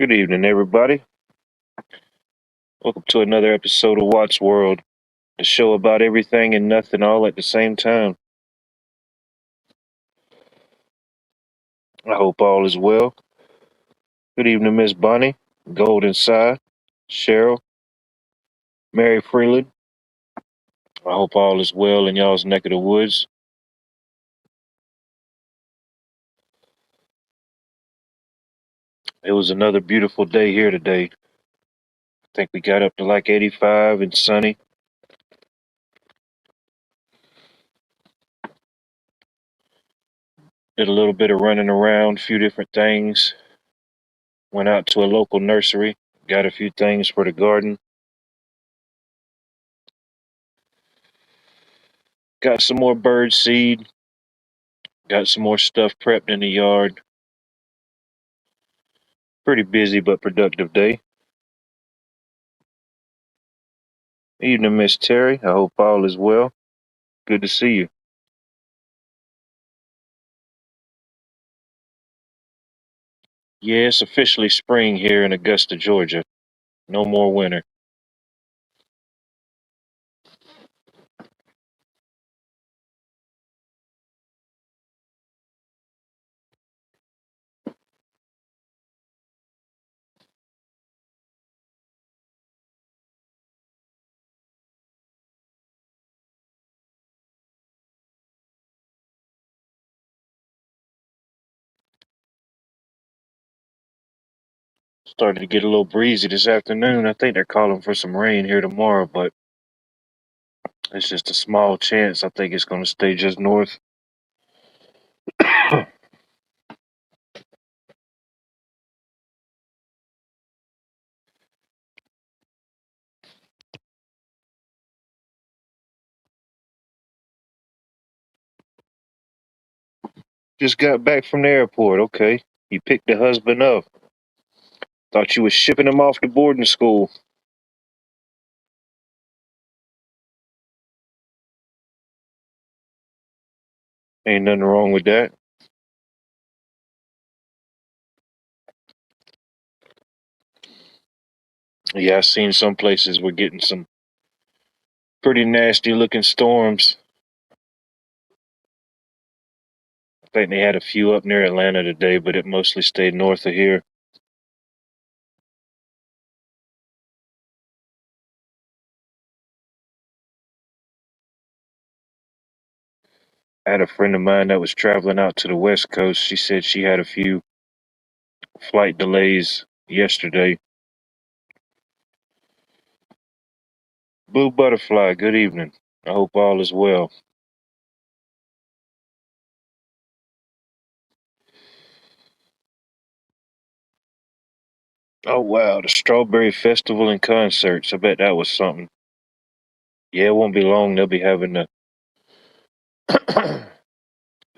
Good evening, everybody. Welcome to another episode of Watts World, the show about everything and nothing all at the same time. I hope all is well. Good evening, Miss Bonnie, Golden Side, Cheryl, Mary Freeland. I hope all is well in y'all's neck of the woods. It was another beautiful day here today. I think we got up to like 85 and sunny. Did a little bit of running around, a few different things. Went out to a local nursery, got a few things for the garden. Got some more bird seed, got some more stuff prepped in the yard. Pretty busy but productive day. Evening, Miss Terry. I hope all is well. Good to see you. Yeah, it's officially spring here in Augusta, Georgia. No more winter. Started to get a little breezy this afternoon. I think they're calling for some rain here tomorrow, but it's just a small chance. I think it's going to stay just north. Just got back from the airport. Okay. You picked the husband up. Thought you was shipping him off to boarding school. Ain't nothing wrong with that. Yeah, I seen some places were getting some pretty nasty looking storms. I think they had a few up near Atlanta today, but it mostly stayed north of here. I had a friend of mine that was traveling out to the West Coast. She said she had a few flight delays yesterday. Blue Butterfly, good evening. I hope all is well. Oh, wow, the Strawberry Festival and concerts. I bet that was something. Yeah, it won't be long. They'll be having the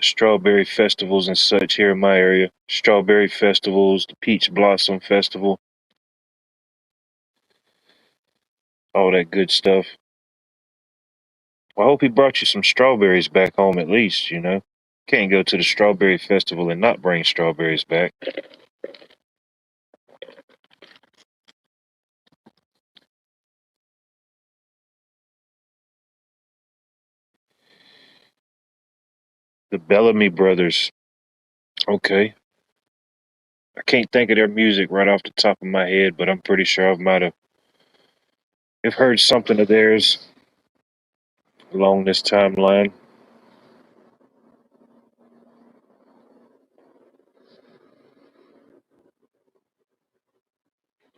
strawberry festivals and such here in my area. Strawberry festivals, the Peach Blossom Festival, all that good stuff. Well, I hope he brought you some strawberries back home at least. Can't go to the strawberry festival and not bring strawberries back. The Bellamy Brothers. Okay. I can't think of their music right off the top of my head, but I'm pretty sure I might have heard something of theirs along this timeline.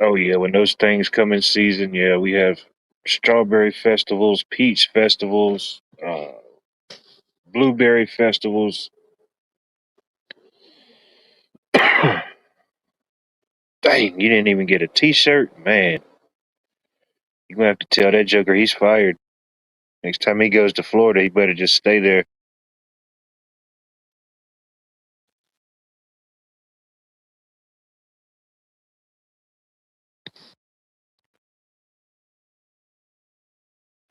Oh yeah, when those things come in season, yeah, we have strawberry festivals, peach festivals, blueberry festivals. Dang, you didn't even get a T-shirt, man. You're gonna have to tell that joker he's fired. Next time he goes to Florida, he better just stay there.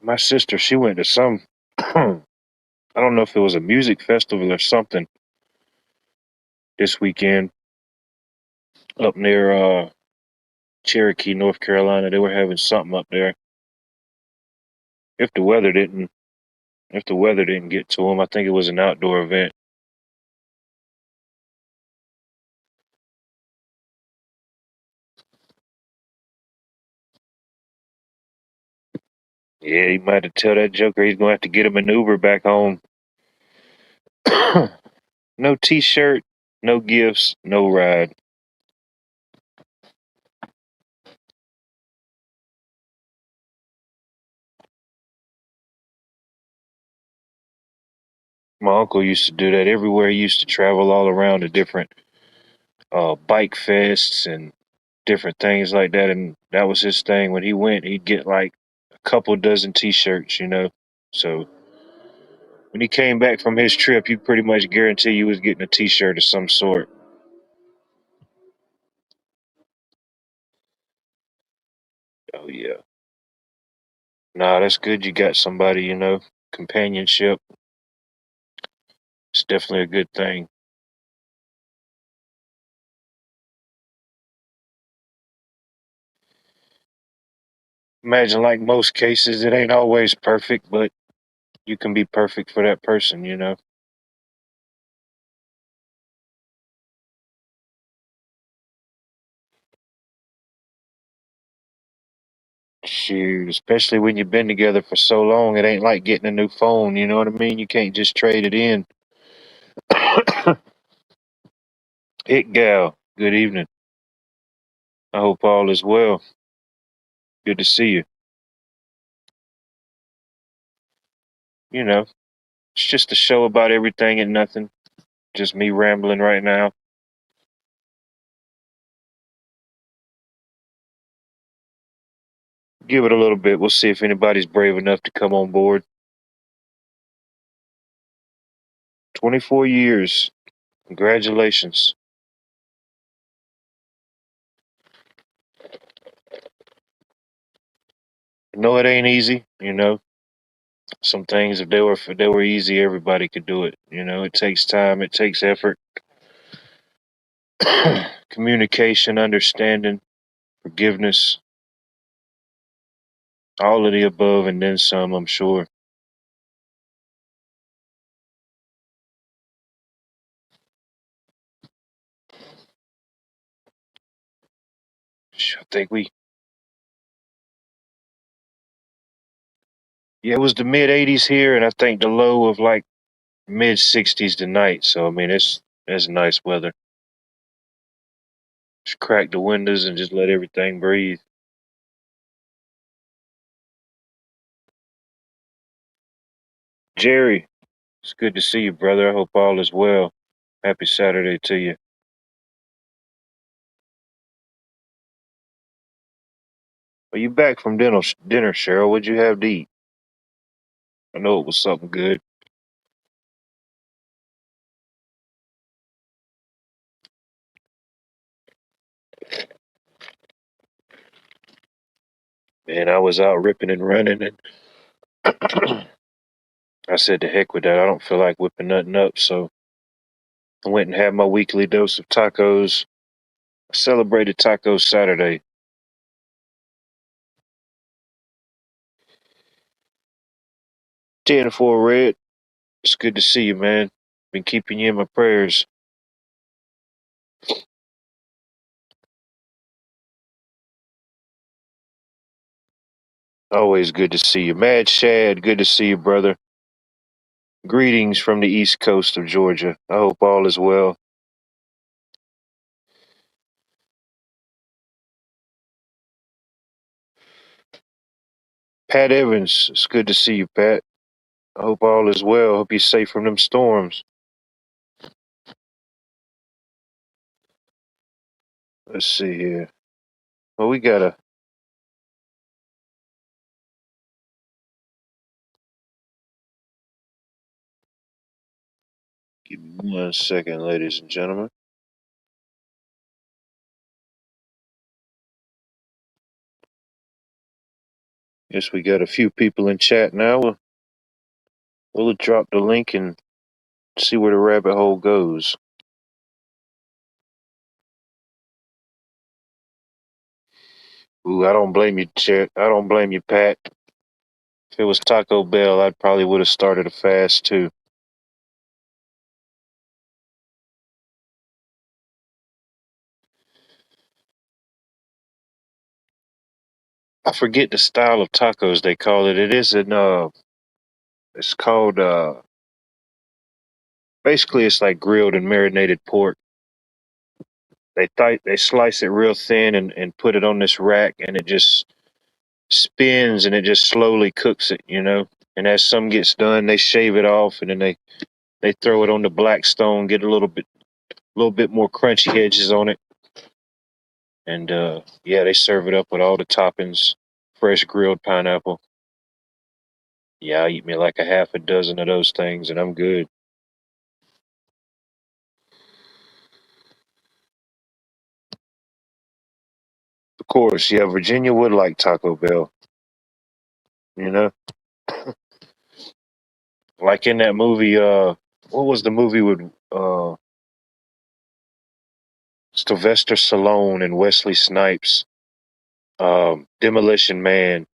My sister, she went to some, I don't know if it was a music festival or something this weekend up near Cherokee, North Carolina. They were having something up there. If the weather didn't, if the weather didn't get to them, I think it was an outdoor event. Yeah, he might have tell that joker he's gonna have to get him an Uber back home. No T-shirt, no gifts, no ride. My uncle used to do that everywhere. He used to travel all around to different bike fests and different things like that. And that was his thing. When he went, he'd get like a couple dozen T-shirts, you know. So when he came back from his trip, you pretty much guarantee you was getting a T-shirt of some sort. Oh yeah, nah, that's good. You got somebody, you know, companionship. It's definitely a good thing. Imagine, like most cases, it ain't always perfect, but you can be perfect for that person, you know. Shoot, especially when you've been together for so long, it ain't like getting a new phone. You know what I mean? You can't just trade it in. Hit gal. Good evening. I hope all is well. Good to see you. You know, it's just a show about everything and nothing. Just me rambling right now. Give it a little bit. We'll see if anybody's brave enough to come on board. 24 years. Congratulations. No, it ain't easy. You know, some things if they were easy, everybody could do it. You know, it takes time. It takes effort. Communication, understanding, forgiveness, all of the above, and then some. I'm sure. I think we. Yeah, it was the mid 80s here, and I think the low of like mid 60s tonight. So I mean, it's nice weather. Just crack the windows and just let everything breathe. Jerry, it's good to see you, brother. I hope all is well. Happy Saturday to you. Are you back from dinner, Cheryl? What'd you have to eat? I know it was something good. Man, I was out ripping and running, and I said to heck with that. I don't feel like whipping nothing up, so I went and had my weekly dose of tacos. I celebrated Taco Saturday. 10-4 red. It's good to see you, man. Been keeping you in my prayers. Always good to see you. Mad Shad, good to see you, brother. Greetings from the east coast of Georgia. I hope all is well. Pat Evans, it's good to see you, Pat. I hope all is well. Hope you're safe from them storms. Let's see here. Well, we gotta give me 1 second, ladies and gentlemen. Yes, we got a few people in chat now. We'll drop the link and see where the rabbit hole goes. Ooh, I don't blame you, Chet. I don't blame you, Pat. If it was Taco Bell, I probably would have started a fast too. I forget the style of tacos they call it. It isn't it's called basically it's like grilled and marinated pork. They slice it real thin and put it on this rack and it just spins and it just slowly cooks it, you know. And as some gets done, they shave it off and then they throw it on the black stone, get a little bit more crunchy edges on it. And yeah, they serve it up with all the toppings, fresh grilled pineapple. Yeah, I eat me like a half a dozen of those things and I'm good. Of course, yeah, Virginia would like Taco Bell, you know? Like in that movie, what was the movie with Sylvester Stallone and Wesley Snipes? Demolition Man.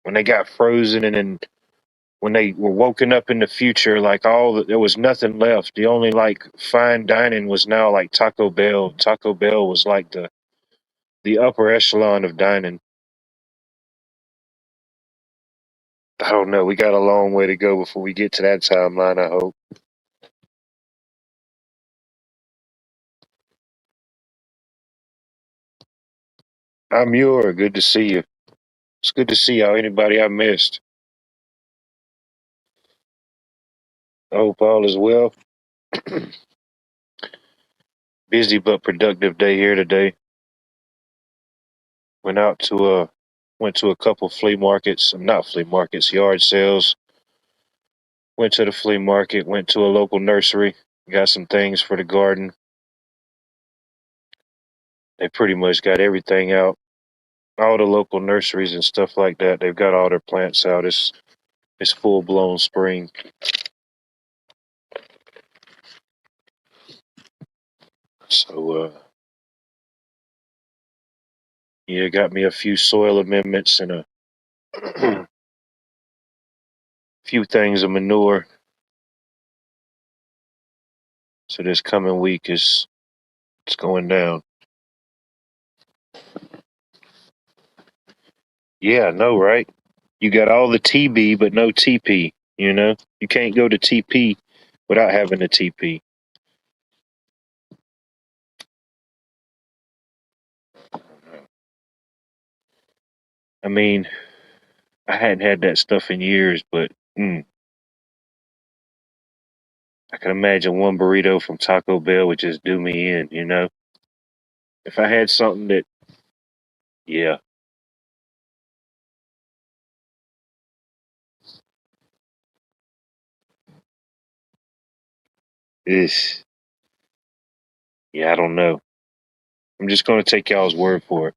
When they got frozen and then when they were woken up in the future, like there was nothing left. The only like fine dining was now like Taco Bell. Taco Bell was like the upper echelon of dining. I don't know. We got a long way to go before we get to that timeline, I hope. I'm Muir. Good to see you. It's good to see y'all. Anybody I missed? I hope all is well. Busy but productive day here today. Went out to went to a couple flea markets. Not flea markets, yard sales. Went to the flea market. Went to a local nursery. Got some things for the garden. They pretty much got everything out. All the local nurseries and stuff like that. They've got all their plants out. It's full blown spring. So yeah, got me a few soil amendments and a few things of manure. So this coming week is it's going down. Yeah, I know, right? You got all the TB but no TP, you know? You can't go to TP without having a TP. I mean, I hadn't had that stuff in years, but I can imagine one burrito from Taco Bell would just do me in, you know? If I had something that, yeah, is, yeah, I don't know. I'm just going to take y'all's word for it.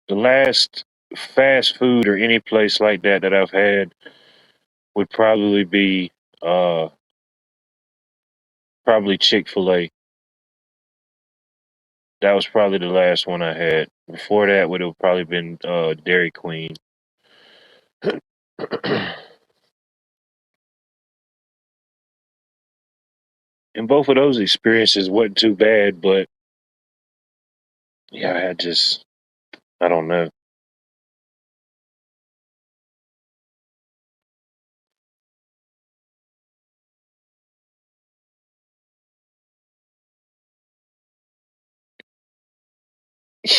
The last fast food or any place like that I've had would probably be uh probably Chick-fil-A. That was probably the last one I had. Before that would have probably been Dairy Queen. And both of those experiences wasn't too bad, but yeah, I don't know.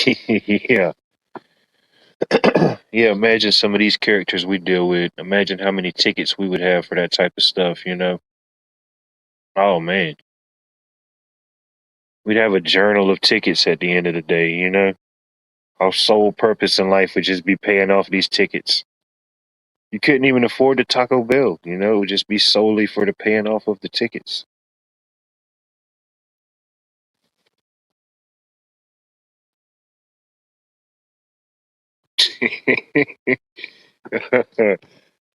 Yeah. Yeah, imagine some of these characters we deal with. Imagine how many tickets we would have for that type of stuff, you know? Oh man. We'd have a journal of tickets at the end of the day, you know? Our sole purpose in life would just be paying off these tickets. You couldn't even afford the Taco Bell, you know? It would just be solely for the paying off of the tickets.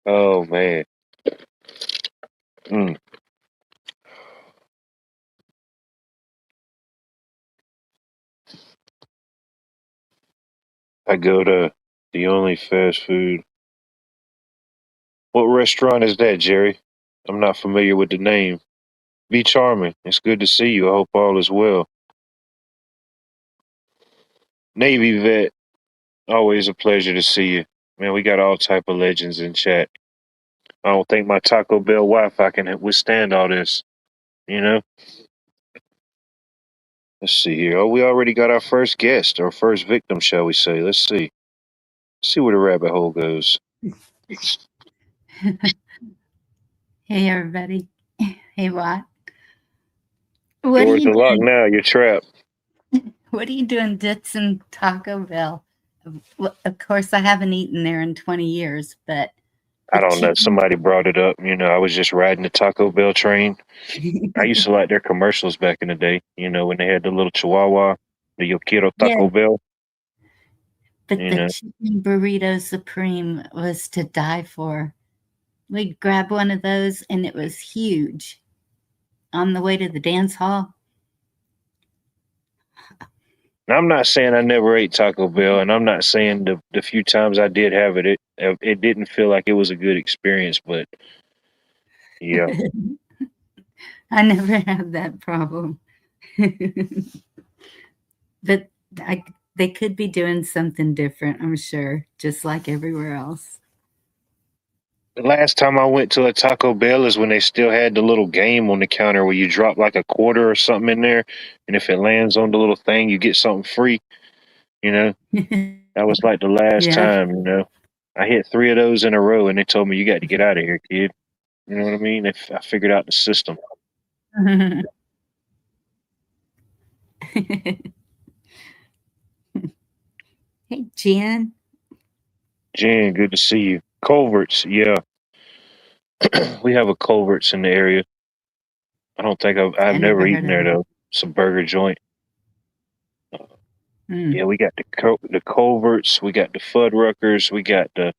Oh man. Mm. I go to the only fast food. What restaurant is that, Jerry? I'm not familiar with the name. Be charming. It's good to see you. I hope all is well. Navy vet, always a pleasure to see you. Man, we got all type of legends in chat. I don't think my Taco Bell Wi-Fi can withstand all this. You know. Let's see here. Oh, we already got our first guest, or first victim, shall we say? Let's see. See where the rabbit hole goes. Hey, everybody. Hey, Watt. What are Doors you are locked doing? now. You're trapped. What are you doing ditching Taco Bell? Of course, I haven't eaten there in 20 years, but I the don't know. chicken. Somebody brought it up. I was just riding the Taco Bell train. I used to like their commercials back in the day. When they had the little Chihuahua, the Yo Quiero Yeah, Taco Bell. but You the know, chicken burrito supreme was to die for. We'd grab one of those, and it was huge. On the way to the dance hall. Now, I'm not saying I never ate Taco Bell, and I'm not saying the few times I did have it didn't feel like it was a good experience. But yeah, I never had that problem. But I, they could be doing something different, I'm sure, just like everywhere else. the last time I went to a Taco Bell is when they still had the little game on the counter where you drop like a quarter or something in there, and if it lands on the little thing, you get something free. You know, that was like the last Yeah. time. I hit three of those in a row, and they told me you got to get out of here, kid. You know what I mean? I figured out the system. Hey, Jen. Jen, good to see you. Culverts, yeah, we have a Culverts in the area. I don't think I've I never never heard eaten of there it. though. It's a burger joint. Mm. Yeah, we got the Culverts, we got the Fuddruckers, we got the.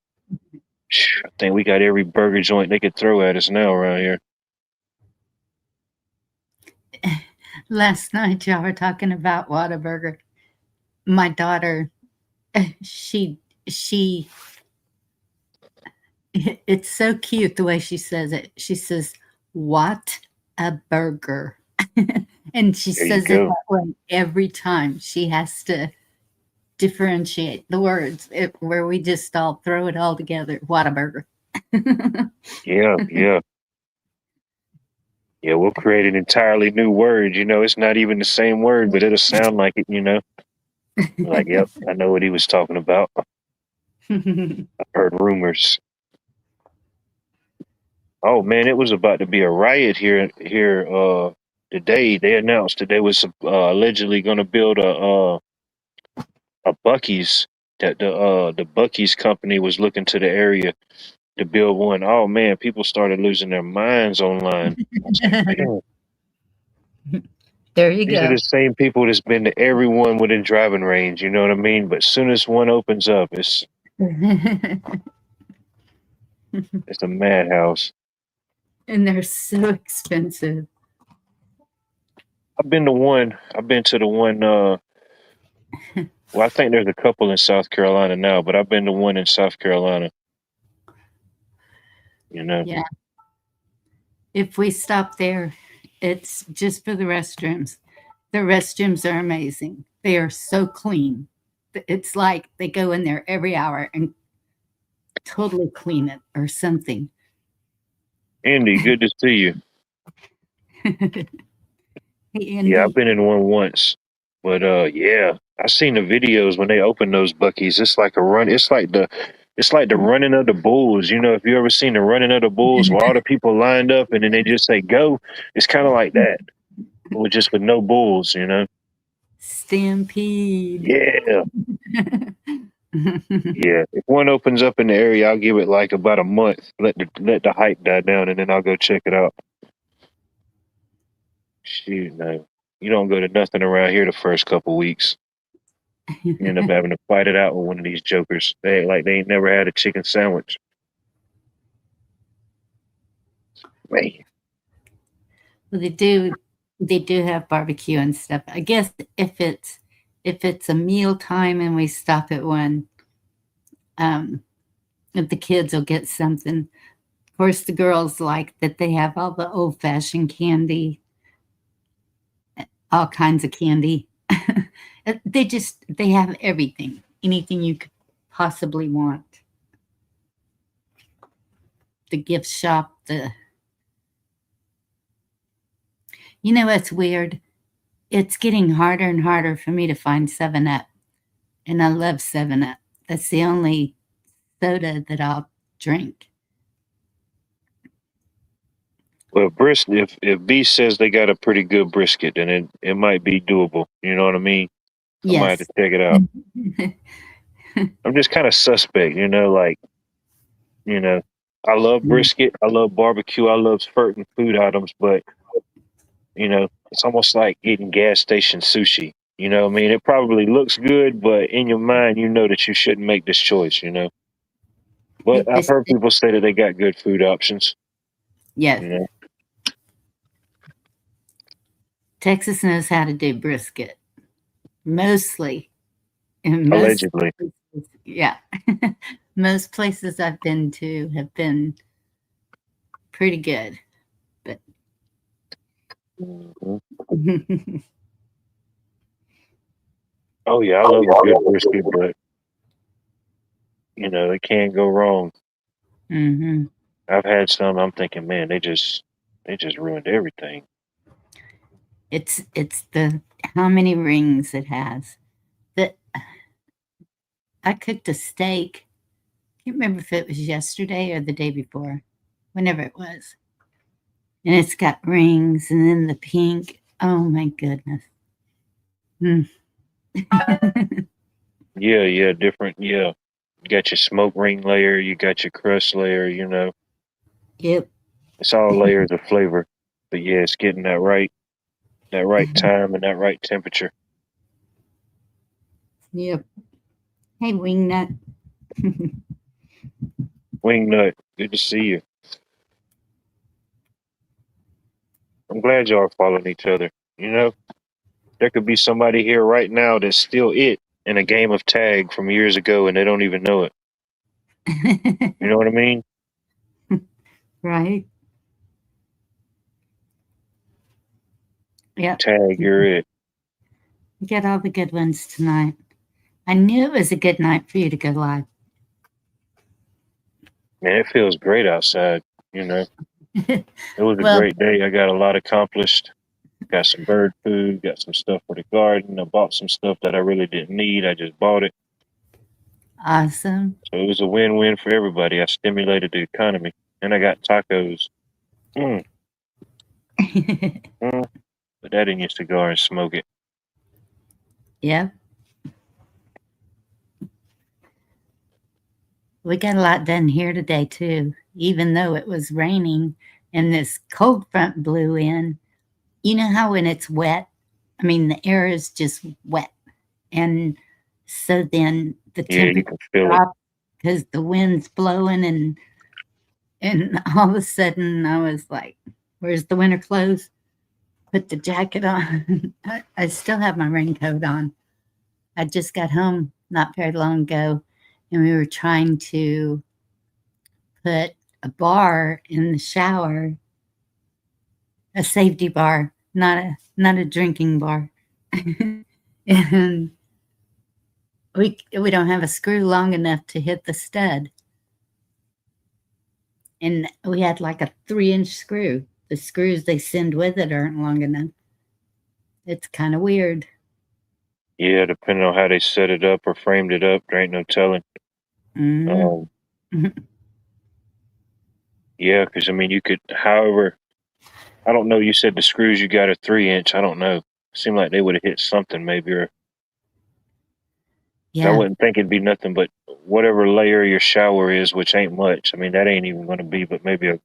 I think we got every burger joint they could throw at us now around here. Last night, y'all were talking about Whataburger. My daughter, she, she, it's so cute the way she says it. She says, "What a burger." And she There you says it go. that way every time. She has to differentiate the words where we just all throw it all together. Whataburger. Yeah, yeah, yeah. We'll create an entirely new word. It's not even the same word, but it'll sound like it. Like, yep, I know what he was talking about. I've heard rumors. Oh man, it was about to be a riot here today. They announced that they was allegedly going to build a Bucky's, that the Bucky's company was looking to the area to build one. Oh man, people started losing their minds online. I was like, man, There you these are go. the same people that's been to everyone within driving range, you know what I mean? But as soon as one opens up, it's a madhouse. And they're so expensive. I've been to the one well, I think there's a couple in South Carolina now, but I've been to one in South Carolina, you know. Yeah. If we stop there, it's just for the restrooms. The restrooms are amazing. They are so clean. It's like they go in there every hour and totally clean it or something. Andy, good to see you. Hey, Yeah, I've Andy. been in one once. But yeah, I seen the videos when they open those Buckies. It's like a run. It's like the running of the bulls. If you ever seen the running of the bulls where all the people lined up and then they just say go, it's kind of like that, but with no bulls. Stampede. Yeah, yeah. If one opens up in the area, I'll give it like about a month. Let the hype die down, and then I'll go check it out. Shoot, no, you don't go to nothing around here the first couple weeks. You end up having to fight it out with one of these jokers. They act like they ain't never had a chicken sandwich. Man, Well, they do have barbecue and stuff. I guess if it's a meal time and we stop at one, um, if the kids will get something. Of course, the girls like that they have all the old fashioned candy, all kinds of candy. They have everything, anything you could possibly want. The gift shop, what's weird? It's getting harder and harder for me to find 7 Up, and I love 7 Up. That's the only soda that I'll drink. well, brisket. If B says they got a pretty good brisket, then it might be doable. You know what I mean? I might have to Yes. check it out. I'm just kind of suspect, like you know, I love brisket, I love barbecue, I love certain food items, but it's almost like eating gas station sushi. You know what I mean? It probably looks good, but in your mind, you know that you shouldn't make this choice. But I've It's- heard people say that they got good food options, yes. you know, Texas knows how to do brisket. Mostly. In most allegedly. places, yeah. Most places I've been to have been pretty good. But Mhm. Oh yeah, I love a good brisket, but it can't go wrong. hmm I've had some. I'm thinking, man, they just ruined everything. it's the how many rings it has. That I cooked a steak. I can't remember if it was yesterday or the day before, whenever it was. And it's got rings and then the pink. Oh my goodness. Mm. Yeah, yeah, different. Yeah, you got your smoke ring layer, you got your crust layer. Yep. It's all layers of flavor. But yeah, it's getting that right time and that right temperature. Yep. Hey, wingnut. Wing nut, good to see you. I'm glad y'all are following each other. You know, there could be somebody here right now that's still it in a game of tag from years ago and they don't even know it. You know what I mean? Right? Yep. Tag, you're it. You get all the good ones tonight. I knew it was a good night for you to go live. Man, it feels great outside. You know, it was a Well, great day. I got a lot accomplished. Got some bird food, got some stuff for the garden. I bought some stuff that I really didn't need. I just bought it. awesome. So it was a win-win for everybody. I stimulated the economy, and I got tacos. Mm, mm. Put that in your cigar and smoke it. Yep. We got a lot done here today, too, even though it was raining and this cold front blew in. You know how when it's wet, I mean, the air is just wet. And so then the Yeah, you temperature can feel it. dropped because the wind's blowing. And all of a sudden, I was like, where's the winter clothes? Put the jacket on. I still have my raincoat on. I just got home not very long ago, and we were trying to put a bar in the shower, a safety bar, not a drinking bar. And we don't have a screw long enough to hit the stud, and we had like a 3-inch screw. The screws they send with it aren't long enough. It's kind of weird. Yeah, depending on how they set it up or framed it up, there ain't no telling. hmm Um, yeah, because I mean, you could, however, I don't know. You said the screws you got are 3 inch. I don't know. Seemed like they would have hit something maybe, or I Yeah. wouldn't think it'd be nothing but whatever layer your shower is, which ain't much. I mean, that ain't even going to be, but maybe a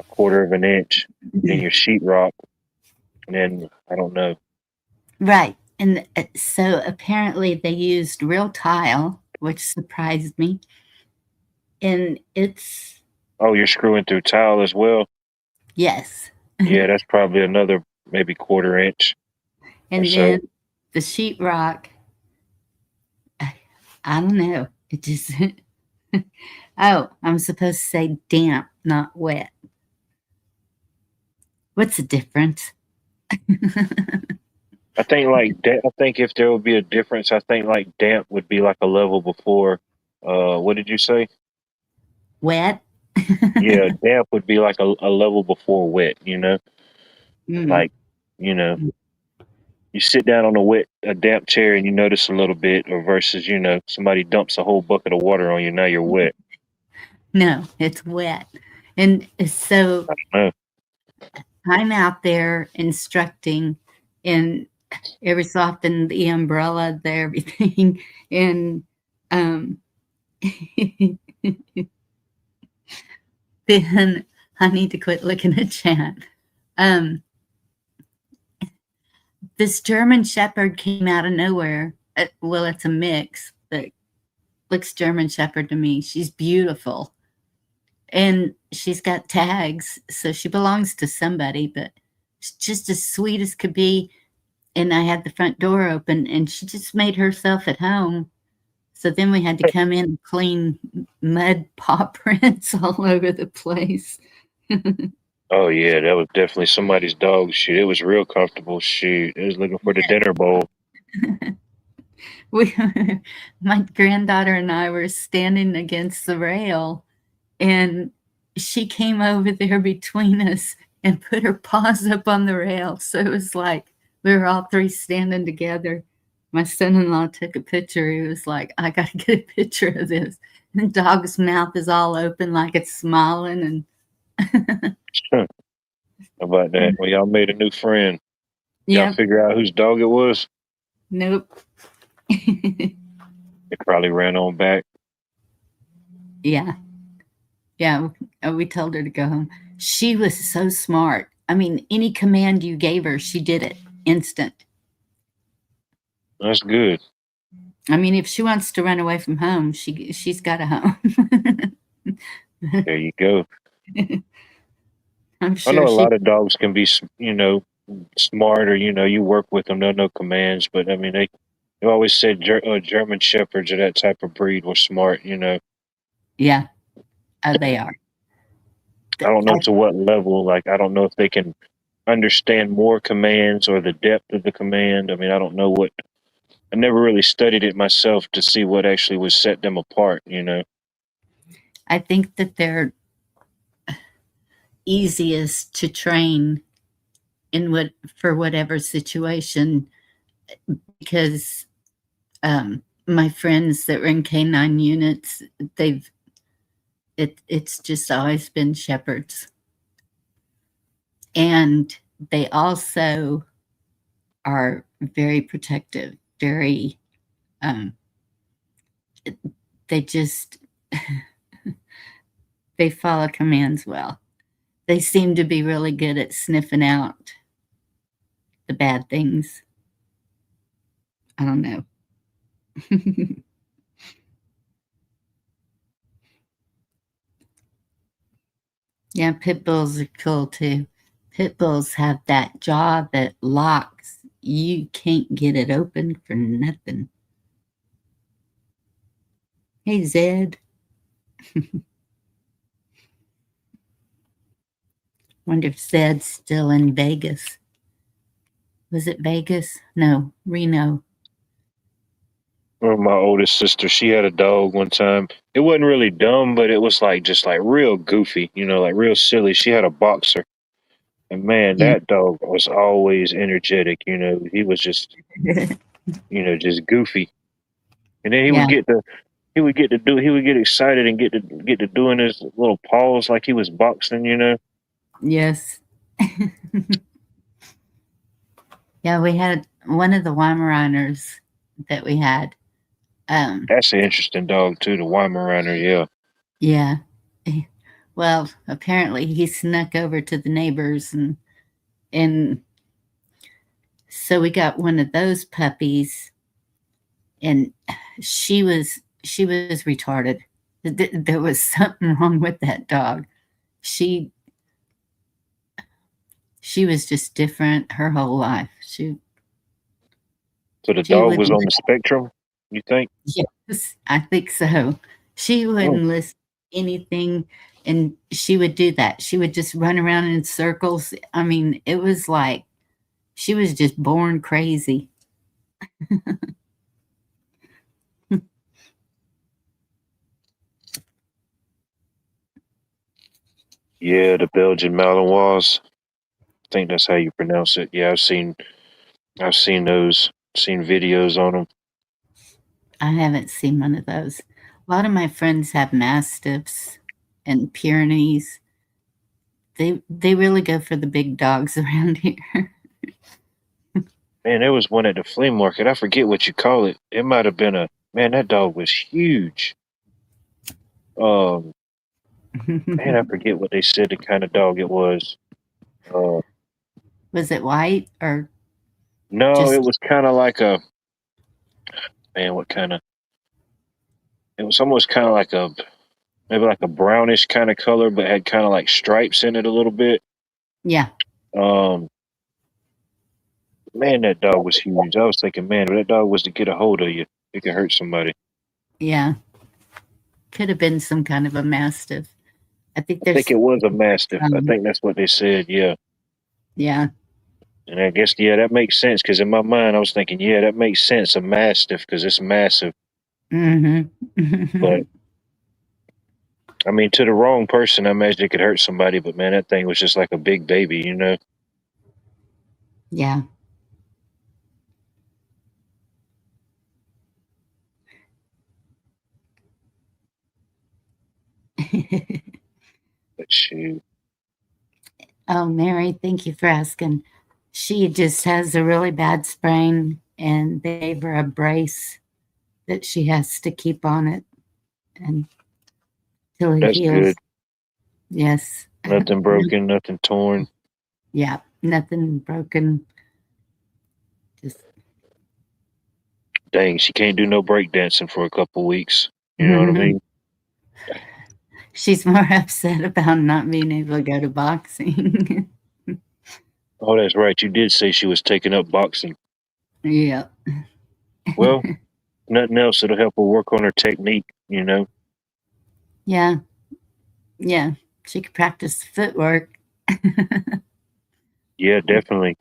quarter of an inch in your sheetrock. And then I don't know. Right. And so apparently they used real tile, which surprised me. And it's, Oh, you're screwing through tile as well. yes. Yeah, that's probably another maybe quarter inch or And so. then the sheetrock, I don't know. It just, oh, I'm supposed to say damp, not wet. What's the difference? I think I think if there would be a difference, I think like damp would be like a level before. What did you say? Wet? Yeah, damp would be like a level before wet. Mm. Like you know, you sit down on a damp chair and you notice a little bit, or versus somebody dumps a whole bucket of water on you, now you're wet. No, it's wet. And so Uh, I'm out there instructing, and every so often the umbrella, the everything, and um, then I need to quit looking at chat. Um, this German Shepherd came out of nowhere. Well, it's a mix, but looks German Shepherd to me. She's beautiful, and she's got tags, so she belongs to somebody. But she's just as sweet as could be. And I had the front door open, and she just made herself at home. So then we had to come in and clean mud paw prints all over the place. oh yeah, that was definitely somebody's dog. Shoot, it was real comfortable. Shoot, it was looking for the dinner bowl. we, my granddaughter and I were standing against the rail, and she came over there between us and put her paws up on the rail. So it was like we were all three standing together. My son-in-law took a picture. He was like, I got to get a picture of this. And the dog's mouth is all open like it's smiling. And Huh, how about that? Well, y'all made a new friend. Y'all yep, figure out whose dog it was? nope. It probably ran on back. Yeah, yeah. We told her to go home. She was so smart. I mean, any command you gave her, she did it instant. That's good. I mean, if she wants to run away from home, she's got a home. There you go. I'm I sure know a she. lot of dogs can be, smart, or you work with them, they'll know commands. But I mean, they always said German shepherds or that type of breed were smart. Yeah, they are. I don't know I, to what level. Like, I don't know if they can understand more commands or the depth of the command. I mean, I don't know what. I never really studied it myself to see what actually would set them apart. I think that they're easiest to train in what for whatever situation because my friends that were in canine units, they've it's just always been shepherds, and they also are very protective, very um, they just they follow commands well. They seem to be really good at sniffing out the bad things. I don't know. Yeah, pit bulls are cool too. Pit bulls have that jaw that locks. You can't get it open for nothing. Hey, Zed. Wonder if Zed's still in Vegas. Was it Vegas? No, Reno. Or my oldest sister, she had a dog one time. It wasn't really dumb, but it was like just like real goofy, like real silly. She had a boxer. And man, Yeah. that dog was always energetic. He was just goofy. And then Yeah. he would get excited and get to doing his little paws like he was boxing. Yes. Yeah, we had one of the Weimaraners that we had. Um, That's an interesting dog too, the Weimaraner. Yeah, yeah. Well, apparently he snuck over to the neighbors and So we got one of those puppies, and she was retarded. There was something wrong with that dog. She she was just different her whole life. So the She dog was wouldn't. on the spectrum, you think? Yes, I think so. She Oh, wouldn't listen to anything, and she would do that. She would just run around in circles. I mean, it was like she was just born crazy. yeah, the Belgian Malinois. I think that's how you pronounce it. Yeah, I've seen those, seen videos on them. I haven't seen one of those. A lot of my friends have mastiffs and Pyrenees. They really go for the big dogs around here. Man, there was one at the flea market. I forget what you call it. It might have been a man. That dog was huge. Um, man, I forget what they said. The kind of dog it was. Uh, Was it white or no, it just? was kind of like a man. What kind of? It was almost kind of like a maybe like a brownish kind of color, but had kind of like stripes in it a little bit. Yeah, Um, man, that dog was huge. I was thinking, man, if that dog was to get a hold of you, it could hurt somebody. yeah. Could have been some kind of a mastiff. I think I think it there's was a mastiff. I some. think that's what they said. Yeah. Yeah. And I guess, yeah, that makes sense because in my mind, I was thinking, yeah, that makes sense, a mastiff, because it's massive. But Mhm. I mean, to the wrong person, I imagine it could hurt somebody. But man, that thing was just like a big baby, you know? Yeah. But shoot, Oh, Mary, thank you for asking. She just has a really bad sprain, and they gave her a brace that she has to keep on it until it that's good. heals. Yes. Nothing broken, nothing torn. Yeah, nothing broken. Just Dang, she can't do no breakdancing for a couple weeks. You know what I mean? she's more upset about not being able to go to boxing. Oh, that's right. You did say she was taking up boxing. Yeah. Well, nothing else that'll help her work on her technique, you know? Yeah. Yeah. She could practice footwork. Yeah, definitely.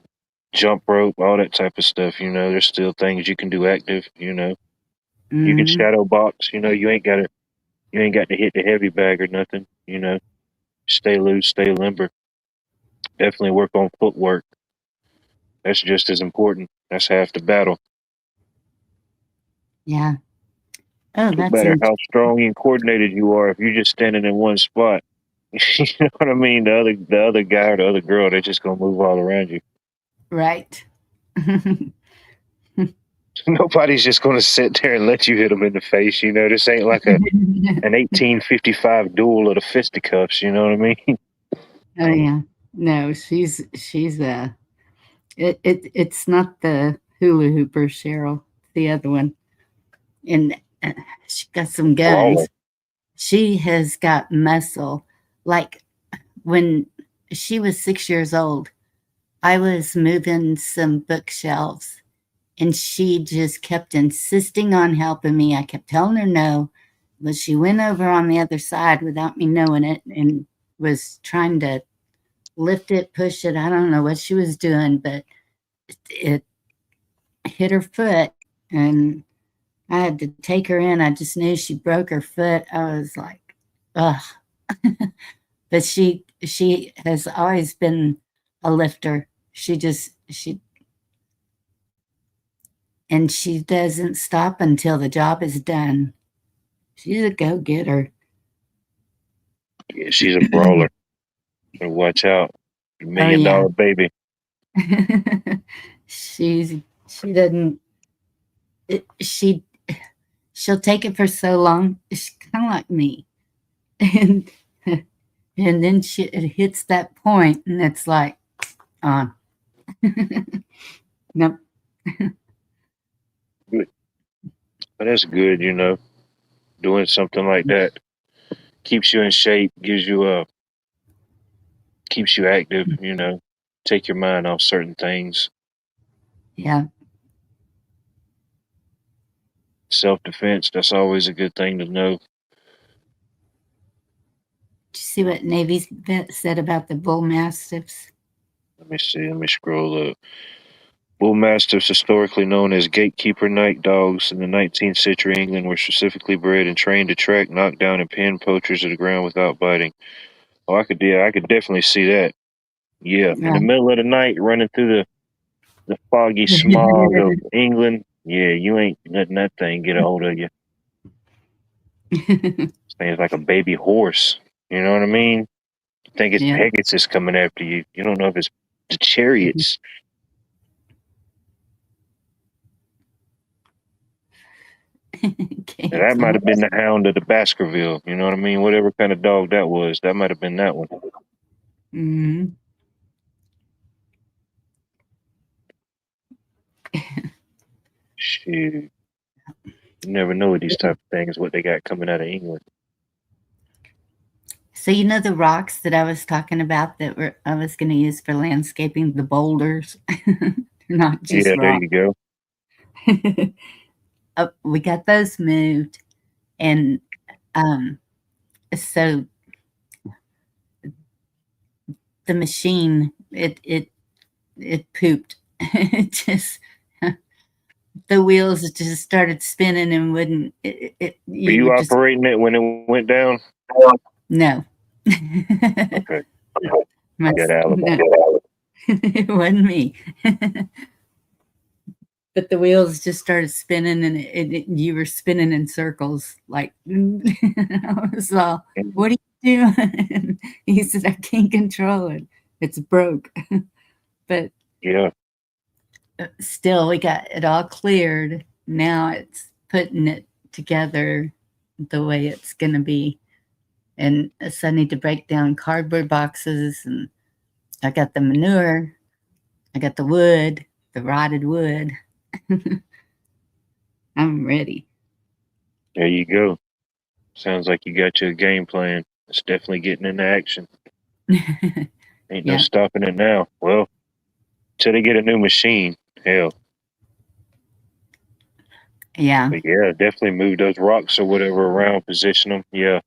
Jump rope, all that type of stuff, you know? There's still things you can do active, you know? You can Hmm. shadow box, you know, you ain't got to hit the heavy bag or nothing, you know. Stay loose, stay limber. Definitely work on footwork. That's just as important. That's half the battle. Yeah. Oh, No that's matter in how strong and coordinated you are, if you're just standing in one spot, you know what I mean? The other guy or the other girl, they're just gonna move all around you. right. Nobody's just gonna sit there and let you hit them in the face. You know, this ain't like a an 1855 duel of the fisticuffs. You know what I mean? Oh yeah. No, it's not the hula hooper Cheryl, the other one. And uh, she got some Brawler. guns. She has got muscle. Like when she was 6 years old, I was moving some bookshelves and she just kept insisting on helping me. I kept telling her no, but she went over on the other side without me knowing it and was trying to lift it, push it. I don't know what she was doing, but it hit her foot and I had to take her in. I just knew she broke her foot. I was like, ugh. But she has always been a lifter. She and she doesn't stop until the job is done. She's a go getter. Yeah, she's a brawler. So watch out, Oh million yeah. dollar baby. She doesn't it, she'll take it for so long. She's kind of like me, and and then it hits that point, and it's like on. Nope. But that's good, doing something like that keeps you in shape, keeps you active, take your mind off certain things. Yeah. Self defense, that's always a good thing to know. Did you see what Navy's vet said about the bull mastiffs? Let me see, let me scroll up. Bull mastiffs, historically known as gatekeeper night dogs in the 19th century England, were specifically bred and trained to track, knock down, and pin poachers to the ground without biting. Oh, I could definitely see that. Yeah, in the Right. middle of the night, running through the foggy smog of England. Yeah, you ain't letting that thing get a hold of you. This thing's like a baby horse. You know what I mean? You think it's Yeah. Pegasus coming after you. You don't know if it's the chariots. And Can't that might call. have been the hound of the Baskerville. You know what I mean? Whatever kind of dog that was, that might have been that one. Mm-hmm. Shoot. You never know with these type of things what they got coming out of England. So you know the rocks that I was talking about that I was going to use for landscaping, the boulders, not just Yeah, there rocks. you go. We got those moved, and um, so the machine it pooped. It just the wheels just started spinning and wouldn't. Were You you were just operating it when it went down? no. Okay. Good alibi. No, it wasn't me. But the wheels just started spinning, and you were spinning in circles. Like I was all, "What are you doing?" He said, "I can't control it. It's broke." But Yeah. still, we got it all cleared. Now it's putting it together the way it's going to be. And so I need to break down cardboard boxes, and I got the manure, I got the wood, the rotted wood. I'm ready. There you go. Sounds like you got your game plan. It's definitely getting into action. Ain't no Yeah, stopping it now. Well, till they get a new machine. Hell. yeah. But yeah, definitely move those rocks or whatever around, position them. Yeah.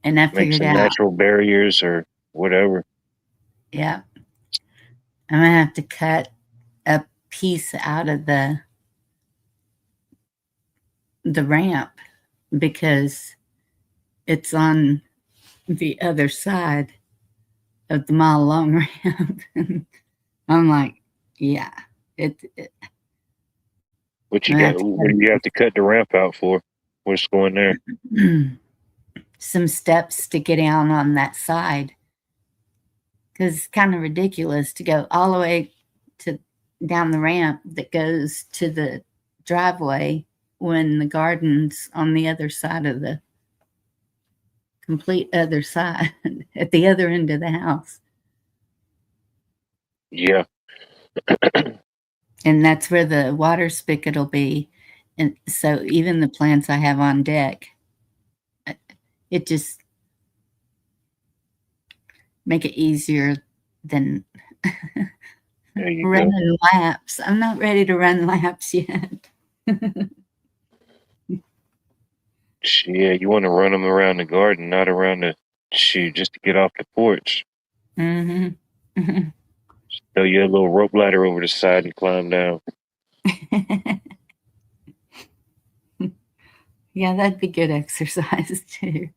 And I Make figured some out, natural barriers or whatever. yeah, I'm gonna have to cut a piece out of the ramp because it's on the other side of the mile long ramp. I'm like, yeah, it What I'm you gonna got? have to What do you have to cut the ramp out for? What's going there? cut some steps to get down on that side because it's kind of ridiculous to go all the way to down the ramp that goes to the driveway when the garden's on the other side of the complete other side at the other end of the house. Yeah. And that's where the water spigot will be. And so even the plants I have on deck, it just make it easier than There you go. running laps. I'm not ready to run laps yet. Yeah, you want to run them around the garden, not around the shoot, just to get off the porch. Hmm. Throw your little rope ladder over the side and climb down. Yeah, that'd be good exercise too.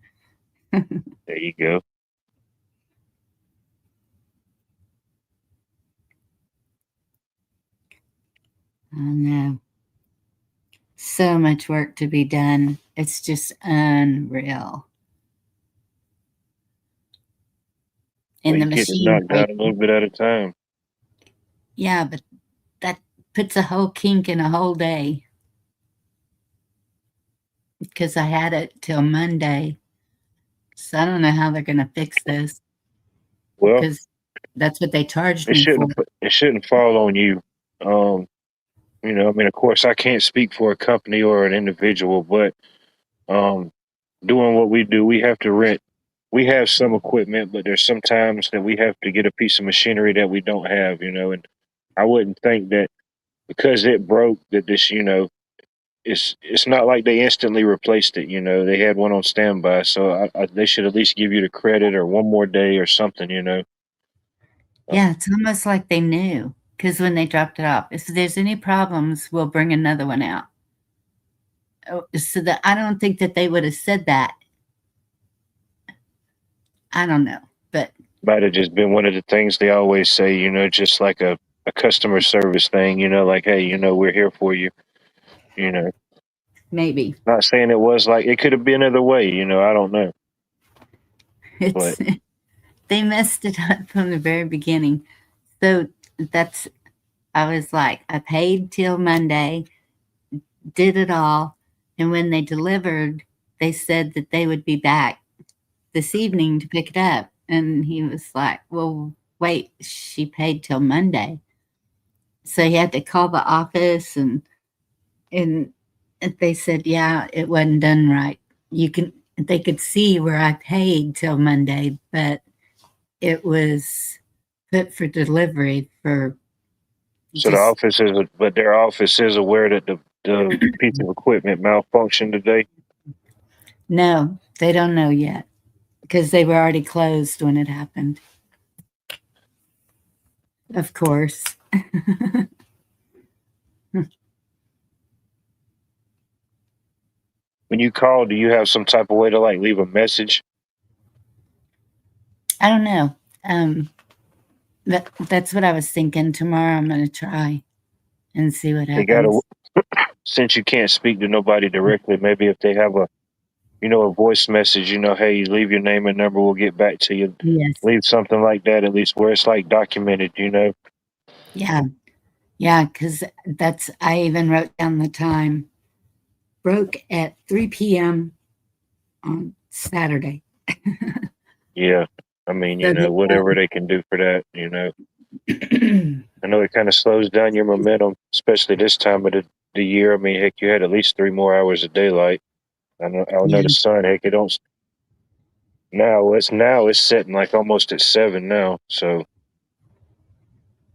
There you go. I know. So much work to be done. It's just unreal. Well, And the you get it machine knocked down a little breaking. bit at a time. Yeah, but that puts a whole kink in a whole day because I had it till Monday. So I don't know how they're going to fix this Well, because that's what they charged it me for. shouldn't it shouldn't fall on you. Um, I mean, of course, I can't speak for a company or an individual, but um, doing what we do, we have to rent. We have some equipment, but there's sometimes that we have to get a piece of machinery that we don't have, and I wouldn't think that because it broke that it's not like they instantly replaced it. They had one on standby, so they should at least give you the credit or one more day or something. Yeah, it's almost like they knew because when they dropped it off, if there's any problems, we'll bring another one out. Oh, so that I don't think that they would have said that. I don't know, but Might have just been one of the things they always say, just like a customer service thing, like, hey, we're here for you, you know. maybe Not saying it was like it could have been either way, I don't know. But it's they messed it up from the very beginning. So that's I was like, I paid till Monday, did it all, and when they delivered, they said that they would be back this evening to pick it up. And he was like, well, wait, she paid till Monday. So he had to call the office and they said, yeah, it wasn't done right. They could see where I paid till Monday, but it was put for delivery for so just but their office is aware that the piece of equipment malfunctioned today. no, they don't know yet because they were already closed when it happened. Of course. When you call, do you have some type of way to like leave a message? I don't know. That's what I was thinking. Tomorrow I'm going to try and see what They got to happens. since you can't speak to nobody directly, maybe if they have a voice message, hey, leave your name and number, we'll get back to you. Yes. Leave something like that at least where it's like documented. Yeah. Yeah. Because I even wrote down the time. Broke at 3 p.m. on Saturday. Yeah. I mean, So they whatever they can do for that. I know it kind of slows down your momentum, especially this time of the year. I mean, heck, you had at least 3 more hours of daylight. I know the yeah, sun, heck, it don't. Now it's setting like almost at 7 now. So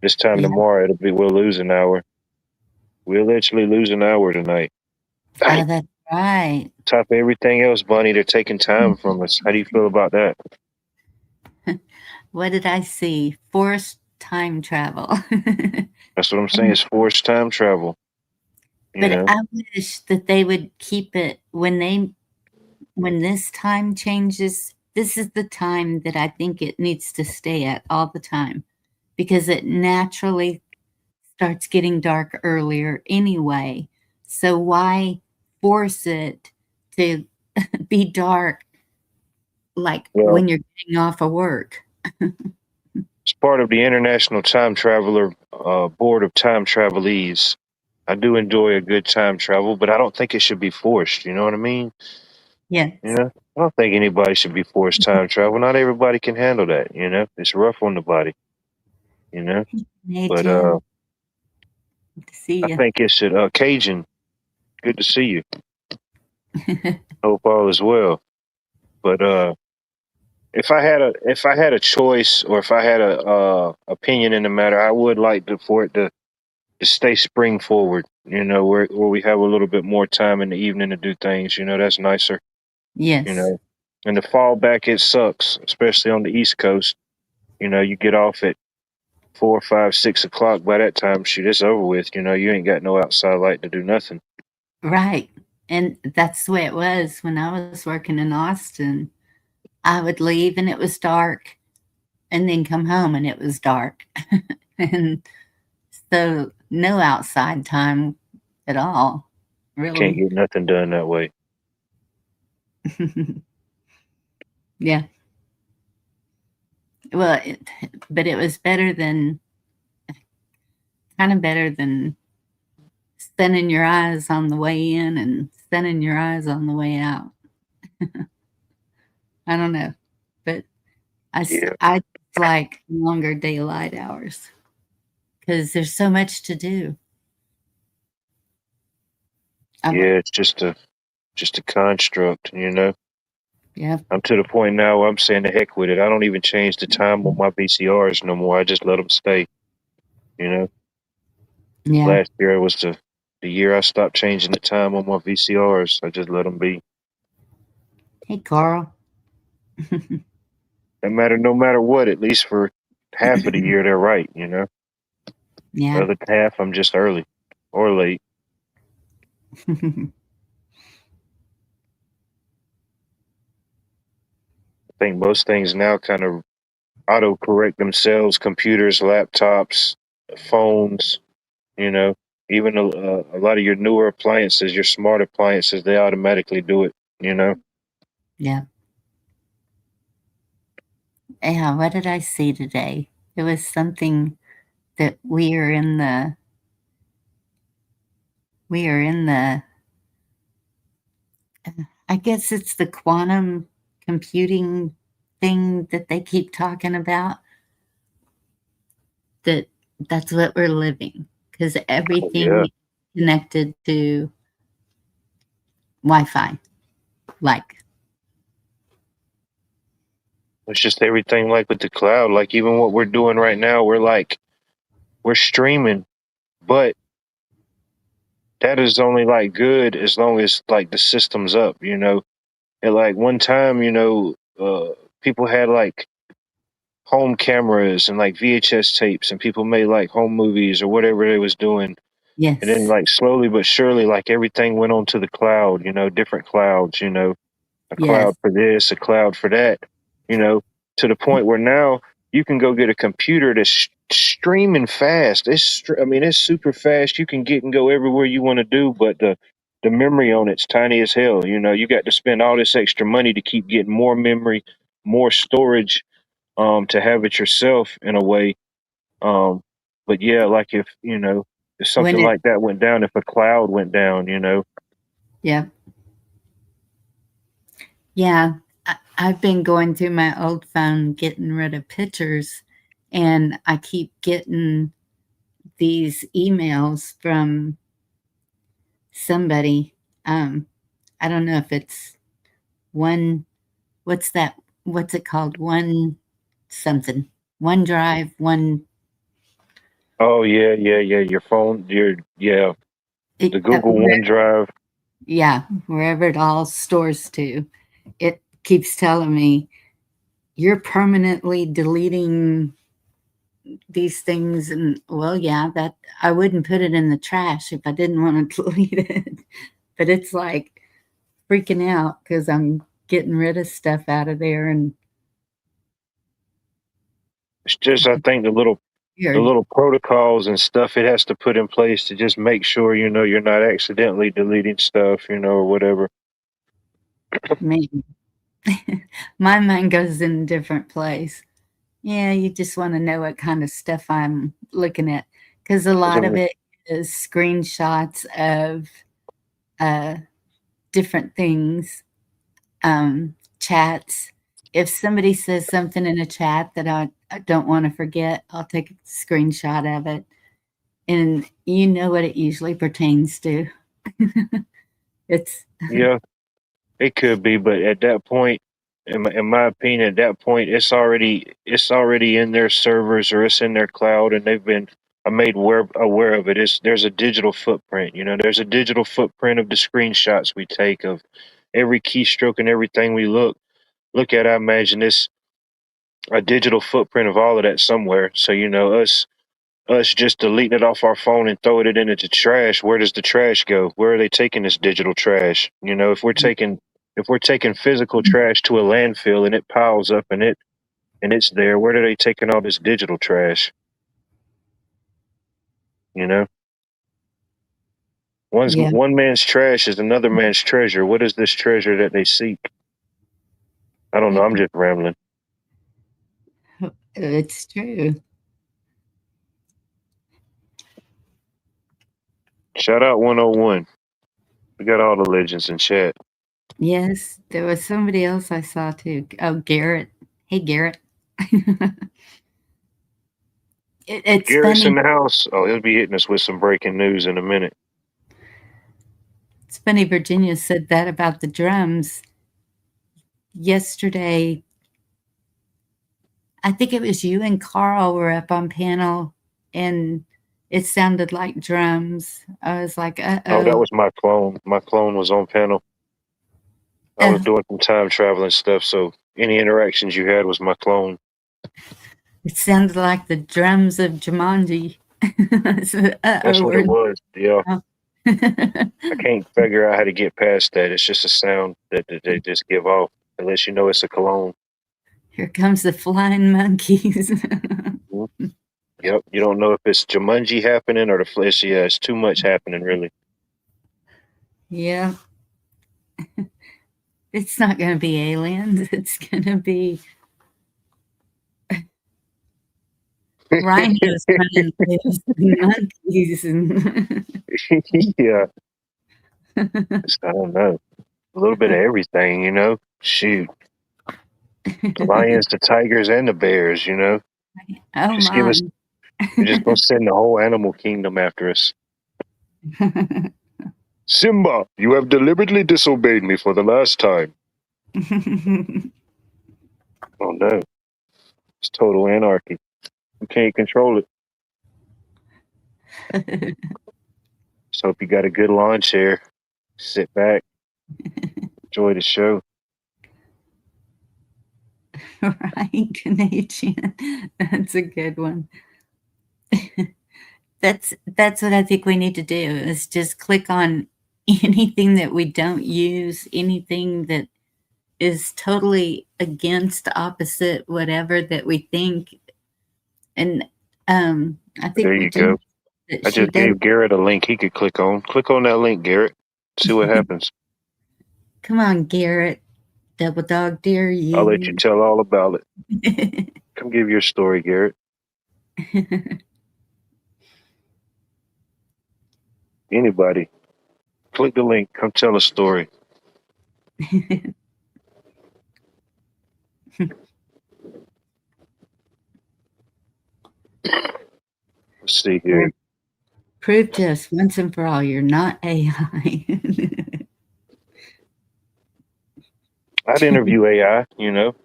this time yeah. tomorrow, we'll lose an hour. We'll literally lose an hour tonight. Oh, that's right. Top of everything else, Bunny, they're taking time from us. How do you feel about that? What did I see? Forced time travel. That's what I'm saying. It's forced time travel. You But know, I wish that they would keep it when this time changes. This is the time that I think it needs to stay at all the time because it naturally starts getting dark earlier anyway. So why force it to be dark like well, when you're getting off of work? it's part of the International Time Traveler Board of Time Travelees. I do enjoy a good time travel, but I don't think it should be forced. You know what I mean? Yes, I don't think anybody should be forced time travel. Not everybody can handle that. It's rough on the body. You know, hey but Jim, good to I see you. think it should. Cajun, good to see you. Hope all is well. But if I had a choice or if I had a opinion in the matter, I would like for it to stay spring forward. Where we have a little bit more time in the evening to do things. That's nicer. You Yes, know, in the fall back it sucks, especially on the East Coast. You get off at 4, 5, 6 o'clock. By that time, shoot, it's over with. You ain't got no outside light to do nothing. right. And that's the way it was when I was working in Austin. I would leave and it was dark, and then come home and it was dark. And so no outside time at all, Can't really. get nothing done that way. Yeah. Well, but it was kind of better than spinning your eyes on the way in and spinning your eyes on the way out. I don't know, but Yeah, I like longer daylight hours because there's so much to do. I'm, Yeah, it's just a construct, you know. yeah, I'm to the point now where I'm saying the heck with it. I don't even change the time on my VCRs no more. I just let them stay, you know. yeah. Last year was the year I stopped changing the time on my VCRs. I just let them be. Hey, Carl. No matter what, at least for half of the year they're right, you know. The Yeah. other half I'm just early or late. I think most things now kind of auto correct themselves, computers, laptops, phones, you know. Even a lot of your newer appliances, your smart appliances, they automatically do it, you know. Yeah. Yeah. What did I see today? It was something that we are in the, I guess it's the quantum computing thing that they keep talking about, that that's what we're living because Oh, yeah. everything connected to Wi-Fi. Like, It's just everything like with the cloud. Like even what we're doing right now, we're streaming, but that is only like good as long as like the system's up, you know. At like one time, people had like home cameras and like VHS tapes, and people made like home movies or whatever they was doing. And then yes, like slowly but surely, like everything went onto the cloud, you know, different clouds, you know, a yes, cloud for this, a cloud for that, you know, to the point where now you can go get a computer that's streaming fast. I mean, it's super fast. You can get and go everywhere you want to do, but the memory on it's tiny as hell. You know, you got to spend all this extra money to keep getting more memory, more storage, to have it yourself in a way. Um, but yeah, like if if when something it, like that went down, if a cloud went down, you know, yeah, yeah. I've been going through my old phone getting rid of pictures, and I keep getting these emails from somebody. Um, I don't know if it's one, what's that? What's it called? One something. One drive, one, oh yeah, yeah, yeah, your phone, the Google OneDrive. yeah, wherever it all stores to. It keeps telling me you're permanently deleting these things. And well, yeah, that I wouldn't put it in the trash if I didn't want to delete it. But it's like freaking out because I'm getting rid of stuff out of there and It's just I think the weird. little protocols and stuff it has to put in place to just make sure you're not accidentally deleting stuff, or whatever. Maybe my mind goes in a different place. Yeah, you just want to know what kind of stuff I'm looking at because a lot of it is screenshots of uh, different things, chats. If somebody says something in a chat that I don't want to forget, I'll take a screenshot of it. And you know what it usually pertains to. It's, Yeah, it could be, but at that point, in my opinion, at that point, it's already in their servers or it's in their cloud, and they've been made aware of it. There's a digital footprint. There's a digital footprint of the screenshots we take of every keystroke and everything we look at. I imagine it's a digital footprint of all of that somewhere. So us just deleting it off our phone and throwing it into the trash, where does the trash go? Where are they taking this digital trash? If we're taking physical trash to a landfill and it piles up and it's there, where are they taking all this digital trash? You know? yeah, One man's trash is another man's treasure. What is this treasure that they seek? I don't know, I'm just rambling. it's true. Shout out 101. We got all the legends in chat. Yes, there was somebody else I saw too. Oh, Garrett. Hey, Garrett. It's Garrett's in funny. the house. Oh, he'll be hitting us with some breaking news in a minute. It's funny. Virginia said that about the drums yesterday. I think it was you and Carl were up on panel, and it sounded like drums. I was like, "Uh Oh, that oh." was my clone. My clone was on panel. I was Oh, doing some time traveling stuff, so any interactions you had was my clone. it sounded like the drums of Jumanji. Uh That's oh, what it we're was. Yeah. now. I can't figure out how to get past that. It's just a sound that they just give off, unless you know it's a cologne. Here comes the flying monkeys. Mhm. Yep. You don't know if it's Jumanji happening or the flesh. Yeah, it's too much happening, really. Yeah, it's not going to be aliens. It's going to be rhinos running loose and monkeys and Yeah. I don't know. A little bit of everything, you know. Shoot, the lions, the tigers, and the bears. You know, oh just give my. us. We're just gonna send the whole animal kingdom after us. Simba, you have deliberately disobeyed me for the last time. Oh no, it's total anarchy. We can't control it. Just hope you got a good lawn chair. Sit back, enjoy the show. Right, Canadian. That's a good one. That's what I think we need to do is just click on anything that we don't use, anything that is totally against opposite whatever that we think. And I think There you go. Virginia that I she just does. gave Garrett a link he could click on. Click on that link, Garrett. See what happens. Come on, Garrett. Double dog dare I'll let you you. tell all about it. Come give your story, Garrett. Anybody, click the link. Come tell a story. Let's see here. Prove to us once and for all you're not AI. I'd interview AI, you know.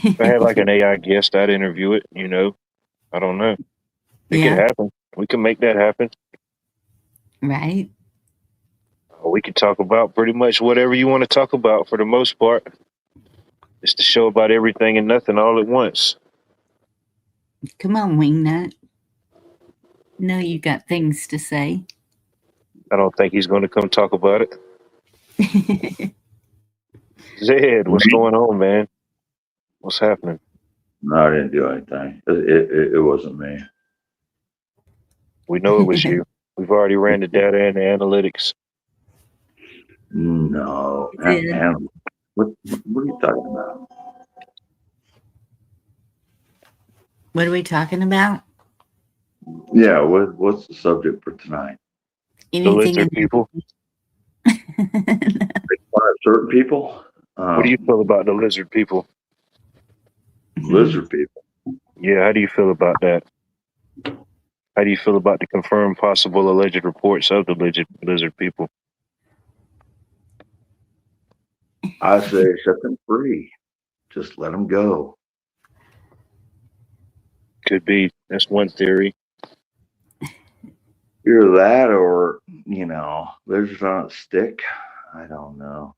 If I had like an AI guest, I'd interview it, you know. I don't know. It could Yeah, happen. We can make that happen. right. We could talk about pretty much whatever you want to talk about for the most part. It's the show about everything and nothing all at once. Come on, Wingnut. Know you got things to say. I don't think he's going to come talk about it. Zed, what's Me? going on, man? What's happening? No, I didn't do anything. It wasn't me. We know it was you. We've already ran the data and the analytics. No, Did. animal. What are you talking about? What are we talking about? Yeah, what's the subject for tonight? The Anything lizard and people. everything. Certain people, What do you feel about the lizard people? lizard people. Yeah, how do you feel about that? How do you feel about the confirmed possible alleged reports of the lizard people? I say set them free. Just let them go. Could be. That's one theory. Either that or lizards on a stick. I don't know.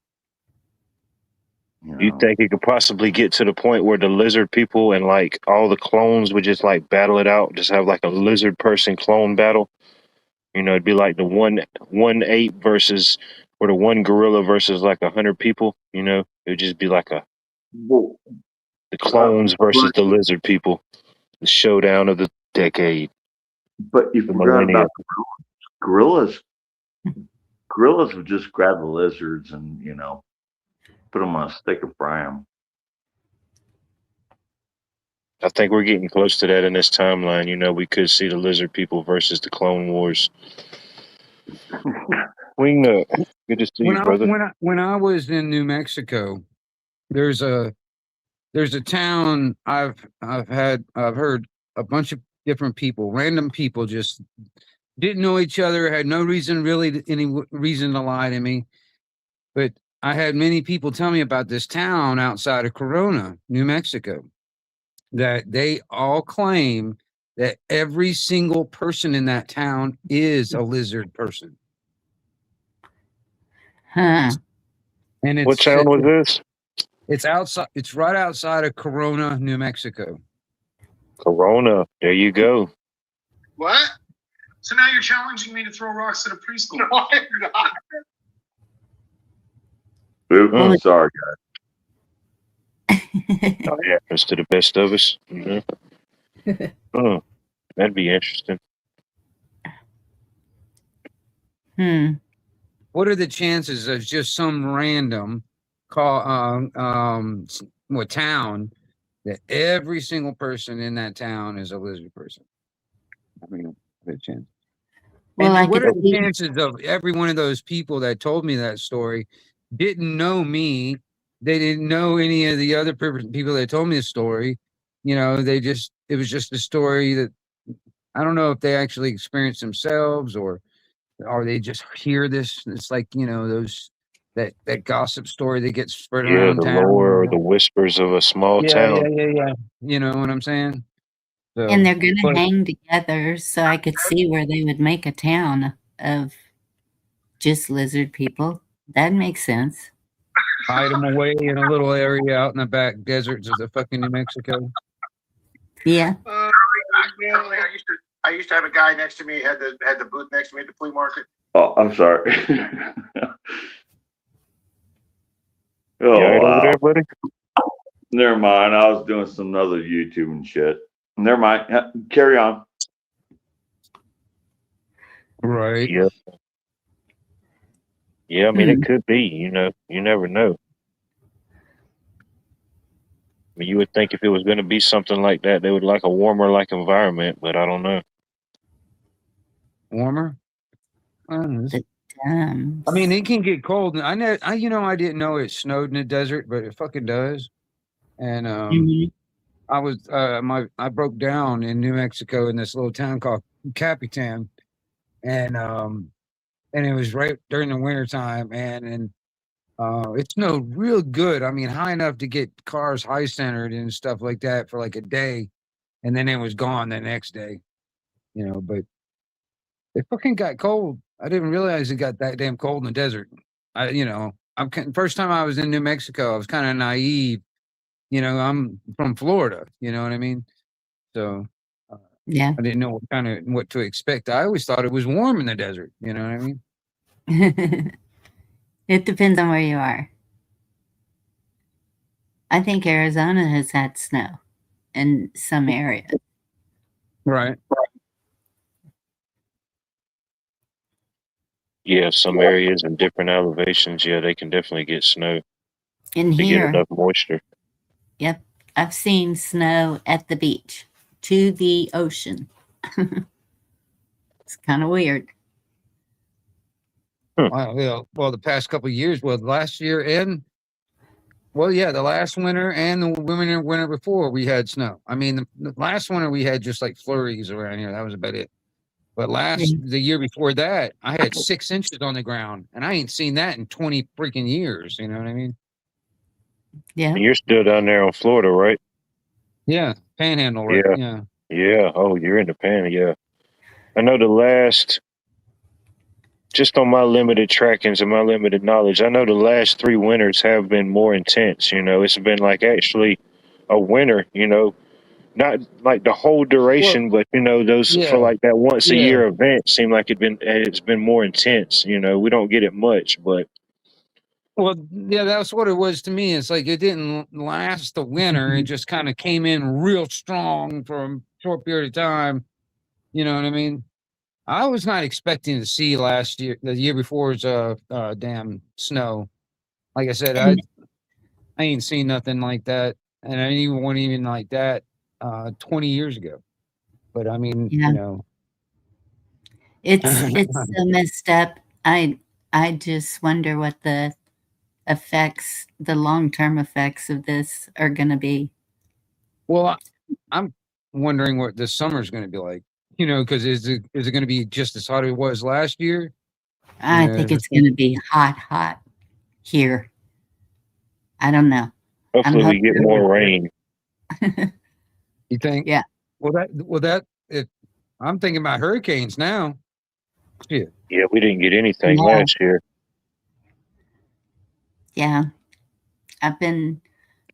Do you think it could possibly get to the point where the lizard people and like all the clones would just like battle it out, just have like a lizard person clone battle? You know, it'd be like the one ape versus or the one gorilla versus like 100 people. You know, it would just be like Well, the clones versus but the lizard people, the showdown of the decade, but you the forgot millennia. about gorillas. Gorillas would just grab the lizards and put them on a stick and fry them. I think we're getting close to that in this timeline. You know, we could see the lizard people versus the Clone Wars. Wingnut, good to see you, brother. When I was in New Mexico, there's a town I've heard a bunch of different people, random people, just didn't know each other, had no reason really, any reason to lie to me. But I had many people tell me about this town outside of Corona, New Mexico, that they all claim that every single person in that town is a lizard person. Huh. And What town was this? it's outside, it's right outside of Corona, New Mexico. Corona. There you go. What? So now you're challenging me to throw rocks at a preschool? No, I'm not. Oops, Mm. sorry, It happens to the best of us. Oh, that'd be interesting. What are the chances of just some random town that every single person in that town is a lizard person? I mean, what are the chances? Well, And I what could are the see. chances of every one of those people that told me that story didn't know me? They didn't know any of the other people that told me the story. You know, it was just a story that I don't know if they actually experienced themselves or they just hear this. It's like, you know, that gossip story that gets spread Yeah, around the town. lore or the whispers of a small town. Yeah. You know what I'm saying? So, And they're going to but hang together, so I could see where they would make a town of just lizard people. That makes sense. hide them away in a little area out in the back deserts of the fucking New Mexico. Yeah. I used to have a guy next to me had the booth next to me at the flea market. Oh, I'm sorry. You Oh, all right over wow. there, buddy? Never mind. I was doing some other YouTube and shit. Never mind. Carry on. Right. Yeah. Yeah, I mean, it could be, you know, you never know. I mean, you would think if it was going to be something like that, they would like a warmer like environment, but I don't know. Warmer? I don't know. The I mean, it can get cold. I didn't know it snowed in the desert, but it fucking does. And Mhm. I broke down in New Mexico in this little town called Capitan, and it was right during the winter time, and it snowed real good. I mean, high enough to get cars high centered and stuff like that for like a day, and then it was gone the next day. You know, but it fucking got cold. I didn't realize it got that damn cold in the desert. First time I was in New Mexico, I was kind of naive. You know, I'm from Florida. You know what I mean? So Yeah. I didn't know what to expect. I always thought it was warm in the desert. You know what I mean? It depends on where you are. I think Arizona has had snow in some areas. Right. Yeah, some areas and different elevations, yeah, they can definitely get snow. In To get here, enough moisture. yep, I've seen snow at the beach to the ocean. It's kind of weird. Well, the past couple of years, last year and the last winter and the winter before we had snow. I mean, the last winter we had just like flurries around here. That was about it. But the year before that, I had 6 inches on the ground, and I ain't seen that in 20 freaking years. You know what I mean? Yeah. And you're still down there on Florida, right? Yeah, Panhandle, right? Yeah. Yeah. Oh, you're in the pan, yeah. I know just on my limited trackings and my limited knowledge, I know the last 3 winters have been more intense. You know, it's been like actually a winter, you know, not like the whole duration, but you know, those for like that once a year event seem like it's been more intense. You know, we don't get it much, but Well, yeah, that's what it was to me. It's like it didn't last the winter. It just kind of came in real strong for a short period of time. You know what I mean? I was not expecting to see the year before's damn snow. Like I said, I ain't seen nothing like that, and I even wasn't even like that 20 years ago. But I mean, Yeah. you know, It's so messed up. I just wonder what the long-term effects of this are going to be. well, I'm wondering what this summer's going to be like. You know, because is it going to be just as hot as it was last year? I think it's going to be hot here. I don't know. Hopefully, we get more rain. You think? Yeah. If I'm thinking about hurricanes now. Yeah. Yeah, we didn't get anything Yeah. last year. Yeah. I've been,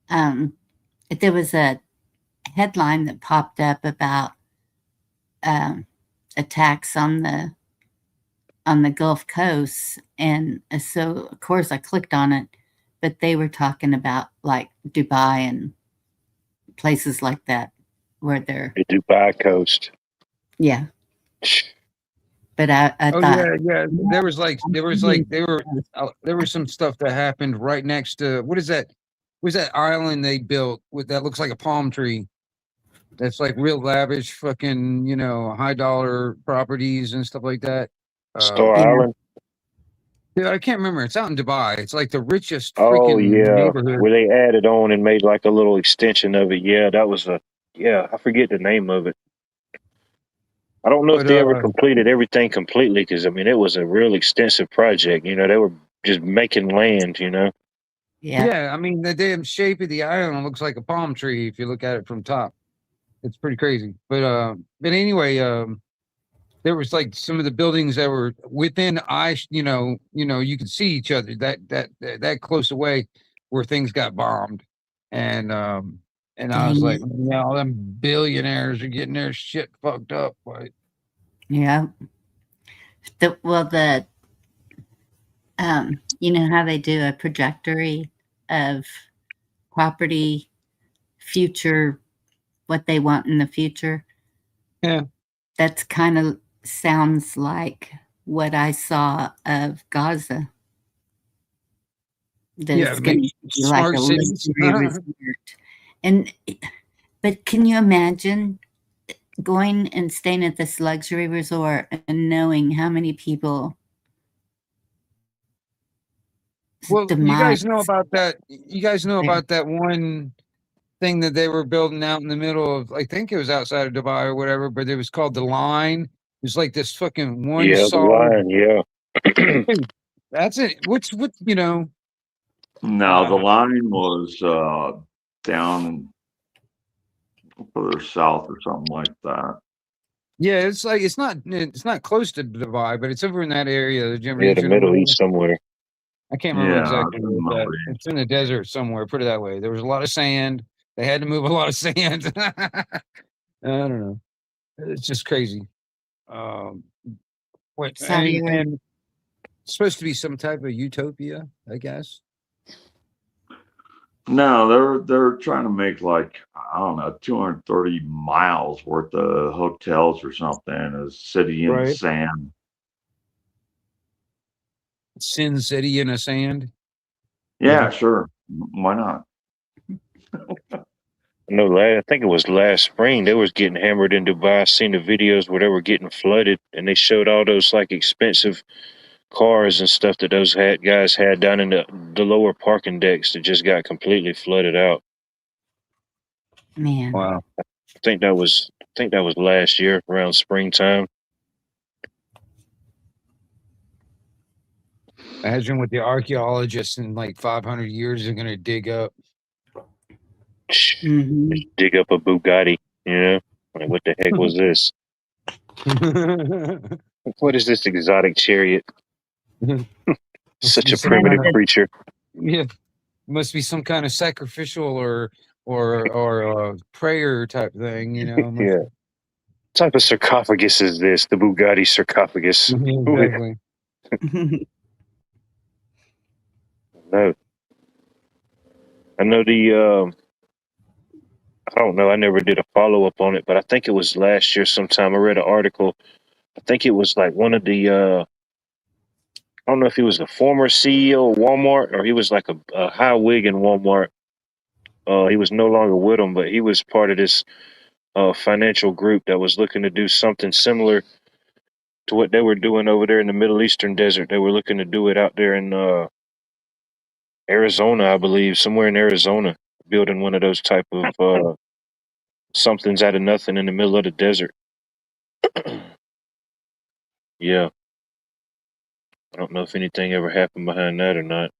there was a headline that popped up about attacks on the Gulf Coast, and so of course I clicked on it, but they were talking about like Dubai and places like that where they're The Dubai coast. yeah. But I Oh thought yeah. There was some stuff that happened right next to what is that? What's that island they built with that looks like a palm tree? That's like real lavish, fucking high dollar properties and stuff like that. Star Yeah. Island. Yeah, I can't remember. It's out in Dubai. It's like the richest Oh freaking yeah, neighborhood. where they added on and made like a little extension of it. Yeah, that was I forget the name of it. I don't know if But they ever completed everything completely because I mean it was a real extensive project. You know, they were just making land. You know. Yeah. yeah, I mean the damn shape of the island looks like a palm tree if you look at it from top. It's pretty crazy. But anyway, there was like some of the buildings that were within you could see each other that close away where things got bombed. And I was Dang like, it. all them billionaires are getting their shit fucked up. Right? Yeah. You know how they do a trajectory of property future, what they want in the future? Yeah. That's kind of sounds like what I saw of Gaza. That Yeah, it's going to be like smart a cities. luxury resort. But can you imagine going and staying at this luxury resort and knowing how many people Well, you guys know demise about that. You guys know there? about that one thing that they were building out in the middle of, I think it was outside of Dubai or whatever, but it was called the Line. It was like this fucking one Yeah, the solid. line. Yeah. That's it. What's No, the line was down further south or something like that. yeah, it's like it's not close to Dubai, but it's over in that area, the Yeah, the region or Middle whatever. East somewhere. I can't remember Yeah, exactly it's where in it's the at. Middle It's in the desert somewhere. Put it that way. There was a lot of sand. They had to move a lot of sand. I don't know. It's just crazy. Um, Saudi Arabia. and it's supposed to be some type of utopia, I guess. No, they're trying to make like I don't know 230 miles worth of hotels or something. A city in the Right. sand. Sin City in a sand. Yeah, sure. Why not? No, I think it was last spring. They was getting hammered in Dubai. I seen the videos where they were getting flooded, and they showed all those like expensive cars and stuff that those guys had down in the lower parking decks that just got completely flooded out. Man. Wow. I think that was last year around springtime. Imagine what the archaeologists in like 500 years are going to dig up. Mm-hmm. Just dig up a Bugatti, you know? Like, what the heck was this? What is this exotic chariot? Such a primitive creature. Yeah, must be some kind of sacrificial or prayer type thing, you know. Yeah. What type of sarcophagus is this? The Bugatti sarcophagus. Exactly. No. I know I don't know. I never did a follow up on it, but I think it was last year sometime. I read an article. I think it was like one of the I don't know if he was the former CEO of Walmart or he was like a high wig in Walmart. He was no longer with them, but he was part of this financial group that was looking to do something similar to what they were doing over there in the Middle Eastern desert. They were looking to do it out there in Arizona, I believe, somewhere in Arizona, building one of those type of Something's out of nothing in the middle of the desert. Yeah. I don't know if anything ever happened behind that or not.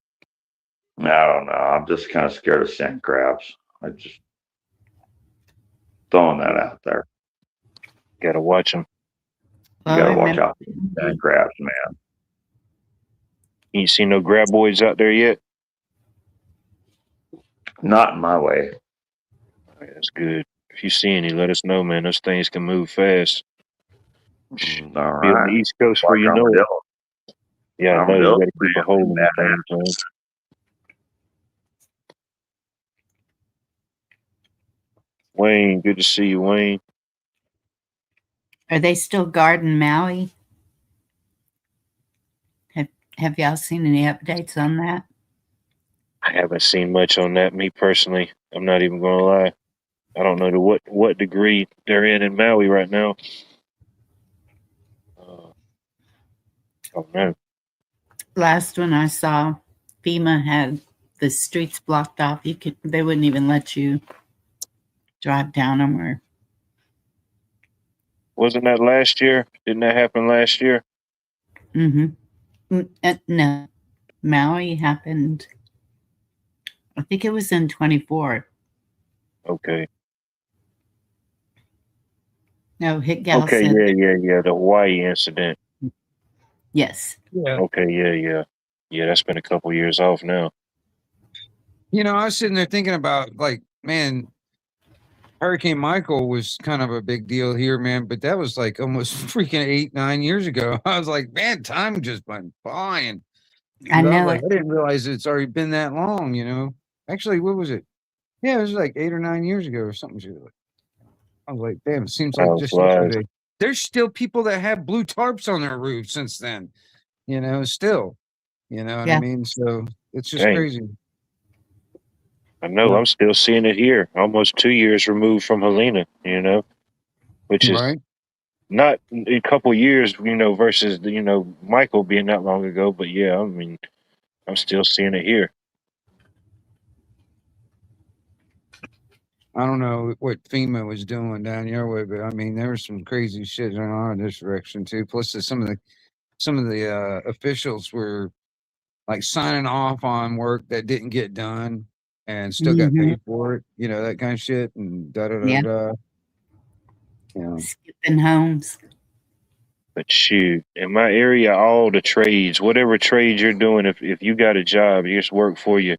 I don't know. I'm just kind of scared of sand crabs. I just throwing that out there. Gotta watch them. You Well, got I to watch remember out for sand crabs, man. You ain't seen no graboids out there yet? Not in my way. Alright, that's good. If you see any, let us know, man. Those things can move fast. All Be on the right. East Coast before Like you know it. armadillo. Yeah, I know. You Armadillo, gotta keep a hold man. on the things, man. Wayne, good to see you, Wayne. are they still guarding Maui? Have y'all seen any updates on that? I haven't seen much on that, me personally. I'm not even gonna lie. I don't know to what degree they're in Maui right now. Oh no. Last one I saw, FEMA had the streets blocked off. They wouldn't even let you drive down them or Wasn't that last year? Didn't that happen last year? no. Maui happened, I think it was in 24. Okay. No, Hit Gal Okay, said yeah. The Hawaii incident. yes. Yeah. Okay, yeah. Yeah, that's been a couple years off now. You know, I was sitting there thinking about, like, man, Hurricane Michael was kind of a big deal here, man, but that was like almost freaking 8, 9 years ago. I was like, man, time just went flying. I But I was know like, it. I didn't realize it's already been that long, you know. Actually, what was it? Yeah, it was like 8 or 9 years ago or something. I was like, damn, it seems like Oh, just flies. yesterday. There's still people that have blue tarps on their roofs since then, you know, still, you know what I Yeah. mean? So it's just Dang. crazy. I know, I'm still seeing it here. Almost 2 years removed from Helena, which is Right. not a couple years, versus Michael being not long ago. But yeah, I mean, I'm still seeing it here. I don't know what FEMA was doing down your way, but I mean, there was some crazy shit going on in this direction too. Plus, some of the officials were like signing off on work that didn't get done and still got Mhm. paid for it. You know, that kind of shit, and da da da Yeah. da. You know, Skipping homes. But shoot, in my area, all the trades, whatever trade you're doing, if you got a job, you just work for you.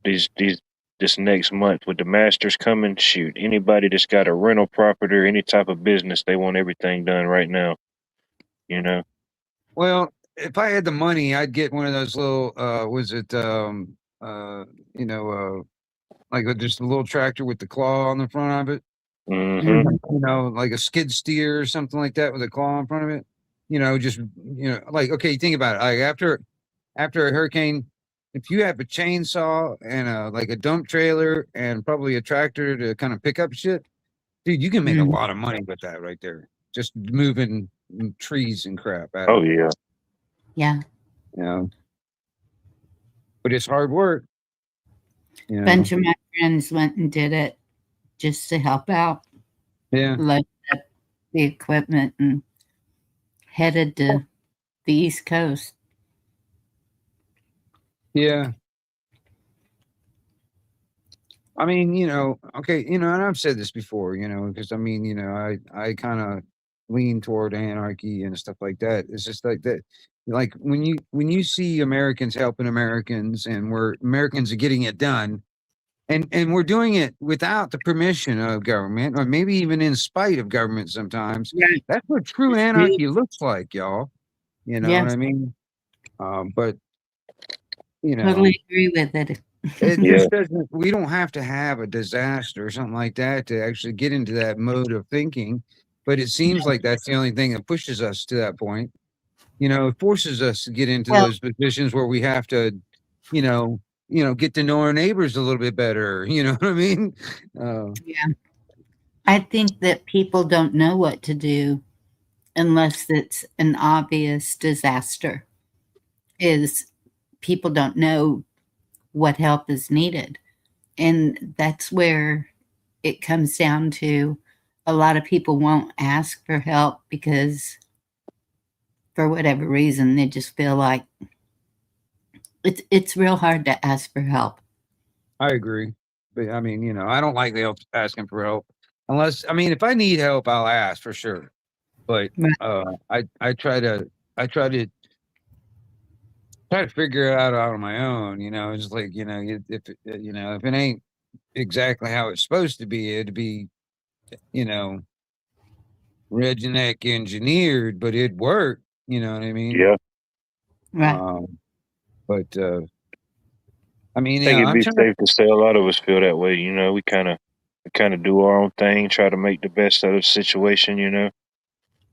These this next month with the masters coming, shoot, anybody that's got a rental property or any type of business, they want everything done right now. You know. well, if I had the money, I'd get one of those little was it you know like just a little tractor with the claw on the front of it. Mm-hmm. You know, like a skid steer or something like that with a claw in front of it. You know, just like okay, think about it. Like after a hurricane, if you have a chainsaw and like a dump trailer and probably a tractor to kind of pick up shit, dude, you can make a Mhm. lot of money with that right there. Just moving trees and crap out Oh of it. yeah. Yeah. You know, but it's hard work. You know, Bunch of my friends went and did it just to help out. yeah, Loaded up the equipment and headed to the East Coast. yeah. I mean, okay, and I've said this before, because I mean, I kind of lean toward anarchy and stuff like that. It's just like that, like when you see Americans helping Americans, and we're Americans are getting it done, and we're doing it without the permission of government, or maybe even in spite of government sometimes. Right. That's what true anarchy looks like, y'all. You know what Yes. I mean? But you know. Totally agree with it. It Yeah. just doesn't. We don't have to have a disaster or something like that to actually get into that mode of thinking. But it seems like that's the only thing that pushes us to that point. It forces us to get into Well, those positions where we have to, you know, get to know our neighbors a little bit better. You know what I mean? yeah. I think that people don't know what to do unless it's an obvious disaster. Is people don't know what help is needed. And that's where it comes down to a lot of people won't ask for help because for whatever reason they just feel like it's real hard to ask for help. I agree. But I mean, I don't like the help asking for help unless, I mean, if I need help, I'll ask for sure. But Right. I try to figure it out on my own. It's like if it ain't exactly how it's supposed to be, it'd be you know redneck engineered, but it'd work. You know what I mean? Yeah. Right. But I mean, I think it'd I'm be trying. safe to say a lot of us feel that way. We kind of do our own thing, try to make the best of the situation.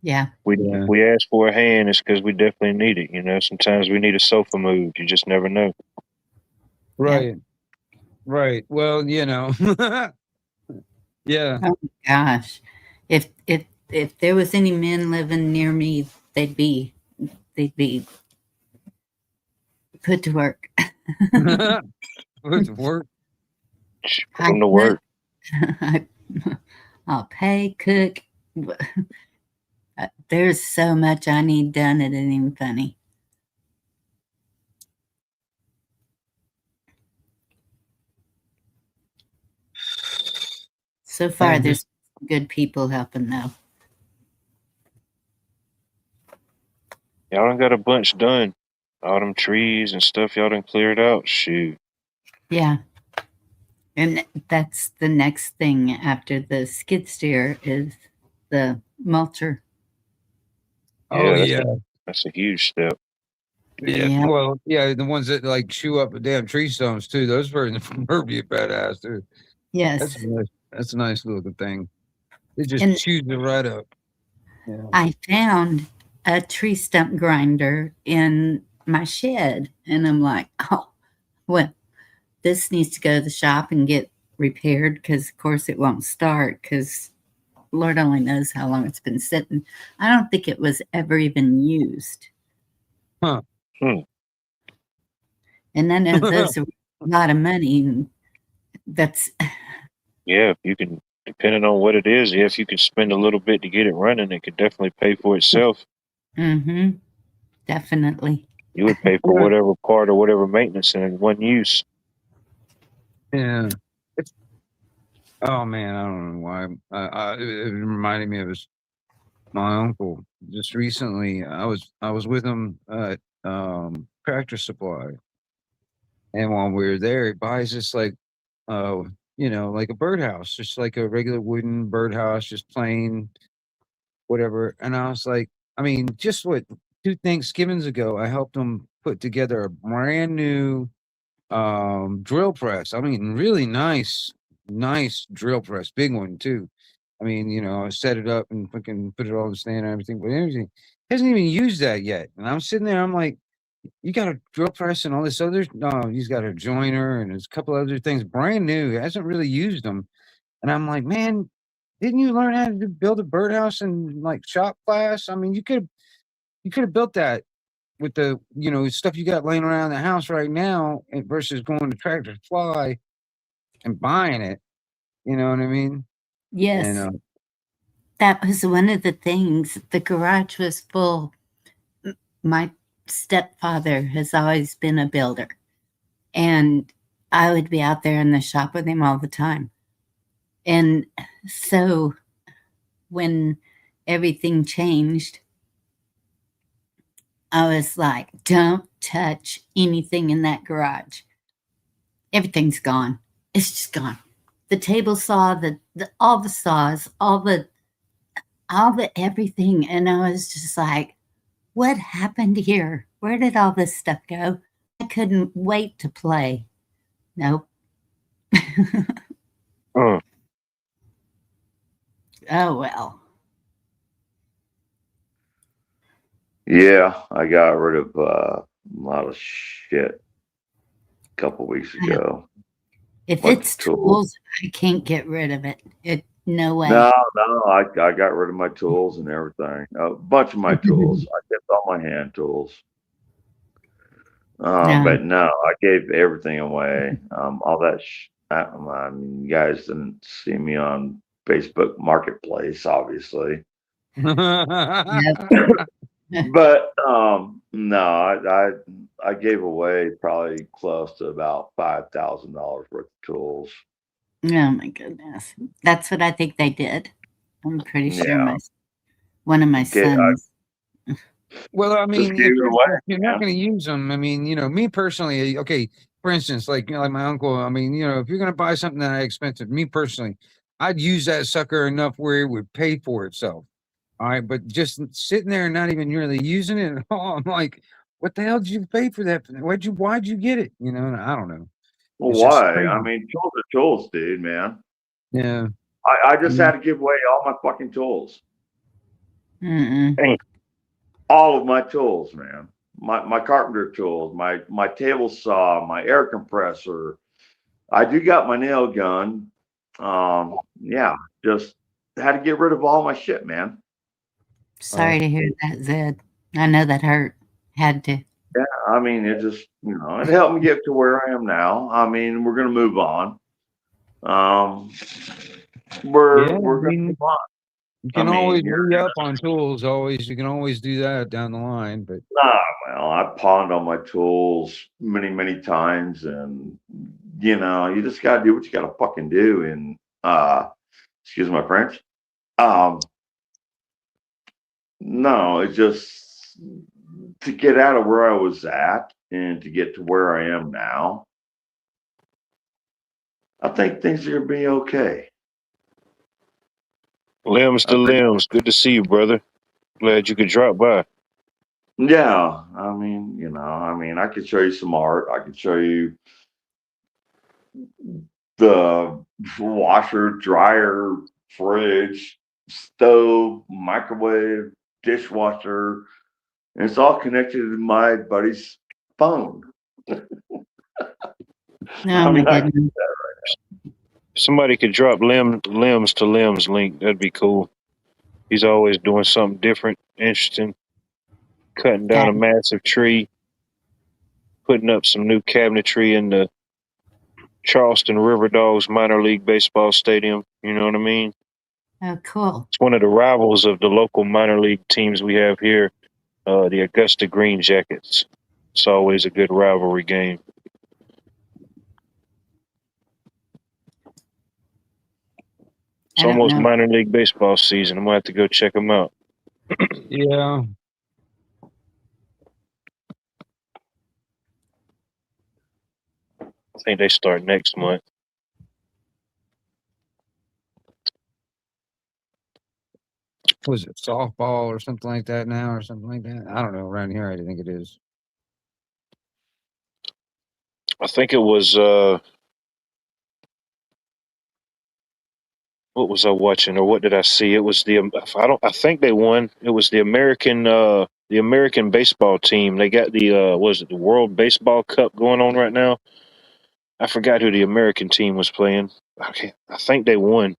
Yeah. If Yeah, we ask for a hand, it's because we definitely need it. Sometimes we need a sofa moved. You just never know. Yeah. right, right. Well, yeah. Oh my gosh. If there was any men living near me, they'd be put to work. With work. Put I them to cook. work. I'll pay, cook. There's so much I need done. It ain't even funny. So far, And there's just good people helping though. Y'all done got a bunch done. All them trees and stuff y'all done cleared out. Shoot. Yeah. And that's the next thing after the skid steer is the mulcher. oh Yeah, yeah, that's a huge step. yeah. Yeah. Well, yeah, the ones that like chew up the damn tree stumps too. Those were be badass too. That's Yes. nice. That's a nice looking thing. It just And chews it right up. Yeah. I found a tree stump grinder in my shed. And I'm like, oh, well, this needs to go to the shop and get repaired because, of course, it won't start because Lord only knows how long it's been sitting. I don't think it was ever even used. Huh. Hmm. And I know those are a lot of money. And that's, Yeah, if you can, depending on what it is, yeah, if you can spend a little bit to get it running, it could definitely pay for itself. mm-hmm, definitely. You would pay for whatever part or whatever maintenance in one use. Yeah. It's, oh man, I don't know why. It reminded me of my uncle. Just recently, I was with him at Tractor Supply, and while we were there, he buys this uh like a birdhouse, just like a regular wooden birdhouse, just plain whatever. And I was like, I mean, just what 2 Thanksgivings ago, I helped him put together a brand new drill press. I mean, really nice drill press, big one too. I mean, I set it up and fucking put it all in the stand and everything, but everything hasn't even used that yet. And I'm sitting there, I'm like, you got a drill press and all this other no, he's got a joiner and there's a couple other things brand new. He hasn't really used them. And I'm like, man, didn't you learn how to build a birdhouse in like shop class? I mean, you could have built that with the stuff you got laying around the house right now versus going to Tractor Supply and buying it. You know what I mean? And Yes, that was one of the things. The garage was full. My stepfather has always been a builder, and I would be out there in the shop with him all the time. And so when everything changed, I was like, don't touch anything in that garage. Everything's gone. It's just gone. The table saw, all the saws, all the everything. And I was just like, what happened here? Where did all this stuff go? I couldn't wait to play. Nope. Uh, Oh, well. Yeah, I got rid of a lot of shit a couple weeks ago. If Bunch it's of tools. tools, I can't get rid of it. No way. No, I got rid of my tools and everything. A bunch of my tools. I kept all my hand tools. No. But no, I gave everything away. All that I mean, you guys didn't see me on Facebook Marketplace, obviously. Yep. But no, I gave away probably close to about $5,000 worth of tools. Oh my goodness. That's what I think they did. I'm pretty sure Yeah, one of my I sons. Well, I just mean, gave it away, if you're not man. going to use them, I mean, me personally, okay, for instance, like my uncle, I mean, if you're going to buy something that expensive, me personally, I'd use that sucker enough where it would pay for itself. All right, but just sitting there and not even really using it at all, I'm like, what the hell did you pay for that? Why'd you get it? I don't know. Well, It's just why? I crazy. mean, tools are tools, dude, man. Yeah. I just Mm, had to give away all my fucking tools. mm-mm. Dang. All of my tools, man. My carpenter tools, my table saw, my air compressor. I do got my nail gun. Yeah, just had to get rid of all my shit, man. Sorry to hear that, Zed. I know that hurt. Had to. Yeah, I mean, it just, it helped me get to where I am now. I mean, we're gonna move on. Um, Yeah. we're I gonna mean, move on. you I can always mean, you're re up on tools. Always, you can always do that down the line. But nah, well, I pawned on my tools many, many times, and you just gotta do what you gotta fucking do. And excuse my French. Um, no, it's just to get out of where I was at and to get to where I am now. I think things are gonna be okay. Limbs I to think, limbs. Good to see you, brother. Glad you could drop by. yeah. I mean, I could show you some art. I could show you the washer, dryer, fridge, stove, microwave, dishwasher, and it's all connected to my buddy's phone. Oh I my mean, goodness. If somebody could drop limbs to limbs link, that'd be cool. He's always doing something different, interesting, cutting down Got a massive tree, putting up some new cabinetry in the Charleston River Dogs minor league baseball stadium. You know what I mean? Oh, cool. It's one of the rivals of the local minor league teams we have here, the Augusta Green Jackets. It's always a good rivalry game. It's I don't almost know. minor league baseball season. I'm gonna have to go check them out. yeah, I think they start next month. was it softball or something like that now or something like that? I don't know. Around here, I think it is. I think it was what was I watching or what did I see? It was I think they won. It was the American baseball team. They got the was it the World Baseball Cup going on right now? I forgot who the American team was playing. Okay, I think they won.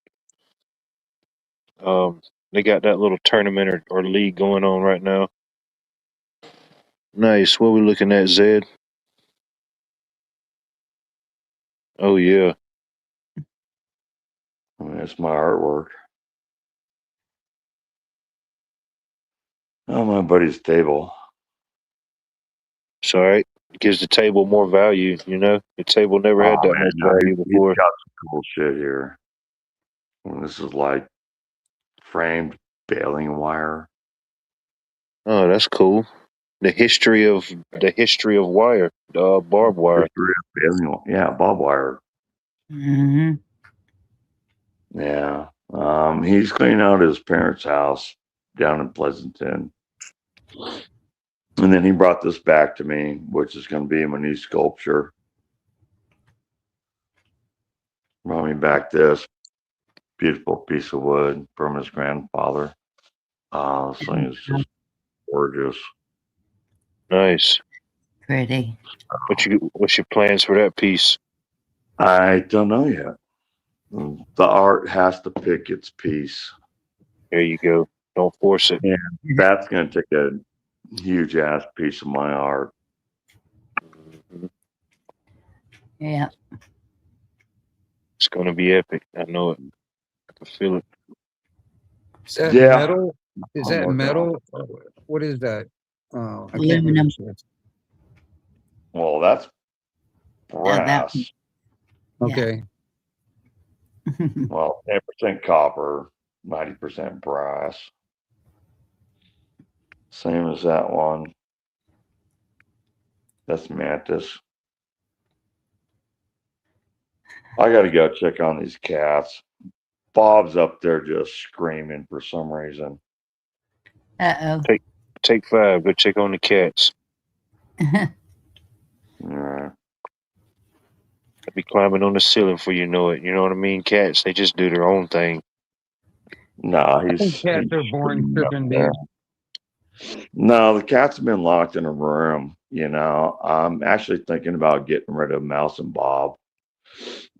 They got that little tournament or league going on right now. Nice. What we looking at, Zed? Oh yeah. I mean, it's my artwork. Oh, my buddy's table. It's all right. It gives the table more value, you know? The table never Oh had that man, much no, value he's before. got some cool shit here. And this is like framed baling wire. Oh, that's cool. The history of wire, barbed wire. History of baling wire. Yeah, barbed wire. Hmm. Yeah. He's cleaning out his parents' house down in Pleasanton. And then he brought this back to me, which is going to be my new sculpture. Brought me back this beautiful piece of wood from his grandfather. This thing is just gorgeous. Nice. Pretty. What's your plans for that piece? I don't know yet. The art has to pick its piece. There you go. Don't force it. And that's going to take a huge ass piece of my art. Mhm. Yeah. be epic. I know it. I can feel it. Is that Yeah, metal? Is I'm that working on it. metal? What is that? I can't read Aluminum. it. Well, that's That brass. yeah. Okay. Well, 10% copper, 90% brass. Same as that one. That's mantis. I got to go check on these cats. Bob's up there just screaming for some reason. Uh Take 5. Go check on the cats. oh. Yeah. I'll be climbing on the ceiling for you know it. You know what I mean? Cats, they just do their own thing. No, I think cats are born screaming up tripping, there. dude. No, the cat's been locked in a room. I'm actually thinking about getting rid of Mouse and Bob.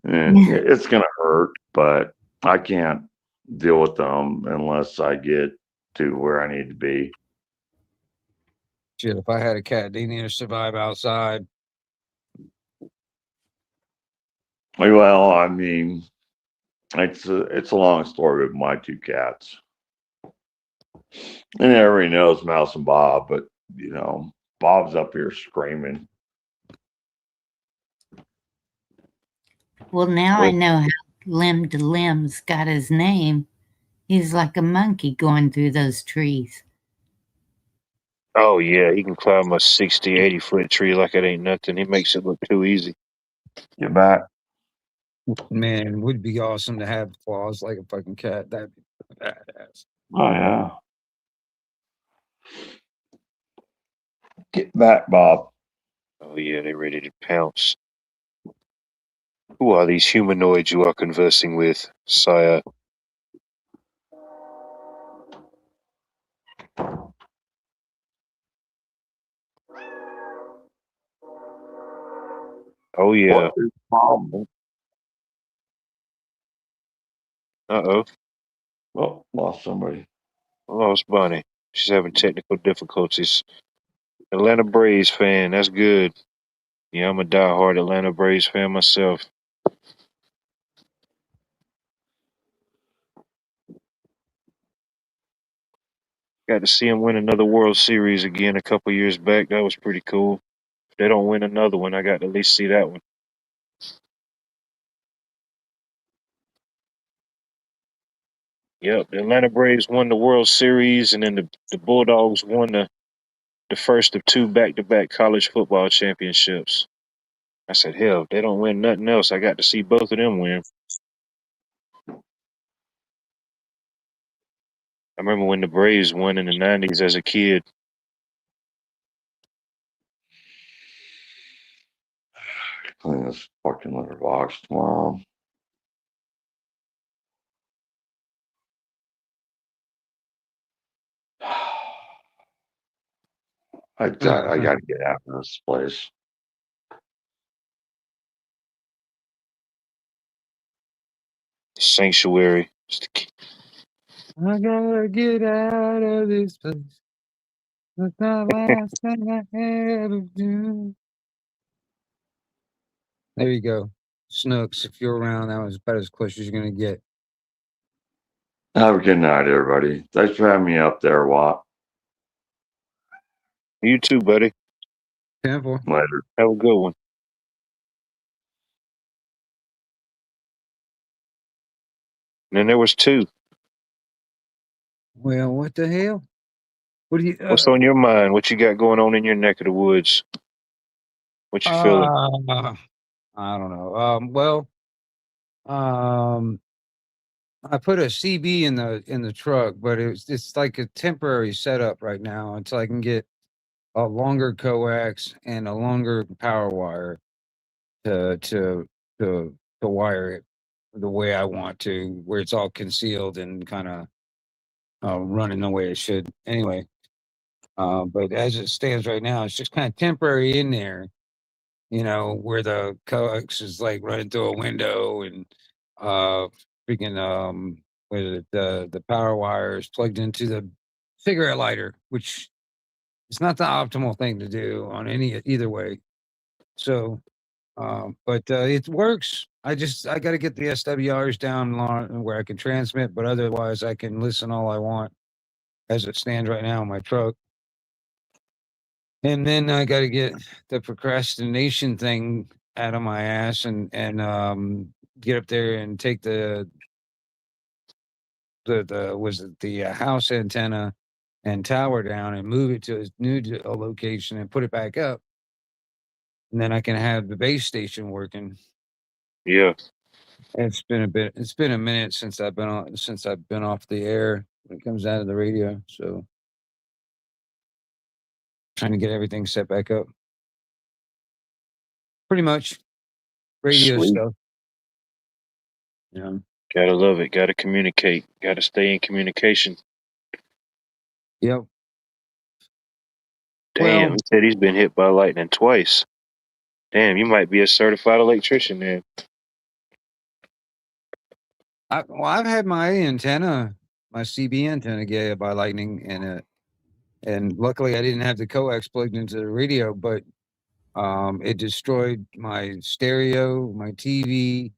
And it's going to hurt, but I can't deal with them unless I get to where I need to be. Shit, if I had a cat, they need to survive outside. Well, I mean, it's a long story with my 2 cats. And everybody knows Mouse and Bob, but Bob's up here screaming. Well, now I What? know how Limb to Limb's got his name. He's like a monkey going through those trees. Oh, yeah, he can climb a 60, 80-foot tree like it ain't nothing. He makes it look too easy. Get back. Man, it would be awesome to have claws like a fucking cat. That'd be badass. Oh, yeah. Get back, Bob. Oh, yeah, they ready to pounce. Who are these humanoids you are conversing with, sire? Oh, yeah. What is the problem? Uh-oh. Oh, lost somebody. I lost Bonnie. She's having technical difficulties. Atlanta Braves fan. That's good. Yeah, I'm a diehard Atlanta Braves fan myself. Got to see him win another World Series again a couple years back. That was pretty cool. If they don't win another one, I got to at least see that one. Yep, the Atlanta Braves won the World Series, and then the Bulldogs won the first of 2 back-to-back college football championships. I said, hell, if they don't win nothing else, I got to see both of them win. I remember when the Braves won in the 90s as a kid. Clean this fucking litter box tomorrow. I got to get out of this place. Sanctuary. I gotta get out of this place. That's the last thing I ever do. There you go. Snooks, if you're around, that was about as close as you're gonna get. Have a good night, everybody. Thanks for having me up there, Watt. You too, buddy. 10-4. Later. Have a good one. And then there was 2. Well, what the hell? What do you? What's on your mind? What you got going on in your neck of the woods? What you feeling? I don't know. Well, I put a CB in the truck, but it's like a temporary setup right now until I can get a longer coax and a longer power wire to wire it the way I want to, where it's all concealed and kind of running the way it should. Anyway, but as it stands right now, it's just kind of temporary in there, where the coax is like running through a window and freaking what is it, the power wire is plugged into the cigarette lighter, which is not the optimal thing to do on either way. So But it works. I got to get the SWRs down where I can transmit, but otherwise I can listen all I want as it stands right now in my truck. And then I got to get the procrastination thing out of my ass and get up there and take the house antenna and tower down and move it to a new location and put it back up. And then I can have the base station working. Yeah. It's been a minute since I've been off the air when it comes down to the radio. So trying to get everything set back up. Pretty much radio Sweet. stuff. Yeah. Gotta love it. Gotta communicate. Gotta stay in communication. Yep. Damn, Well, he said he's been hit by lightning twice. Damn, you might be a certified electrician then. I've had my CB antenna get hit by lightning, and luckily I didn't have the coax plugged into the radio, but it destroyed my stereo, my TV.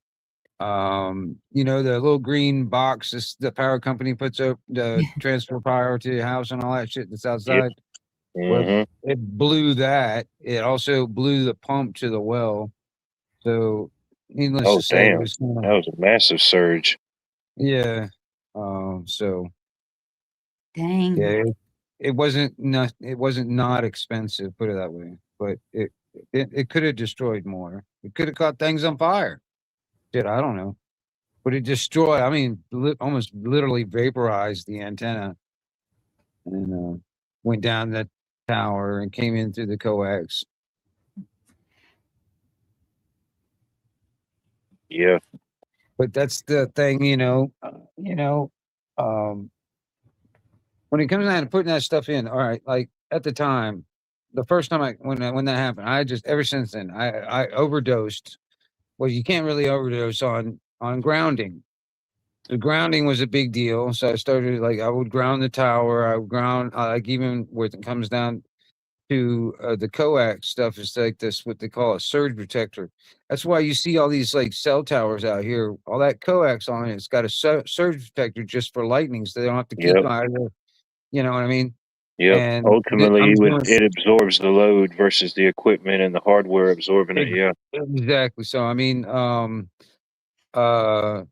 The little green box the power company puts up the transfer power to your house and all that shit that's outside. Well, Mm-hmm. it blew that. It also blew the pump to the well. So, needless Oh, to say, it damn. was kind of, That was a massive surge. yeah. So Dang. yeah, it wasn't not expensive, put it that way. But it could have destroyed more. It could have caught things on fire. Shit, I don't know. But it destroyed. I mean, almost literally vaporized the antenna, and went down the tower and came in through the coax. Yeah. But that's the thing, when it comes down to putting that stuff in, all right, like at the time, the first time when that happened, I just ever since then I overdosed. Well, you can't really overdose on grounding. The grounding was a big deal, so I started I would ground the tower. I would ground like even when it comes down to the coax stuff is like this what they call a surge protector. That's why you see all these like cell towers out here. All that coax on it, it's got a surge protector just for lightning, so they don't have to keep Yep. either. You know what I mean? Yep. And Ultimately, I'm doing it absorbs the load versus the equipment and the hardware absorbing it. Yeah. exactly. So I mean, uh,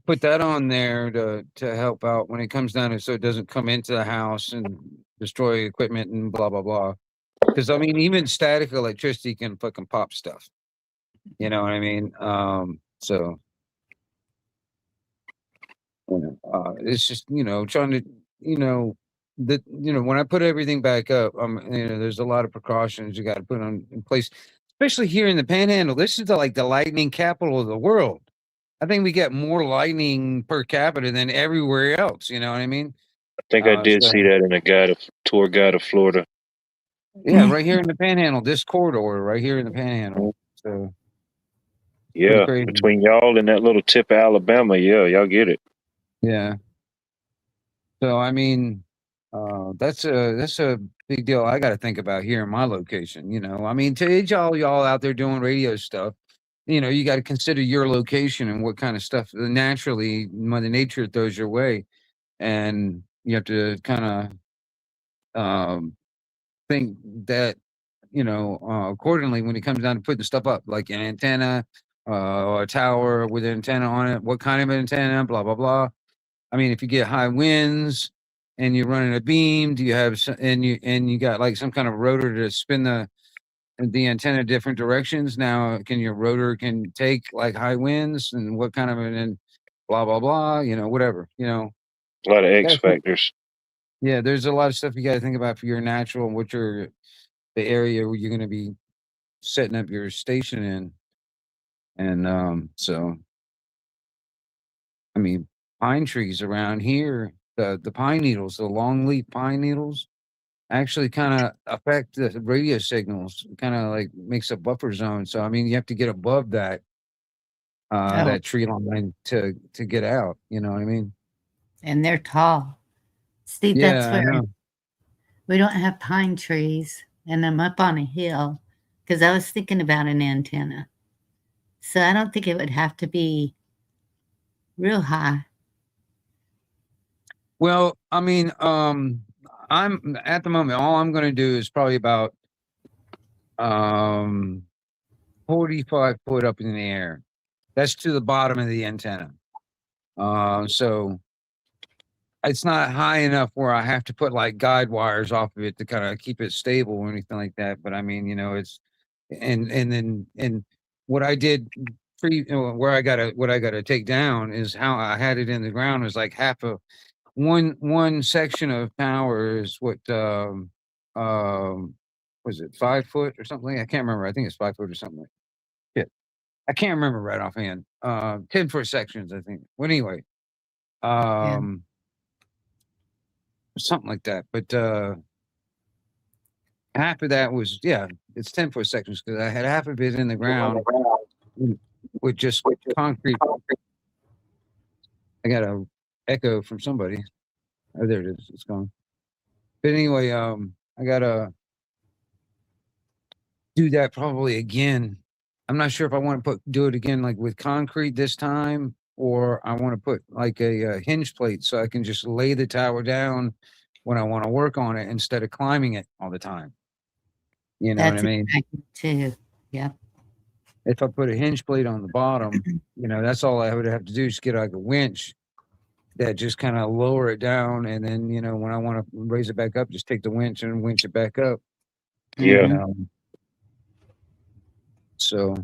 put that on there to help out when it comes down to so it doesn't come into the house and destroy equipment and blah blah blah. Because I mean, even static electricity can fucking pop stuff. You know what I mean? So it's just trying to when I put everything back up, there's a lot of precautions you got to put in place, especially here in the Panhandle. This is the lightning capital of the world. I think we get more lightning per capita than everywhere else. You know what I mean? I think I did see So that in a tour guide of Florida. yeah, right here in the Panhandle, this corridor, right here in the Panhandle. So pretty Yeah. crazy. Between y'all and that little tip of Alabama, yeah, y'all get it. Yeah. So I mean, that's a big deal. I got to think about here in my location. I mean, to y'all out there doing radio stuff, you got to consider your location and what kind of stuff naturally Mother Nature throws your way, and you have to kind of think that accordingly when it comes down to putting stuff up, like an antenna, or a tower with an antenna on it. What kind of antenna? Blah blah blah. I mean, if you get high winds and you're running a beam, do you have and you got like some kind of rotor to spin the antenna different directions? Now, can your rotor can take like high winds and what kind of and blah blah blah, whatever, A lot of X Gotta think- factors. yeah, there's a lot of stuff you got to think about for your natural and what the area where you're going to be setting up your station in, and so I mean, pine trees around here, the pine needles, the longleaf pine needles, actually kind of affect the radio signals. Kind of like makes a buffer zone. So I mean, you have to get above Oh, that tree line to get out. You know what I mean? and they're tall. Steve, that's Yeah, I where know. we don't have pine trees, and I'm up on a hill. because I was thinking about an antenna. So I don't think it would have to be real high. Well, I mean, I'm at the moment, all I'm going to do is probably about 45 foot up in the air. That's to the bottom of the antenna. So it's not high enough where I have to put like guide wires off of it to kind of keep it stable or anything like that. But I mean, it's and what I did where what I gotta take down is how I had it in the ground is like half a one section of power is what was it 5 foot or something? I can't remember. I think it's 5 foot or something. Yeah, I can't remember right offhand. 10-foot sections, I think. Well, anyway, Yeah. something like that. But half of that was it's 10-foot sections because I had half of it in the ground with just concrete. I got a echo from somebody. Oh, there it is. It's gone. But anyway, I gotta do that probably again. I'm not sure if I want to do it again like with concrete this time, or I want to put like a hinge plate so I can just lay the tower down when I want to work on it instead of climbing it all the time. You know what I That's mean? exactly too. Yeah. If I put a hinge plate on the bottom, that's all I would have to do is get like a winch that just kind of lower it down. And then, when I want to raise it back up, just take the winch and winch it back up. Yeah. Mhm. So,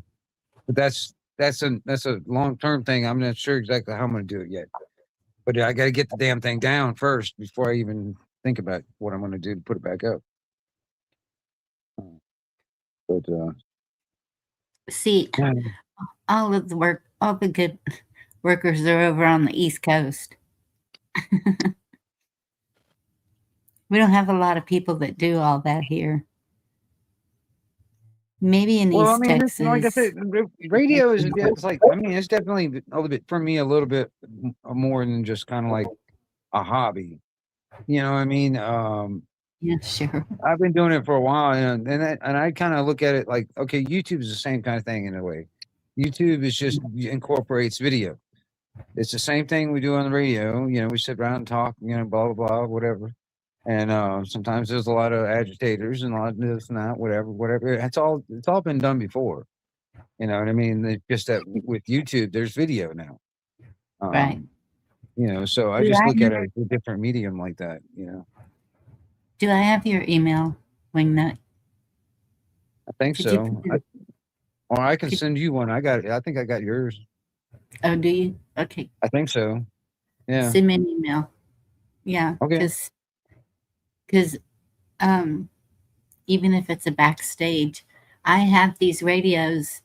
but that's a long-term thing. I'm not sure exactly how I'm going to do it yet, but I got to get the damn thing down first before I even think about what I'm going to do to put it back up. But See, yeah. all the good workers are over on the East Coast. We don't have a lot of people that do all that here. Maybe in Well, I East mean, like I Texas. said, radio is it's like it's definitely a little bit for me, a little bit more than just kind of like a hobby. You know what I mean? Yeah, sure. I've been doing it for a while, and I kind of look at it like, okay, YouTube is the same kind of thing in a way. YouTube is just incorporates video. It's the same thing we do on the radio. We sit around and talk, blah blah blah, whatever. And sometimes there's a lot of agitators and a lot of this and that, whatever. It's all been done before. You know what I mean? It's just that with YouTube, there's video now. Right. So I Do just I look at have, it as a different medium like that. do I have your email, Wingnut? I think Could you so. put it, Or I can could, send you one. I think I got yours. oh, do you? Okay. I think so. Yeah. Send me an email. Yeah. Okay. Because even if it's a backstage, I have these radios,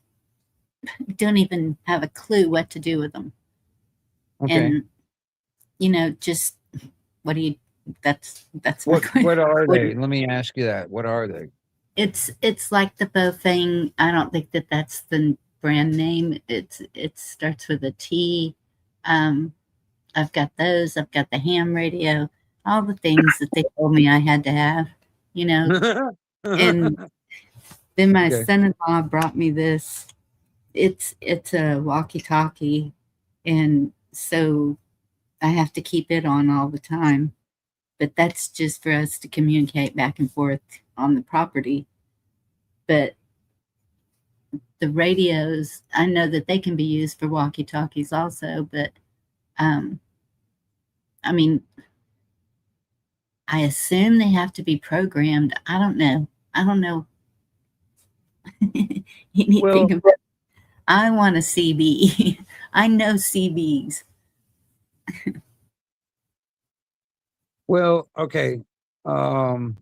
don't even have a clue what to do with them. Okay. And, just what do you, that's What are they? Let me ask you that. What are they? It's like the bow thing. I don't think that's the brand name. It starts with a T. I've got those. I've got the ham radio. All the things that they told me I had to have, And then my Okay. son-in-law brought me this. It's a walkie-talkie, and so I have to keep it on all the time. But that's just for us to communicate back and forth on the property. But the radios, I know that they can be used for walkie-talkies also, but I mean, I assume they have to be programmed. I don't know. Anything about I want a CB. I know CBs. Well, okay. Well,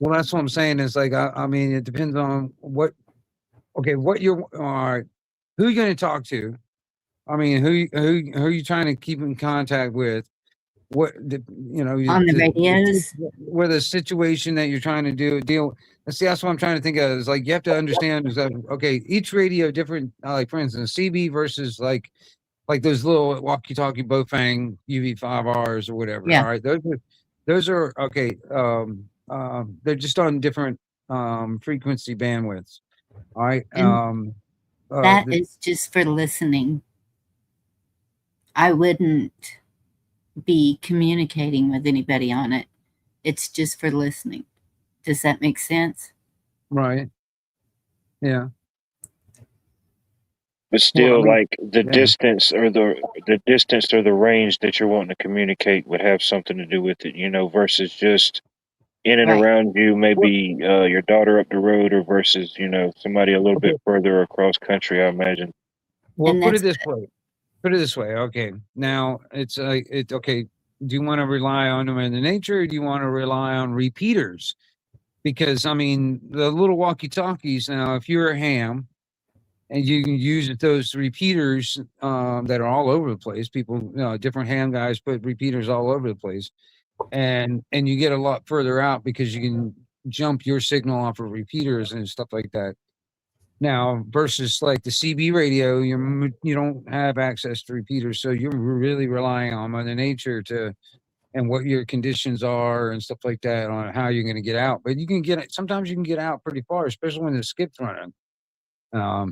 that's what I'm saying. Is like, I mean, it depends on what you're, all right, who you're going to talk to. I mean, who you trying to keep in contact with? What On the radios? where the situation that you're trying to deal. See, that's what I'm trying to think of. Is like you have to understand is that okay, each radio different. Like for instance, CB versus like those little walkie-talkie Bofang UV5Rs or whatever. Yeah. All right, those are okay. they're just on different frequency bandwidths. All right. And that is just for listening. I wouldn't be communicating with anybody on it. It's just for listening. Does that make sense? Right. Yeah. But still, like the yeah. distance or the distance or the range that you're wanting to communicate would have something to do with it, you know, versus just in and Right. around you, maybe your daughter up the road, or versus, you know, somebody a little Okay. bit further across country, I imagine. Well, And put it that's this way. Put it this way. Okay. Now it's okay. Do you want to rely on them in the nature, or do you want to rely on repeaters? Because I mean, the little walkie-talkies. Now, if you're a ham and you can use those repeaters that are all over the place, people, you know, different ham guys put repeaters all over the place, and you get a lot further out because you can jump your signal off of repeaters and stuff like that. Now, versus like the CB radio, you don't have access to repeaters, so you're really relying on Mother Nature to and what your conditions are and stuff like that on how you're going to get out. But you can get it. Sometimes you can get out pretty far, especially when the skip's running.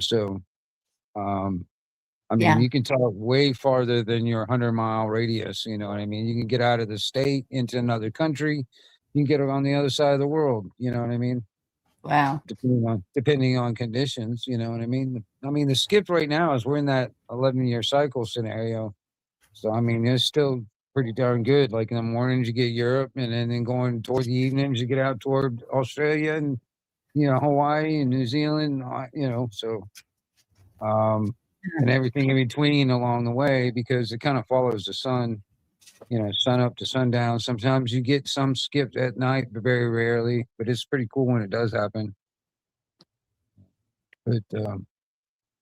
So, I mean, yeah. you can talk way farther than your 100-mile radius. You know what I mean? You can get out of the state into another country. You can get on the other side of the world. You know what I mean? Wow. Depending on conditions, you know what I mean? I mean, the skip right now is we're in that 11-year cycle scenario. So, I mean, it's still pretty darn good. Like in the mornings, you get Europe, and then going toward the evenings, you get out toward Australia and, you know, Hawaii and New Zealand, you know, so, and everything in between along the way because it kind of follows the sun, you know, sun up to sundown. Sometimes you get some skipped at night, but very rarely, but it's pretty cool when it does happen. But, yeah.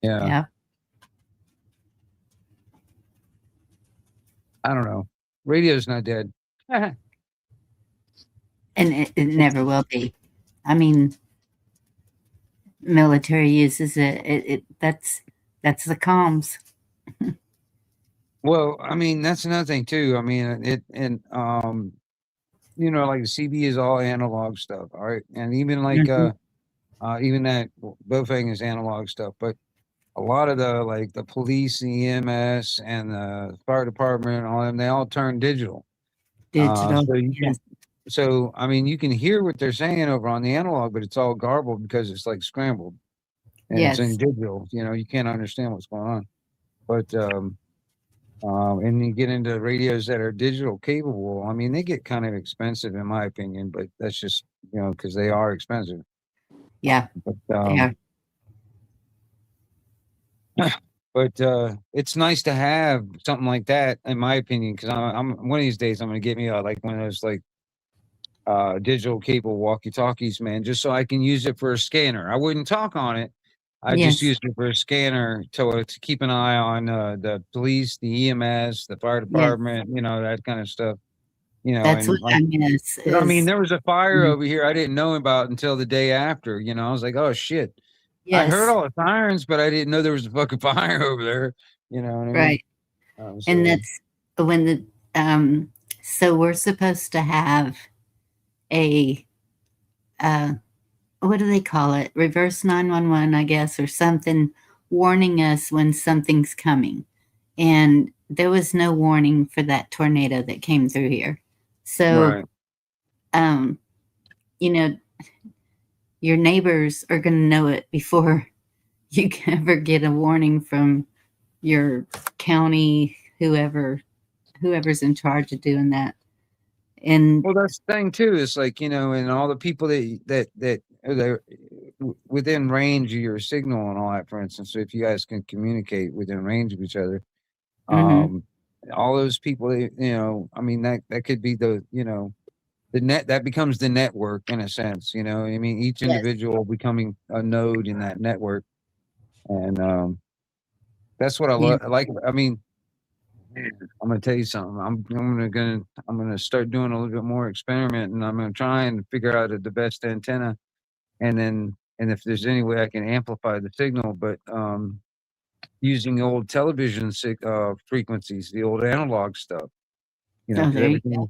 Yeah. I don't know. Radio's not dead. And it never will be. I mean, military uses it. That's the comms. Well, I mean, that's another thing too. I mean, you know, like the CB is all analog stuff, all right, and even like even that Bofang is analog stuff, but a lot of the like the police, the EMS, and the fire department, and all them, they all turn digital. Digital. So you Yes. can, so I mean, you can hear what they're saying over on the analog, but it's all garbled because it's like scrambled and it's in Yes. digital. You know, you can't understand what's going on. But and you get into radios that are digital capable. I mean, they get kind of expensive in my opinion, but that's just, you know, because they are expensive. Yeah. But They are. but it's nice to have something like that, in my opinion, because I'm one of these days I'm gonna get me like one of those like digital cable walkie-talkies, man, just so I can use it for a scanner. I wouldn't talk on it. I just Yes. used it for a scanner to keep an eye on the police, the EMS, the fire Yes. department, you know, that kind of stuff. You know, That's and what I miss. I mean, there was a fire Mhm. over here I didn't know about until the day after. You know, I was like, oh shit. I heard Yes. all the sirens, but I didn't know there was a fucking fire over there. You know what I mean? Right. And So that's when so we're supposed to have a what do they call it? Reverse 911, I guess, or something warning us when something's coming. And there was no warning for that tornado that came through here. So, right. You know, your neighbors are going to know it before you can ever get a warning from your county, whoever's in charge of doing that. And Well, that's the thing too. Is like, you know, and all the people that are within range of your signal and all that. For instance, so if you guys can communicate within range of each other, mhm, um, all those people, you know, I mean that could be the, you know, the net that becomes the network in a sense. You know, I mean each yes, individual becoming a node in that network, and that's what I yeah, like. I mean, I'm gonna tell you something. I'm gonna start doing a little bit more experiment, and I'm gonna try and figure out the best antenna, and if there's any way I can amplify the signal, but using the old television frequencies, the old analog stuff, you know, oh, because there you go.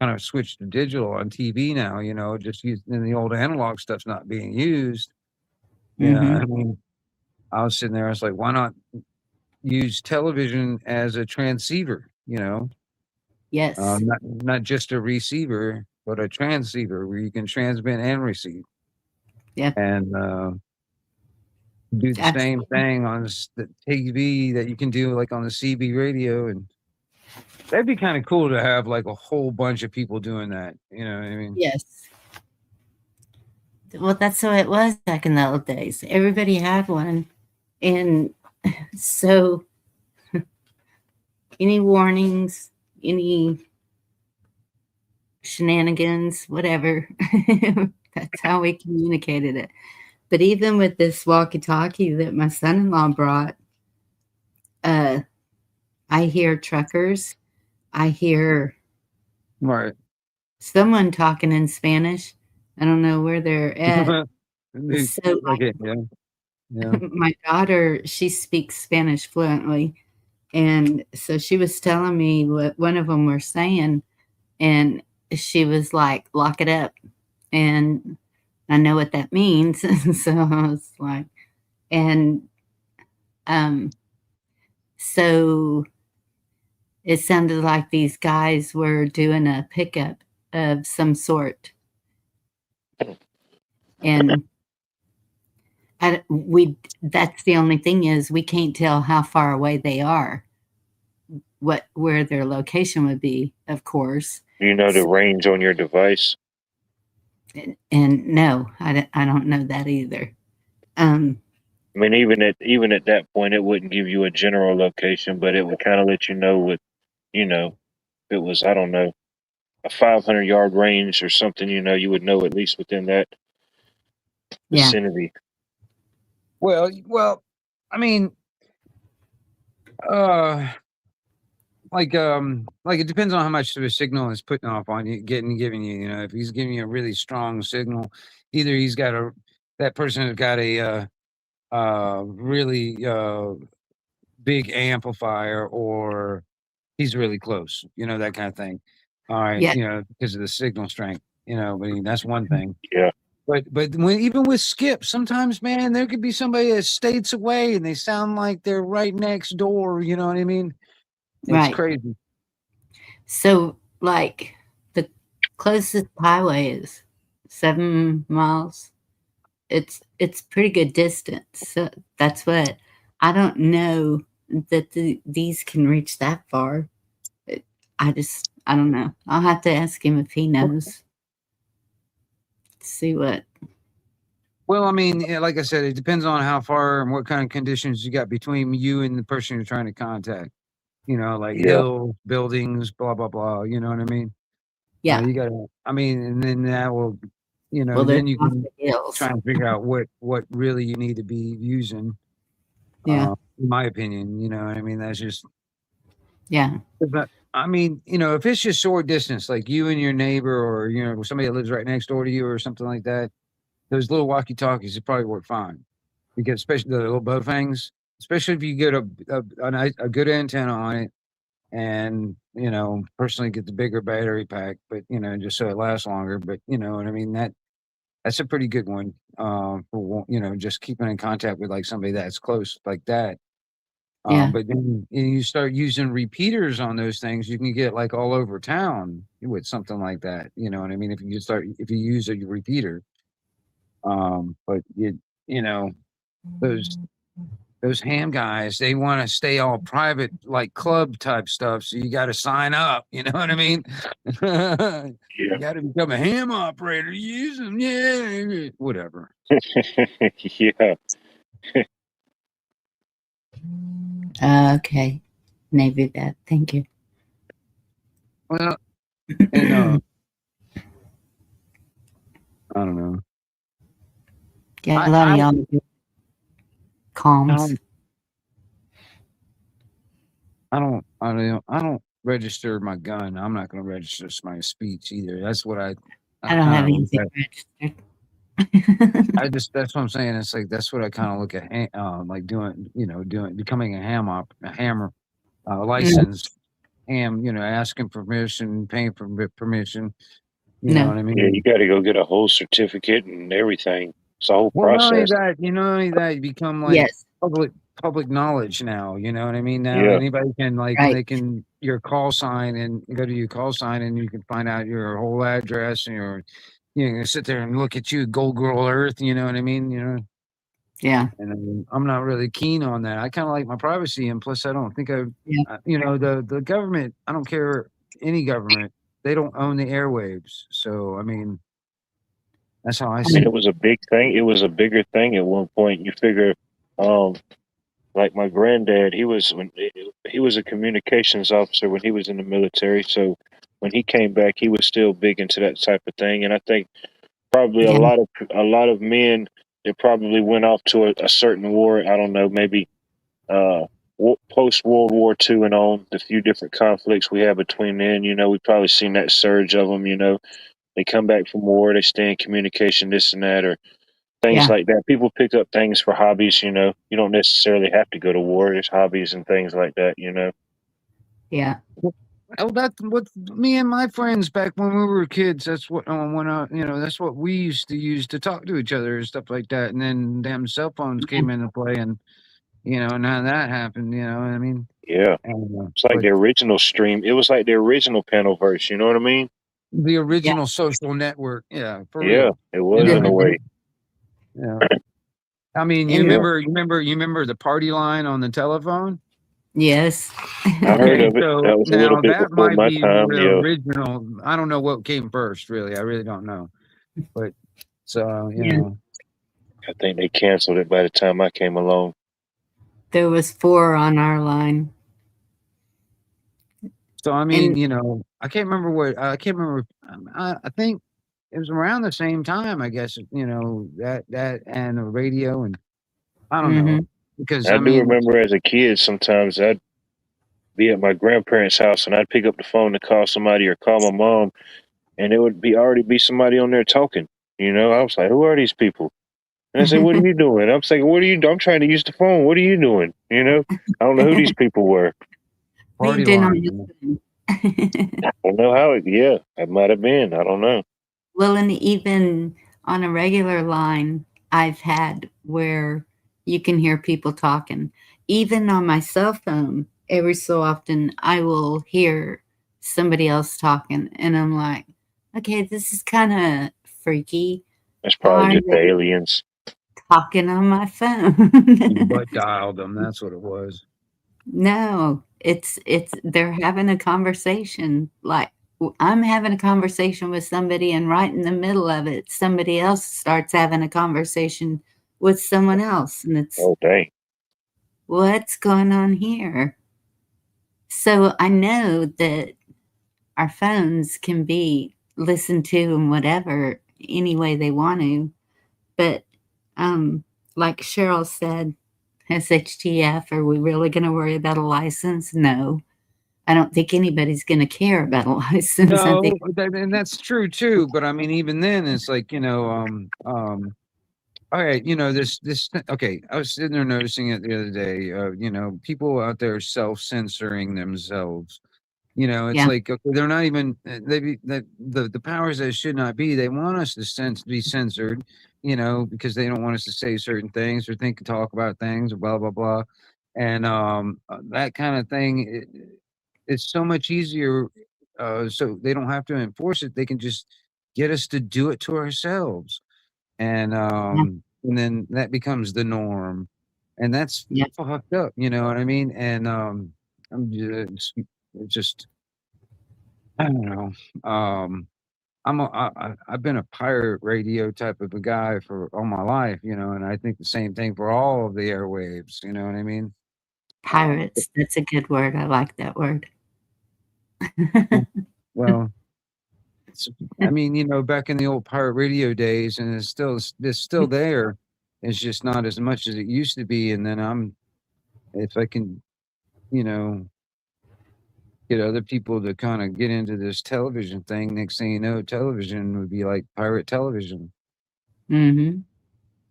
kind of switched to digital on TV now. Just using the old analog stuff's not being used. Mhm. I mean, I was sitting there. I was like, why not use television as a transceiver? Yes. Not just a receiver, but a transceiver where you can transmit and receive, Yep. and do the same Absolutely. thing on the TV that you can do like on the CB radio, and that'd be kind of cool to have like a whole bunch of people doing that. You know what I mean? Yes. Well, that's how it was back in the old days. Everybody had one. And so any warnings, any shenanigans, whatever, that's how we communicated it. But even with this walkie-talkie that my son-in-law brought, I hear truckers. I hear Right. someone talking in Spanish. I don't know where they're at. So Yeah. my daughter, she speaks Spanish fluently. And so she was telling me what one of them were saying. And she was like, lock it up. And I know what that means. So I was like, and so it sounded like these guys were doing a pickup of some sort. And that's the only thing is we can't tell how far away they are, where their location would be, of course. You know the range on your device. And no, I don't know that either. I mean, even at that point, it wouldn't give you a general location, but it would kind of let you know what, if it was, I don't know, a 500-yard range or something. You would know at least within that Yeah. vicinity. Well, I mean, like it depends on how much of a signal is putting off on you, giving you. If he's giving you a really strong signal, either that person has got a really big amplifier, or he's really close. That kind of thing. All right, Yeah. because of the signal strength. I mean, that's one thing. Yeah. But even with skip, sometimes, man, there could be somebody that's states away and they sound like they're right next door. You know what I mean? It's Right. crazy. So like the closest highway is 7 miles. It's pretty good distance. So that's what I don't know that these can reach that far. I don't know. I'll have to ask him if he knows. See what. Well, I mean, like I said, it depends on how far and what kind of conditions you got between you and the person you're trying to contact. Like Yeah. hills, buildings, blah blah blah. You know what I mean? Yeah. You gotta. I mean, and then that will, Well, then you can hills. try and figure out what really you need to be using. Yeah. In my opinion, what I mean, that's just. Yeah. But I mean, if it's just short distance, like you and your neighbor, or somebody that lives right next door to you, or something like that, those little walkie talkies would probably work fine, because especially the little bow fangs, especially if you get a good antenna on it, and personally get the bigger battery pack, but just so it lasts longer. But you know what I mean, that's a pretty good one for just keeping in contact with like somebody that's close like that. Yeah. But then you start using repeaters on those things, you can get like all over town with something like that. You know what I mean? If you use a repeater. But those ham guys, they want to stay all private, like club type stuff. So you got to sign up. You know what I mean? You got to become a ham operator. Use them, yeah, whatever. Yeah. Okay. Maybe that. Thank you. Well, and I don't know. Yeah, a lot of y'all do calms. I don't register my gun. I'm not going to register my speech either. That's what I don't have anything registered. That's what I'm saying. It's like, that's what I kind of look at, like doing, becoming a hammer, licensed asking permission, paying for permission. You know No. what I Yeah, you mean? got to go get a whole certificate and everything. It's a whole Well, process. not only that, you become like Yes. public knowledge now. You know what I mean? Now Yeah, anybody can Right. they can your call sign and go to your call sign and you can find out your whole address and sit there and look at you, Gold Girl Earth. You know what I mean? Yeah. And I'm not really keen on that. I kind of like my privacy, and plus, I don't think Yeah. the government. I don't care any government. They don't own the airwaves, so I mean, that's how I I mean, see Um, it it. was a big thing. It was a bigger thing at one point. You figure, um, like my granddad, he was a communications officer when he was in the military. So when he came back, he was still big into that type of thing. And I think probably yeah. a lot of men that probably went off to a certain war. I don't know, maybe uh, post World War II and on the few different conflicts we have between men. We've probably seen that surge of them. They come back from war, they stay in communication, this and that, or things Yeah. like that. People pick up things for hobbies. You don't necessarily have to go to war. There's hobbies and things like that. Yeah. Oh, that's what me and my friends back when we were kids. That's what that's what we used to use to talk to each other and stuff like that. And then damn cell phones came into play, and now that happened. You know what I mean? Yeah. And, It's like but the original stream. It was like the original panel verse. You know what I mean? the Yeah. original social network, yeah, for Yeah, real. it You was know in what I a Mhm. mean? way. Yeah. I mean, And you remember the party line on the telephone? yes. I heard Okay, of it. so That was a little now bit that before might my be time. the Yeah. original. I don't know what came first, really. I really don't know. But so, Yeah. I think they canceled it by the time I came along. There was 4 on our line. so I mean, And I can't remember. I think it was around the same time, I guess, that and the radio, and I don't know mhm. because I I do mean, remember as a kid, sometimes I'd be at my grandparents' house and I'd pick up the phone to call somebody or call my mom, and it would be already be somebody on there talking. I was like, who are these people? And I said, what are you doing? I'm saying, what are you doing? I'm trying to use the phone. What are you doing? I don't know who these people were. What are you party doing on line. your Man. phone? I don't know how yeah, it might have been. I don't know. Well, and even on a regular line, I've had where you can hear people talking. Even on my cell phone, every so often, I will hear somebody else talking, and I'm like, "Okay, this is kinda freaky. That's probably Why are just the they aliens. talking on my You phone?" butt dialed them. That's what it was. No, it's they're having a conversation, like, I'm having a conversation with somebody, and right in the middle of it, somebody else starts having a conversation with someone else, and it's, Oh, dang. "What's going on here?" So, I know that our phones can be listened to and whatever, any way they want to, but, um, like Cheryl said, "SHTF, are we really gonna worry about a license?" No. I don't think anybody's gonna care about a license. I think No, and that's true too. But I mean, even then, it's like all right, okay. I was sitting there noticing it the other day. People out there self-censoring themselves. It's yeah, like, okay, they're not even the powers that should not be. They want us to be censored, because they don't want us to say certain things or talk about things, or blah blah blah, and that kind of thing. It's so much easier, so they don't have to enforce it. They can just get us to do it to ourselves, yeah, and then that becomes the norm, and that's yeah, fucked up. You know what I mean? And I'm just I don't know. I've been a pirate radio type of a guy for all my life, and I think the same thing for all of the airwaves. You know what I mean? But, pirates, that's a good word, I like that word. well, it's, I mean, back in the old pirate radio days, and it's still there. It's just not as much as it used to be. And then if I can, you know, get other people to kind of get into this television thing, next thing you know, television would be like pirate television, Mhm,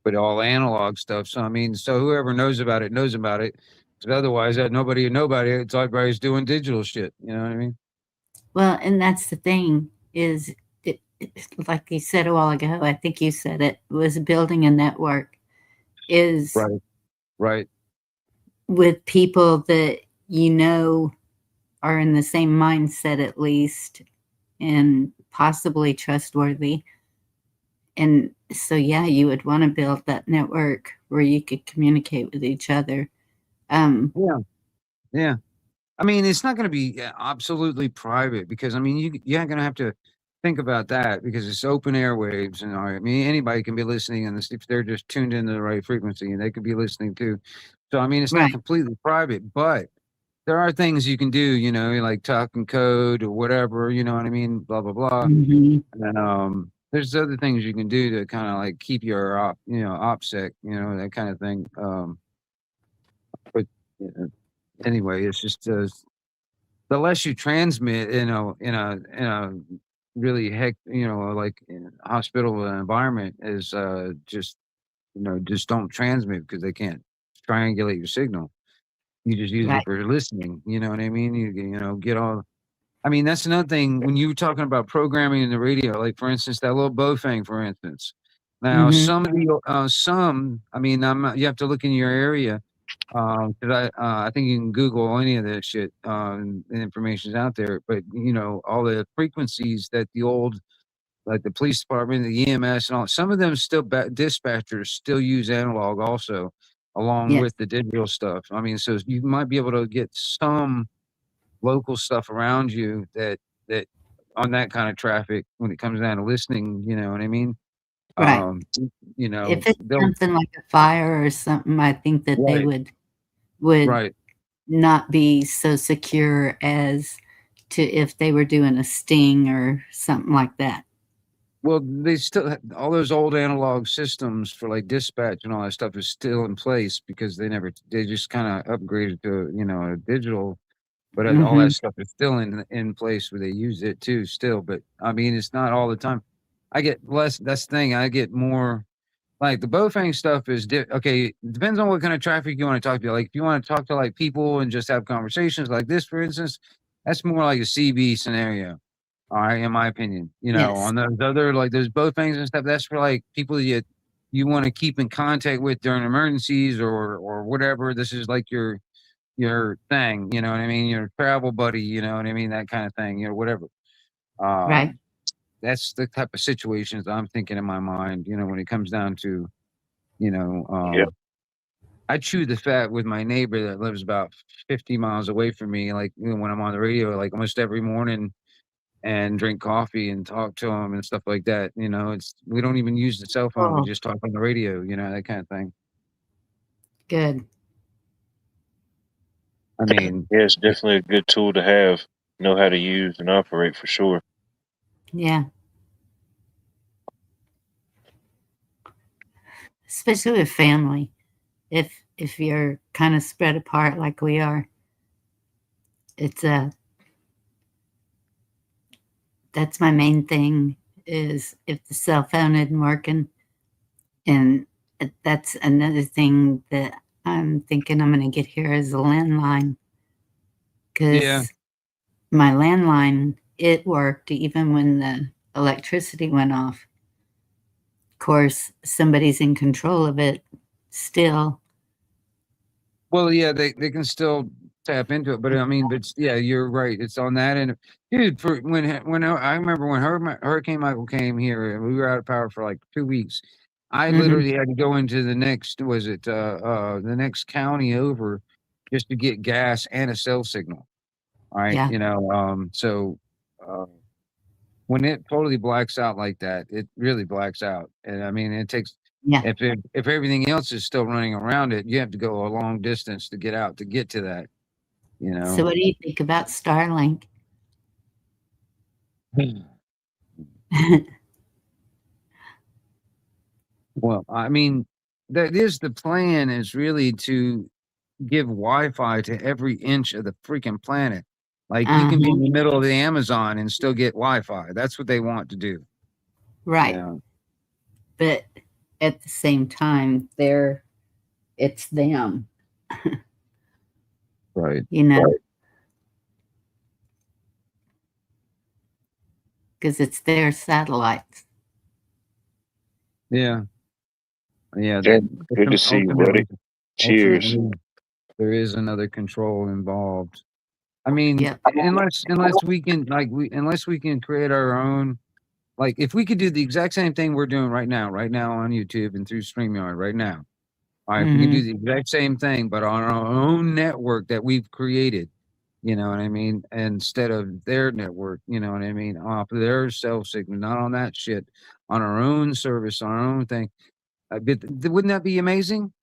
but all analog stuff. So I mean, so whoever knows about it knows about it. Because otherwise, nobody, it's like everybody's doing digital shit. You know what I mean? Well, and that's the thing is, like you said a while ago, I think you said it was building a network is Right. Right. with people that you know are in the same mindset at least and possibly trustworthy. And so, yeah, you would want to build that network where you could communicate with each other. Yeah. Yeah. I mean, it's not going to be absolutely private because I mean, you're going to have to think about that because it's open airwaves, and I mean, anybody can be listening, and if they're just tuned into the right frequency, and they could be listening too. So I mean, it's not Right. completely private, but there are things you can do, you know, like talking code or whatever, you know what I mean, blah blah blah. Mm-hmm. And there's other things you can do to kind of like keep your OPSEC, you know, that kind of thing. But uh, anyway, it's just the less you transmit in a really like in a hospital environment is just just don't transmit because they can't triangulate your signal. You just use it Right. for listening. You know what I mean? Get all. I mean, that's another thing when you were talking about programming in the radio. Like for instance, that little Bofang, for instance. Now, Mm-hmm. I mean, you have to look in your area. 'Cause I think you can Google any of that shit, and information's out there. But all the frequencies that the old, like the police department, the EMS, and all, some of them still dispatchers still use analog also, along Yes. with the digital stuff. I mean, so you might be able to get some local stuff around you that on that kind of traffic when it comes down to listening. You know what I mean? Right. Um, If it's they'll something like a fire or something, I think that they right, would right. not be so secure as to if they were doing a sting or something like that. Well, they still all those old analog systems for like dispatch and all that stuff is still in place because they just kind of upgraded to a digital, but all Mm-hmm. that stuff is still in place where they use it too still. But I mean, it's not all the time. I get less. That's the thing. I get more like the Bofang stuff is okay. It depends on what kind of traffic you want to talk to. Like if you want to talk to like people and just have conversations like this, for instance, that's more like a CB scenario. All right, in my opinion, Yes. on those other like those boat things and stuff, that's for like people you want to keep in contact with during emergencies or whatever. This is like your thing, you know what I mean? Your travel buddy, you know what I mean? That kind of thing, whatever. Right. Um, that's the type of situations I'm thinking in my mind, when it comes down to, you know, Yeah. um, I chew the fat with my neighbor that lives about 50 miles away from me, like when I'm on the radio, like almost every morning and drink coffee and talk to them and stuff like that. We don't even use the cell phone. We Oh, just talk on the radio, that kind of thing. good. I mean, Yeah, it's definitely a good tool to have, know how to use and operate for sure. Yeah. Especially with family. If you're kind of spread apart like we are, it's that's my main thing is if the cell phone isn't working. And that's another thing that I'm thinking I'm going to get here is a landline yeah. because my landline, it worked even when the electricity went off. Of course, somebody's in control of it still. Well, yeah, they can still tap into it, but I mean, but yeah, you're right. It's on that end. Dude, for I remember when Hurricane Michael came here, and we were out of power for like 2 weeks. I Hmm. literally had to go into the next county over just to get gas and a cell signal. All right, Yeah. so uh, when it totally blacks out like that, it really blacks out. And I mean, it takes Yeah. if everything else is still running around it, you have to go a long distance to get out to get to that. You So, know. what do you think about Starlink? Well, I mean, that is the plan is really to give Wi-Fi to every inch of the freaking planet. Like you can be Uh-huh. in the middle of the Amazon and still get Wi-Fi. That's what they want to do. Right. Yeah. But at the same time, it's them. Right. you know, because it's their satellites. Yeah. Yeah. Yeah, good to see you, buddy. Cheers. Ultimately, there is another control involved. I mean, Yep. unless we can unless we can create our own, like if we could do the exact same thing we're doing right now on YouTube and through StreamYard right now. All right, if we can do the exact same thing, but on our own network that we've created, you know what I mean? Instead of their network, you know what I mean? Off of their self signal, not on that shit, on our own service, on our own thing. Wouldn't that be amazing?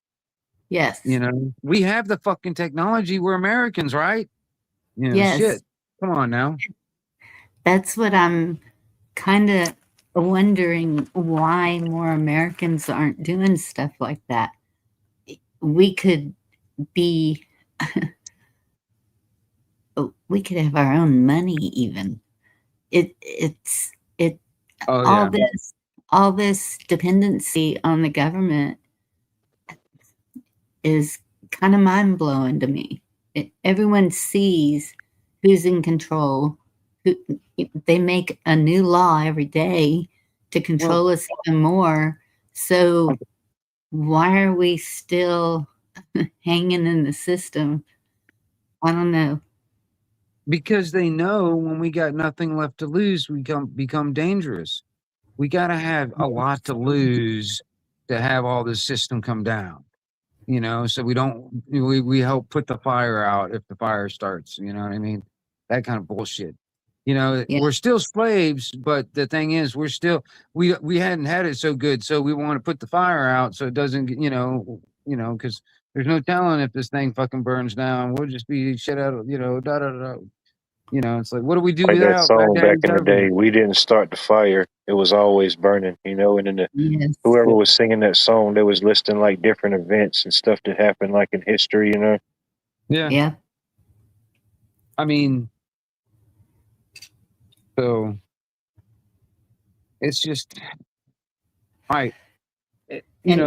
Yes. You know, we have the fucking technology. We're Americans, right? You know, Yes. shit. Come on now. That's what I'm kind of wondering, why more Americans aren't doing stuff like that. We could be, we could have our own money even. It's Oh all yeah. all this dependency on the government is kind of mind blowing to me. Everyone sees who's in control. They make a new law every day to control us even more. So why are we still hanging in the system? I don't know. Because they know when we got nothing left to lose, we become dangerous. We got to have a lot to lose to have all this system come down. You know, so we help put the fire out if the fire starts. You know what I mean? That kind of bullshit. You know, Yeah. we're still slaves, but the thing is, we hadn't had it so good, so we want to put the fire out so it doesn't, because there's no telling if this thing fucking burns down. We'll just be shit out of, da da da. You know, it's like, what do we do Like that without song back daddy's in the day, government? we didn't start the fire. It was always burning, and then Yes. whoever was singing that song, they was listing like different events and stuff that happened like in history, Yeah. Yeah. I mean, so it's just, right. And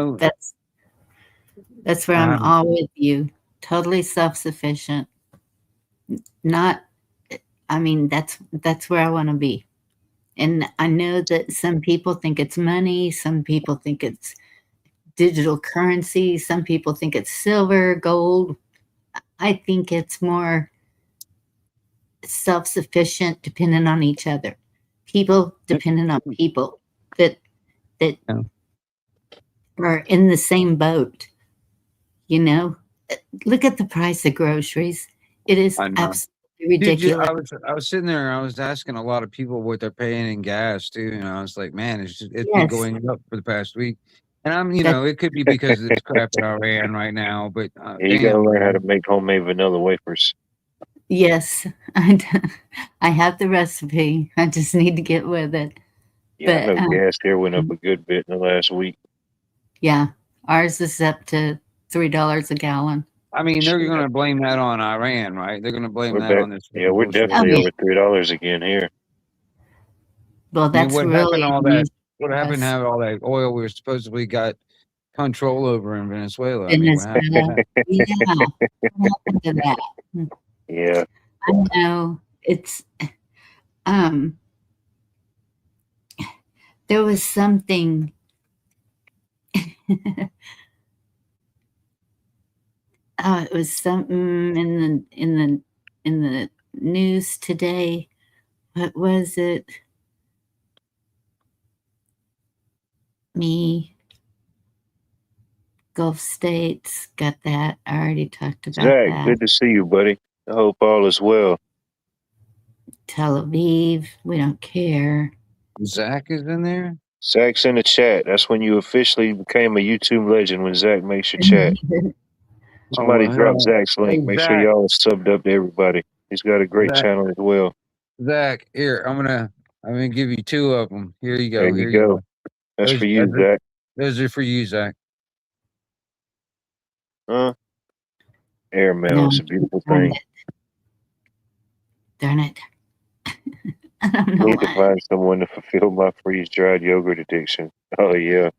that's where I'm uh, all with you. Totally self-sufficient. Not, I mean, that's where I want to be. And I know that some people think it's money, some people think it's digital currency, some people think it's silver, gold. I think it's more self-sufficient, dependent on each other. People dependent on people that Yeah. are in the same boat. You know, look at the price of groceries. It is I know. absolutely Dude, ridiculous. I was sitting there, I was asking a lot of people what they're paying in gas too, and I was like, man, it's been Yes, going up for the past week. And that it could be because of this crap in Iran right now, but Yeah, you gotta damn, learn how to man. make homemade vanilla wafers. yes, I have the recipe. I just need to get with it. Yeah, I But know gas here went up a good bit in the last week. yeah, ours is up to $3 a gallon. I mean, they're Shit, gonna blame that on Iran, right? They're gonna blame we're that back. on this Yeah, fucking we're bullshit. Oh definitely yeah, over $3 again here. well, I mean, that's what happened to really all that? unusual What for happened to us. have all that oil we supposedly got control over in Venezuela? I mean, what happened to Venezuela, that? yeah, what happened to that? Yeah, I know it's um. There was something. It was something in the news today. What was it? Me, Gulf states, got that. I already talked about Zach, that. good to see you, buddy. I hope all is well. Tel Aviv, we don't care. Zach is in there. Zach's in the chat. That's when you officially became a YouTube legend, when Zach makes your chat. Oh Somebody drop well, Zach's link. hey Make sure Zach, y'all are subbed up to everybody. He's got a great Zach, channel as well. Zach, here I'm gonna give you two of them. Here you There go. you Here you go. go. That's for Those you, Zach. those are for you, Zach. Huh? Airmail No, is a beautiful darn thing. it. Darn it. I don't know Need to why. find someone to fulfill my freeze dried yogurt addiction. Oh yeah.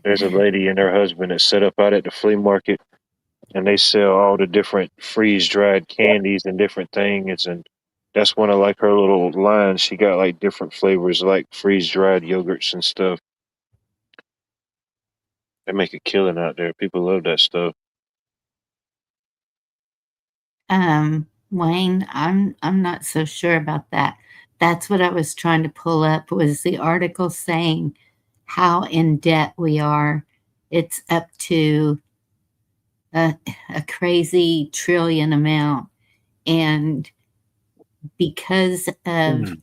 There's a lady and her husband that set up out at the flea market and they sell all the different freeze dried candies and different things. And that's one of like her little lines. She got like different flavors, like freeze dried yogurts and stuff. They make a killing out there. People love that stuff. Wayne, I'm not so sure about that. That's what I was trying to pull up was the article saying how in debt we are. It's up to a, a crazy trillion amount. And because of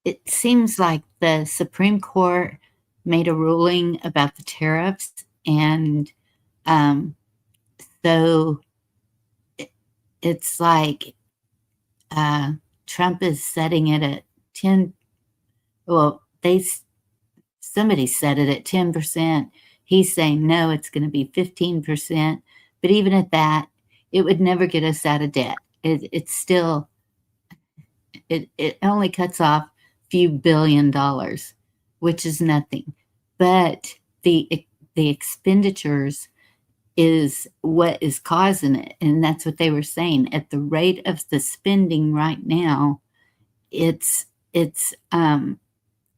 it seems like the Supreme Court made a ruling about the tariffs, and um, so it's like Trump is setting it at 10. Well, somebody set it at 10%. He's saying no, it's going to be 15%. But even at that, it would never get us out of debt. It's still it only cuts off a few $1 billion, which is nothing. But the expenditures is what is causing it, and that's what they were saying. At the rate of the spending right now, it's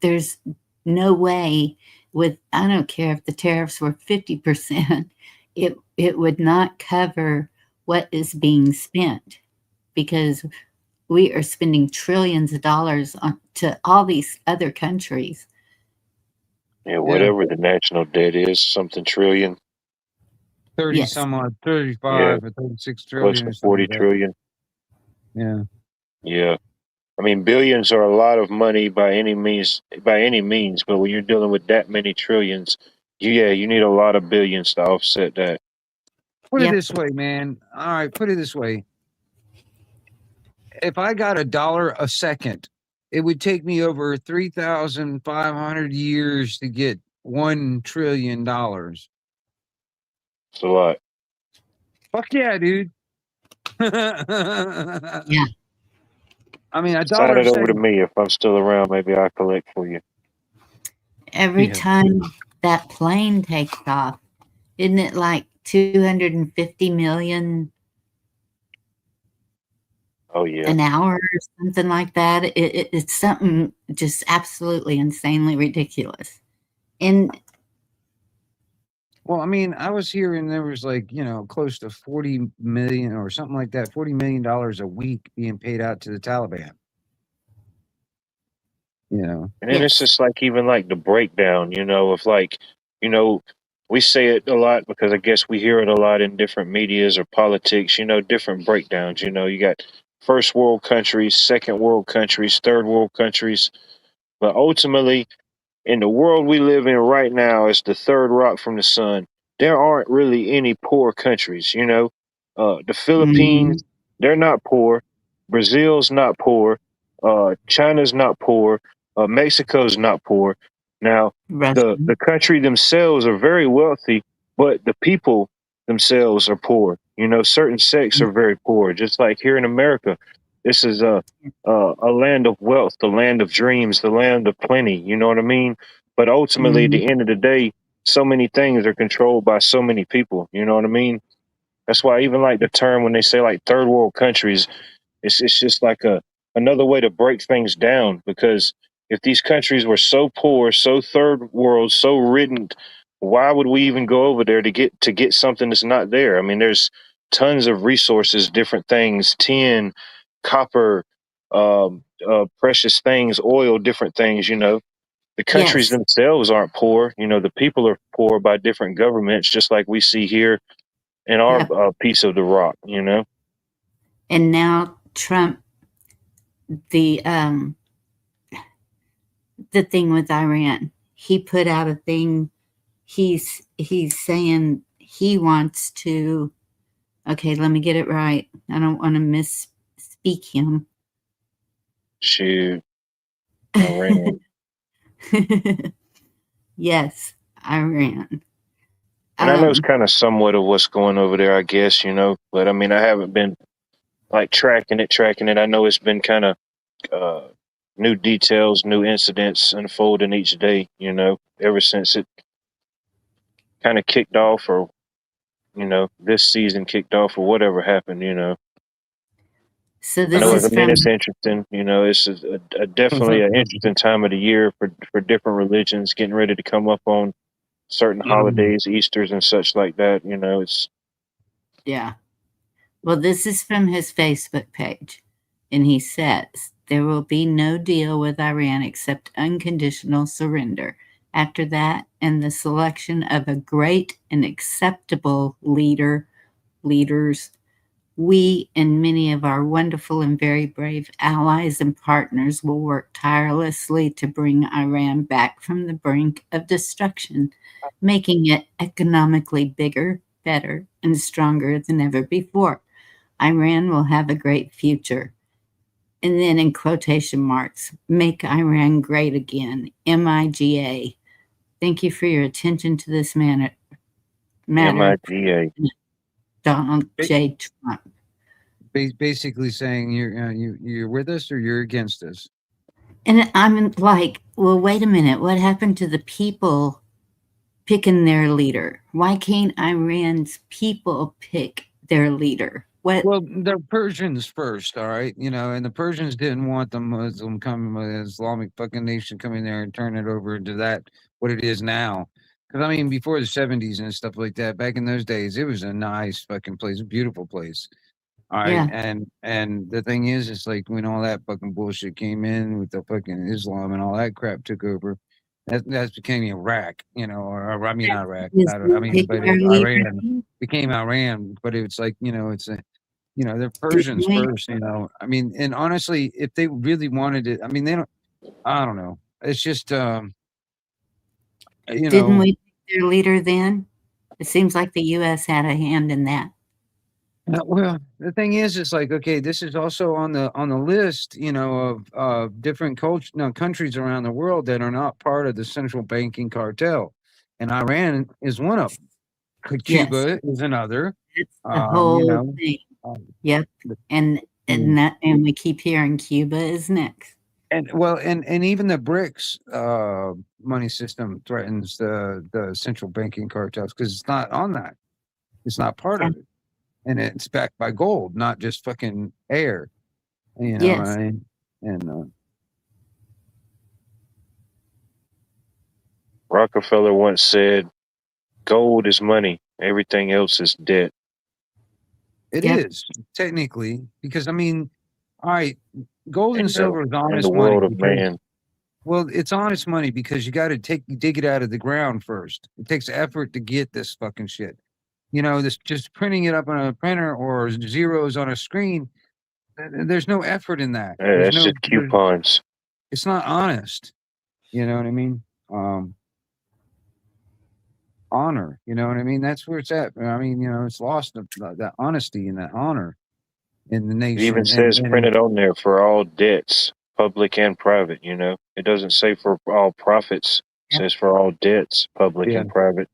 there's no way with I don't care if the tariffs were 50%, it would not cover what is being spent because we are spending trillions of dollars on to all these other countries. Yeah, whatever the national debt is, something trillion. 30 Yes. some odd, Yeah, 35 or 36 close trillion to or something 40 like that. trillion. Yeah. Yeah. I mean, billions are a lot of money by any means, but when you're dealing with that many trillions, you need a lot of billions to offset that. Put it Yep. this way, man. All right, put it this way. If I got $1 a second, it would take me over 3,500 years to get $1 trillion. It's a lot. Fuck yeah, dude. Yeah. I mean, $1 Sign a it over to second. me if I'm still around. Maybe I'll collect for you. Every Yeah. time that plane takes off, isn't it like 250 million Oh yeah. an hour or something like that? It's something just absolutely insanely ridiculous. And Well, I mean, I was hearing there was like, close to 40 million or something like that, $40 million a week being paid out to the Taliban. And then it's yes, just like even like the breakdown, of like, you know, we say it a lot because I guess we hear it a lot in different medias or politics, different breakdowns. You got first world countries, second world countries, third world countries. But ultimately, in the world we live in right now, as the third rock from the sun, there aren't really any poor countries. The mhm, Philippines, they're not poor. Brazil's not poor. China's not poor. Mexico's not poor. Now, the Russian. country themselves are very wealthy, but the people themselves are poor. Certain sects are very poor. Just like here in America, this is a land of wealth, the land of dreams, the land of plenty. You know what I mean? But ultimately, at Mhm, the end of the day, so many things are controlled by so many people. You know what I mean? That's why even like the term when they say like third world countries, it's just like another way to break things down. Because if these countries were so poor, so third world, so ridden, why would we even go over there to get something that's not there? I mean, there's tons of resources, different things, tin, copper, precious things, oil, different things. The countries yes, themselves aren't poor. The people are poor by different governments, just like we see here in our yep. piece of the rock. And now Trump, the um, the thing with Iran, he put out a thing. He's saying he wants to. Okay, let me get it right. I don't want to misspeak him. Shoot, Iran. Yes, Iran. And I know it's Um, kind of somewhat of what's going over there, I guess. But I mean, I haven't been like tracking it. I know it's been kind of uh, new details, new incidents unfolding each day, ever since it kind of kicked off or this season kicked off or whatever happened. So I this know is I mean from it's interesting. It's definitely an interesting time of the year for different religions getting ready to come up on certain holidays, Easters and such like that. It's yeah. Well, this is from his Facebook page. And he says, there will be no deal with Iran except unconditional surrender. After that, and the selection of a great and acceptable leaders, we and many of our wonderful and very brave allies and partners will work tirelessly to bring Iran back from the brink of destruction, making it economically bigger, better, and stronger than ever before. Iran will have a great future. And then in quotation marks, make Iran great again, MIGA. Thank you for your attention to this matter, MIGA. Donald J. Trump. Basically saying you're with us or you're against us. And I'm like, well, wait a minute. What happened to the people picking their leader? Why can't Iran's people pick their leader? What? Well, the Persians first, all right, and the Persians didn't want the Muslim coming, Islamic fucking nation coming there and turn it over into that what it is now. Because I mean, before the '70s and stuff like that, back in those days, it was a nice fucking place, a beautiful place. All right, Yeah. and the thing is, it's like when all that fucking bullshit came in with the fucking Islam and all that crap took over, that became Iraq, or I mean not Iraq, I mean, but Iran became Iran, but it's like it's a they're Persians first, I mean, and honestly, if they really wanted it, I mean, they don't, I don't know. It's just, Didn't we pick their leader then? It seems like the U.S. had a hand in that. Well, the thing is, it's like, okay, this is also on the list, of different countries around the world that are not part of the central banking cartel, and Iran is one of them. Yes. Cuba is another. It's the whole thing. Um, Yep. And we keep hearing Cuba is next. And well, and even the BRICS money system threatens the central banking cartels because it's not on that. It's not part of it, and it's backed by gold, not just fucking air. Yes. And Rockefeller once said, "Gold is money. Everything else is debt." it is technically because I mean, all right, gold and silver is In the honest money world of because man, well, it's honest money because you got to dig it out of the ground first. It takes effort to get this fucking shit. This just printing it up on a printer or zeros on a screen. There's no effort in that. There's that's no. just coupons. It's not honest. You know what I mean? Honor. You know what I mean? That's where it's at. I mean, it's lost that honesty and that honor in the It even nation. says printed on there for all debts, public and private. It doesn't say for all profits. It says for all debts, public yeah, and private.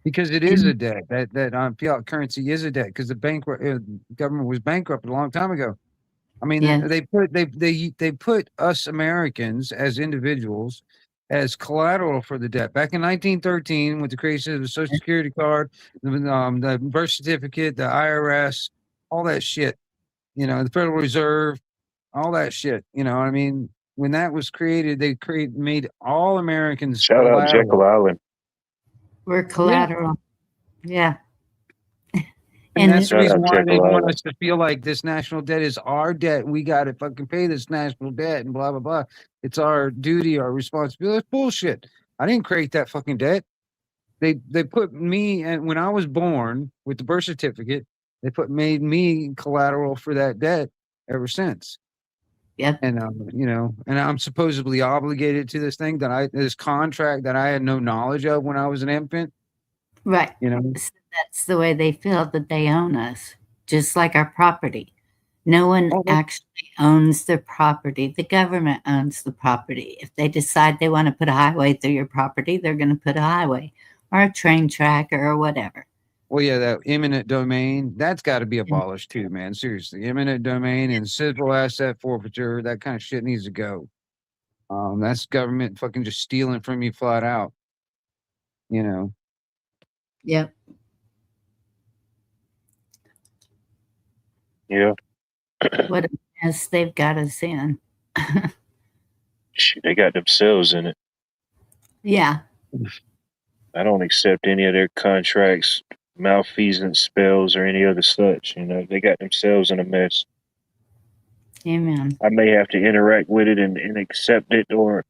because it is a debt. That fiat currency is a debt because the government was bankrupt a long time ago. I mean, Yes. they put us Americans as individuals as collateral for the debt. Back in 1913, with the creation of the Social Security card, the birth certificate, the IRS, all that shit. The Federal Reserve, all that shit. I mean, when that was created, they made all Americans Shout out Jekyll collateral. Island. We're collateral. Yeah. And that's the Shout reason out why they Jekyll want Island. us to feel like this national debt is our debt. We got to fucking pay this national debt and blah, blah, blah. It's our duty, our responsibility. It's bullshit. I didn't create that fucking debt. They put me, and when I was born with the birth certificate, they made me collateral for that debt ever since. Yep. And, and I'm supposedly obligated to this contract that I had no knowledge of when I was an infant. Right. So that's the way they feel that they own us, just like our property. No one actually owns the property. The government owns the property. If they decide they want to put a highway through your property, they're going to put a highway or a train track or whatever. Well, yeah, that eminent domain, that's got to be abolished too, man. Seriously. Eminent domain and civil asset forfeiture, that kind of shit needs to go. That's government fucking just stealing from you flat out. Yep. Yeah. What a mess they've got us in. Shit, they got themselves in it. Yeah. I don't accept any of their contracts, malfeasance spells, or any other such. They got themselves in a mess. Amen. I may have to interact with it and accept it or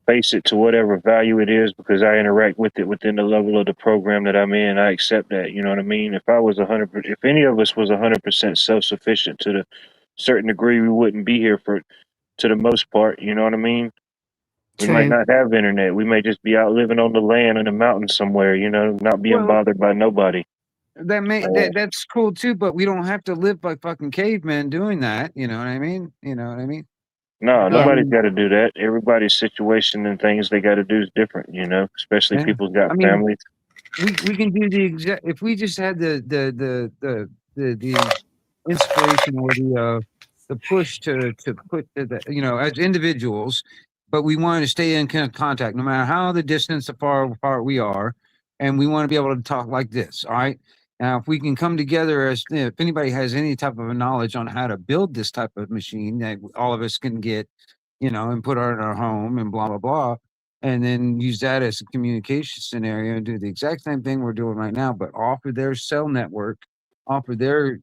face it to whatever value it is because I interact with it within the level of the program that I'm in. I accept that. You know what I mean? If I was 100, if any of us was 100% self-sufficient to the certain degree, we wouldn't be here to the most part. You know what I mean? We might True. not have internet. We may just be out living on the land in the mountains somewhere. Not being Well, bothered by nobody. that's cool too, but we don't have to live like fucking cavemen doing that. You know what I mean? You know what I mean? No, I Yeah. nobody's mean, got to do that. Everybody's situation and things they got to do is different. Especially yeah. people's got I mean, families. we can do the exact. If we just had the inspiration or the push to put as individuals, but we want to stay in kind of contact no matter how the distance far apart we are, and we want to be able to talk like this. All right. Now, if we can come together as if anybody has any type of a knowledge on how to build this type of machine that all of us can get, and put our in our home and blah blah blah, and then use that as a communication scenario and do the exact same thing we're doing right now, but offer their cell network, offer their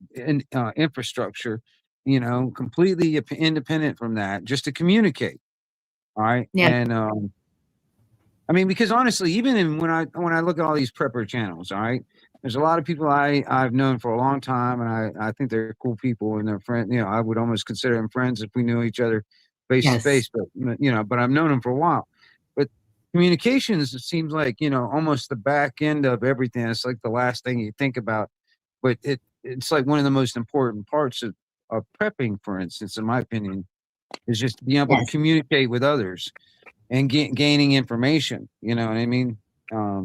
infrastructure, completely independent from that, just to communicate. All right. Yeah. And I mean, because honestly, when I look at all these prepper channels, all right, there's a lot of people I've known for a long time, and I think they're cool people and they're friends. I would almost consider them friends if we knew each other face to Yes. face. But I've known them for a while. But communications, it seems like almost the back end of everything. It's like the last thing you think about, but it's like one of the most important parts of prepping, for instance, in my opinion, is just being able to Yes. communicate with others and gaining information. You know what I mean? I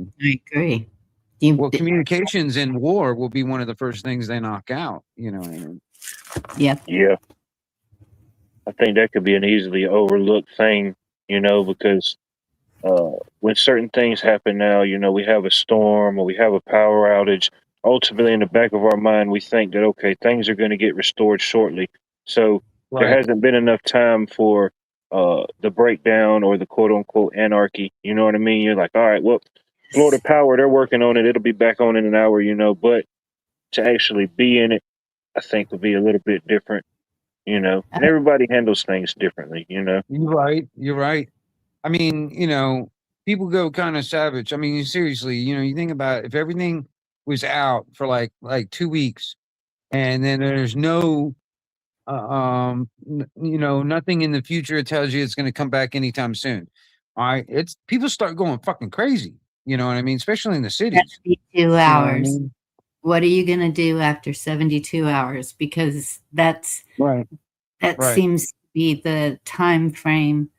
agree. You, Well, communications in war will be one of the first things they knock out. You know what I mean? yep. Yeah, I think that could be an easily overlooked thing. Because when certain things happen now, we have a storm or we have a power outage. Ultimately, in the back of our mind, we think that okay, things are going to get restored shortly. So there Right. hasn't been enough time for the breakdown or the quote unquote anarchy. You know what I mean? You're like, all right, well, Florida Power, they're working on it. It'll be back on in an hour. But to actually be in it, I think would be a little bit different. And everybody handles things differently. You're right. You're right. I mean, people go kind of savage. I mean, seriously, you think about if everything was out for like 2 weeks, and then there's no nothing in the future that tells you it's going to come back anytime soon. All right, it's people start going fucking crazy. You know what I mean? Especially in the cities. 72 You know what I hours. mean? What are you going to do after 72 hours? Because that Right. Right. seems to be the time frame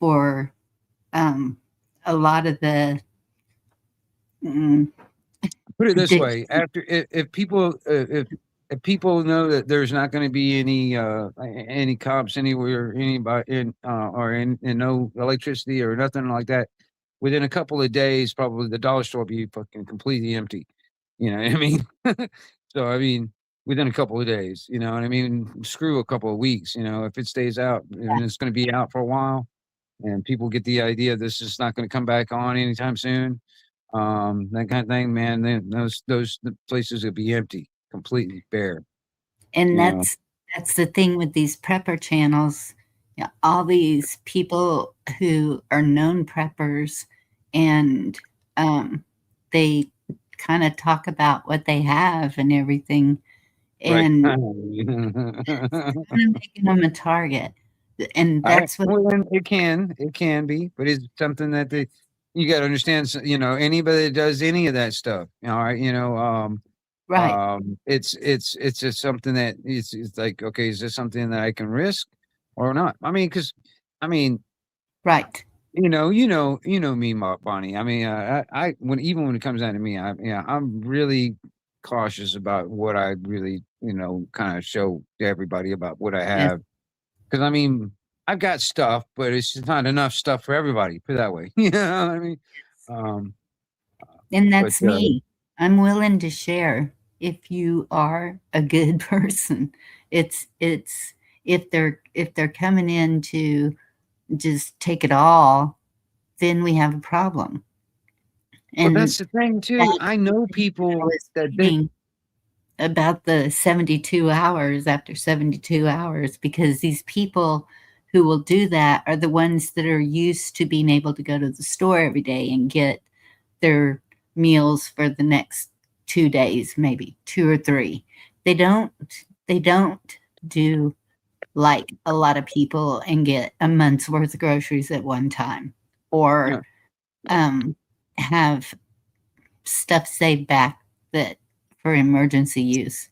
for a lot of the Put it this way: prediction. after if people know that there's not going to be any cops anywhere, anybody in no electricity or nothing like that, within a couple of days, probably the dollar store will be fucking completely empty. You know what I mean? So I mean, within a couple of days, you know what I mean? Screw a couple of weeks. If it stays out and it's going to be out for a while, and people get the idea this is not going to come back on anytime soon, that kind of thing, man. Then those places will be empty, completely bare. And You know, that's the thing with these prepper channels. Yeah, all these people who are known preppers, and they kind of talk about what they have and everything, right? and I, kind of making them a target. And that's what. well, then it can be, but it's something that you got to understand. Anybody that does any of that stuff, all right, Right. it's just something that it's like, okay, is this something that I can risk or not? I mean, because I mean, Right. me, Bonnie. I mean, even when it comes down to me, I'm really cautious about what I really, kind of show to everybody about what I Yes. have. Because I mean, I've got stuff, but it's just not enough stuff for everybody. Put it that way. You know what I mean? Um, And but that's me. I'm willing to share. if you are a good person. It's if they're coming in to just take it all, then we have a problem. Well, And that's the thing too. that's I know I people was that did. saying about the 72 hours after 72 hours, because these people who will do that are the ones that are used to being able to go to the store every day and get their meals for the next 2 days, maybe 2 or 3. They don't do like a lot of people and get a month's worth of groceries at one time, or Yeah, have stuff saved back that for emergency use.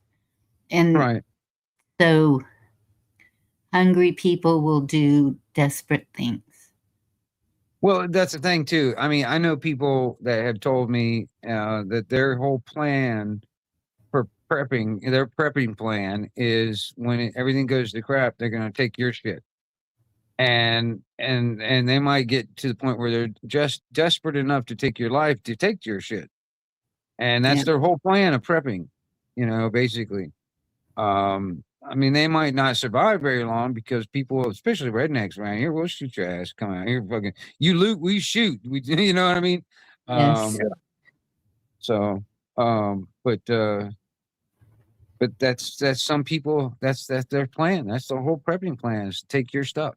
And right. so hungry people will do desperate things. Well, that's the thing too. I mean, I know people that have told me that their whole plan for prepping, their prepping plan is when everything goes to crap, they're going to take your shit, and they might get to the point where they're just desperate enough to take your life to take your shit, and Yeah. that's their whole plan of prepping. Basically. I mean, they might not survive very long because people, especially rednecks around here, will shoot your ass. Come out here, fucking, you loot, we shoot. We, you know what I mean? Yes. Um, so, um, but, uh, but that's some people. That's their plan. That's the whole prepping plan is to take your stuff.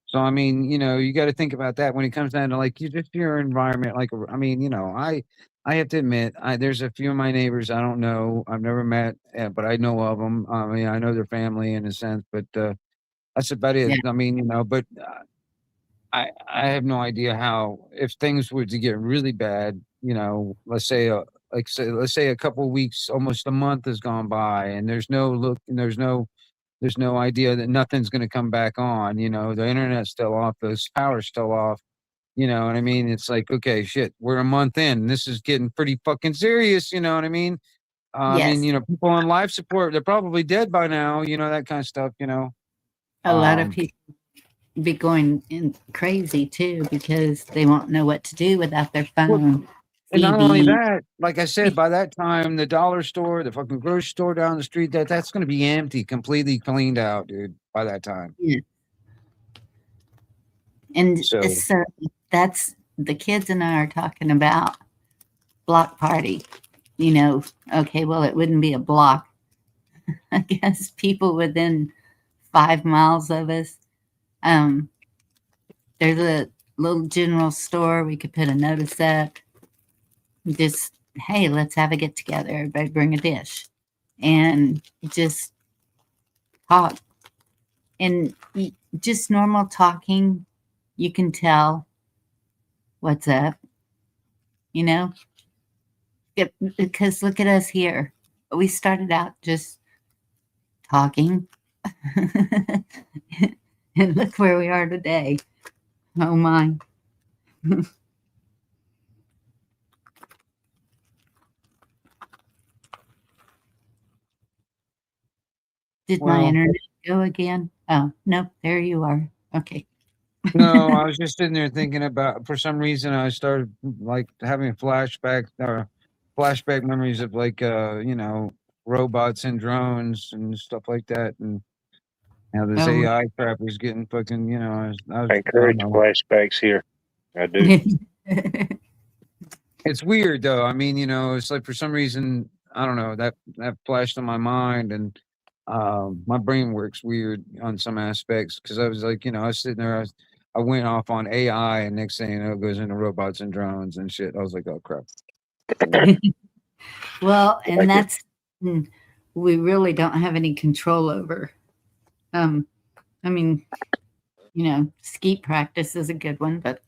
So I mean, you got to think about that when it comes down to like you just your environment. Like, I mean, I have to admit, there's a few of my neighbors I don't know, I've never met, but I know of them. I mean, I know their family in a sense, but that's about it. Yeah. I mean, but I have no idea how if things were to get really bad. Let's say let's say a couple of weeks, almost a month has gone by, and there's no look, and there's no idea that nothing's going to come back on. The internet's still off, the power's still off. You know what I mean? It's like, okay, shit, we're a month in. And this is getting pretty fucking serious. You know what I mean? I mean, Yes. people on life support, they're probably dead by now. That kind of stuff. A lot of Um, people be going crazy too because they won't know what to do without their well, phone. and not only TV. that, like I said, by that time, the dollar store, the fucking grocery store down the street, that's going to be empty, completely cleaned out, dude. By that time, Yeah. And so so that's the kids and I are talking about block party. Okay, well, it wouldn't be a block. I guess people within 5 miles of us. Um, there's a little general store we could put a notice up. Just, hey, let's have a get together. Everybody bring a dish and just talk. And just normal talking, you can tell what's up, you know? Because look at us here. We started out just talking. And look where we are today. Oh my. Did my well. internet go again? Oh, nope, there you are. Okay. No, I was just sitting there thinking about. For some reason, I started like having flashback memories of like robots and drones and stuff like that, and how this Oh. AI crap was getting fucking. I I don't encourage know. flashbacks here. I do. It's weird though. I mean, it's like for some reason I don't know that flashed on my mind, and my brain works weird on some aspects because I was like, I was sitting there, I went off on AI, and next thing you know, it goes into robots and drones and shit. I was like, oh crap. Well, and Like it. that's we really don't have any control over. Um, I mean, skeet practice is a good one, but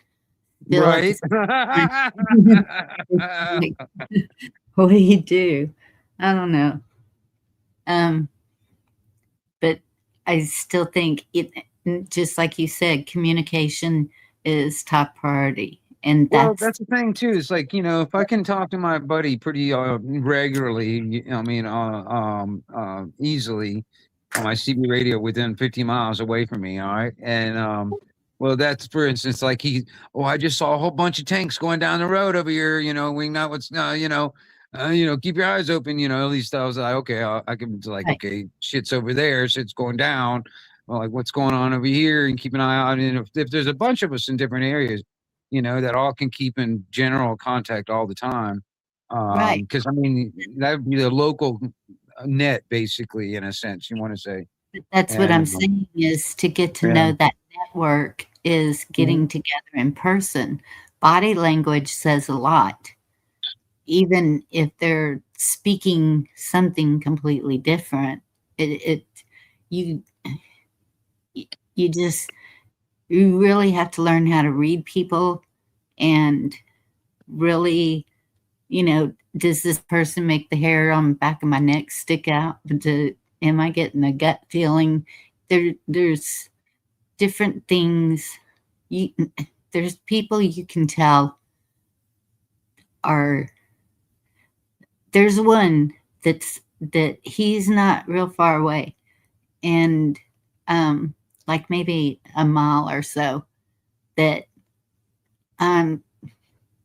still at the Right. same time, like, what do you do? I don't know. Um, but I still think it, just like you said, communication is top priority, and Well, that's that's the thing too. It's like, if I can talk to my buddy pretty regularly, I mean, easily on my CB radio within 50 miles away from me, all right? And well, that's for instance, like I just saw a whole bunch of tanks going down the road over here. We not what's keep your eyes open. At least I was like, okay, I can like, Right. okay, shit's over there, shit's going down. Well, like what's going on over here, and keep an eye out. And if there's a bunch of us in different areas, that all can keep in general contact all the time. Right. Because I mean, that would be the local net, basically, in a sense, you want to say. But that's what And I'm saying is to get to yeah, know that network is mhm, getting together in person. Body language says a lot, even if they're speaking something completely different. It you you just you really have to learn how to read people and really, does this person make the hair on the back of my neck stick out? Am I getting a gut feeling? There's different things. You, there's people you can tell are. There's one that he's not real far away, and like maybe a mile or so that I'm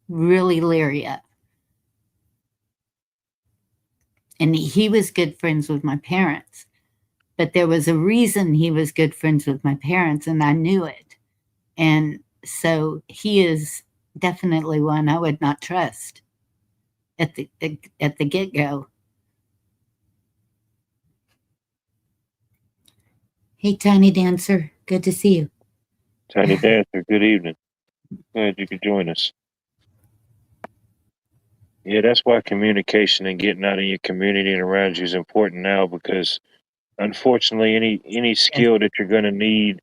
really leery of. And he was good friends with my parents, but there was a reason he was good friends with my parents, and I knew it. And so he is definitely one I would not trust at the get go. Hey, Tiny Dancer, good to see you. Tiny Dancer, good evening. Glad you could join us. Yeah, that's why communication and getting out in your community and around you is important now because unfortunately any Yes. skill that you're gonna need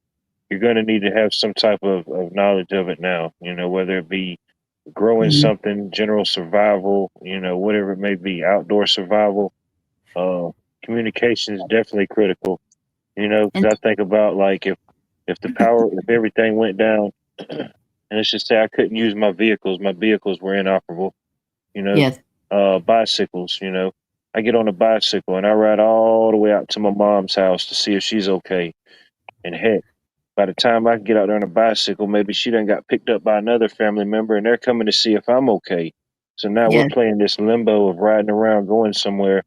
to have some type of knowledge of it now. Whether it be growing Mhm. something, general survival, whatever it may be, outdoor survival. Uh, Communication is definitely critical. And Because I think about like if everything went down, and let's just say I couldn't use my vehicles were inoperable. You know, yes, Bicycles. I get on a bicycle and I ride all the way out to my mom's house to see if she's okay. And heck, by the time I can get out there on a bicycle, maybe she done got picked up by another family member and they're coming to see if I'm okay. So now we're yes, playing this limbo of riding around, going somewhere,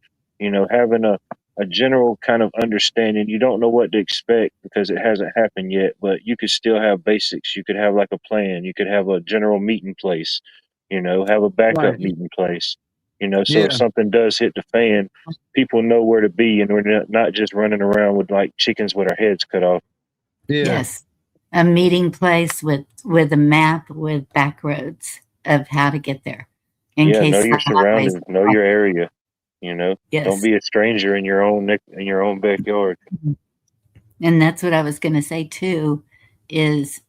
having a general kind of understanding. You don't know what to expect because it hasn't happened yet, but you could still have basics. You could have like a plan. You could have a general meeting place, have a backup right, meeting place, so if yeah, something does hit the fan, people know where to be and we're not just running around with like chickens with our heads cut off. yeah, yes. A meeting place with a map with back roads of how to get there in Yeah, know case your the highways surroundings, know are your open. area. You know, don't Yes. be a stranger in your own backyard. And that's what I was going to say too is,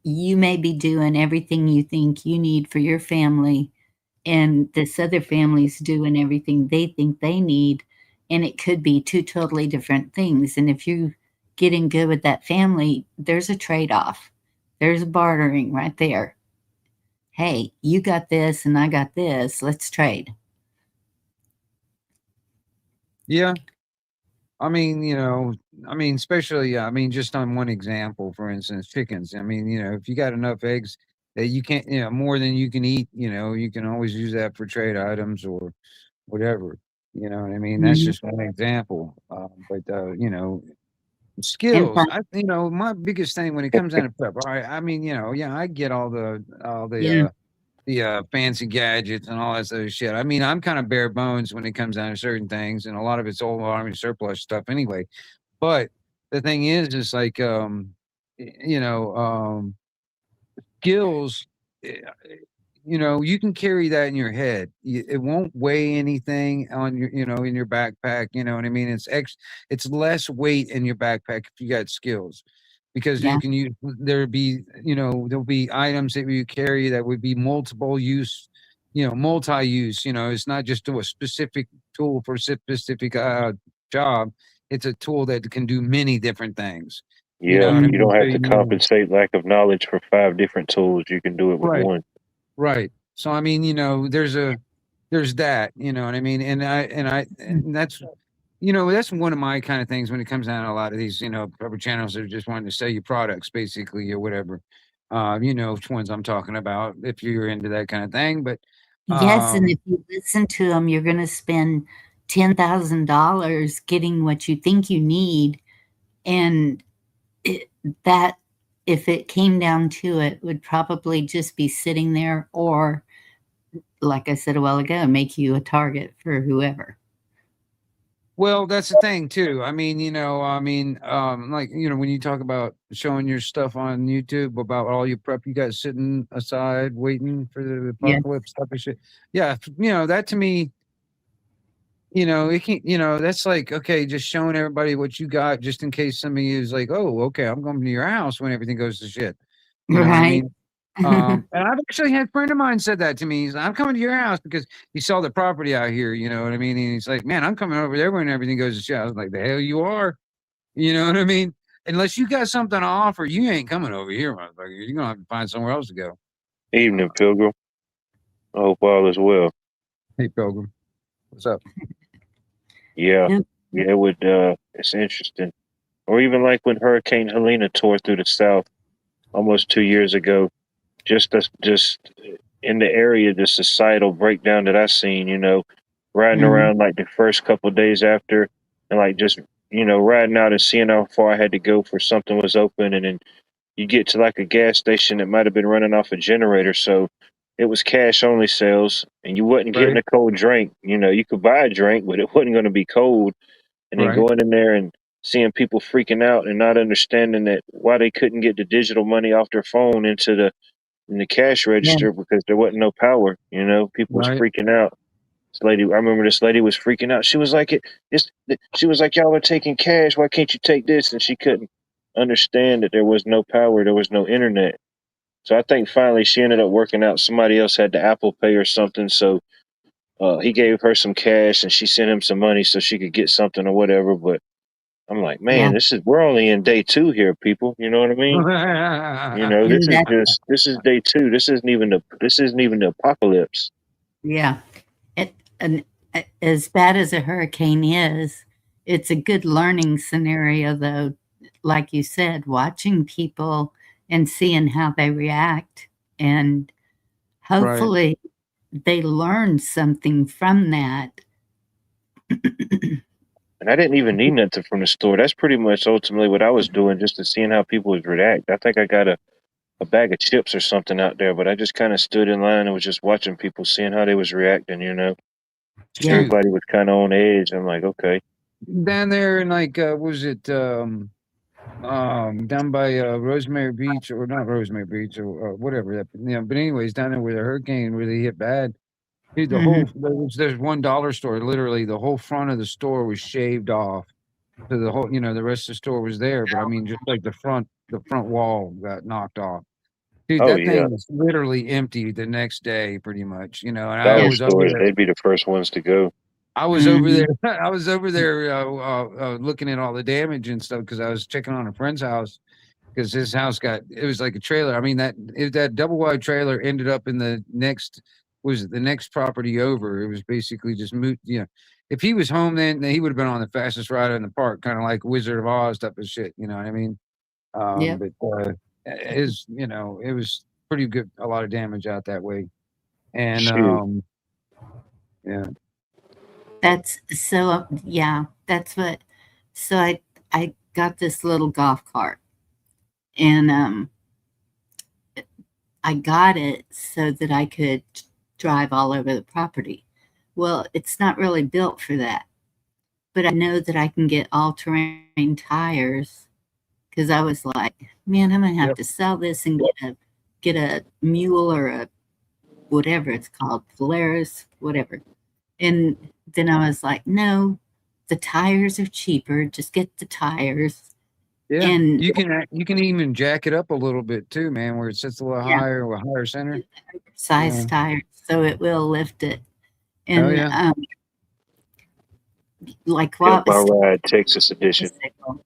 you may be doing everything you think you need for your family, and this other family's doing everything they think they need. And it could be two totally different things. And if you get in good with that family, there's a trade off, there's bartering right there. Hey, you got this and I got this. Let's trade. yeah. Especially, just on one example, for instance, chickens. If you got enough eggs that you can't, more than you can eat, you can always use that for trade items or whatever. You know what I mean? That's Mhm. just one example. And Skills. My biggest thing when it comes down to prep, all right, yeah, I get yeah, the fancy gadgets and all that sort of shit. I'm kind of bare bones when it comes down to certain things, and a lot of it's old army surplus stuff anyway. But the thing is like, skills. eh, you can carry that in your head. It won't weigh anything on your, in your backpack. You know what I mean? It's less weight in your backpack if you got skills, because you yeah, can use. There'll be items that you carry that would be multiple use. Multi-use. It's not just to a specific tool for a specific job. It's a tool that can do many different things. You know Yeah, what I you mhm, mean? don't So, have to compensate lack of knowledge for five different tools. You can do it with right. one. Right. So there's that, you know what I mean? And that's one of my kind of things when it comes down to a lot of these, rubber channels that are just wanting to sell you products basically or whatever. You know which ones I'm talking about if you're into that kind of thing. But Yes, and Um, if you listen to them, you're going to spend $10,000 getting what you think you need, and it, that, if it came down to it, would probably just be sitting there, or, like I said a while ago, make you a target for whoever. well, that's the thing too. Like, when you talk about showing your stuff on YouTube about all your prep you got sitting aside waiting for the Yeah, apocalypse type of shit. Yeah, that to me, it can that's like, okay, just showing everybody what you got just in case somebody is like, oh, okay, I'm going to your house when everything goes to shit. You know what I right. mean? And I've actually had a friend of mine said that to me. He's like, I'm coming to your house because he saw the property out here, you know what I mean? And he's like, man, I'm coming over there when everything goes to shit. I was like, the hell you are. You know what I mean? Unless you got something to offer, you ain't coming over here, motherfucker. You're gonna have to find somewhere else to go. Evening, Pilgrim. I hope all is well. Hey, Pilgrim, what's up? Yeah, Yep. yeah, it would. It's interesting. Or even like when Hurricane Helena tore through the South almost 2 years ago. Just in the area, the societal breakdown that I seen. Riding Mhm. around like the first couple of days after, and like just riding out and seeing how far I had to go for something was open, and then you get to like a gas station that might have been running off a generator, so it was cash only sales, and you wasn't getting Right, a cold drink. You could buy a drink, but it wasn't going to be cold. And then right, going in there and seeing people freaking out and not understanding that why they couldn't get the digital money off their phone in the cash Yeah, register because there wasn't no power. People was right. freaking out. I remember this lady was freaking out. She was like, she was like, y'all are taking cash. Why can't you take this? And she couldn't understand that there was no power. There was no internet. So I think finally she ended up working out. Somebody else had the Apple Pay or something. So he gave her some cash and she sent him some money so she could get something or whatever. But I'm like, yeah, man, we're only in day two here, people. You know what I mean? This and is that, just this is day two. This isn't even the apocalypse. yeah. And as bad as a hurricane is, it's a good learning scenario, though. Like you said, watching people and seeing how they react, and Right. hopefully they learn something from that. And I didn't even need nothing from the store. That's pretty much ultimately what I was doing, just to seeing how people would react. I think I got a bag of chips or something out there, but I just kind of stood in line and was just watching people, seeing how they was reacting. Yeah. Shoot. Everybody was kind of on edge. I'm like, okay, Down there in like was it down by Rosemary Beach, or not Rosemary Beach, or whatever that, but anyways, down there where the hurricane really hit bad. Dude, Mhm. there's $1 store. Literally, the whole front of the store was shaved off. So the whole, the rest of the store was there, but I mean, just like the front wall got knocked off. Dude, oh that yeah, thing was literally empty the next day, pretty much. And I dollar Yeah. was over stores, there. they'd be the first ones to go. I was over there. Mhm. I was over there looking at all the damage and stuff because I was checking on a friend's house because his house it was like a trailer. I mean, that double wide trailer ended up in the next, was it the next property over. It was basically just moot. If he was home then he would have been on the fastest ride in the park, kind of like Wizard of Oz type of shit. You know what I mean? Yep. But it was pretty good. A lot of damage out that way, and Shoot, yeah, That's so, yeah, that's what. So I got this little golf cart, and I got it so that I could drive all over the property. Well, it's not really built for that, but I know that I can get all-terrain tires, because I was like, man, I'm gonna have yep, to sell this and get a mule, or a whatever it's called, Polaris, whatever. And then I was like, no, the tires are cheaper. Just get the tires. yeah. And You can even jack it up a little bit too, man, where it sits a little yeah, higher with higher center. size Yeah. tires, so it will lift it. Oh And yeah. like Pimp what My was Ride, Texas edition. bicycle?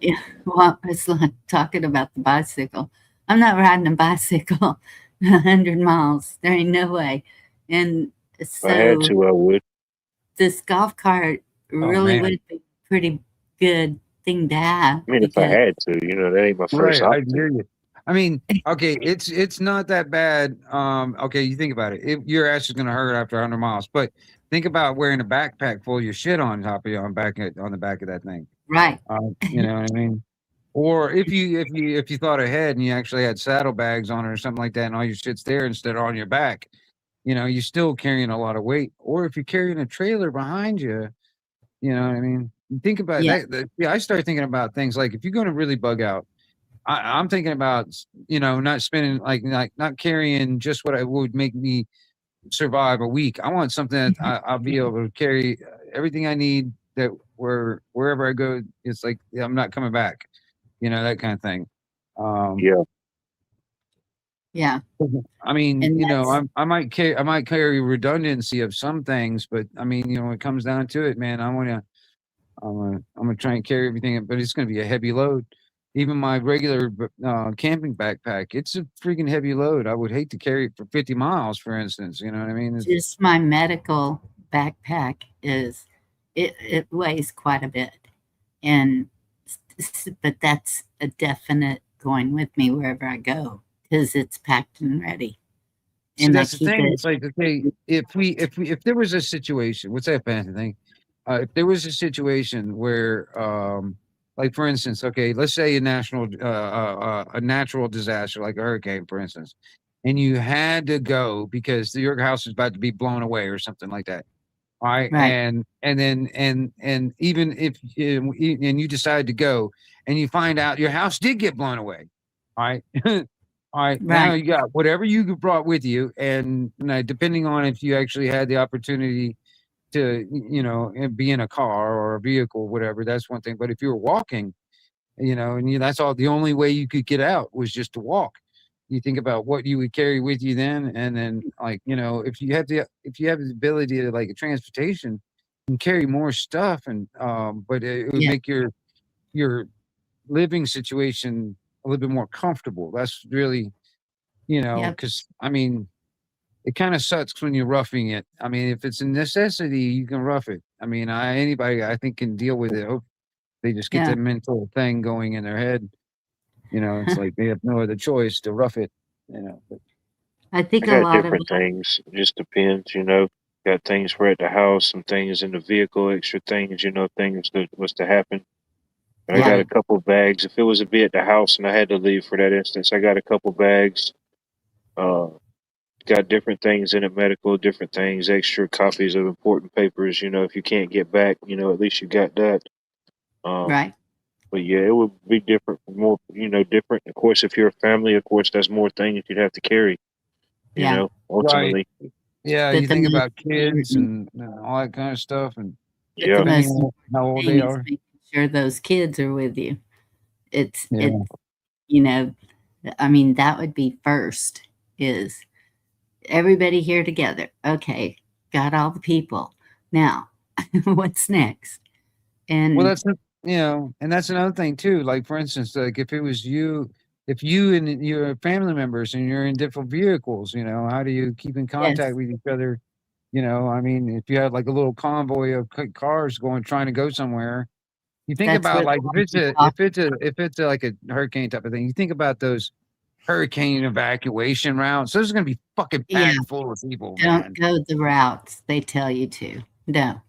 Yeah, what was like talking about the bicycle? I'm not riding a bicycle 100 miles. There ain't no way. And If I had so to, I would. this golf cart Oh really man. would be a pretty good thing to have, I mean, if I because had to, that ain't my first Right. I option. hear you. I mean, okay, it's not that bad. Okay, you think about it. Your ass is gonna hurt after 100 miles, but think about wearing a backpack full of your shit on top of you on the back of that thing. Right. You know what I mean? Or if you thought ahead and you actually had saddlebags on it or something like that, and all your shit's there instead of on your back, you're still carrying a lot of weight. Or if you're carrying a trailer behind you, you know what I mean? Think about Yeah. that. Yeah, I started thinking about things like if you're going to really bug out, I'm thinking about not spending like not carrying just what I would make me survive a week. I want something that I'll be able to carry everything I need. That wherever I go, it's like I'm not coming back. That kind of thing. Um, Yeah. Yeah. I mean, And that's I might carry redundancy of some things, but I mean, when it comes down to it, man, I'm gonna try and carry everything, but it's gonna be a heavy load. Even my regular camping backpack, it's a freaking heavy load. I would hate to carry it for 50 miles, for instance. You know what I mean? just my medical backpack it weighs quite a bit. And but that's a definite going with me wherever I go because it's packed and ready. See, And I that's the keep thing. it. It's like, okay, if there was a situation, what's that fancy thing? If there was a situation where, like for instance, okay, let's say a natural disaster like a hurricane, for instance, and you had to go because your house is about to be blown away or something like that. All right, Right. and then and even if and you decide to go and you find out your house did get blown away. All right. All right, now Right. you got whatever you brought with you, and depending on if you actually had the opportunity to, be in a car or a vehicle, whatever, that's one thing. But if you were walking, and that's all the only way you could get out was just to walk. You think about what you would carry with you then, and then like if you have the ability to like a transportation, you can carry more stuff, and but it would Yeah. make your living situation a little bit more comfortable. That's really Yep. because I mean, it kind of sucks when you're roughing it. I mean, if it's a necessity, you can rough it. I mean, anybody I think can deal with it. Hope they just get Yeah. that mental thing going in their head. It's like they have no other choice to rough it. But I I think a got lot of different things. It just depends, Got things for at the house, some things in the vehicle, extra things, things that was to happen. But I yeah. got a right, couple bags. If it was to be at the house and I had to leave for that instance, I got a couple bags. Uh, got different things in it, medical, different things, extra copies of important papers. If you can't get back, at least you got that. Um, Right. but yeah, it would be different, more, different. Of course, if you're a family, of course, that's more things you'd have to carry. Yeah. right. Ultimately, Yeah, But you the think most about kids important and all that kind of stuff, and but the yeah, depending most on how important old they thing is are. making sure those kids are with you. It's Yeah. it you know, I mean, that would be first is everybody here together. Okay, got all the people. Now, what's next? Well, And and that's another thing too. Like for instance, like if you and your family members and you're in different vehicles, how do you keep in contact yes, with each other? I mean, if you had like a little convoy of cars trying to go somewhere, you think that's about where like the walkie-talkie. if it's like a hurricane type of thing, you think about those hurricane evacuation routes. Those are going to be fucking Yeah, packed full of people, don't man. go the routes they tell you to. No.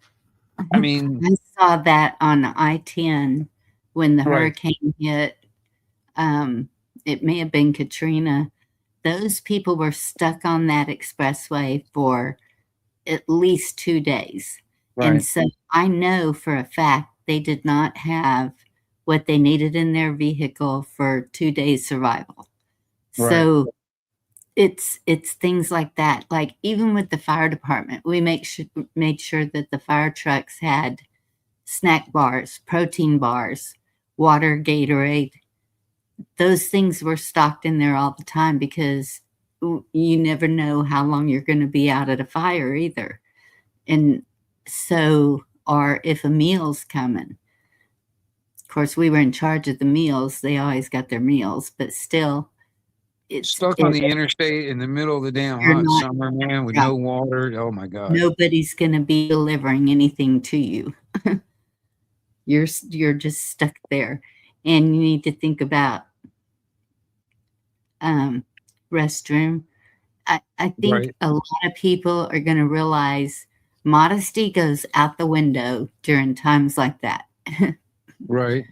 I mean, I saw that on I-10 when the right, hurricane hit. Um, it may have been Katrina. Those people were stuck on that expressway for at least 2 days. And right, so I know for a fact they did not have what they needed in their vehicle for 2 days survival. right. So it's things like that. Like even with the fire department, we made sure that the fire trucks had snack bars, protein bars, water, Gatorade. Those things were stocked in there all the time because you never know how long you're going to be out at a fire either. And so, or if a meal's coming. Of course, we were in charge of the meals. They always got their meals, but still, Stuck on it, the interstate in the middle of the damn you're hot not summer, man, with right. no water. Oh my God. Nobody's going to be delivering anything to you. You're just stuck there, and you need to think about restroom. I think Right. a lot of people are going to realize modesty goes out the window during times like that. Right.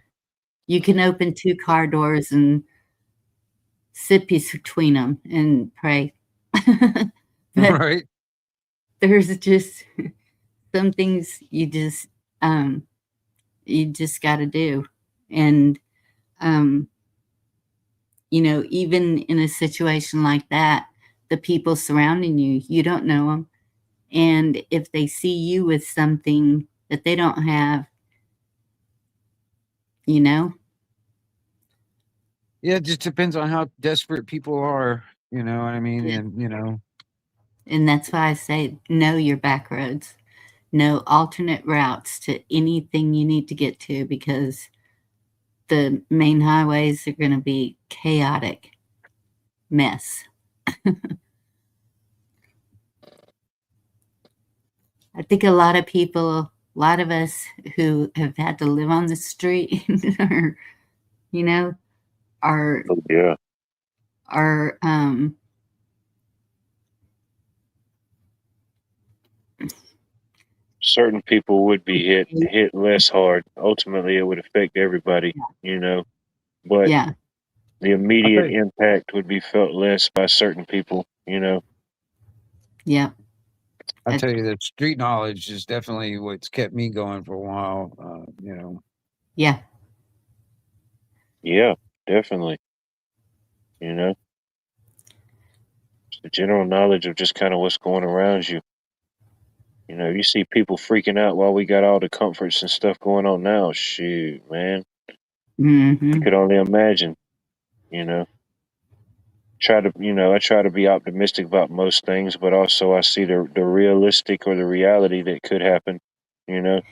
You can open 2 car doors and sit between them and pray. But Right. there's just some things you just got to do. And you know, even in a situation like that, the people surrounding you, you don't know them. And if they see you with something that they don't have, you know, Yeah, it just depends on how desperate people are, you know what I mean? yeah. And, you know, And that's why I say know your back roads, know alternate routes to anything you need to get to, because the main highways are going to be chaotic mess. I think a lot of people, a lot of us who have had to live on the street, are, you know, are Oh, yeah. are Certain people would be hit less hard. Ultimately, it would affect everybody, you know. But yeah, the I immediate think, impact would be felt less by certain people, you know. yeah, I I, tell you that street knowledge is definitely what's kept me going for a while. You know, yeah, Yeah, definitely. You know, the general knowledge of just kind of what's going around you. You know, you see people freaking out while we got all the comforts and stuff going on now. Shoot, man. You hmm, could only imagine, you know. I try to be optimistic about most things, but also I see the realistic or the reality that could happen, you know.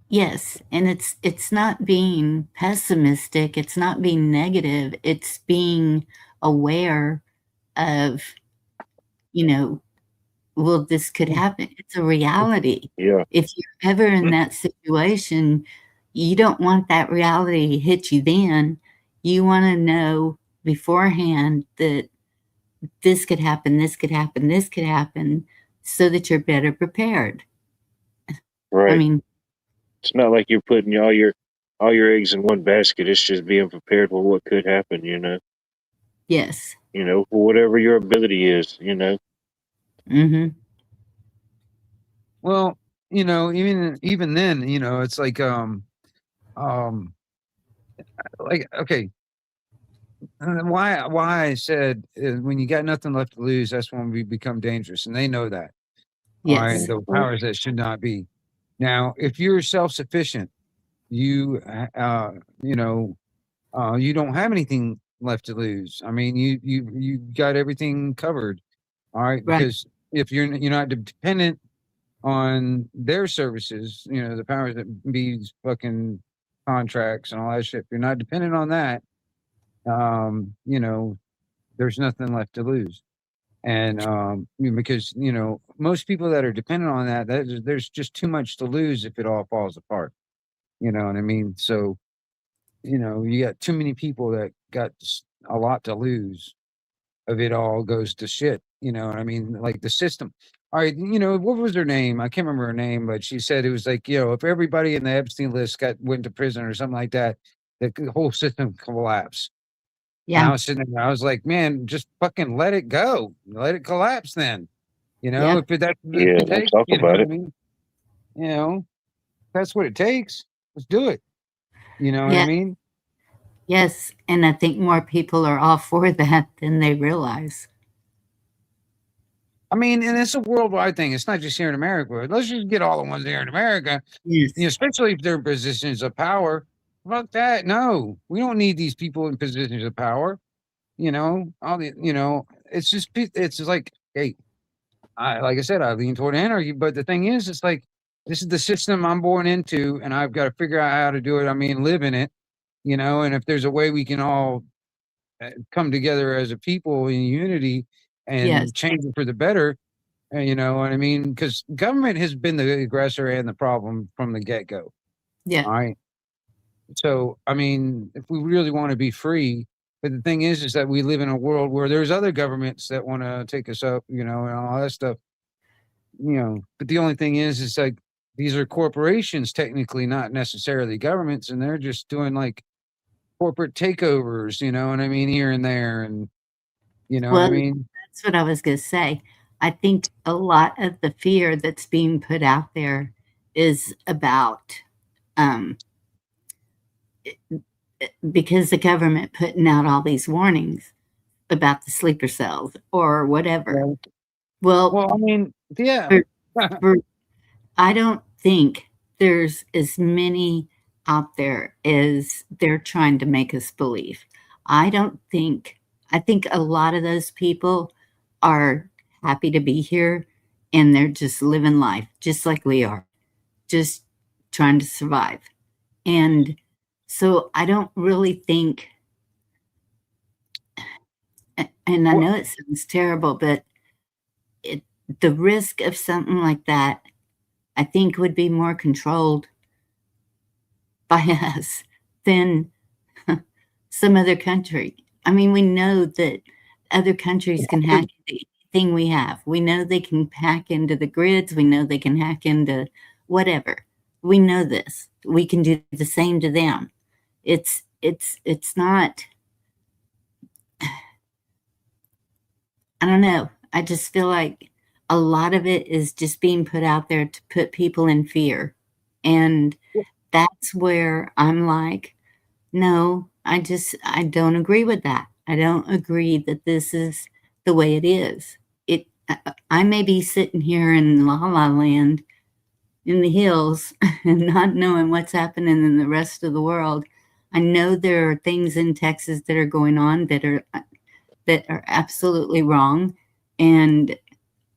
yes. And it's not being pessimistic. It's not being negative. It's being aware of, you know, well, this could happen. It's a reality. Yeah, If you're ever in that situation, you don't want that reality to hit you then. You want to know beforehand that this could happen, this could happen, this could happen, so that you're better prepared. I right. mean, It's not like you're putting all your eggs in one basket. It's just being prepared for what could happen, you know. yes. You know, for whatever your ability is, you know. Mhm. well, you know, even then, you know, it's um, like okay, why I said when you got nothing left to lose, that's when we become dangerous, and they know that. All right, Yes. the Mhm. powers that should not be. Now, if you're self-sufficient, you you know, you don't have anything left to lose. I mean, you got everything covered. All right, Right. because if you're not dependent on their services, you know, the powers that be fucking contracts and all that shit. If you're not dependent on that, you know, there's nothing left to lose. And because you know, most people that are dependent on there's just too much to lose if it all falls apart. You know what I mean? So you know, you got too many people that got a lot to lose if it all goes to shit. You know what I mean? Like the system. All right, you know, what was her name? I can't remember her name, but she said it was like, you know, if everybody in the Epstein list went to prison or something like that, the whole system collapsed. And I Yeah. was sitting there, I was like, man, just fucking let it go. Let it collapse then. You know, Yeah. that's what Yeah, it we'll takes, talk you know about what I it. mean? You know, if that's what it takes. Let's do it. You know what I Yeah. mean? Yes. And I think more people are all for that than they realize. I mean, and it's a worldwide thing. It's not just here in America. Let's just get all the ones here in America, you know, Yes. especially if they're in positions of power. About that, no, we don't need these people in positions of power. You know, you know, it's just like, hey, like I said, I lean toward anarchy. But the thing is, it's like this is the system I'm born into, and I've got to figure out how to do it. I mean, live in it, you know. And if there's a way we can all come together as a people in unity Yes. and change it for the better, you know what I mean? Because government has been the aggressor and the problem from the get go. Yeah. All right. So, I mean, if we really want to be free, But the thing is that we live in a world where there's other governments that want to take us up, and all that stuff, But the only thing is like these are corporations, technically, not necessarily governments, and they're just doing like corporate takeovers, you know what I mean, here and there, and you know what I Well, mean. that's what I was going to say. I think a lot of the fear that's being put out there is about um, because the government putting out all these warnings about the sleeper cells or whatever. Well, Well, I mean, yeah. for, for I don't think there's as many out there as they're trying to make us believe. I don't think, I think a lot of those people are happy to be here and they're just living life just like we are, just trying to survive. And so I don't really think, and I Well, know it sounds terrible, but the risk of something like that, I think would be more controlled by us than some other country. I mean, we know that other countries can hack into anything we have. We know they can hack into the grids. We know they can hack into whatever. We know this. We can do the same to them. It's not, I don't know. I just feel like a lot of it is just being put out there to put people in fear. And that's where I'm like, no, I don't agree with that. I don't agree that this is the way it is. I may be sitting here in La La Land in the hills and not knowing what's happening in the rest of the world. I know there are things in Texas that are going on that are absolutely wrong and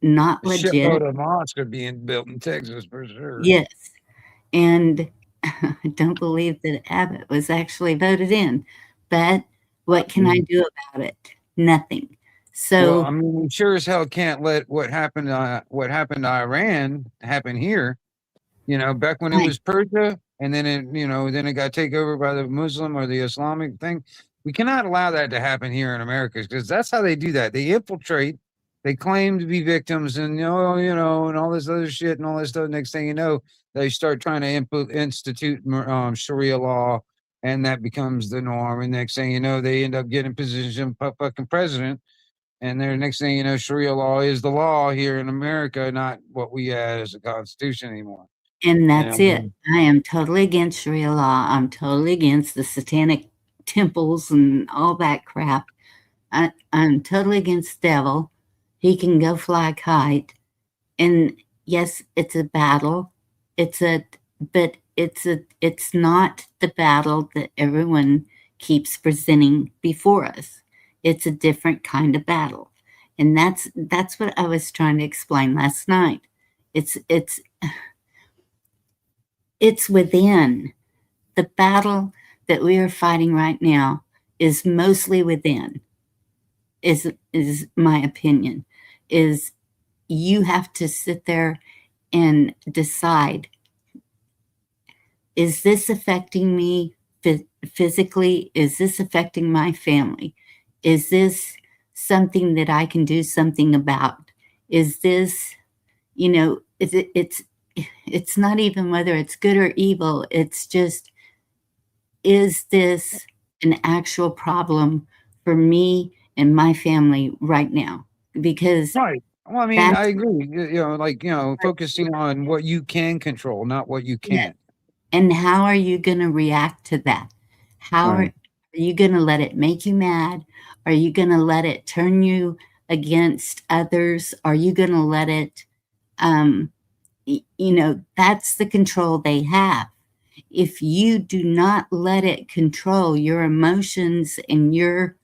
not a legit. shitload of mosques are being built in Texas for sure. Yes. And I don't believe that Abbott was actually voted in. But what can I do about it? Nothing. Well, I So, mean, we sure as hell can't let what happened to Iran happen here. Back when it right. was Persia, and then it got taken over by the Muslim or the Islamic thing. We cannot allow that to happen here in America because that's how they do that. They infiltrate, they claim to be victims, and and all this other shit and all this stuff. Next thing you know, they start trying to institute Sharia law, and that becomes the norm. And next thing you know, they end up getting position fucking president. And then next thing you know, Sharia law is the law here in America, not what we had as a constitution anymore. And that's it. And I am totally against Sharia law. I'm totally against the satanic temples and all that crap. I'm totally against the devil. He can go fly a kite. And yes, it's a battle. It's a, but it's not the battle that everyone keeps presenting before us. It's a different kind of battle. And that's what I was trying to explain last night. It's within. The battle that we are fighting right now is mostly within, is my opinion. Is you have to sit there and decide, is this affecting me physically? Is this affecting my family? Is this something that I can do something about? Is this, it's not even whether it's good or evil. It's just, is this an actual problem for me and my family right now? Because right. Well, I mean, I that's agree. Focusing on what you can control, not what you yes. can't. And how are you going to react to that? How Right. are you going to let it make you mad? Are you going to let it turn you against others? Are you going to let it, that's the control they have. If you do not let it control your emotions and your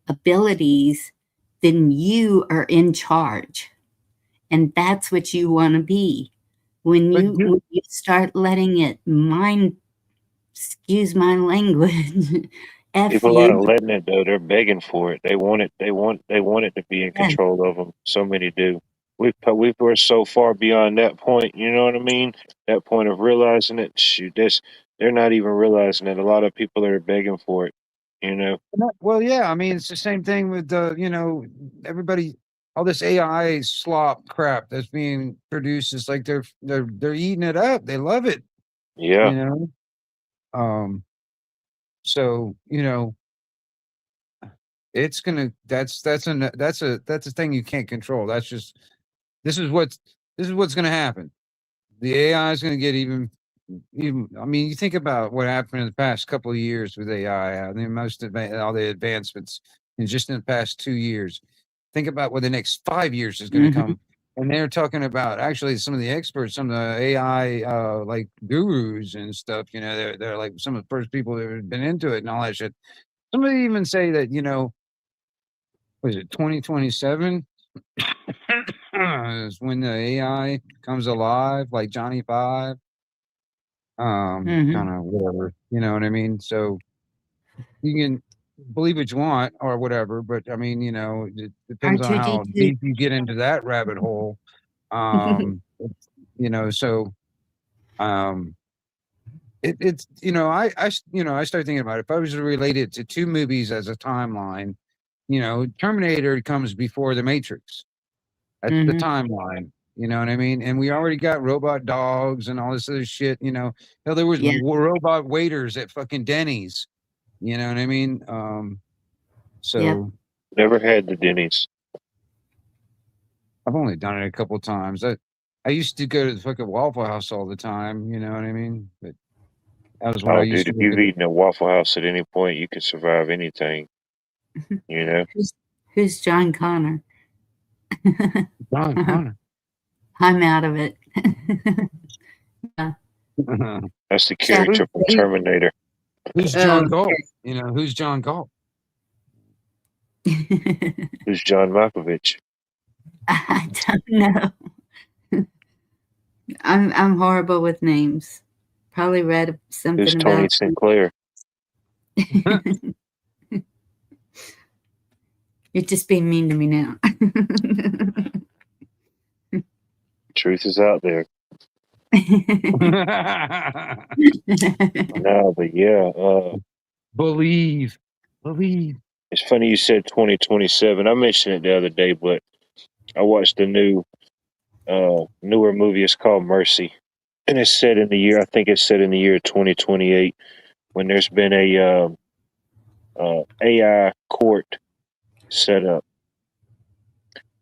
abilities, then you are in charge. And that's what you want to be. But When you start letting it excuse my language, F People you. aren't letting it though. They're begging for it. They want it. They want it to be in Yes. control of them. So many do. We're so far beyond that point. You know what I mean? That point of realizing it. Shoot, they're not even realizing it. A lot of people are begging for it. You know? Well, yeah, I mean, it's the same thing with the, everybody, all this AI slop crap that's being produced is like they're eating it up. They love it, Yeah. you know. Um, so it's gonna that's a thing you can't control. That's just this is what's this is what's gonna happen. The AI is gonna get even. I mean, you think about what happened in the past couple of years with AI. I mean, all the advancements in just in the past 2 years. Think about what the next 5 years is going to Mhm. come. And they're talking about actually some of the experts, some of the AI like gurus and stuff. They're like some of the first people that have been into it and all that shit. Somebody even say that was it 2027 is when the AI comes alive, like Johnny Five, Mhm. kind of whatever. You know what I mean? So you can believe what you want or whatever, but I mean, it depends on how R2D2. deep you get into that rabbit hole. So um, it's I start thinking about it. If I was to relate it to two movies as a timeline, Terminator comes before the Matrix. That's the Mhm. timeline. You know what I mean? And we already got robot dogs and all this other shit. Hell, there was Yeah. robot waiters at fucking Denny's. You know what I mean? Yep. So Never had the Denny's. I've only done it a couple times. I used to go to the fucking Waffle House all the time. You know what I mean? But that was when I Oh, used dude, to if work you've at the eaten at Waffle House at any point, you can survive anything. You know? Who's, who's John Connor? John Connor. I'm out of it. Yeah. That's the Shall character from we? Terminator. Who's Oh, John Galt? Who's John Galt? okay. Who's John Malkovich? I don't know. I'm horrible with names. Probably read Who's something Tony about Sinclair? it. You're just being mean to me now. Truth is out there. No, but yeah, Believe. Believe. it's funny you said 2027. I mentioned it the other day, but I watched the newer movie. It's called Mercy, and it's set in the year. I think it's set in the year 2028 when there's been a AI court set up,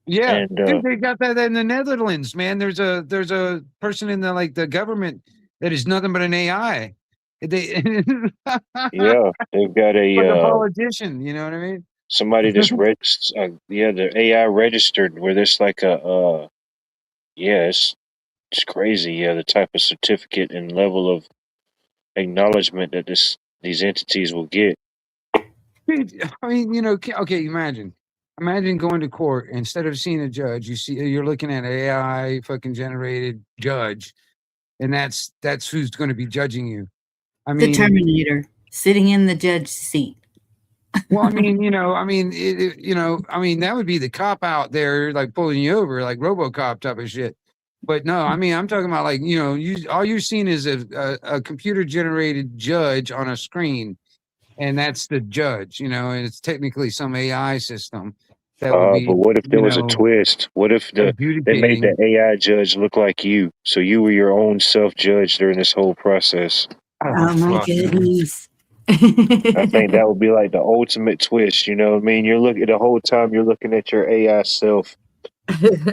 Yeah, and dude, they got that in the Netherlands, man. There's a person in the government that is nothing but an AI. They yeah, they've got like a a politician. You know what I mean? somebody that's registered. Yeah, the AI registered where there's like a yeah, it's crazy. Yeah, the type of certificate and level of acknowledgement that these entities will get. Dude, I mean, okay, imagine going to court instead of seeing a judge, you're looking at an AI fucking generated judge, and that's who's going to be judging you. I The mean, Terminator sitting in the judge's seat. well, I mean, that would be the cop out there, like pulling you over, like RoboCop type of shit. But no, I mean, I'm talking about like, all you're seeing is a computer generated judge on a screen, and that's the judge, and it's technically some AI system that would But be, what if there was a twist? What if they made the adjudicating. AI judge look like you, so you were your own self judge during this whole process? Oh Oh my fuck, man. goodness. I think that would be like the ultimate twist. You know what I mean? You're looking the whole time. You're looking at your AI self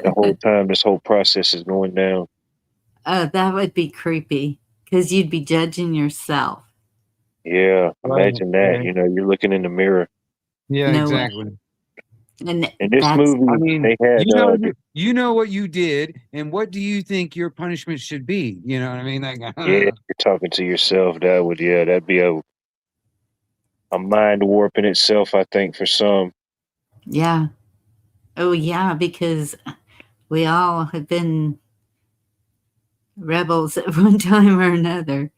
the whole time. This whole process is going down. Oh, that would be creepy because you'd be judging yourself. Yeah, Right, imagine that. right. You're looking in the mirror. Yeah, No way. exactly. And In this that's I movie, mean, they had you know what you did, and what do you think your punishment should be? You know what I mean? Like, yeah, you're talking to yourself. That'd be a mind warp in itself. I think for some. yeah. Oh yeah, because we all have been rebels at one time or another.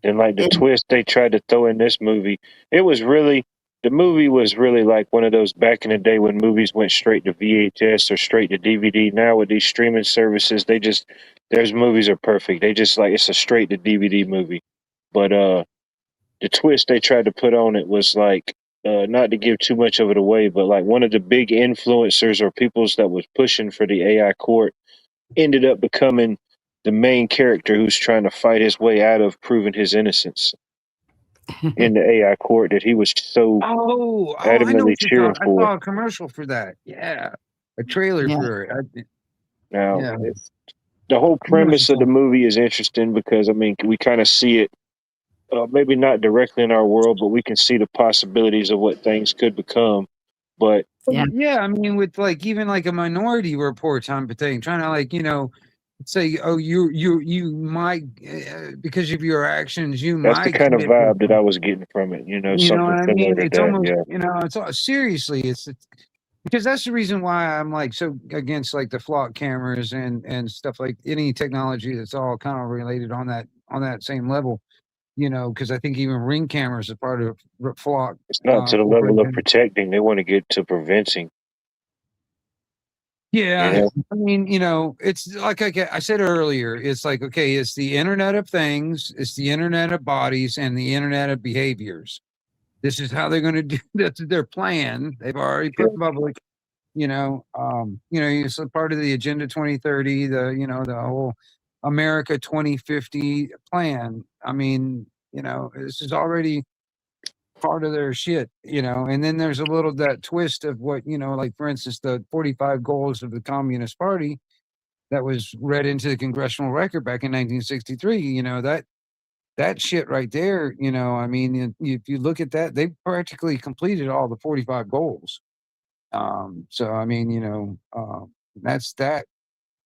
And like the And twist they tried to throw in this movie, it was really the movie was really like one of those back in the day when movies went straight to VHS or straight to DVD. Now with these streaming services, their movies are perfect. They just like it's a straight to DVD movie. But the twist they tried to put on it was like, not to give too much of it away, but like one of the big influencers or peoples that was pushing for the AI court ended up becoming the main character who's trying to fight his way out of proving his innocence in the AI court that he was so Oh, I know adamantly what you're cheering talking. I for. saw a commercial for that. Yeah, a trailer Yeah. for it. Now, Yeah, the whole I know what you're premise of the talking. movie is interesting because I mean we kind of see it, maybe not directly in our world, but we can see the possibilities of what things could become. But Yeah. Yeah, I mean, with like even like a Minority Report type of thing, trying to like say, oh, you might because of your actions, you that's the might kind of commit this vibe that I crime. was getting from it. You know, You know what something I similar mean? to It's that. almost Yeah, it's seriously, it's because that's the reason why I'm like so against like the flock cameras and stuff like any technology that's all kind of related on that same level. Because I think even ring cameras are part of flock it's not to the level of corporation. protecting. They want to get to preventing. You Yeah, know, I mean, it's like I said earlier, it's like, okay, it's the Internet of Things, it's the Internet of Bodies, and the Internet of Behaviors. This is how they're going to do. That's their plan. They've already yeah, put public. It's a part of the Agenda 2030, the whole America 2050 plan. I mean, this is already part of their shit. And then there's a little that twist of what, like for instance, the 45 goals of the Communist Party that was read into the congressional record back in 1963. That shit right there. I mean, if you look at that, they practically completed all the 45 goals. So I mean, that's that.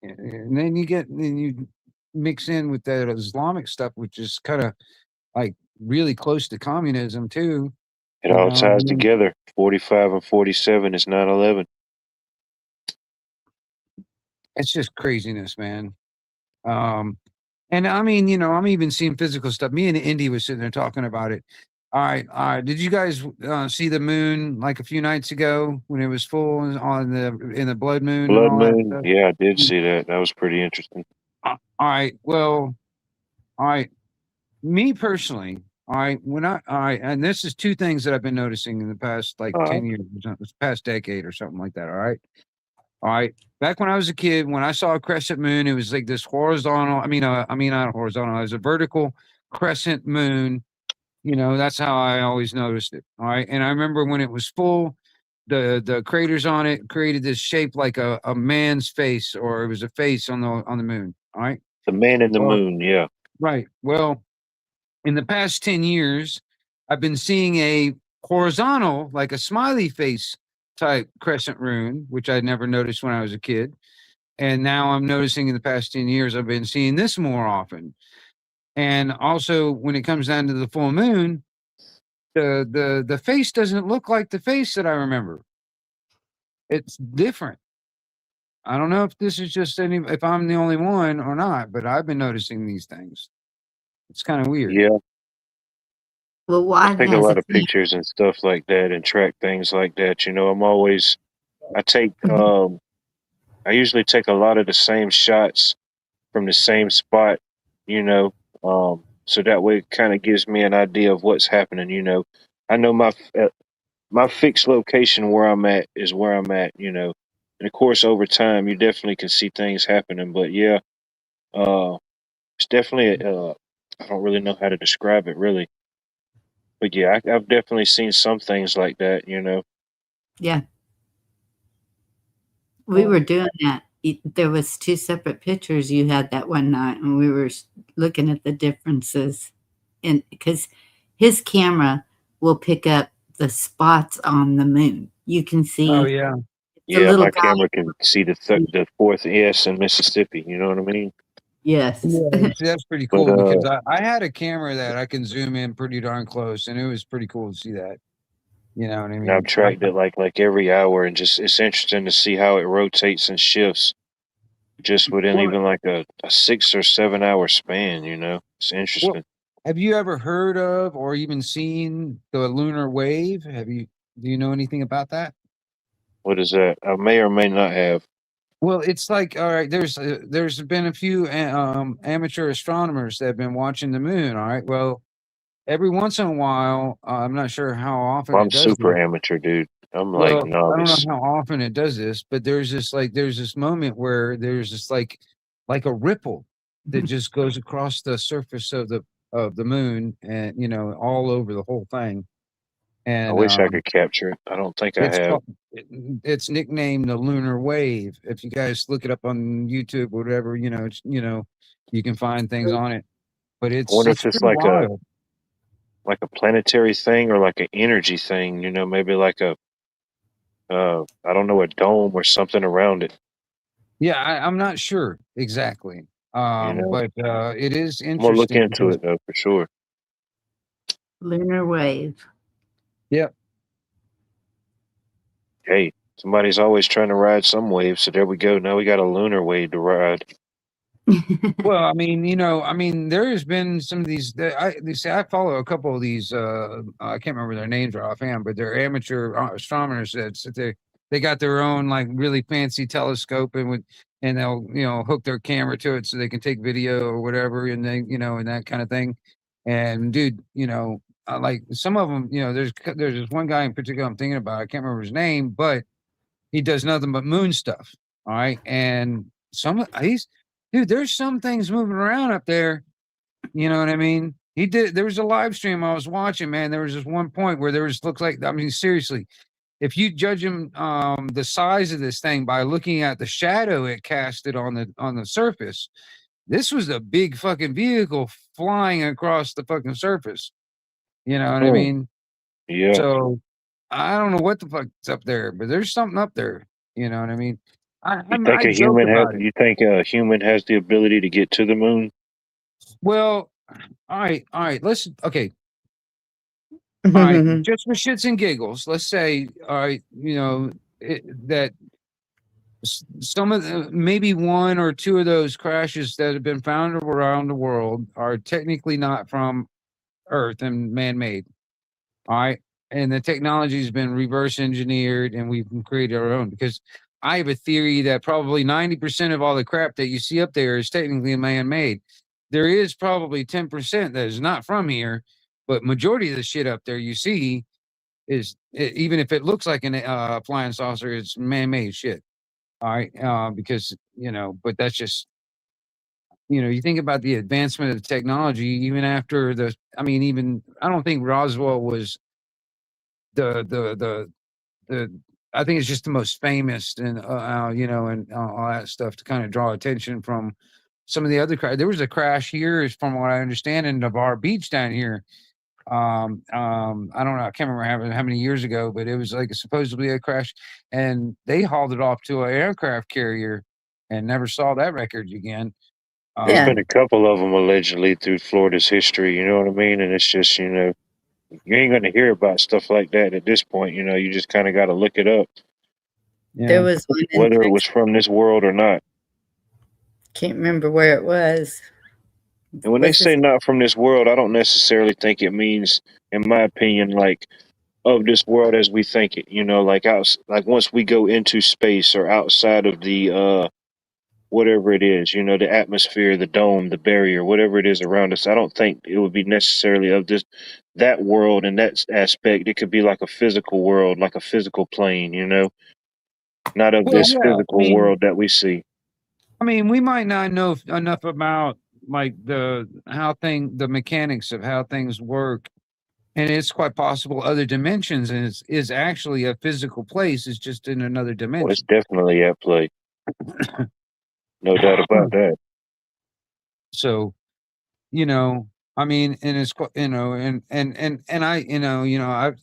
And then you mix in with that Islamic stuff, which is kind of like really close to communism too. it all I ties mean, together. 45 and 47 is 9/11. it's just craziness, man. Um, and I mean, I'm even seeing physical stuff. Me and Indy was sitting there talking about it. All right, all right. Did you guys see the moon like a few nights ago when it was full on in the blood moon and Blood all that Moon. stuff? Yeah, I did see that. That was pretty interesting. All right. Well, all right. Me personally, all right. All right, and this is two things that I've been noticing in the past like Uh, 10 years, or something, this past decade or something like that. All right. All right. Back when I was a kid, when I saw a crescent moon, it was like this horizontal. I mean, not horizontal. It was a vertical crescent moon. That's how I always noticed it. All right. And I remember when it was full, the craters on it created this shape like a man's face, or it was a face on the moon. All right. the Man in the Well, Moon. Yeah, right. Well, in the past 10 years, I've been seeing a horizontal, like a smiley face type crescent rune, which I'd never noticed when I was a kid. And now I'm noticing in the past 10 years, I've been seeing this more often. And also, when it comes down to the full moon, the face doesn't look like the face that I remember. It's different. I don't know if this is just if I'm the only one or not, but I've been noticing these things. It's kind of weird. yeah. Well, I why take a has lot it of been? pictures and stuff like that and track things like that. You know, I take, I usually take a lot of the same shots from the same spot, you know, so that way it kind of gives me an idea of what's happening. You know, I know my fixed location where I'm at is where I'm at. You know, and of course over time you definitely can see things happening. But yeah, uh, it's definitely I don't really know how to describe it really, but yeah, I've definitely seen some things like that. You know, Yeah, we were doing that. There was two separate pictures you had that one night, and we were looking at the differences. And because his camera will pick up the spots on the moon, you can Oh see yeah. the yeah, little my guy. camera can see the fourth S in Mississippi. You know what I mean? Yes. Yeah, see, that's pretty But cool because I had a camera that I can zoom in pretty darn close, and it was pretty cool to see that. You know what I and I've mean? tracked it like every hour, and just it's interesting to see how it rotates and shifts just within Well, even like a 6 or 7 hour span. You know, it's well, interesting. have you ever heard of or even seen the lunar wave? Do you know anything about that? What is that? I may or may not have. Well, it's like, all right, there's been a few amateur astronomers that have been watching the moon. All right, well, every once in a while, I'm not sure how often I'm it does super this. amateur, dude. I'm like Well, I don't novice. know how often it does this, but there's this moment where there's this like a ripple that just goes across the surface of the moon, and all over the whole thing. I And wish I could capture it. I don't think I it's have. called it's nicknamed the lunar wave. If you guys look it up on YouTube or whatever, you can find things on it. But I wonder if it's it's pretty wild. like a planetary thing or like an energy thing. Maybe like a I don't know, a dome or something around it. Yeah, I'm not sure exactly. You know, But it is I'm gonna look interesting into because it though for sure. Lunar wave. yeah. Hey, somebody's always trying to ride some wave, so there we go. Now we got a lunar wave to ride. Well, there has been some of these. You see, I follow a couple of these. I can't remember their names right offhand, but they're amateur astronomers that sit there. They got their own like really fancy telescope, and they'll hook their camera to it so they can take video or whatever, and and that kind of thing. And dude, like some of them, there's this one guy in particular I'm thinking about. I can't remember his name, but he does nothing but moon stuff. All right. And he's dude, there's some things moving around up there. You know what I mean? There was a live stream I was watching, man. There was this one point where looks like, I mean, seriously, if you judge him the size of this thing by looking at the shadow it casted on the surface, this was a big fucking vehicle flying across the fucking surface. You know what I Hmm. mean? Yeah. So I don't know what the fuck's up there, but there's something up there. You know what I mean? I joke about it. You think a human has the ability to get to the moon? Well, all right. Okay, all right. Just for shits and giggles, let's say, all right, that some of the maybe one or two of those crashes that have been found around the world are technically not from Earth and man-made. All right. And the technology has been reverse engineered and we've created our own because I have a theory that probably 90% of all the crap that you see up there is technically man made. There is probably 10% that is not from here, but majority of the shit up there you see even if it looks like an flying saucer, it's man made shit. All right. Because, but that's just, you think about the advancement of the technology, even after I don't think Roswell was the the I think it's just the most famous and and all that stuff to kind of draw attention from some of the other crash. There was a crash here, is from what I understand, in Navarre Beach down here. I don't know, I can't remember how many years ago, but it was like supposedly a crash, and they hauled it off to an aircraft carrier and never saw that record again. There's Yeah. been a Um, couple of them allegedly through Florida's history. You know what I mean? And it's just you ain't gonna hear about stuff like that at this point. You just kind of got to look it up, There yeah. was one in whether it was Texas. from this world or not. Can't remember where it was. And when they Was say this? not from this world, I don't necessarily think it means, in my opinion, like of this world as we think it. Like like once we go into space or outside of the whatever it is, the atmosphere, the dome, the barrier, whatever it is around us. I don't think it would be necessarily of that world and that aspect. It could be like a physical world, like a physical plane, not of Well, this yeah. physical world that we see. We might not know enough about like the mechanics of how things work. And it's quite possible other dimensions and is actually a physical place. It's just in another Well, it's dimension. definitely at play. No doubt about that. So, and it's and I,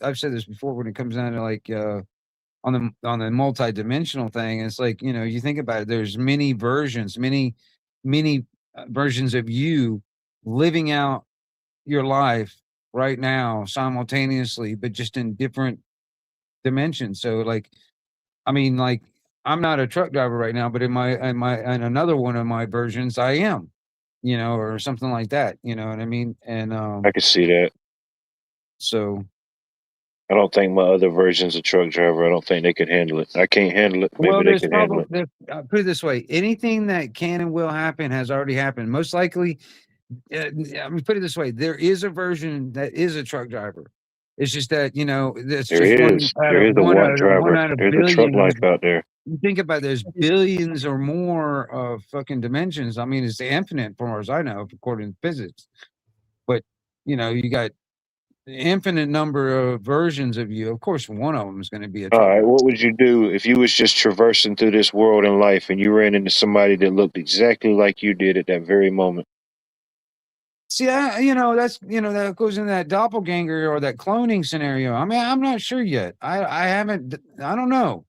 I've said this before when it comes down to like on the multi-dimensional thing. It's like, you think about it, there's many versions, many versions of you living out your life right now simultaneously, but just in different dimensions. So like, like I'm not a truck driver right now, but in another one of my versions, I am, or something like that. You know what I mean? And I can see that. so I don't think my other version's a truck driver. I don't think they could handle it. I can't handle it. Maybe well, they there's could handle probably it. put it this way: anything that can and will happen has already happened. Most likely, Let me put it this way: there is a version that is a truck driver. It's just that that's There just is. There is a want one driver. out of There's a truck billions. life out there. You think about there's billions or more of fucking dimensions. I mean, it's infinite, as far as I know, according to physics. But you got an infinite number of versions of you. Of course, one of them is going to be a All truck right, driver. what would you do if you was just traversing through this world in life and you ran into somebody that looked exactly like you did at that very moment? See, that goes in that doppelganger or that cloning scenario. I mean, I'm not sure yet. I haven't. I don't know.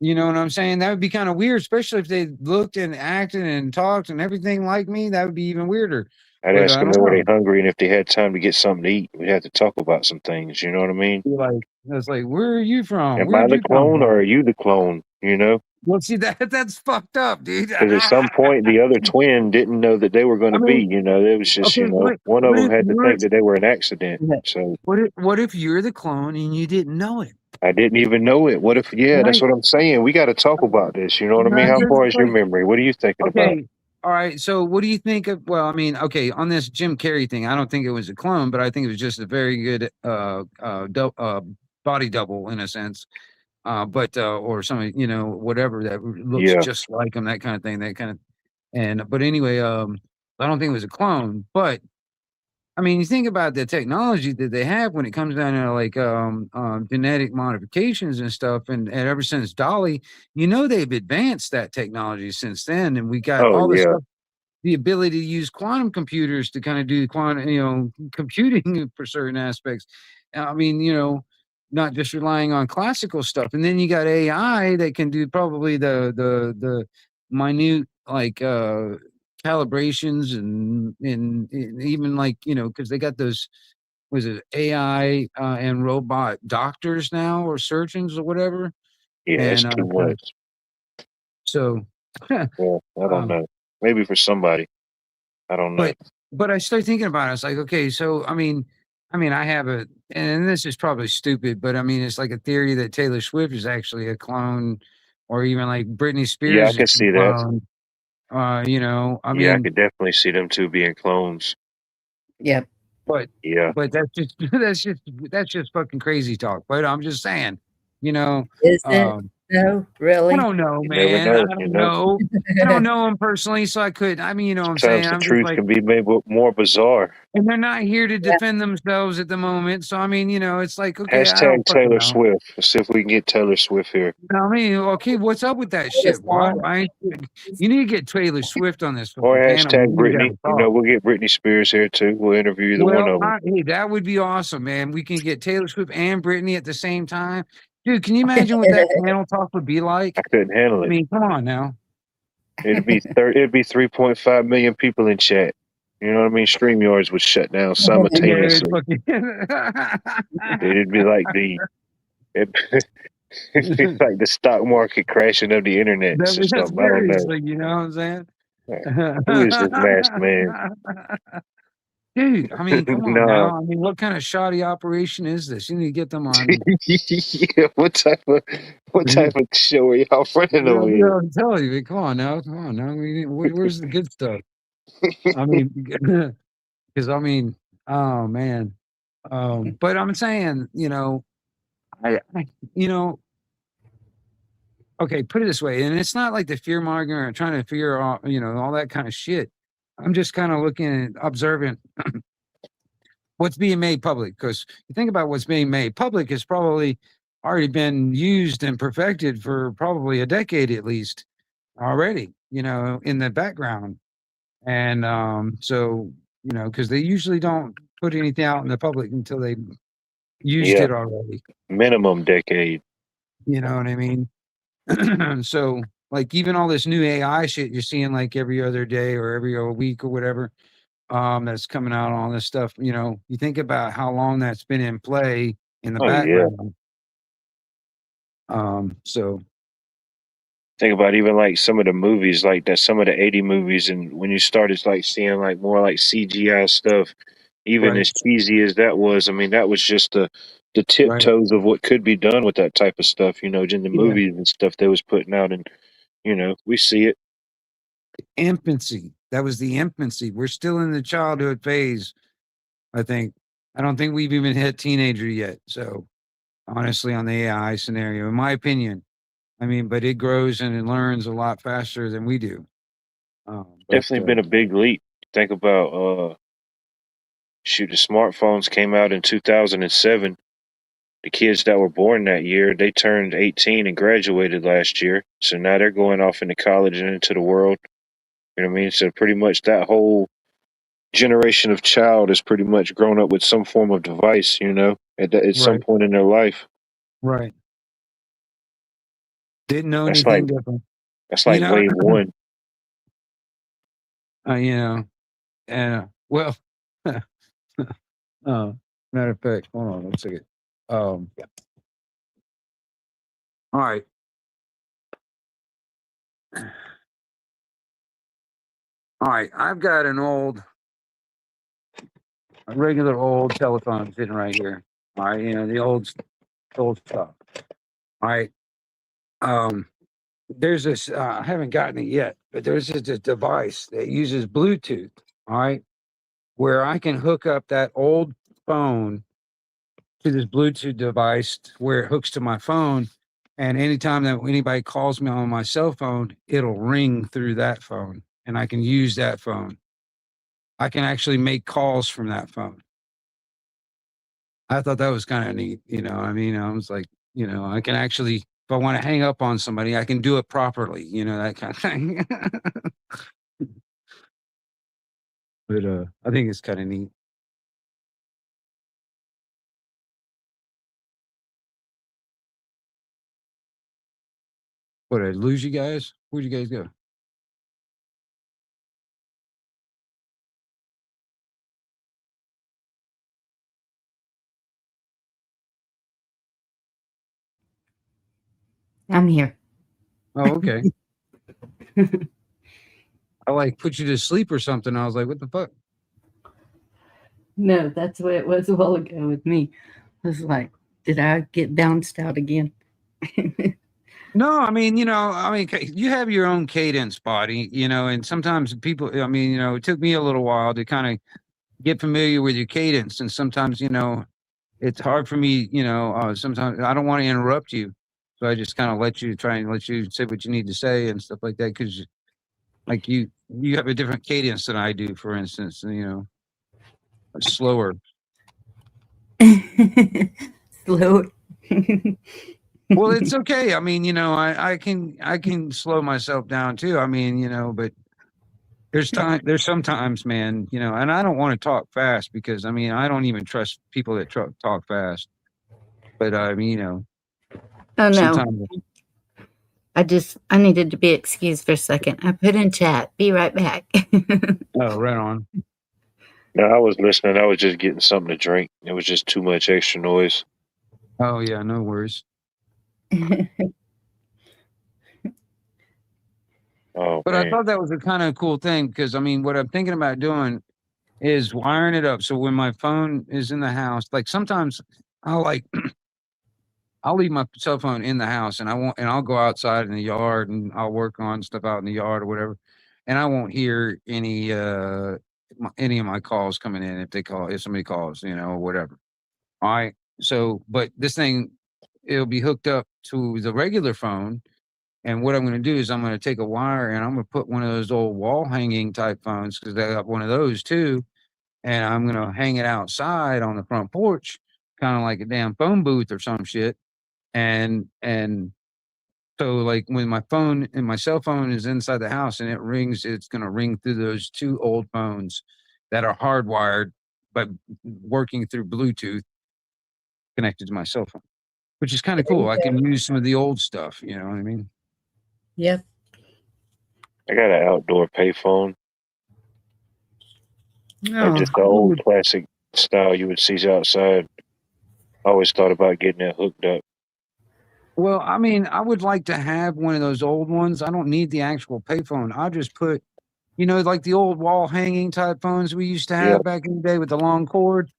You know what I'm saying? That would be kind of weird, especially if they looked and acted and talked and everything like me. That would be even weirder. I'd But ask I them don't were they know. hungry and if they had time to get something to eat. We'd have to talk about some things. You know what I mean? Be like, it's like, where are you from? Am I Where'd the you come clone or are from? you the clone? You know? Well, see that's fucked up, dude. Because at some point the other twin didn't know that they were going I to be. mean, It was just okay, one of what them if had to you're think that they were an accident. yeah, So what if you're the clone and you didn't know it? I didn't even know it. What if? Yeah, that's Right? what I'm saying. We got to talk about this. You know what I mean? How That's far is your like memory? What are you thinking about? okay. All right. So what do you think of well, I mean, okay, on this Jim Carrey thing, I don't think it was a clone, but I think it was just a very good body double in a sense. But or something, whatever that looks Yeah. just like him, that kind of thing, that kind of but anyway, I don't think it was a clone, but I mean, you think about the technology that they have when it comes down to like genetic modifications and stuff, and ever since Dolly, they've advanced that technology since then, and we got Oh all this yeah. stuff, the ability to use quantum computers to kind of do quantum, computing for certain aspects. I mean, not just relying on classical stuff, and then you got AI that can do probably the minute like calibrations and even like because they got those was it AI and robot doctors now or surgeons or whatever Yeah. It's and too much. so Yeah. I don't um, know. Maybe for somebody. I don't know. but I started thinking about it. It's like, okay, so I mean, I have and this is probably stupid, but I mean, it's like a theory that Taylor Swift is actually a clone, or even like Britney Yeah, I Spears is can a see that. clone. I Yeah, I mean, could definitely see them two being clones. Yep. but Yeah. but that's just that's just fucking crazy talk. But I'm just saying, you know, Is it? um, No, I really? don't know, You never man. I know. don't know. I don't know him personally, so I could. I mean, you know what I'm saying? Sometimes the I'm just truth like, can be maybe more bizarre. and they're not here to Yeah. defend themselves at the moment. So I mean, it's like, okay, I don't Hashtag fucking Taylor know. Swift. Let's see if we can get Taylor Swift here. I mean, okay, what's up with that What is shit? Why? that? You need to get Taylor Swift on this Or fucking panel. We hashtag need to have Britney. a talk. We'll get Britney Spears here too. We'll interview either one Well, of them. hey, that would be awesome, man. We can get Taylor Swift and Britney at the same time. Dude, can you imagine what that panel talk would be I like? couldn't handle I it. mean, come on now. It'd be 3.5 million people in chat. You know what I mean? StreamYards would shut down Yeah, it's simultaneously. fucking It'd be like it'd be like the stock market crashing of the internet or That's something. I don't know. seriously, you know what I'm saying? Who is this masked man? Dude, I mean, come on No. now. I mean, what kind of shoddy operation is this? You need to get them on. Yeah, what type of show are y'all running over here? I'm telling you, come on now, come on now. Where's the good stuff? I mean, because I mean, oh man. But I'm saying, I you know, okay, put it this way, and it's not like the fear mongering or trying to fear all, all that kind of shit. I'm just kind of looking at observing what's being made public. Because you think about what's being made public has probably already been used and perfected for probably a decade at least already, in the background. And so, because they usually don't put anything out in the public until they used Yeah, it already. minimum decade. You know what I mean? So, like, even all this new AI shit you're seeing like every other day or every other week or whatever, that's coming out, all this stuff, you think about how long that's been in play in the Oh yeah. background. So Think about even like some of the movies like that, some of the 80 movies, and when you started like seeing like more like CGI stuff, even right, as cheesy as that was, I mean that was just the right, tiptoes of what could be done with that type of stuff, in the yeah, movies and stuff they was putting out, and we see it. infancy. That was the infancy. We're still in the childhood phase, I think. I don't think we've even hit teenager yet. So honestly, on the AI scenario, in my opinion, I mean, but it grows and it learns a lot faster than we do. Definitely been a big leap. Think about shoot, the smartphones came out in 2007. The kids that were born that year, they turned 18 and graduated last year. So now they're going off into college and into the world. You know what I mean? So pretty much that whole generation of child has pretty much grown up with some form of device, at some Right. point in their life. Right. Didn't know That's anything like different. that's You like know, wave one. you know, and well, matter of fact, hold on, let's see it. Yeah. All right. All right. I've got a regular old telephone sitting right here. All right. The old stuff. All right. There's this, I haven't gotten it yet, but there's this device that uses Bluetooth. All right. Where I can hook up that old phone to this Bluetooth device where it hooks to my phone. And anytime that anybody calls me on my cell phone, it'll ring through that phone and I can use that phone. I can actually make calls from that phone. I thought that was kind of neat. I mean, I was like, I can actually, if I want to hang up on somebody, I can do it properly, that kind of thing. But I think it's kind of neat. What, did I lose you guys? Where'd you guys go? I'm here. Oh, okay. I like put you to sleep or something. I was like, what the fuck? No, that's what it was a while ago with me. I was like, did I get bounced out again? No, I mean, you have your own cadence body, and sometimes people, I mean, it took me a little while to kind of get familiar with your cadence. And sometimes, it's hard for me, sometimes I don't want to interrupt you. So I just kind of try and let you say what you need to say and stuff like that. Cause like you have a different cadence than I do, for instance, slower. Slow. Well, it's okay. I mean, I can slow myself down too. I mean, but there's sometimes, man, and I don't want to talk fast because I mean, I don't even trust people that talk fast. But I mean, Oh no. sometimes. I needed to be excused for a second. I put in chat. Be right back. Oh, right on. No, I was listening. I was just getting something to drink. It was just too much extra noise. Oh yeah, no worries. Oh, But man. I thought that was a kind of cool thing because I mean, what I'm thinking about doing is wiring it up so when my phone is in the house, like sometimes I'll like I'll leave my cell phone in the house and I'll go outside in the yard and I'll work on stuff out in the yard or whatever, and I won't hear any of my calls coming in if somebody calls, or whatever. All right. So, but this thing, it'll be hooked up to the regular phone. And what I'm going to do is I'm going to take a wire and I'm going to put one of those old wall hanging type phones because I got one of those too. And I'm going to hang it outside on the front porch, kind of like a damn phone booth or some shit. And so like when my cell phone is inside the house and it rings, it's going to ring through those two old phones that are hardwired, but working through Bluetooth connected to my cell phone, which is kind of cool. I can use some of the old stuff. You know what I mean? Yep. I got an outdoor payphone. Like just the old classic style you would see outside. I always thought about getting that hooked up. Well, I mean, I would like to have one of those old ones. I don't need the actual payphone. I'll just put, like the old wall hanging type phones we used to have Yeah. back in the day with the long cord.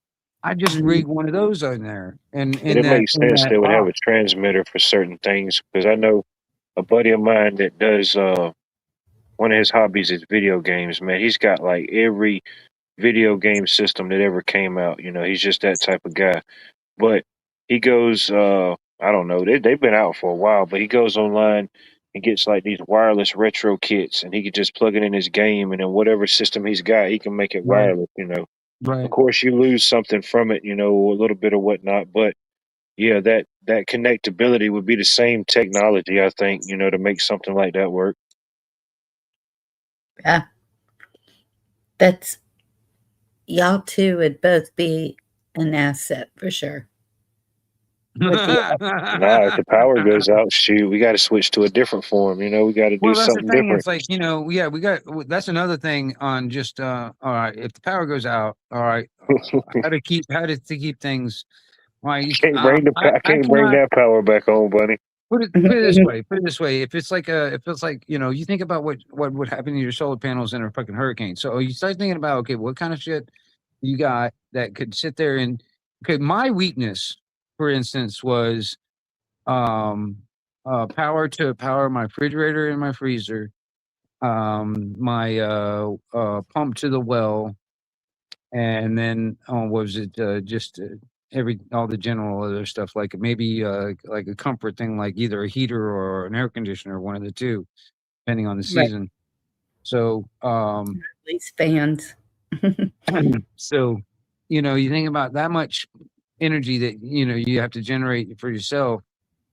I just rig one of those in there, and And it makes sense they would have a box. transmitter for certain things because I know a buddy of mine that does one of his hobbies is video games, man. He's got like every video game system that ever came out. He's just that type of guy. But he goes, I don't know, they've been out for a while, but he goes online and gets like these wireless retro kits, and he can just plug it in his game, and then whatever system he's got, he can make it Right. wireless. Of Right. course, you lose something from it, a little bit of whatnot, but yeah, that connectability would be the same technology, I think, to make something like that work. Yeah. That's y'all two would both be an asset for sure. With the Nah, if the power goes out, shoot, we got to switch to a different form. We got to do Well, that's the something thing. different. It's like, yeah, that's another thing on just, all right, if the power goes out, all right, how to keep things, right? I I can't bring cannot that power back on, buddy. put it this way, if it's like you think about what would happen to your solar panels in a fucking hurricane. So you start thinking about, okay, what kind of shit you got that could sit there and, okay, my weakness, for instance, was, um, power to power my refrigerator and my freezer, my pump to the well, and then what was it, just every all the general other stuff, like maybe like a comfort thing, like either a heater or an air conditioner, one of the two, depending on the right, season. So these fans. so you think about that much energy that you have to generate for yourself,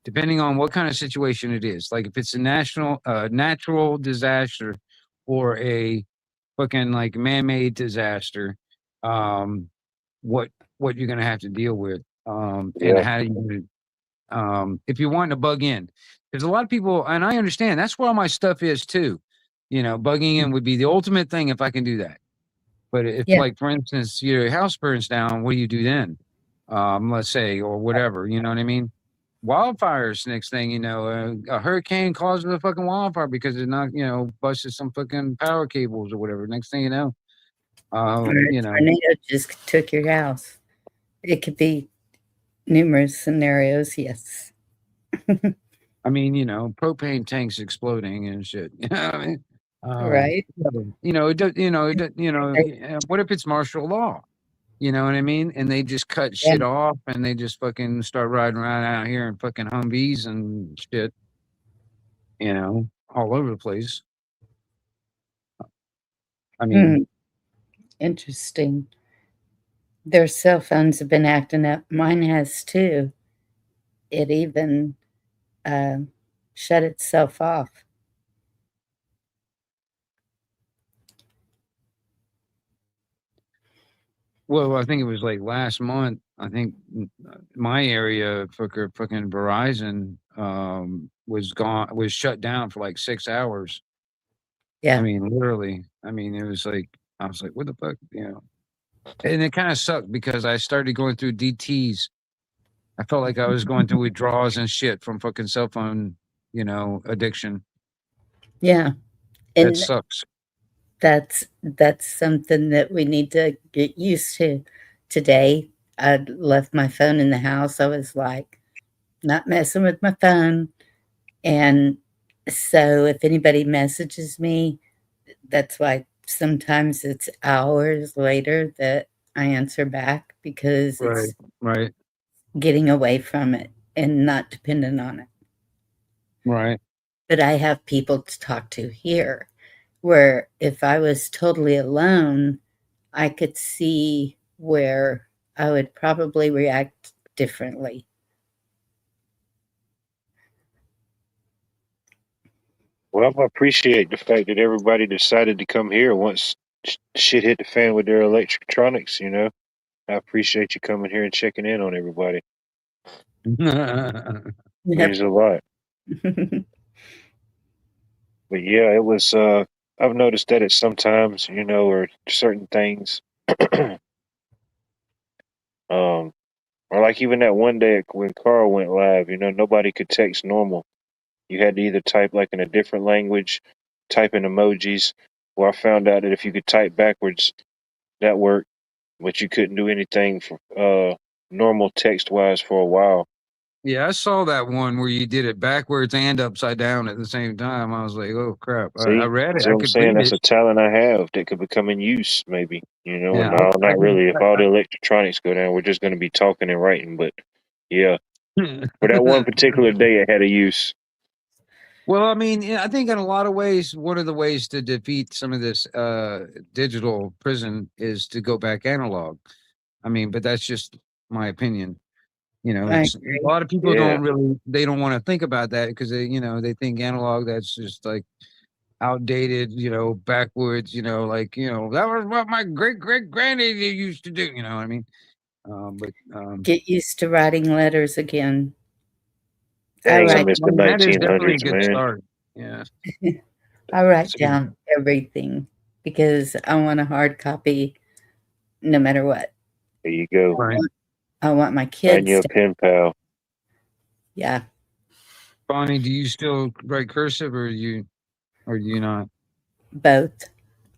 depending on what kind of situation it is. Like if it's a natural disaster or a fucking like man-made disaster, um, what you're gonna have to deal with, and Yeah, how you, if you want to bug in, because a lot of people, and I understand that's where all my stuff is too. Bugging in would be the ultimate thing if I can do that. But if, Yeah, like, for instance, your house burns down, what do you do then? Let's say, or whatever, you know what I mean? Wildfires, next thing you know, a hurricane causes a fucking wildfire because it not, busted some fucking power cables or whatever. Next thing you know, or a tornado just took your house. It could be numerous scenarios, yes. I mean, propane tanks exploding and shit. You know what I mean? Right. It does, what if it's martial law? You know what I mean? And they just cut Yeah. shit off and they just fucking start riding around out here in fucking Humvees and shit, all over the place. I mean, Interesting. Their cell phones have been acting up. Mine has too. It even shut itself off. well, I think it was like last month. I think my area for fucking Verizon was shut down for like 6 hours. I Yeah. mean, literally. I mean, it was like I was like, what the fuck, And it kind of sucked because I started going through DTs. I felt like I was going through withdrawals and shit from fucking cell phone, addiction. Yeah. That And sucks. that's something that we need to get used to. Today, I left my phone in the house. I was like, not messing with my phone. And so if anybody messages me, that's why sometimes it's hours later that I answer back because Right. it's Right. getting away from it and not dependent on it. Right. But I have people to talk to here where if I was totally alone, I could see where I would probably react differently. well, I appreciate the fact that everybody decided to come here once shit hit the fan with their electronics. I appreciate you coming here and checking in on everybody. Yep. Means a lot. But yeah, it was. I've noticed that at sometimes, or certain things, or like even that one day when Carl went live, nobody could text normal. You had to either type like in a different language, type in emojis. Well, I found out that if you could type backwards, that worked, but you couldn't do anything for normal text wise for a while. Yeah, I saw that one where you did it backwards and upside down at the same time. I was like, oh crap! I See, read it. that's I what I'm could saying. read That's it. a talent I have that could become in use, maybe. Yeah, No, not really. If all I the electronics go down, we're just going to be talking and writing. But yeah, for that one can. particular day, it had a use. Well, I mean, yeah, I think in a lot of ways, one of the ways to defeat some of this digital prison is to go back analog. I mean, but that's just my opinion. I It's a agree. lot of people Yeah, they don't want to think about that because they think analog that's just like outdated, backwards, that was what my great great granddaddy used to do. You know what I mean? But Get used to writing letters again. I dang, I write missed I the mean, that is definitely a 1900s, good man. start. Yeah. I write So, down everything because I want a hard copy no matter what. There you go. right. I want my Find you kids a to, pen pal. yeah, Bonnie, do you still write cursive or do you not? both.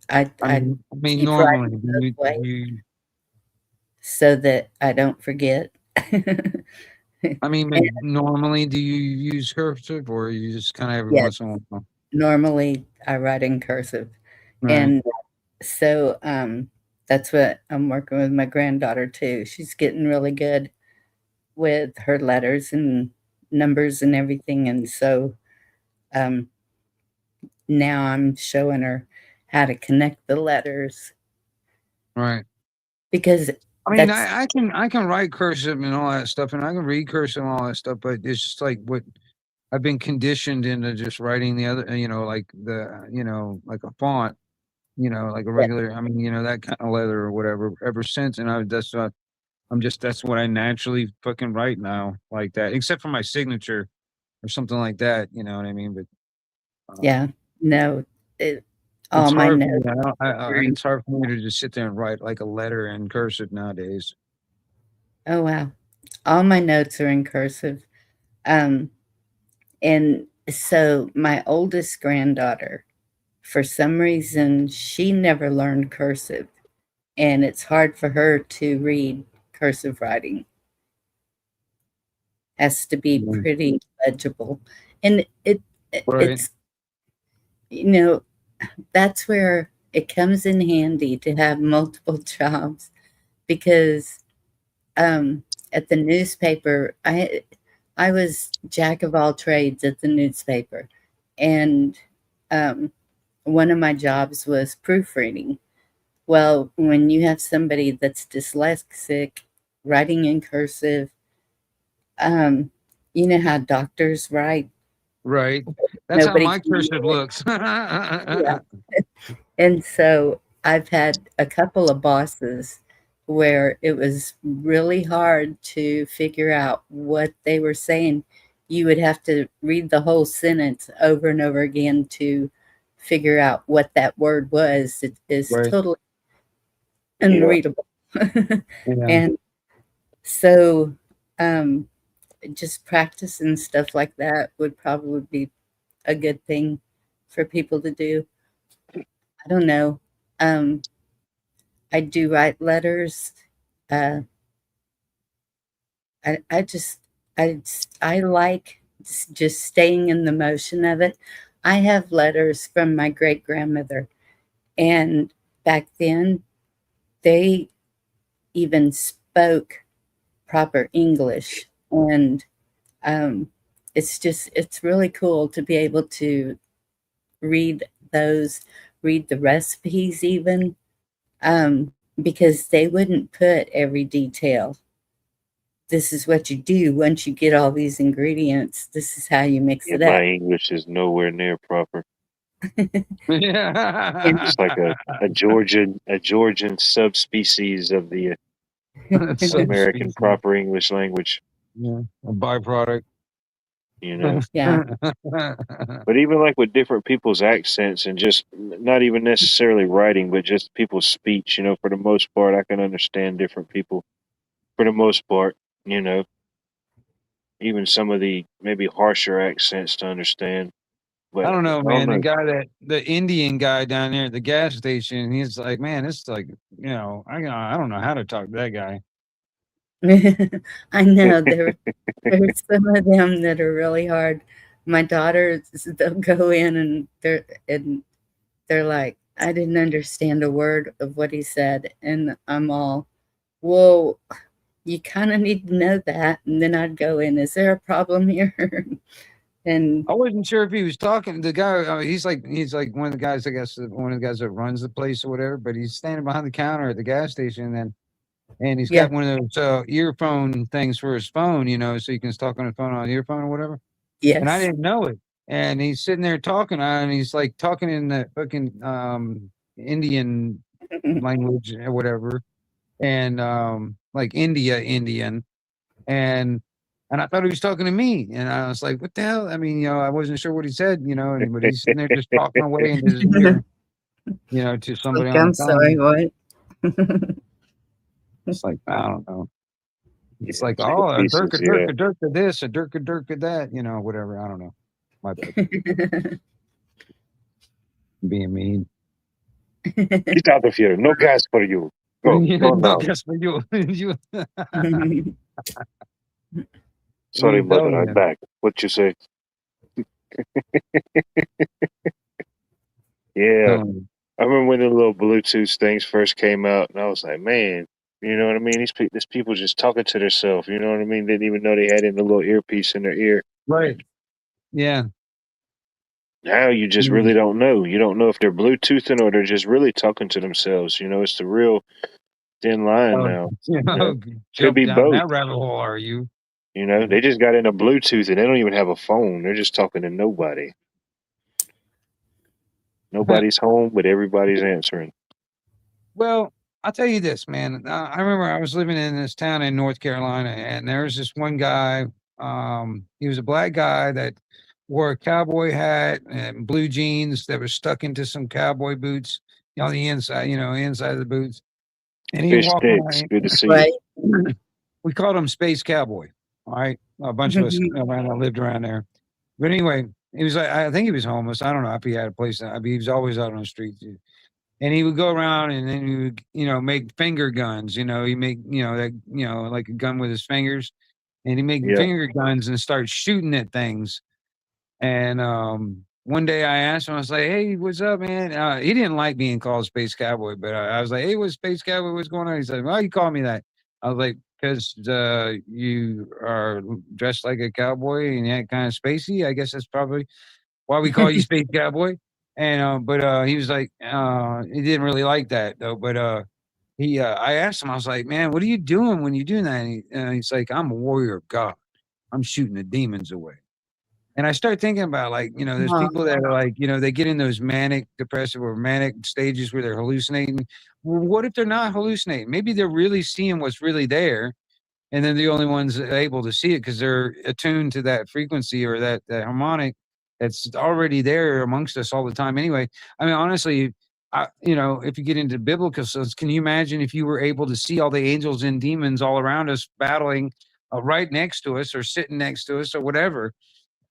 I I mean, keep writing normally, both do ways you so that I don't forget. I mean, but And normally, do you use cursive or you just kind of every yes, once in a while? normally I write in cursive. Right, And so that's what I'm working with my granddaughter too. She's getting really good with her letters and numbers and everything. And so um, now I'm showing her how to connect the letters right. because I mean, that's I can write cursive and all that stuff, and I can read cursive and all that stuff, but it's just like what I've been conditioned into just writing the other, like a font, like a regular. I mean, that kind of letter or whatever. Ever since, and that's what I naturally fucking write now, like that, except for my signature or something like that. You know what I mean? But yeah, no, it, all it's my hard for notes me. are in, It's hard for me to just sit there and write like a letter in cursive nowadays. oh wow, all my notes are in cursive. Um, and so my oldest granddaughter, for some reason, she never learned cursive, and it's hard for her to read cursive writing. Has to be Mhm. pretty legible, and Right, it's you know that's where it comes in handy to have multiple jobs because um, at the newspaper, I was jack of all trades at the newspaper, and um, one of my jobs was proofreading. Well, when you have somebody that's dyslexic, writing in cursive, um, you know how doctors write. right. That's how Nobody my can read cursive it. looks. Yeah. And so I've had a couple of bosses where it was really hard to figure out what they were saying. You would have to read the whole sentence over and over again to figure out what that word was. It is Right. totally Yeah, unreadable. Yeah. And so um, just practice and stuff like that would probably be a good thing for people to do. I don't know. Um, I do write letters. Uh, I just I like just staying in the motion of it. I have letters from my great grandmother, and back then they even spoke proper English, and um, it's really cool to be able to read those, read the recipes even, because they wouldn't put every detail. This is what you do once you get all these ingredients. This is how you mix yeah. it My up. English is nowhere near proper. And It's like a Georgian subspecies of the American Subspecies. proper English language. Yeah. A byproduct. You know. yeah, But even like with different people's accents and just not even necessarily writing, but just people's speech, for the most part, I can understand different people for the most part, you know, even some of the maybe harsher accents to understand. I But don't know, I don't man. know. The Indian guy down there at the gas station, he's like, man, it's like, I don't know how to talk to that guy. I know there's some of them that are really hard. My daughters, they'll go in and they're like, I didn't understand a word of what he said, and I'm all, well, you kind of need to know that. And then I'd go in, is there a problem here? And I wasn't sure if he was talking. The guy, he's like one of the guys, I guess, one of the guys that runs the place or whatever. But he's standing behind the counter at the gas station, and he's yeah, got one of those earphone things for his phone, so you can talk on the phone on earphone or whatever. And I yes. didn't know it. And he's sitting there talking, and he's like talking in that fucking Indian language or whatever, and like Indian, and I thought he was talking to me, and I was like, "What the hell?" I mean, I wasn't sure what he said, and but he's sitting there just talking away in his ear, to somebody Like, on the I'm sorry, phone. what? It's like I don't know. It's Yeah, like, chicken oh, a dirk, pieces. a dirk, Yeah. a dirk of this, a dirk of that, whatever. I don't know. My bad. Being mean. Get out of here. No gas for you. Go. Go No, now. guess for you. you. What are Sorry, you mother. telling I'm him? back. What you say? Yeah. Telling him. I remember when the little Bluetooth things first came out, and I was like, man, you know what I mean? These people just talking to themselves. You know what I mean? Didn't even know they had in a little earpiece in their ear. Right. Yeah. Now you just Mm. really don't know. You don't know if they're Bluetoothing or they're just really talking to themselves. It's the real thin line Oh, now. You know, could jump be down both. that rabbit hole, are you? They just got into Bluetooth and they don't even have a phone. They're just talking to nobody. Nobody's home, but everybody's answering. Well, I'll tell you this, man. I remember I was living in this town in North Carolina, and there was this one guy. He was a black guy that wore a cowboy hat and blue jeans that was stuck into some cowboy boots on the inside, inside of the boots. And he Fish walked sticks. around. Good to see you. Right. We called him Space Cowboy. All right, a bunch of us around that lived around there. But anyway, he was like, I think he was homeless. I don't know if he had a place. I mean, he was always out on the streets. And he would go around and then he would, make finger guns. He make, like a gun with his fingers, and he make Yeah. finger guns and start shooting at things. And one day I asked him, I was like, "Hey, what's up, man?" He didn't like being called Space Cowboy, but I was like, "Hey, what's Space Cowboy? What's going on?" He said, "Why you call me that?" I was like, "Because you are dressed like a cowboy and you act kind of spacey. I guess that's probably why we call you Space Cowboy." And but he was like, he didn't really like that though. But I asked him, I was like, "Man, what are you doing when you're doing that?" And he's like, "I'm a warrior of God. I'm shooting the demons away." And I start thinking about, like, there's Aw, people that are like, they get in those manic depressive or manic stages where they're hallucinating. Well, what if they're not hallucinating? Maybe they're really seeing what's really there, and they're the only ones able to see it because they're attuned to that frequency or that harmonic that's already there amongst us all the time. Anyway, I mean, honestly, if you get into biblical sense, can you imagine if you were able to see all the angels and demons all around us battling right next to us or sitting next to us or whatever?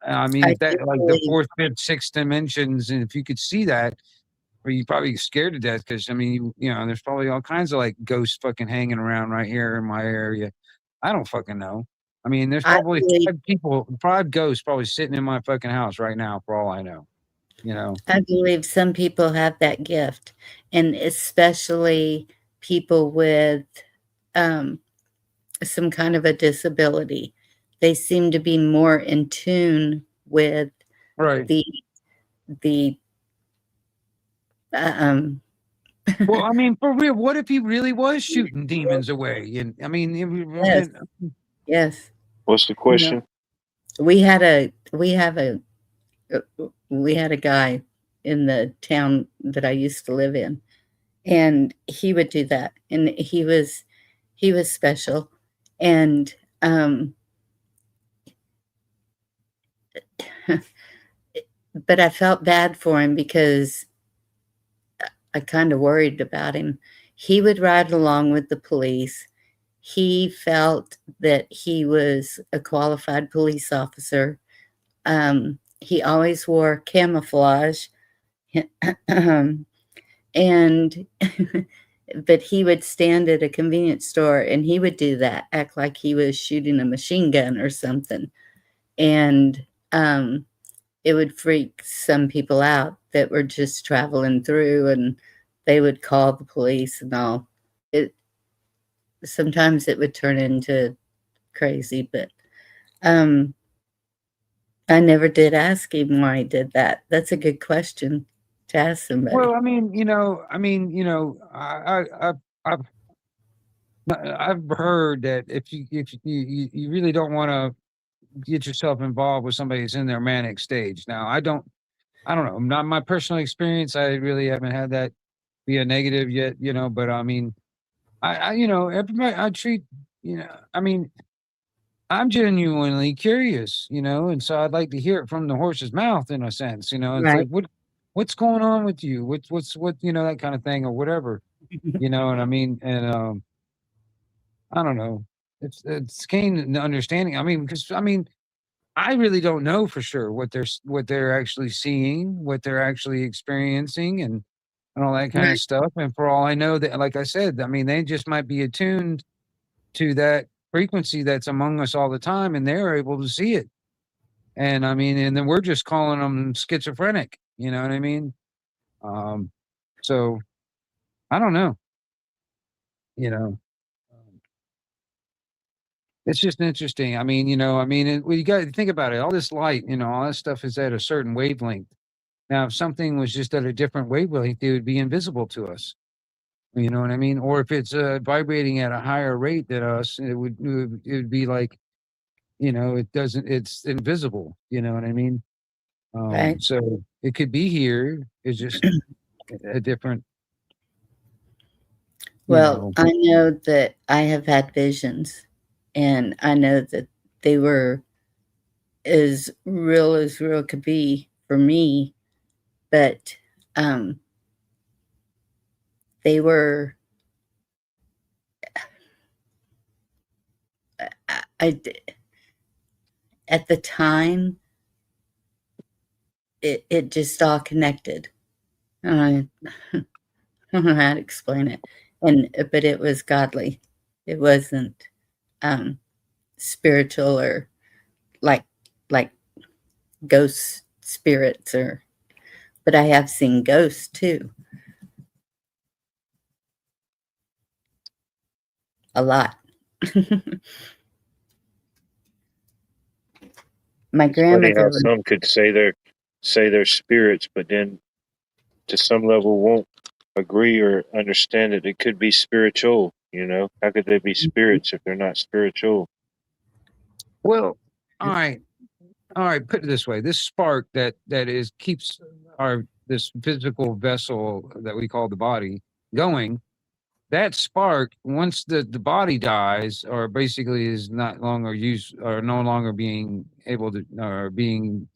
I mean, I if that, do like, the believe fourth, fifth, sixth dimensions, and if you could see that, or you probably scared to death because I mean, there's probably all kinds of like ghosts fucking hanging around right here in my area. I don't fucking know. I mean, there's I probably believe five ghosts probably sitting in my fucking house right now for all I know. You know, I believe some people have that gift, and especially people with, um, some kind of a disability. They seem to be more in tune with right? the the, um Well, I mean, for real, what if he really was shooting demons away? And I mean, Yes, yes. What's the you know, question? We had a we have a we had a guy in the town that I used to live in, and he would do that, and he was special, and, but I felt bad for him because I kinda worried about him. He would ride along with the police. He felt that he was a qualified police officer. He always wore camouflage, and but he would stand at a convenience store and he would do that, act like he was shooting a machine gun or something. And it would freak some people out that were just traveling through, and they would call the police and all. It sometimes it would turn into crazy, but I never did ask him why he did that. That's a good question to ask somebody. Well, I mean, I've heard that if you really don't want to get yourself involved with somebody who's in their manic stage. Now, I don't know. Not my personal experience. I really haven't had that be a negative yet, but I mean, everybody I treat, I mean, I'm genuinely curious, and so I'd like to hear it from the horse's mouth in a sense, It's Right. like, what's going on with you? What, that kind of thing or whatever, and I mean, and I don't know. It's gained the understanding. I mean, because I mean, I really don't know for sure what they're actually seeing, what they're actually experiencing, and all that kind of Right. stuff. And for all I know, that like I said, I mean, they just might be attuned to that frequency that's among us all the time, and they're able to see it. And I mean, and then we're just calling them schizophrenic. You know what I mean? Um, so I don't know. You know, it's just interesting. I mean, well, you got to think about it. All this light, all that stuff is at a certain wavelength. Now, if something was just at a different wavelength, it would be invisible to us. You know what I mean? Or if it's vibrating at a higher rate than us, it would be like, it's invisible. You know what I mean? Right. So it could be here. It's just a different, you Well, know. I know that I have had visions, and I know that they were as real could be for me, but they were I at the time it just all connected. I don't know how to explain it, but it was godly. It wasn't spiritual or like like ghost spirits or. But I have seen ghosts too. A lot. My It's funny grandmother how was some could say they're spirits, but then to some level won't agree or understand it. It could be spiritual, How could they be spirits if they're not spiritual? Well, all right. All right, put it this way: this spark that is keeps our this physical vessel that we call the body going. That spark, once the body dies, or basically is not longer used, or no longer being able to, or being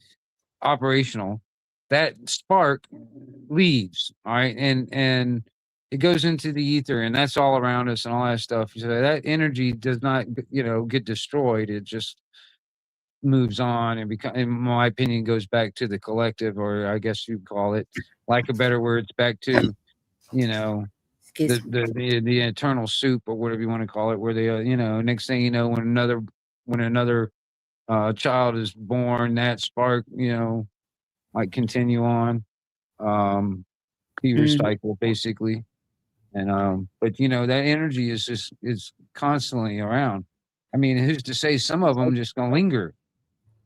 operational, that spark leaves. All right, and it goes into the ether, and that's all around us, and all that stuff. So that energy does not, get destroyed. It just moves on and in my opinion, goes back to the collective, or I guess you'd call it, like a better words, back to, you know, excuse me. the eternal soup or whatever you want to call it, where they, next thing you know, when another child is born, that spark, might continue on, be Mhm. recycled basically. And but that energy is constantly around. I mean, who's to say some of them just gonna linger?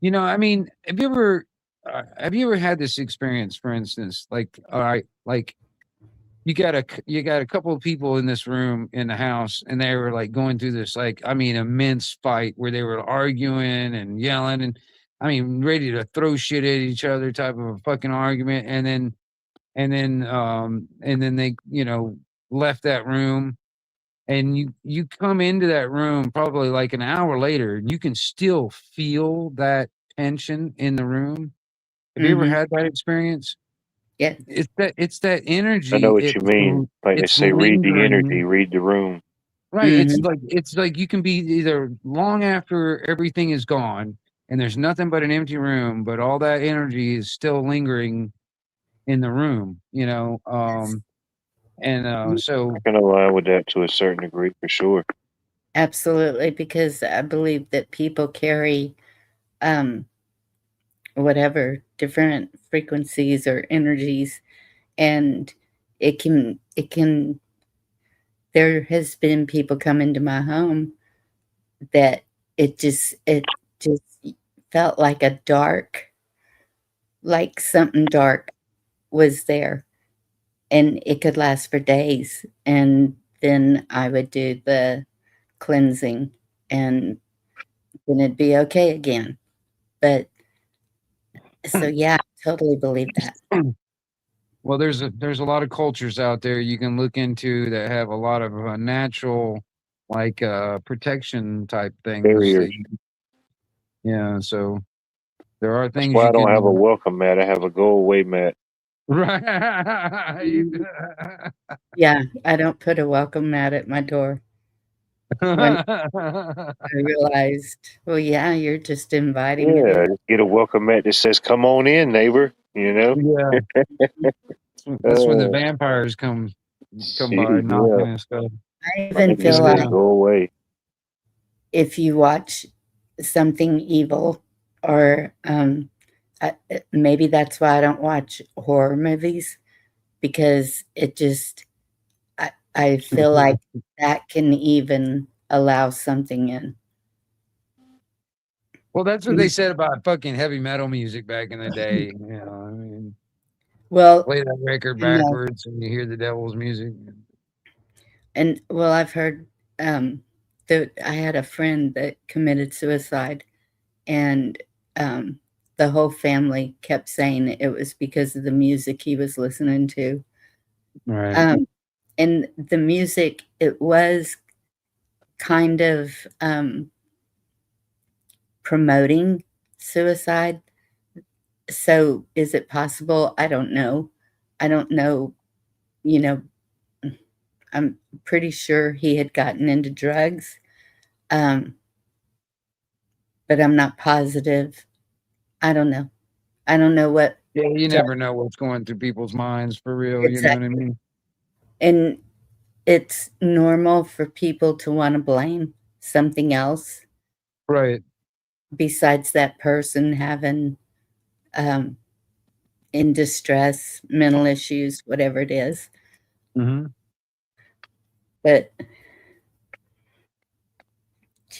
I mean, have you ever had this experience, for instance, like, all right, like you got a couple of people in this room in the house, and they were like going through this, like, I mean, immense fight where they were arguing and yelling, and I mean, ready to throw shit at each other, type of a fucking argument, and then they, left that room, and you come into that room probably like an hour later, and you can still feel that tension in the room. Have you ever Mhm. had that experience? Yes. It's that I know energy. what you mean. Like they It's say, read the energy, lingering. read the room. Right. It's Mhm. like you can be either long after everything is gone and there's nothing but an empty room, but all that energy is still lingering in the room. Yes. And so I can align with that to a certain degree for sure. Absolutely, because I believe that people carry um, whatever different frequencies or energies, and it can. There has been people come into my home that it just felt like a dark, like something dark was there, and it could last for days, and then I would do the cleansing, and then it'd be okay again. But so yeah, I totally believe that. well, there's a lot of cultures out there you can look into that have a lot of natural, like protection type things Barriers. that yeah. So there are That's things why I you don't have a can welcome mat. I have a go away mat. right. Yeah, I don't put a welcome mat at my door. When I realized, well, yeah, you're just inviting it Yeah, in. just get a welcome mat that says "Come on in, neighbor." You know. Yeah, that's when the Uh, vampires come by Shit, yeah. knocking and stuff. I I even think it feel But says like yeah, "Go away." if you watch something evil or maybe that's why I don't watch horror movies because it just I feel like that can even allow something in. well, that's what they said about fucking heavy metal music back in the day. You know, I mean, Well, play that record I know, backwards and you hear the devil's music. and well, I've heard that I had a friend that committed suicide, and um, the whole family kept saying it was because of the music he was listening to. Right. Um, and the music, it was kind of promoting suicide. So is it possible? I don't know. I don't know. You know, I'm pretty sure he had gotten into drugs, um, but I'm not positive. I don't know. I don't know what Yeah, you drug never know what's going through people's minds for real. You know what I exactly. mean? And it's normal for people to want to blame something else Right. besides that person having um, in distress, mental issues, whatever it is. Hmm. But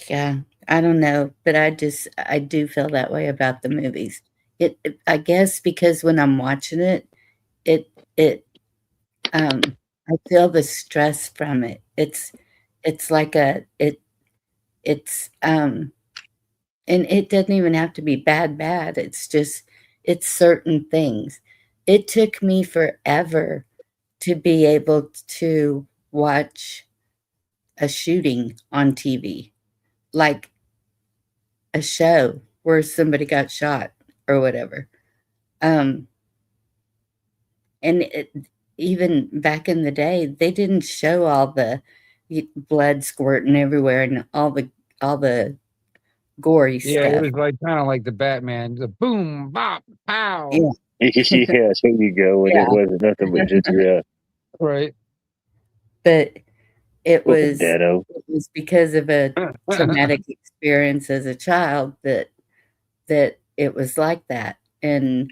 yeah, I don't know, but I do feel that way about the movies. I guess because when I'm watching it, it it I feel the stress from it. It's like a it's and it doesn't even have to be bad. It's just it's certain things. It took me forever to be able to watch a shooting on TV, like a show where somebody got shot or whatever. Um, and even back in the day, they didn't show all the blood squirting everywhere and all the gory Yeah, it stuff. was like kind of like the Batman, the boom, bop, pow. Yeah, Yeah, there you go. And it yeah. wasn't nothing but just yeah, Right. But it fucking was deado. it was because of a traumatic experience as a child that it was like that, and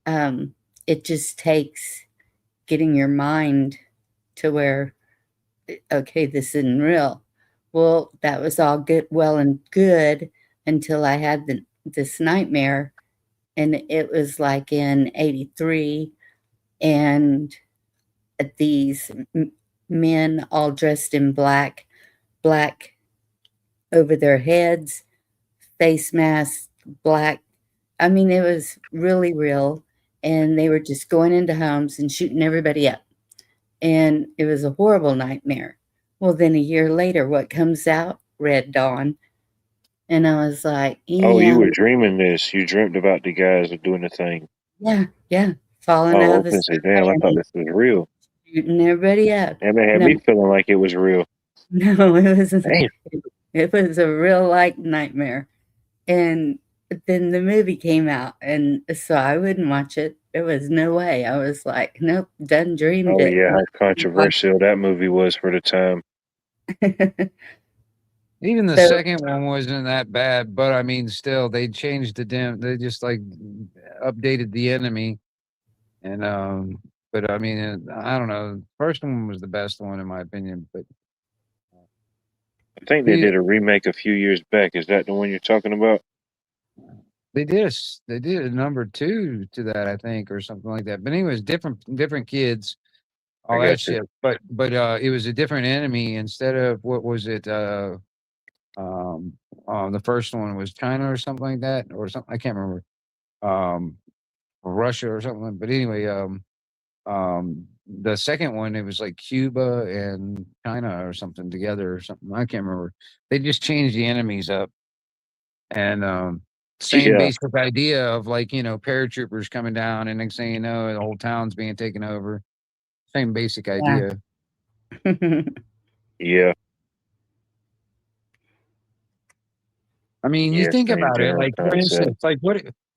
um, it just takes getting your mind to where, okay, this isn't real. Well, that was all good, well and good until I had this nightmare, and it was like in '83, and these men all dressed in black over their heads, face masks, black. I mean, it was really real, and they were just going into homes and shooting everybody up. And it was a horrible nightmare. Well, then a year later, what comes out? Red Dawn. And I was like, Oh, you yeah, were dreaming this. You dreamt about the guys are doing the thing. yeah, yeah. Falling Oh, out I of was the gonna say, damn, sky I thought and this was real. shooting everybody up. And it had No, me feeling like it was real. no, Damn. it was a real like nightmare. And then the movie came out, and so I wouldn't watch it. There was no way. I was like, nope, done dreamed Oh it. yeah, how controversial that movie was for the time. Even the So second one wasn't that bad, but I mean, still, they changed the they just like updated the enemy, and but I mean, I don't know. The first one was the best one in my opinion, but I think they the did a remake a few years back. Is that the one you're talking about? they did a number two to that, I think, or something like that. But anyways, different kids, I all got that you. shit. But it was a different enemy instead of what was it? Um, the first one was China or something like that, or something I can't remember. Or Russia or something. But anyway, the second one it was like Cuba and China or something together or something. I can't remember. They just changed the enemies up, and same Yeah, basic idea of like paratroopers coming down, and next thing you know, the whole town's being taken over. Same basic yeah. idea. yeah, I mean, you yeah. think Same about it, general like, for concept. instance, like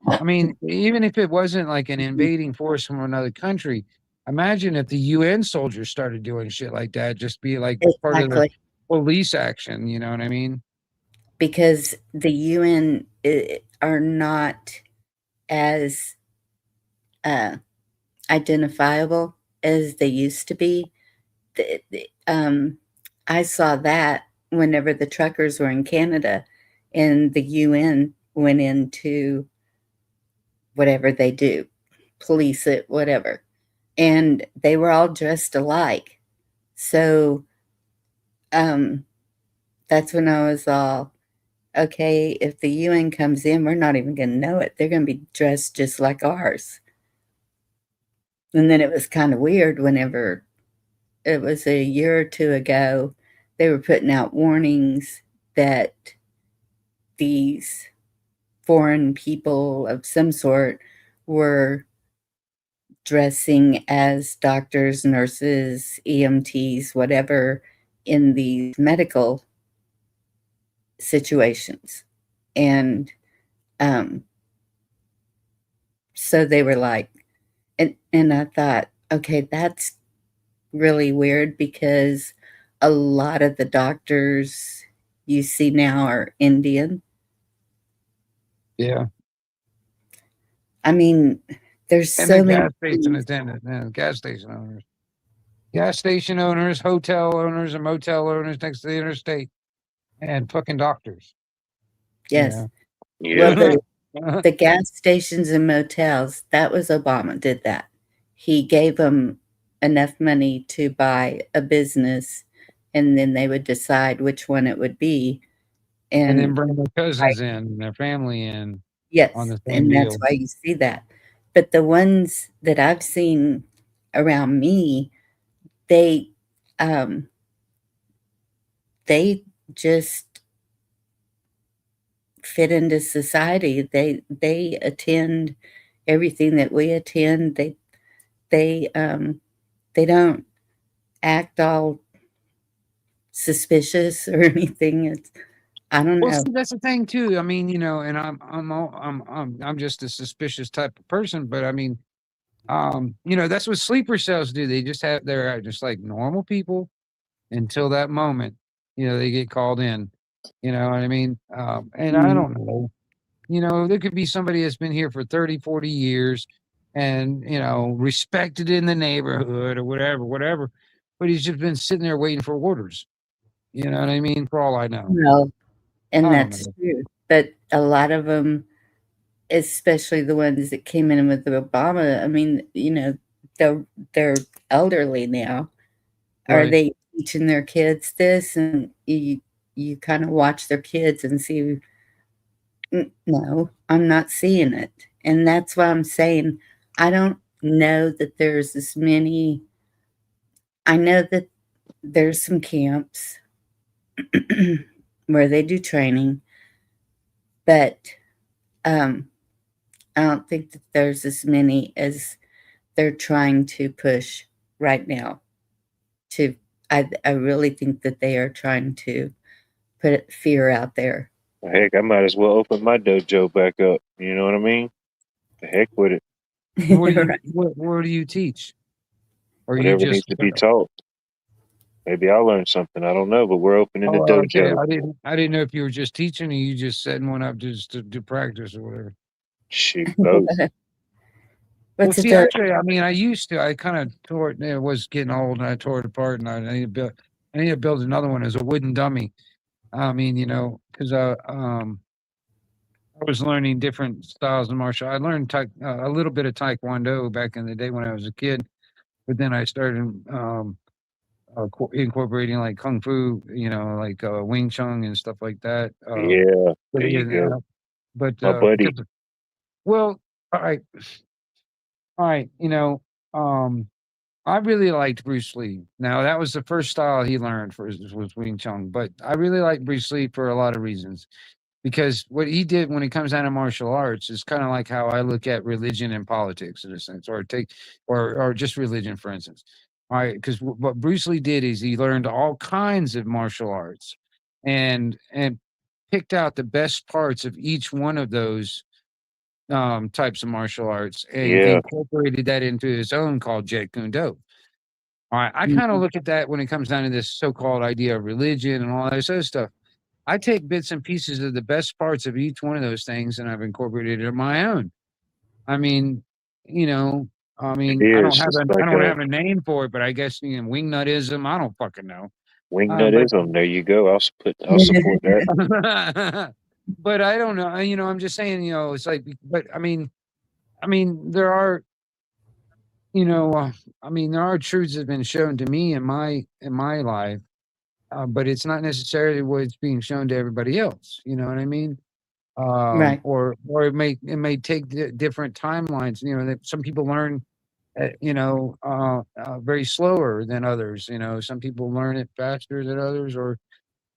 I mean, even if it wasn't like an invading force from another country, imagine if the UN soldiers started doing shit like that, just be like part of the Exactly. police action, you know what I mean? Because the UN are not as identifiable as they used to be. I saw that whenever the truckers were in Canada and the UN went into whatever they do, police it, whatever. And they were all dressed alike. So um, that's when I was all, okay, if the UN comes in, we're not even going to know it. They're going to be dressed just like ours. And then it was kind of weird whenever it was a year or two ago, they were putting out warnings that these foreign people of some sort were dressing as doctors, nurses, EMTs, whatever, in these medical situations. And um, so they were like, and I thought, okay, that's really weird because a lot of the doctors you see now are Indian. Yeah. I mean, there's And the so many gas station things. attendant, and gas station owners, hotel owners, and motel owners next to the interstate, and fucking doctors, you Yes. know. Well, Yeah, the gas stations and motels, that was Obama did that. He gave them enough money to buy a business, and then they would decide which one it would be. And then And bring their I, cousins in, and their family in on yes, the same and that's deal. why you see that. But the ones that I've seen around me, they um, they just fit into society. They attend everything that we attend. They they don't act all suspicious or anything. It's I don't Well, know. see, that's the thing too. I mean, and I'm just a suspicious type of person, but I mean, that's what sleeper cells do. They just they're just like normal people until that moment, they get called in. You know what I mean? And I Mm, don't know. There could be somebody that's been here for 30, 40 years and, respected in the neighborhood or whatever, but he's just been sitting there waiting for orders. You know what I mean? For all I know. no, and I don't that's know. true. But a lot of them, especially the ones that came in with Obama, I mean, they're elderly now. Are Right. they teaching their kids this? And you kind of watch their kids and see, no, I'm not seeing it. And that's why I'm saying I don't know that there's as many. I know that there's some camps where they do training, but um, I don't think that there's as many as they're trying to push right now. To I really think that they are trying to put fear out there. Heck, I might as well open my dojo back up. You know what I mean? The heck with it. What do you Right. where do you teach? Or you Whatever just needs to be taught. Maybe I'll learn something. I don't know, but we're opening the oh okay. dojo. I didn't know if you were just teaching or you just setting one up just to do practice or whatever. Shoot, both. Well, What's a see, dojo? actually, I mean, I kind of tore it. It was getting old, and I tore it apart, and I need to build. I need to build another one as a wooden dummy. I mean, because I was learning different styles of martial. I learned a little bit of Taekwondo back in the day when I was a kid, but then I started incorporating like kung fu, like Wing Chun and stuff like that. Yeah, But, there you go. My buddy. because well, all right, all right, um, I really liked Bruce Lee. Now that was the first style he learned was Wing Chun, but I really like Bruce Lee for a lot of reasons. Because what he did when it comes down to martial arts is kind of like how I look at religion and politics in a sense, or just religion, for instance. All right, because what Bruce Lee did is he learned all kinds of martial arts, and picked out the best parts of each one of those types of martial arts and Yeah, incorporated that into his own called Jeet Kune Do. All right, I kind of Mhm. look at that when it comes down to this so-called idea of religion and all this other stuff. I take bits and pieces of the best parts of each one of those things, and I've incorporated it in my own. I mean, you know, it I is. It's I like don't a have a name for it, but I guess wingnuttism. I don't fucking know. But wingnuttism. There you go. I'll support that. but I don't know. I'm just saying. It's like, but there are, you know, uh, there are truths that have been shown to me in my life, but it's not necessarily what's being shown to everybody else. You know what I mean? Right. Or it may take different timelines. That some people learn, very slower than others. Some people learn it faster than others, or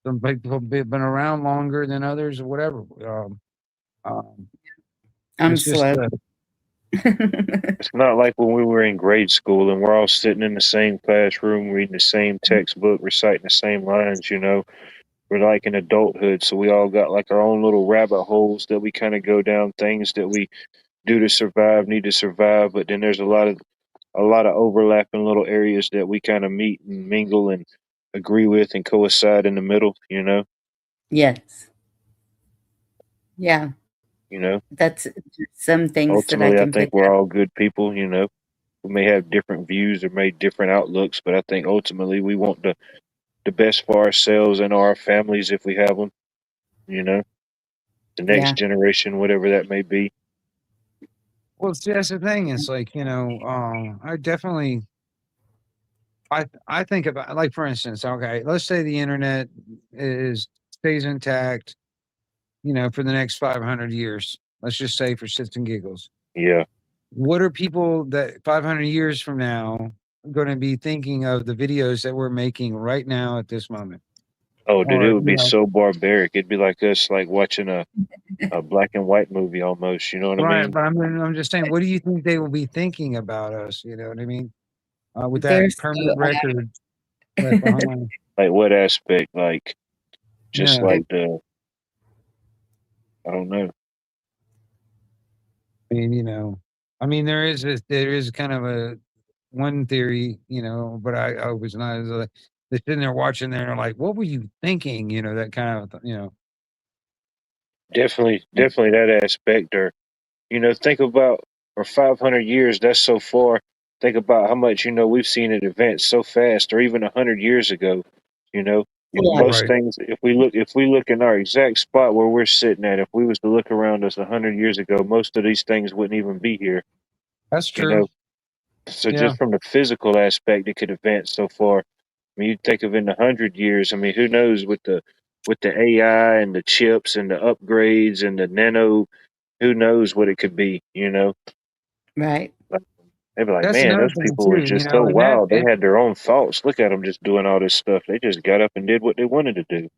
some people have been around longer than others, or whatever. Um, I'm it's just, slow. It's not like when we were in grade school and we're all sitting in the same classroom, reading the same textbook, reciting the same lines. We're like in adulthood, so we all got like our own little rabbit holes that we kind of go down, things that we do to survive, need to survive. But then there's a lot of overlapping little areas that we kind of meet and mingle and agree with and coincide in the middle. Yes. Yeah. You know. That's some things that I Ultimately, I can think pick we're up. all good people. We may have different views or may different outlooks, but I think ultimately we want the best for ourselves and our families if we have them. You know, the next Yeah. generation, whatever that may be. well, see, that's the thing. It's like, I definitely, I think about, like, for instance, okay, let's say the internet is stays intact, for the next 500 years. Let's just say for shits and giggles. Yeah. What are people that 500 years from now going to be thinking of the videos that we're making right now at this moment? Oh, dude, it Or, would be so barbaric. It'd be like us, like watching a black and white movie almost. You know what I right. mean? But I'm just saying, what do you think they will be thinking about us? You know what I mean? With that They're so permanent record left behind. Like what aspect? Like just Yeah. like I don't know. There is kind of a one theory, but I was not as they're sitting there watching there like, what were you thinking? That kind of, Definitely that aspect. Or think about for 500 years. That's so far. Think about how much we've seen it advance so fast, or even 100 years ago. You know, yeah. most right. things. If we look in our exact spot where we're sitting at, if we was to look around us 100 years ago, most of these things wouldn't even be here. That's You true. know, so Yeah. just from the physical aspect, it could advance so far. I mean, you think of in 100 years. I mean, who knows with the AI and the chips and the upgrades and the nano, who knows what it could be. Right. They'd be like, That's man, another those thing people were too, just so and that, wild. They had their own thoughts. Look at them just doing all this stuff. They just got up and did what they wanted to do.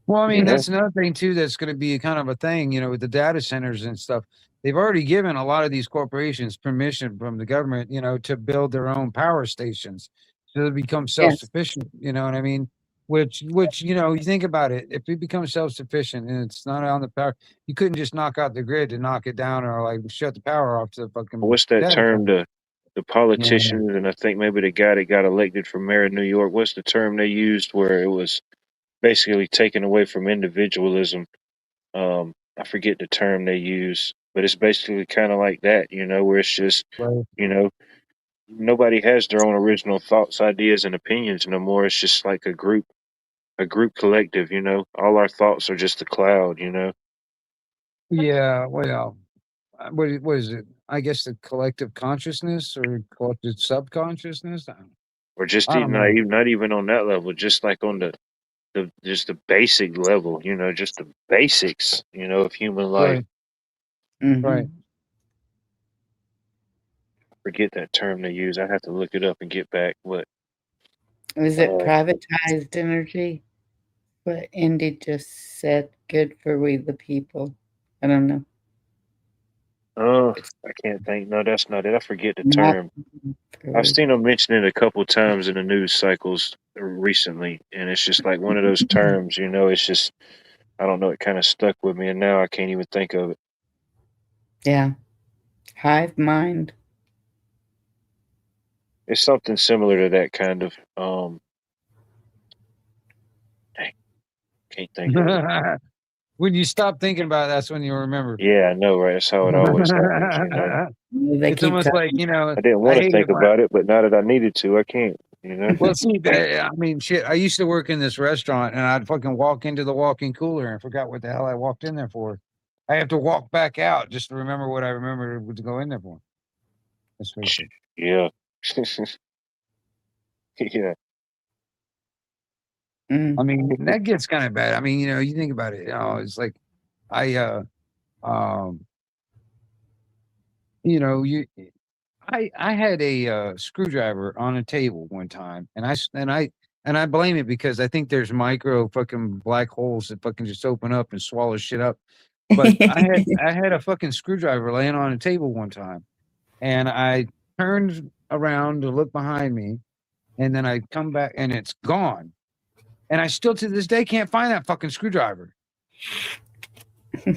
well, You know? that's another thing too that's going to be kind of a thing, with the data centers and stuff. They've already given a lot of these corporations permission from the government, to build their own power stations so they become Yes. self-sufficient. You know what I mean? Which you think about it. If we become self-sufficient and it's not on the power, you couldn't just knock out the grid to knock it down or like shut the power off to the fucking What's that data term? center. The Yeah, politicians, and I think maybe the guy that got elected for mayor of New York. What's the term they used where it was basically taken away from individualism? I forget the term they use, but it's basically kind of like that, where it's just, right. you know, nobody has their own original thoughts, ideas, and opinions no more. It's just like a group collective. All our thoughts are just a cloud. Yeah, well, what is it? I guess the collective consciousness or collective subconsciousness. Or just I don't not know. even not even on that level, just like on the just the basic level, just the basics, of human life. Right, right. Hmm. Forget that term they use. I have to look it up and get back. But Is it uh, privatized energy? What Indy just said, good for we the people. I don't know. It's I can't think. No, that's not it. I forget the not term. for I've we. seen them mention it a couple times in the news cycles recently, and it's just like one of those terms. It's just I don't know. It kind of stuck with me, and now I can't even think of it. Yeah. Hive mind. It's something similar to that kind of. Dang, can't think of it. When you stop thinking about it, that's when you remember. Yeah, I know, right? That's how it always happens. They It's keep almost like, talking. I didn't I want to hate think it. about it, but now that I needed to, I can't. Well, see, I mean, shit, I used to work in this restaurant and I'd fucking walk into the walk-in cooler and forgot what the hell I walked in there for. I have to walk back out just to remember what I remember to go in there for. Let's face it. Yeah. Yeah. Mm. I mean, that gets kind of bad. I mean, you think about it, it's like I, um, you, I had a screwdriver on a table one time, and I blame it because I think there's micro fucking black holes that fucking just open up and swallow shit up. But I had a fucking screwdriver laying on a table one time, and I turned around to look behind me, and then I come back and it's gone. And I still to this day can't find that fucking screwdriver.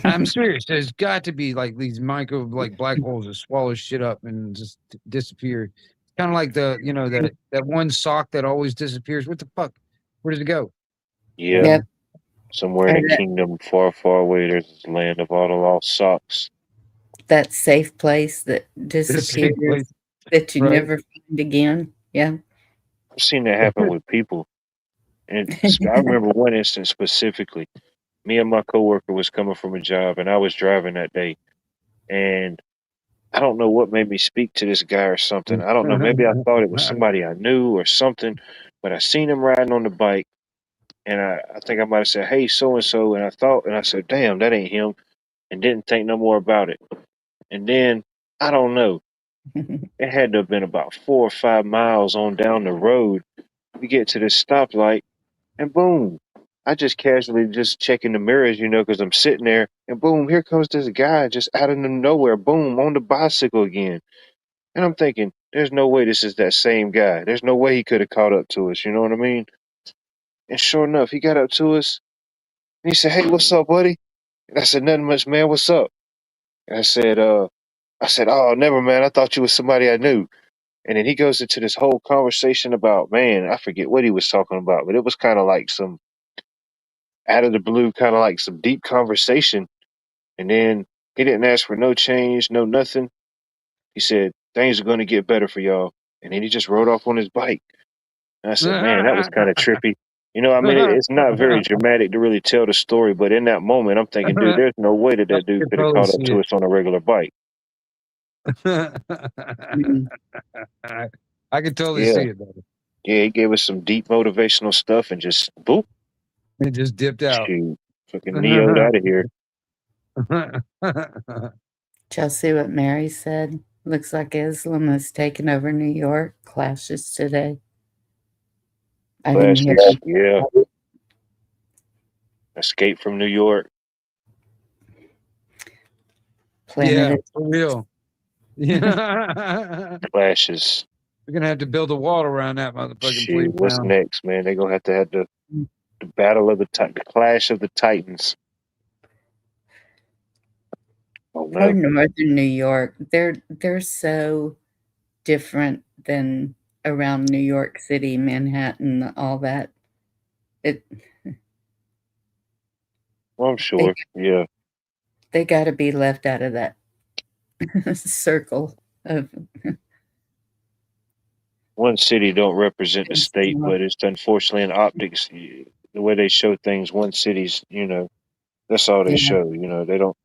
I'm serious. There's got to be like these micro like black holes that swallow shit up and just disappear. Kind of like that one sock that always disappears. What the fuck? Where does it go? Yeah. Yep. Somewhere in Or a kingdom far, far away, there's this land of all the lost socks. that safe place that This safe disappears place, that you right? never find again. Yeah. I've seen that happen with people. And I remember one instance specifically. Me and my coworker was coming from a job, and I was driving that day. And I don't know what made me speak to this guy or something. I don't know. Maybe I thought it was somebody I knew or something. But I seen him riding on the bike, and I think I might have said, "Hey, so and so," and I said, "Damn, that ain't him," and didn't think no more about it. And then I don't know. It had to have been about 4 or 5 miles on down the road. We get to this stoplight, and boom, I just casually just checking the mirrors, because I'm sitting there, and boom, here comes this guy just out of nowhere, boom, on the bicycle again. And I'm thinking, there's no way this is that same guy. There's no way he could have caught up to us. You know what I mean? And sure enough, he got up to us, and he said, "Hey, what's up, buddy?" And I said, "Nothing much, man. What's up?" And I said, "Oh, never, man. I thought you was somebody I knew." And then he goes into this whole conversation about, man, I forget what he was talking about, but it was kind of like some out of the blue, kind of like some deep conversation. And then he didn't ask for no change, no nothing. He said, "Things are going to get better for y'all." And then he just rode off on his bike. And I said, "Man, that was kind of trippy." I mean, it's not very dramatic to really tell the story, but in that moment, I'm thinking, dude, there's no way that I that dude can could have totally caught up see to us on a regular bike. it. Mm. I can totally Yeah. see it, brother. Yeah, he gave us some deep motivational stuff and just, boop, It just dipped out. shoot, fucking Neo'd out of here. Did y'all see what Mary said? Looks like Islam has taken over New York. Clashes today. I didn't hear Clashes, yeah. Escape from New York. Planet. Yeah, for real. Yeah. Clashes. We're gonna have to build a wall around that motherfucking place Shoot, what's now. next, man? They're gonna have to The battle of the clash of the Titans. Oh For no. northern New York, they're so different than around New York City, Manhattan, all that. It Well, I'm sure. Yeah. they got to be left out of that circle of One city don't represent the state, but it's unfortunately in optics, the way they show things. One city's, that's all they yeah, show. They don't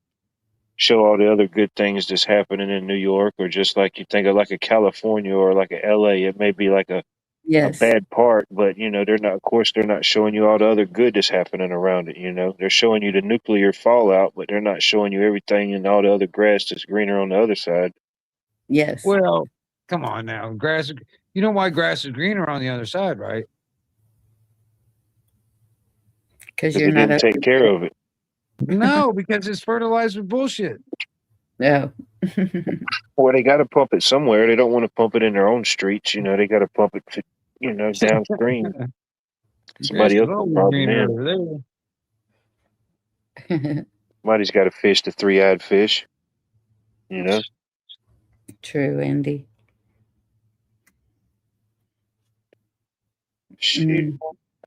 show all the other good things that's happening in New York, or just like you think of like a California or like a LA. It may be like a yes, bad part, but they're not. Of course, they're not showing you all the other good that's happening around it. They're showing you the nuclear fallout, but they're not showing you everything and all the other grass that's greener on the other side. yes, Well, come on now. You know why grass is greener on the other side, right? because Because you're they not didn't over take care of it. No, because it's fertilized with bullshit. no. Well, they got to pump it somewhere. They don't want to pump it in their own streets. They got to pump it, downstream. Grass Somebody is else will always bob them greener in. over there. Somebody's got to fish the three-eyed fish. You know, True, Andy. shit.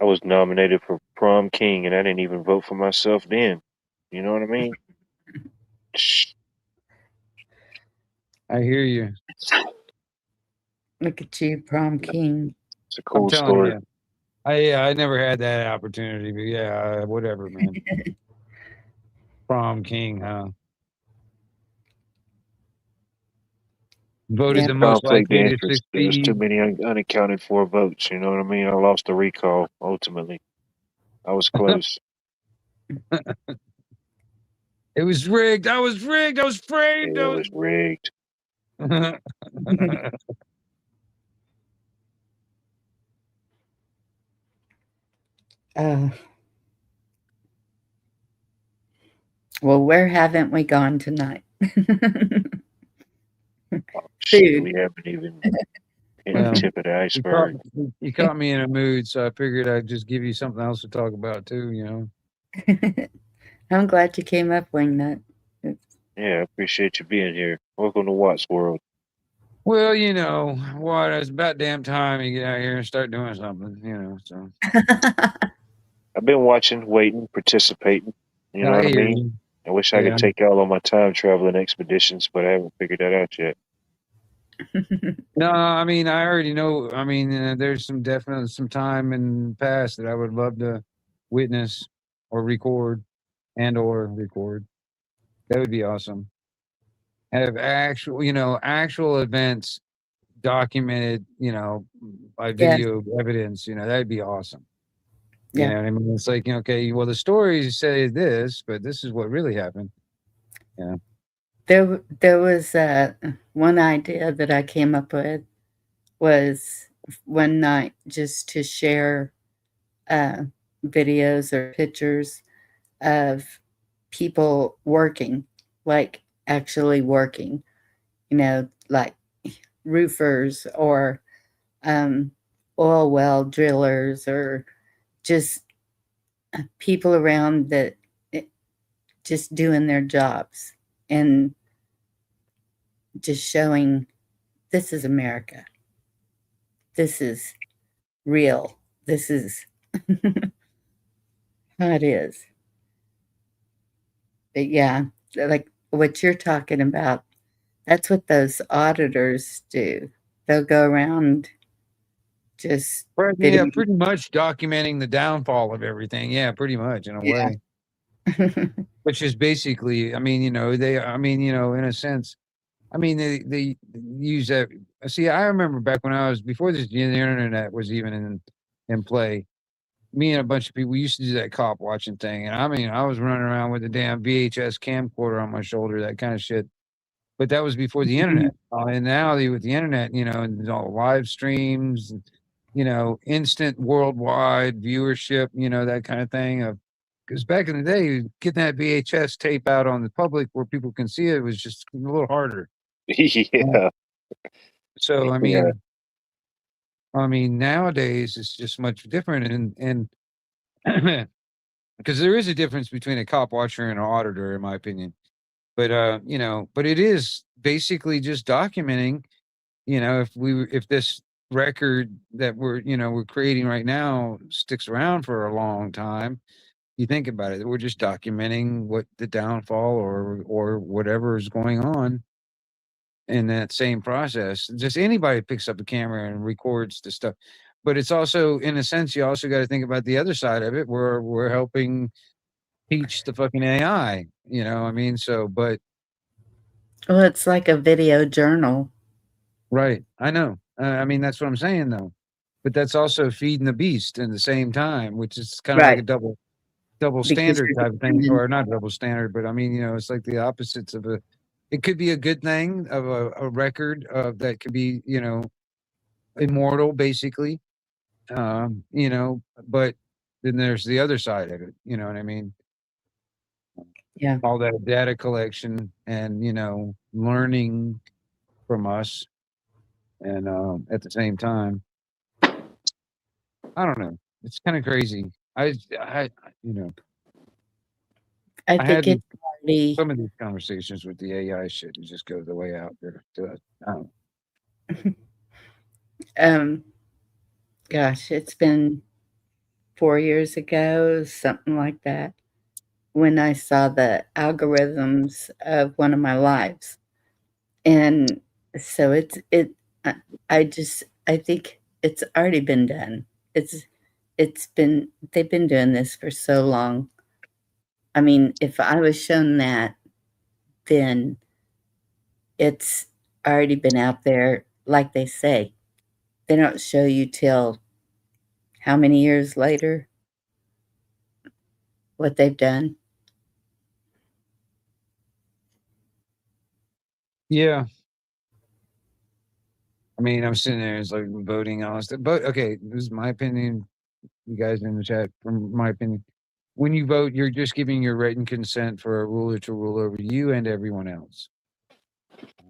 I was nominated for prom king, and I didn't even vote for myself then. You know what I mean? I hear you. Look at you, prom king. It's a I'm cool telling story. you. I never had that opportunity, but yeah, whatever, man. Prom king, huh? Voted Yeah. the most Conflict of likely to interest. There was too succeed. many unaccounted for votes. You know what I mean? I lost the recall. Ultimately, I was close. It was rigged. I was rigged. I was framed. It was rigged. Uh, well, where haven't we gone tonight? Oh, shit, Food. we haven't even hit the Well, tip of the you caught, iceberg. you caught me in a mood, so I figured I'd just give you something else to talk about too. I'm glad you came up, Wingnut. Yeah, I appreciate you being here. Welcome to Watts World. Well, what? It's about damn time you get out here and start doing something. So I've been watching, waiting, participating. You know I what I hear mean? you. I wish I could Yeah. take y'all on my time traveling expeditions, but I haven't figured that out yet. No, I mean, I already know. I mean, there's some time in the past that I would love to witness or record or record. That would be awesome. Have actual events documented, by Yes. video evidence, that'd be awesome. You Yeah. know what I mean? It's like, okay, well, the stories say this, but this is what really happened. Yeah. There was one idea that I came up with was one night just to share uh, videos or pictures of people working, like actually working, like roofers or um, oil well drillers or just people around that just doing their jobs and just showing this is America. This is real. This is how it is. But yeah, like what you're talking about, that's what those auditors do. They'll go around just Right, yeah, video. pretty much documenting the downfall of everything. Yeah, pretty much in a Yeah. way. Which is basically, I mean, in a sense, I mean, they use that. See, I remember back when I was before the internet was even in play. Me and a bunch of people we used to do that cop watching thing, and I mean, I was running around with a damn VHS camcorder on my shoulder, that kind of shit. But that was before the internet, and now with the internet, and all live streams, and, instant worldwide viewership, that kind of thing. Because back in the day, getting that VHS tape out on the public where people can see it was just a little harder. Yeah, So yeah. I mean, nowadays it's just much different, and because there is a difference between a cop watcher and an auditor, in my opinion. But but it is basically just documenting. If this record that we're creating right now sticks around for a long time, you think about it, we're just documenting what the downfall or whatever is going on in that same process. Just anybody picks up a camera and records the stuff. But it's also, in a sense, you also got to think about the other side of it, where we're helping teach the fucking AI. I mean, but Well, it's like a video journal. right, I know. I mean, that's what I'm saying, though. But that's also feeding the beast at the same time, which is kind of like a Right. double Because standard you're type of thing, or not double standard, but I mean, it's like the opposites of a. It could be a good thing of a record that could be, immortal, basically. But then there's the other side of it. You know what I mean? yeah. All that data collection and learning from us, and at the same time, I don't know. It's kind of crazy. I, you know, I I think had it's already some of these conversations with the AI shit. It just goes the way out there. I don't know. um gosh, it's been 4 years ago, something like that, when I saw the algorithms of one of my lives. And so I, I think it's already been done. They've been doing this for so long. I mean, if I was shown that, then it's already been out there. Like they say, they don't show you till how many years later what they've done. Yeah. I mean, I'm sitting there, it's like voting on stuff. But okay, this is my opinion. You guys in the chat, from my opinion, when you vote, you're just giving your written consent for a ruler to rule over you and everyone else.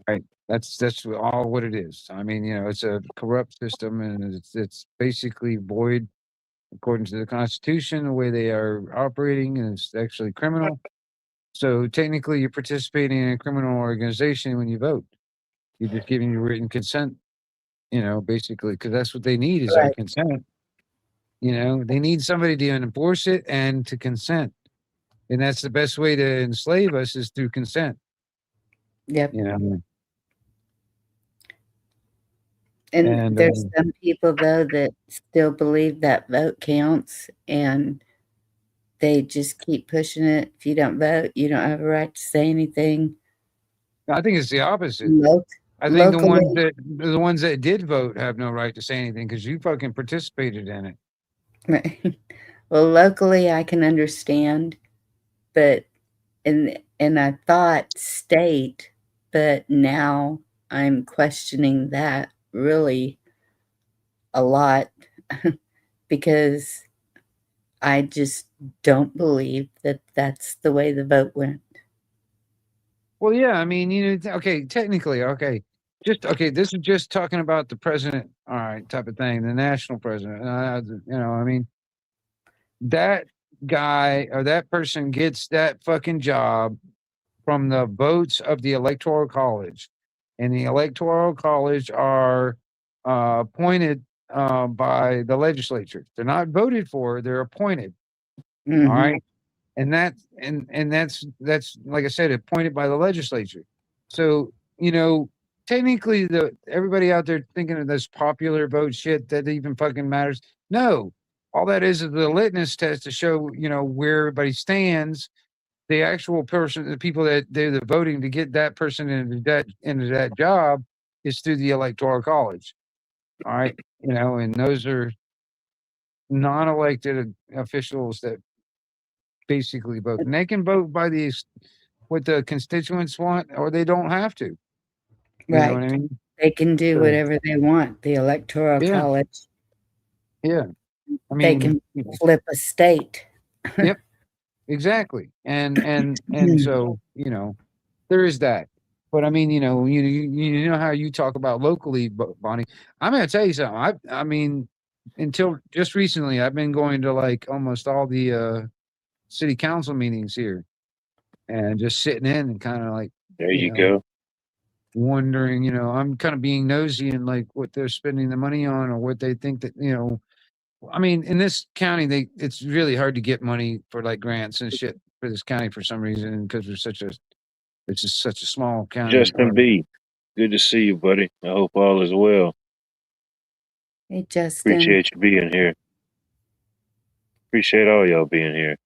Right? That's all what it is. I mean, it's a corrupt system, and it's basically void according to the Constitution, the way they are operating, and it's actually criminal. So technically, you're participating in a criminal organization when you vote. You're just giving your written consent, basically, because that's what they need is our Right. consent. They need somebody to enforce it and to consent. And that's the best way to enslave us is through consent. Yep. You know, And and there's some people, though, that still believe that vote counts, and they just keep pushing it. If you don't vote, you don't have a right to say anything. I think it's the opposite. Lo- I think Locally, the ones that did vote have no right to say anything because you fucking participated in it. well, locally, I can understand, but and I thought state, but now I'm questioning that really a lot because I just don't believe that that's the way the vote went. Well, yeah, I mean, okay, technically, okay, just okay. This is just talking about the president, all right, type of thing, the national president. I mean, that guy or that person gets that fucking job from the votes of the electoral college, and the electoral college are appointed by the legislature. They're not voted for; they're appointed. All Mhm. right, and that's like I said, appointed by the legislature. So technically, the everybody out there thinking of this popular vote shit that even fucking matters. No, all that is the litmus test to show where everybody stands. The actual person, the people that do the voting to get that person into that job is through the electoral college. All right, and those are non-elected officials that basically vote, and they can vote by what the constituents want, or they don't have to. You know what I Right. mean? They can do So, whatever they want, the electoral yeah, college. yeah. I They mean, can flip a state. yep, exactly. And so there is that. But I mean, you know how you talk about locally, Bonnie. I'm going to tell you something. I mean, until just recently, I've been going to like almost all the city council meetings here, and just sitting in and kind of like, There you you know, go. wondering, I'm kind of being nosy and like what they're spending the money on or what they think that, I mean, in this county, it's really hard to get money for like grants and shit for this county for some reason because it's just such a small county. Justin B, good to see you, buddy. I hope all is well. Hey, Justin. Appreciate you being here. Appreciate all y'all being here.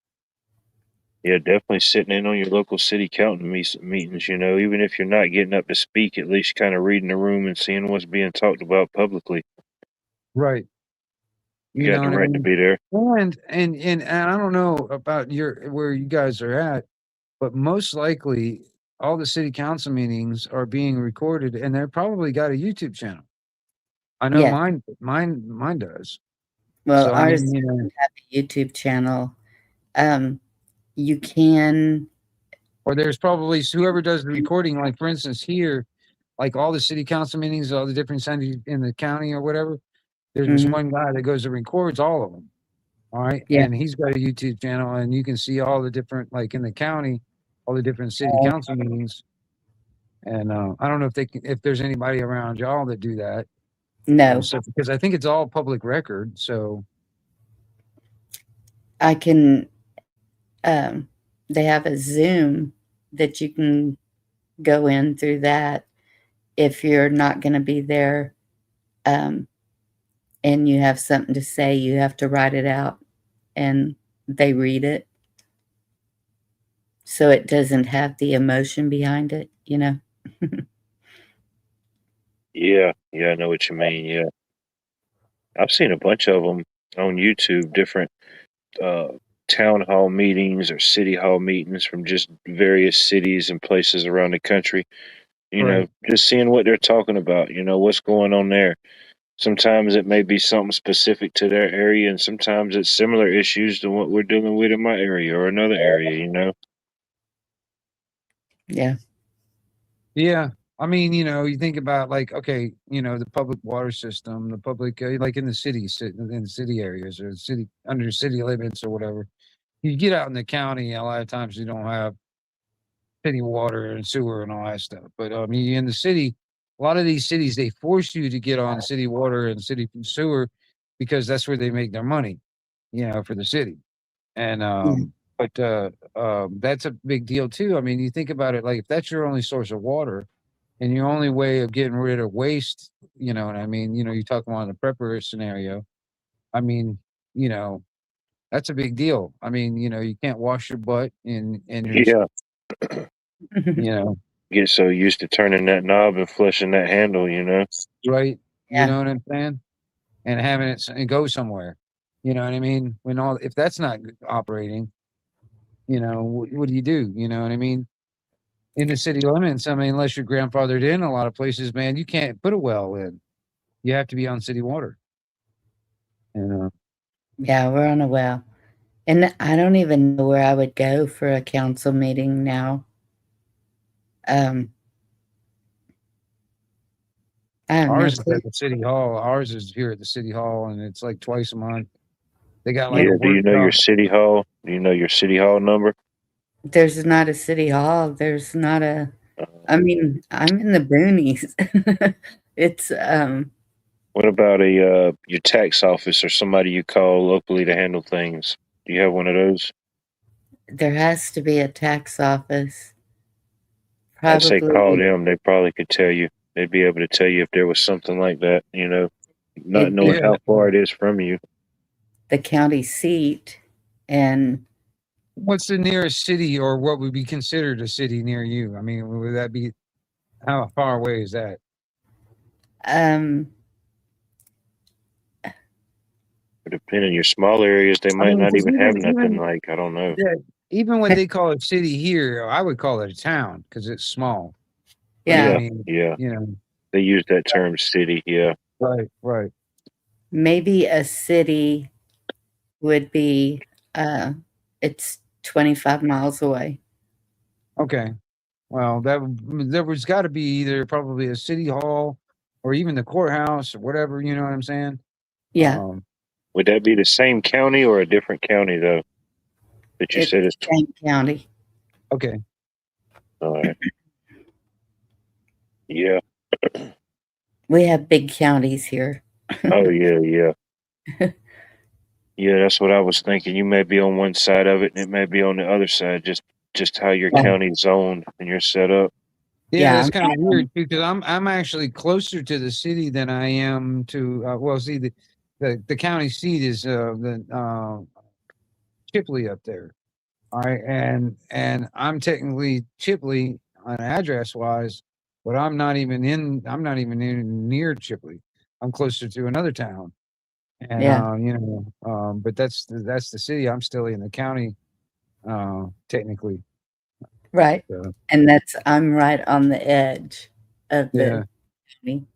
Yeah, definitely sitting in on your local city council meetings, even if you're not getting up to speak, at least kind of reading the room and seeing what's being talked about publicly. Right. You got the What I right to mean? be there. And I don't know about where you guys are at, but most likely all the city council meetings are being recorded and they're probably got a YouTube channel. I know Yeah. mine does. Well, So I ours mean, doesn't have a YouTube channel. You can. or there's probably whoever does the recording, like for instance here, like all the city council meetings, all the different cities in the county or whatever. There's this one guy that goes and records all of them. All right. Yeah. And he's got a YouTube channel and you can see all the different, like in the county, all the different city council meetings. And I don't know if there's anybody around y'all that do that. No. So, because I think it's all public record. So I can, they have a Zoom that you can go in through that if you're not going to be there, and you have something to say, you have to write it out and they read it. So it doesn't have the emotion behind it, Yeah, I know what you mean. Yeah. I've seen a bunch of them on YouTube, different town hall meetings or city hall meetings from just various cities and places around the country. Right. Just seeing what they're talking about, what's going on there. Sometimes it may be something specific to their area, and sometimes it's similar issues to what we're dealing with in my area or another area. Yeah. Yeah. I mean, you think about like, okay, the public water system, the public, like in the cities, in the city areas or city under city limits or whatever. You get out in the county, a lot of times you don't have city water and sewer and all that stuff. But I mean, in the city, a lot of these cities, they force you to get on city water and city sewer because that's where they make their money, for the city. And, but that's a big deal too. I mean, you think about it, like if that's your only source of water and your only way of getting rid of waste, you know what I mean? You talk about the prepper scenario. I mean, you know, that's a big deal. I mean, you can't wash your butt and your, Yeah. you know, Get so used to turning that knob and flushing that handle. right? You Yeah. know what I'm saying? And having it go somewhere. You know what I mean? If that's not operating, what do you do? You know what I mean? In the city limits, I mean, unless you're grandfathered in a lot of places, man, you can't put a well in. You have to be on city water. Yeah, we're on a well. And I don't even know where I would go for a council meeting now. I have no Ours is clue. at the city hall. Ours is here at the city hall, and it's like twice a month. They got like Yeah. a Do you know your workshop. city hall? Do you know your city hall number? There's not a city hall. There's not a, I mean, I'm in the boonies. It's, What about your tax office or somebody you call locally to handle things? Do you have one of those? there has to be a tax office. I'd say call Probably, them. They probably could tell you. They'd be able to tell you if there was something like that. Not it'd knowing be Yeah. how far it is from you. the county seat. And What's the nearest city, or what would be considered a city near you? I mean, would that be how far away is that? um, Depending on your smaller areas, they I might mean, not 'cause even have nothing even like, I don't know. yeah, even what they call a city here, I would call it a town because it's small. But I yeah, Yeah, mean, yeah. you know, They use that term city. Yeah. right. maybe a city would be, it's 25 miles away. Okay. Well, there was got to be either probably a city hall or even the courthouse or whatever. You know what I'm saying? Yeah. Would that be the same county or a different county though? That you It's said is the same county. Okay. all right. Yeah. We have big counties here. Oh yeah, yeah. Yeah, that's what I was thinking. You may be on one side of it and it may be on the other side, just how your Yeah. county's zoned and you're set up. Yeah, Yeah, that's kind of weird because I'm actually closer to the city than I am to well, see the county seat is the Chipley up there. All right, and I'm technically Chipley on address wise, but I'm not even in near Chipley. I'm closer to another town, and Yeah. but that's the city. I'm still in the county, technically. Right. So, And I'm right on the edge of yeah. the county.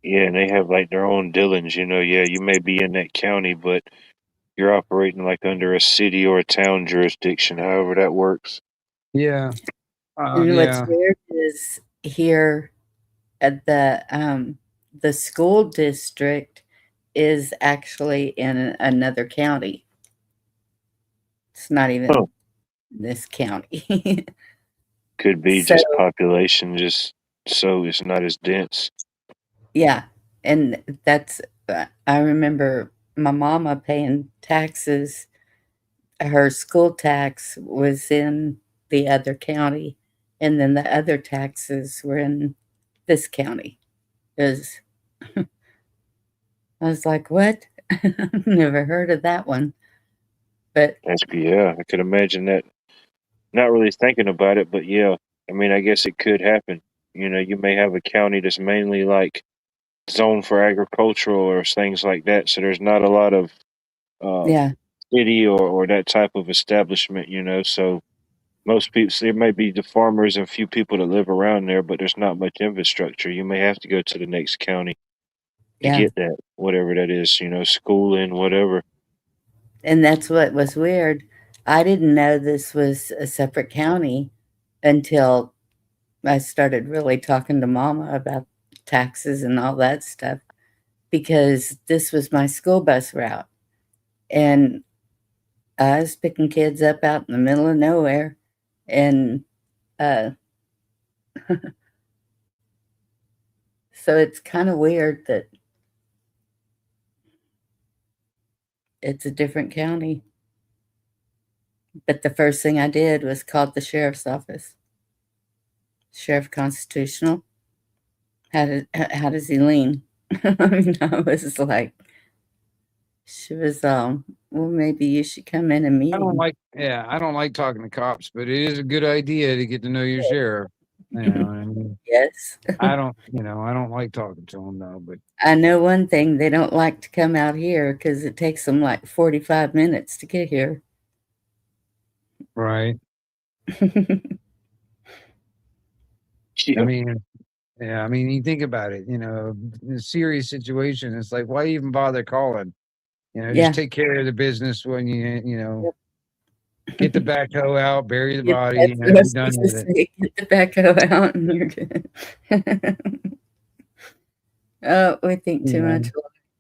Yeah, and they have like their own dealings, you know. Yeah, you may be in that county, but you're operating like under a city or a town jurisdiction, however that works. Yeah. And what's Yeah. weird is here at the school district is actually in another county. It's not even Huh. this county. Could be So, just population, just so it's not as dense. yeah, and I remember my mama paying taxes. Her school tax was in the other county, and then the other taxes were in this county. Is I was like, "What?" Never heard of that one. But Yeah, I could imagine that. Not really thinking about it, but yeah, I mean, I guess it could happen. You know, you may have a county that's mainly like zoned for agricultural or things like that, so there's not a lot of uh, yeah, city or that type of establishment, you know. So most people, there may be the farmers and few people that live around there, but there's not much infrastructure. You may have to go to the next county to yeah. get that, whatever that is, you know, schooling, whatever. And that's what was weird. I didn't know this was a separate county until I started really talking to mama about taxes and all that stuff because this was my school bus route. And I was picking kids up out in the middle of nowhere. And uh, so it's kind of weird that it's a different county. But the first thing I did was called the sheriff's office. Sheriff Constitutional. How does he lean? I mean, I was like, she was well, maybe you should come in and meet him. I don't like talking to cops, but it is a good idea to get to know your sheriff. You know, what I mean, Yes. I don't like talking to them though, but I know one thing, they don't like to come out here because it takes them like 45 minutes to get here. right. Yeah, I mean, yeah, I mean, you think about it, in a serious situation, it's like, why even bother calling? Yeah. Just take care of the business when Yep. get the backhoe out, bury the Yep, body, that's what I be was done supposed with to it. say. Get the backhoe out and you're good. Oh, we think You too know, much.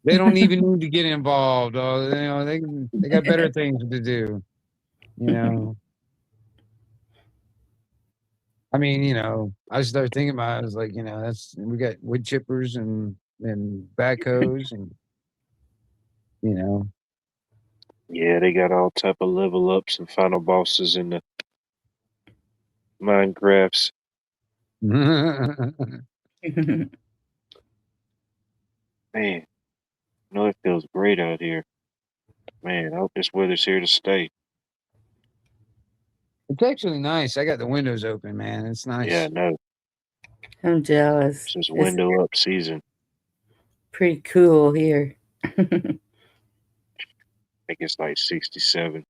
they don't even need to get involved. They got better things to do. You know, I mean, I started thinking about it. I was like, we got wood chippers and backhoes and you know, yeah, they got all type of level ups and final bosses in the Minecrafts. Man, you know it feels great out here. Man, I hope this weather's here to stay. it's actually nice. I got the windows open, man. It's Yeah, I nice. know. I'm jealous. This is It's window up season. pretty cool here. I think it's like 67.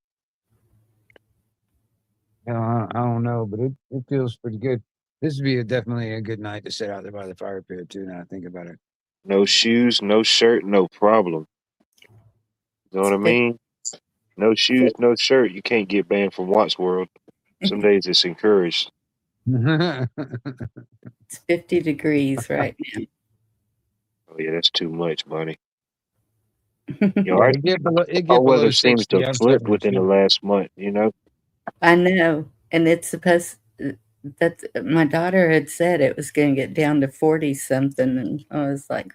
I don't know, but it feels pretty good. This would be definitely a good night to sit out there by the fire pit too. Now I think about it. No shoes, no shirt, no problem. You know what I It's mean? No shoes, no shirt. You can't get banned from Watts World. Some days it's encouraged. it's 50 degrees right now. Oh yeah, that's too much, Bonnie. Yeah, it Our get below weather seems to 60. have I'm flipped starting to within the feel it. last month. You know. I know, and it's supposed that my daughter had said it was going to get down to 40 something, and I was like,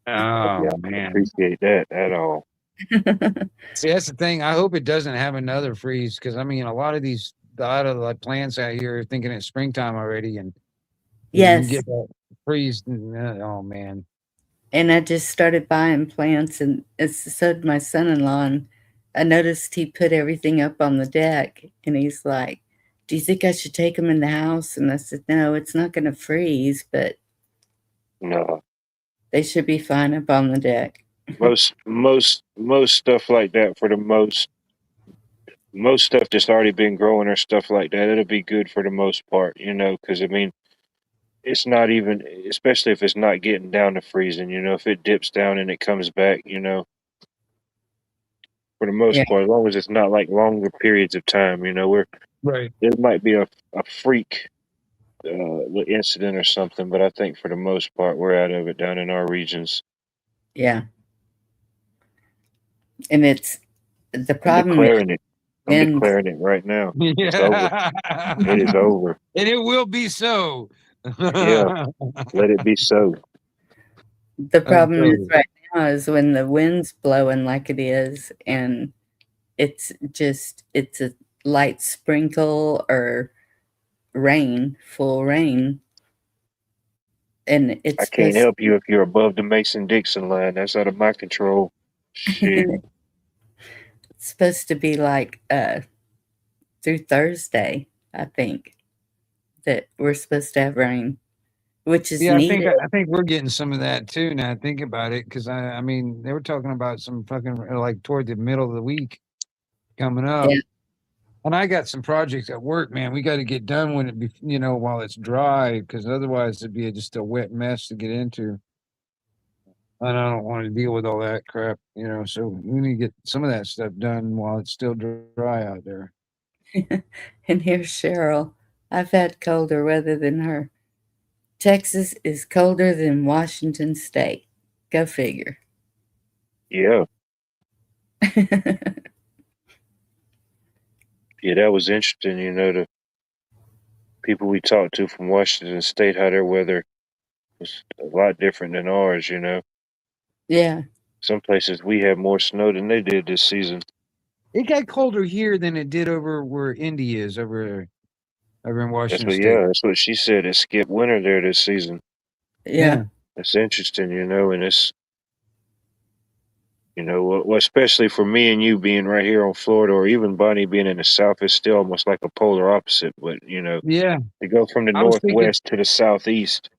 Yeah, Oh I can man. appreciate that at all. See, that's the thing. I hope it doesn't have another freeze because I mean, a lot of like plants out here are thinking it's springtime already, and you can yes. get that freeze. Oh man. And I just started buying plants, and so did my son-in-law. And I noticed he put everything up on the deck, and he's like, "Do you think I should take them in the house?" And I said, "No, it's not going to freeze, but No, they should be fine up on the deck." most stuff like that for the most stuff that's already been growing or stuff like that, it'll be good for the most part. You know, because I mean, it's not even, especially if it's not getting down to freezing. You know, if it dips down and it comes back. You know, for the Yeah, most part, as long as it's not like longer periods of time. You know, where Right. there might be a freak incident or something, but I think for the most part, we're out of it down in our regions. yeah. And it's the I'm problem is declaring it. I'm winds. declaring it right now. It's over. Yeah. It is over. And it will be so. Yeah, let it be so. The I'm problem is telling right now is when the wind's blowing like it is, and it's a light sprinkle or rain, full rain, and I it's can't supposed help you if you're above the Mason Dixon line. That's out of my control. Shit. it's supposed to be like through Thursday, I think, that we're supposed to have rain, which is Yeah, needed. I think we're getting some of that too. Now I think about it, because I mean they were talking about some fucking like toward the middle of the week coming up, Yeah, and I got some projects at work. Man, we got to get done when while it's dry, because otherwise it'd be just a wet mess to get into, and I don't want to deal with all that crap. So we need to get some of that stuff done while it's still dry out there. and here's Cheryl. I've had colder weather than her. Texas is colder than Washington State. Go figure. Yeah. Yeah, that was interesting. You know, the people we talked to from Washington State, how their weather was a lot different than ours. You know, Yeah, some places we had more snow than they did this season. It got colder here than it did over where Indy is over in That's Washington what, State. yeah, that's what she said. It skipped winter there this season. yeah, Yeah. That's interesting, you know, and it's, well, especially for me and you being right here on Florida, or even Bonnie being in the South, it's still almost like a polar opposite. But, Yeah. to go from the I was thinking, Northwest to the Southeast,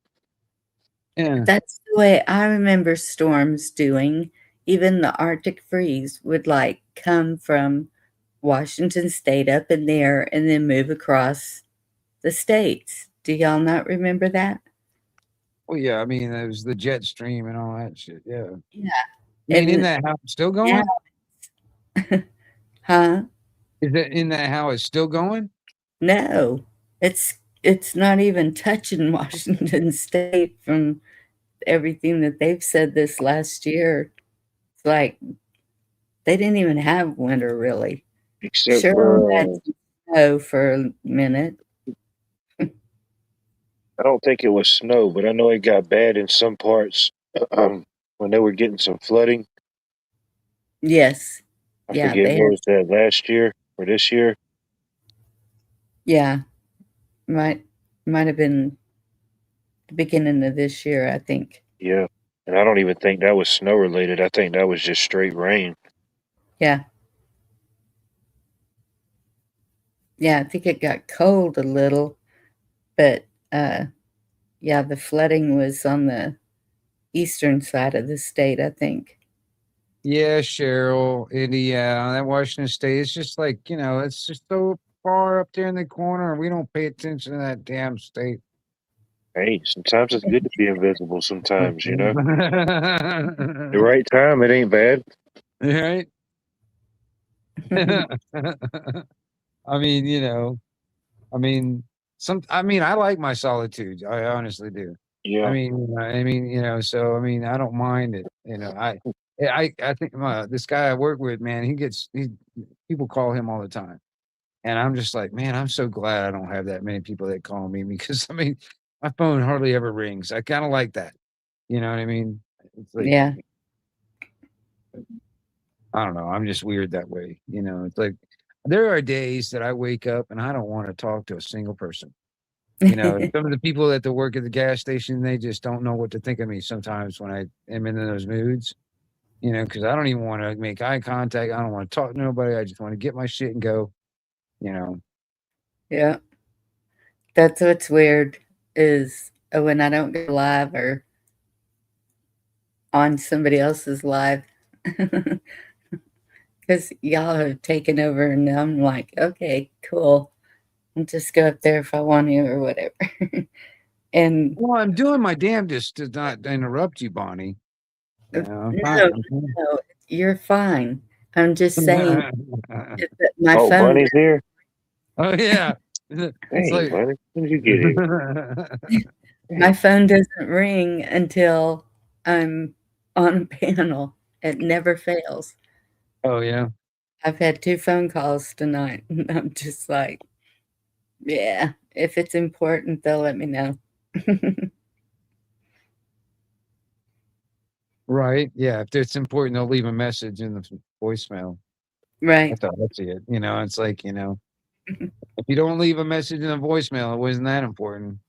yeah. that's the way I remember storms doing. Even the Arctic freeze would like come from Washington State up in there and then move across the states. Do y'all not remember that? Well, yeah, I mean, it was the jet stream and all that shit. Yeah. Yeah. I mean, in And that how it's still now, going? huh? Is it in that how it's still going? No. It's not even touching Washington State from everything that they've said this last year. It's like they didn't even have winter really. except Cheryl had for, some snow for a minute. I don't think it was snow, but I know it got bad in some parts when they were getting some flooding. Yes. I Yeah, forget, they what had was that, last year or this year? yeah, might have been the beginning of this year, I think. Yeah. And I don't even think that was snow related. I think that was just straight rain. Yeah. Yeah, I think it got cold a little, but yeah, the flooding was on the eastern side of the state, I think. Yeah, Cheryl, India, that Washington State. It's just like, it's just so far up there in the corner, and we don't pay attention to that damn state. Hey, sometimes it's good to be invisible sometimes, you know? The Right? right time, it ain't bad. I mean, I mean, I like my solitude. I honestly do. Yeah. So I mean, I don't mind it. I think this guy I work with, man, people call him all the time, and I'm just like, man, I'm so glad I don't have that many people that call me because I mean, my phone hardly ever rings. I kind of like that. You know what I mean? It's like Yeah. I don't know. I'm just weird that way. It's like there are days that I wake up and I don't want to talk to a single person. Some of the people that work at the gas station, they just don't know what to think of me sometimes when I am in those moods. Because I don't even want to make eye contact. I don't want to talk to nobody. I just want to get my shit and go. You know. Yeah. That's what's weird is when I don't go live or on somebody else's live. Because y'all have taken over, and I'm like, okay, cool. I'll just go up there if I want to or whatever. And Well, I'm doing my damnedest to not interrupt you, Bonnie. I'm fine. no, you're fine. I'm just saying that my Oh, phone. Bunny's here. Oh yeah. It's Hey, like Bunny, when did you get here? My phone doesn't ring until I'm on a panel. It never fails. Oh yeah. I've had 2 phone calls tonight, and I'm just like, yeah, if it's important, they'll let me know. Right. Yeah. If it's important, they'll leave a message in the voicemail. Right. That's how I see it. It's like, if you don't leave a message in a voicemail, it wasn't that important.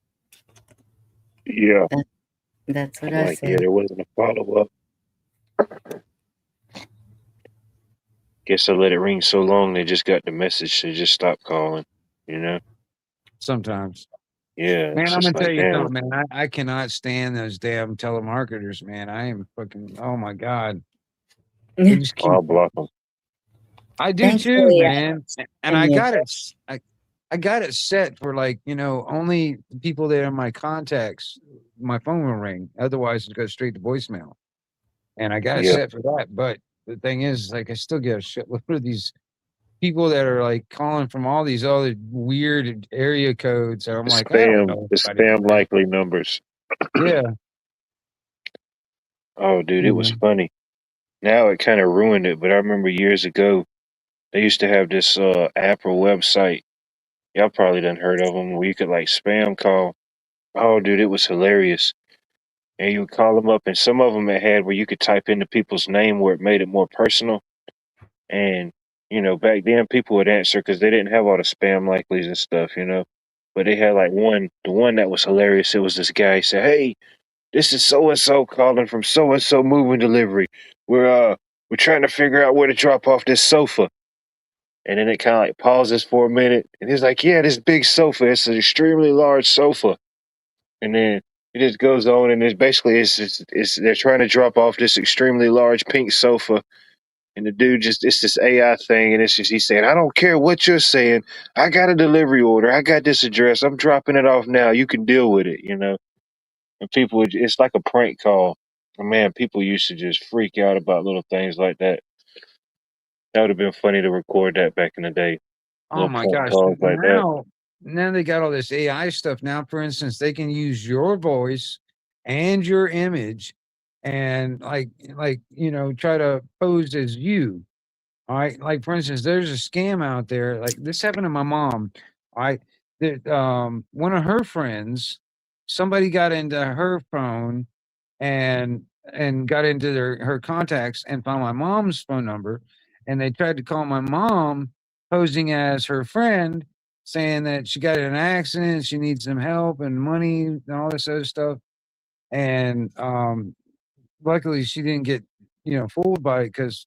Yeah. That's what I'm I like, said. yeah, there wasn't a follow up. Guess I let it ring so long they just got the message to just stop calling. Sometimes. Yeah, Man, it's I'm just gonna tell like, you damn. something, man. I cannot stand those damn telemarketers, man. I am fucking oh my God. They just Oh, keep I'll block them. I do too, Thankfully, man. And I got it I got it set for like, only the people that are my contacts, my phone will ring. Otherwise it goes straight to voicemail. And I got it Yeah, set for that. But the thing is, like I still get a shitload of these people that are like calling from all these other weird area codes. And I'm like, I don't know the anybody from spam that. likely numbers. Yeah. Oh, dude, it was Mhm. funny. Now it kind of ruined it, but I remember years ago they used to have this app or website. Y'all probably done heard of them where you could like spam call. Oh, dude, it was hilarious. And you would call them up, and some of them it had where you could type into people's name where it made it more personal. And back then people would answer because they didn't have all the spam likelies and stuff. But they had like the one that was hilarious. It was this guy. He said, "Hey, this is so and so calling from so and so moving delivery. We're trying to figure out where to drop off this sofa." And then it kind of like pauses for a minute, and he's like, "Yeah, this big sofa. It's an extremely large sofa." And then it just goes on, and it's they're trying to drop off this extremely large pink sofa, and the dude it's this AI thing, and it's just he's saying, "I don't care what you're saying. I got a delivery order. I got this address. I'm dropping it off now. You can deal with it." And it's like a prank call. And man, people used to just freak out about little things like that. That would have been funny to record that back in the day. Oh Little my prank gosh. calls like that. Now they got all this AI stuff. Now, for instance, they can use your voice and your image and try to pose as you. All right. Like for instance, there's a scam out there. Like this happened to my mom. All right. That one of her friends, somebody got into her phone and got into her contacts and found my mom's phone number, and they tried to call my mom posing as her friend, saying that she got in an accident, she needs some help and money and all this other stuff. And luckily she didn't get fooled by it, because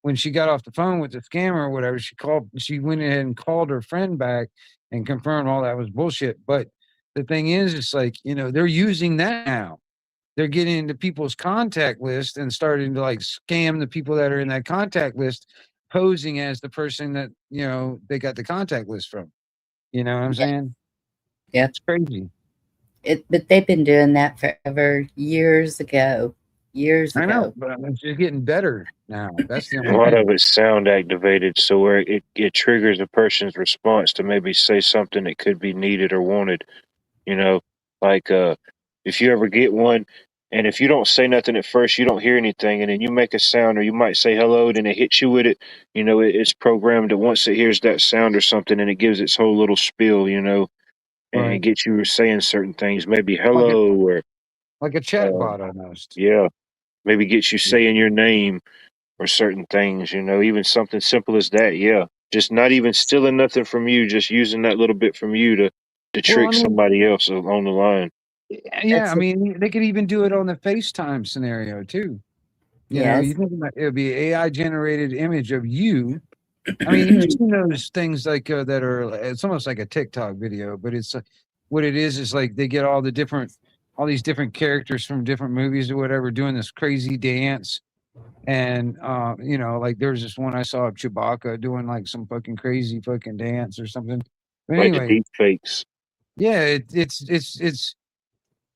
when she got off the phone with the scammer or whatever, she went ahead and called her friend back and confirmed all that was bullshit. But the thing is, it's like, they're using that now. They're getting into people's contact list and starting to like scam the people that are in that contact list, posing as the person that they got the contact list from. You know what I'm Yeah. saying? Yeah. It's crazy. But they've been doing that forever, years ago. Years I know, ago. but it's just getting better now. That's the A only lot thing. of it's sound activated, so where it triggers a person's response to maybe say something that could be needed or wanted. You know, like If you ever get one, and if you don't say nothing at first, you don't hear anything, and then you make a sound, or you might say hello, then it hits you with it. It's programmed that once it hears that sound or something, and it gives its whole little spiel, and Right. gets you saying certain things, maybe Like a hello, or like a chat uh, bot almost. yeah, maybe gets you saying your name or certain things. Even something simple as that. Yeah, just not even stealing nothing from you, just using that little bit from you to Well, I trick mean, somebody else on the line. yeah, I That's a, mean, they could even do it on the FaceTime scenario too. You yes. think about it would be AI generated image of you. I mean, you've seen those things like that are. It's almost like a TikTok video, but it's what it is like they get all these different characters from different movies or whatever doing this crazy dance, and like there's this one I saw of Chewbacca doing like some fucking crazy fucking dance or something. But Like the anyway, deep fakes. yeah,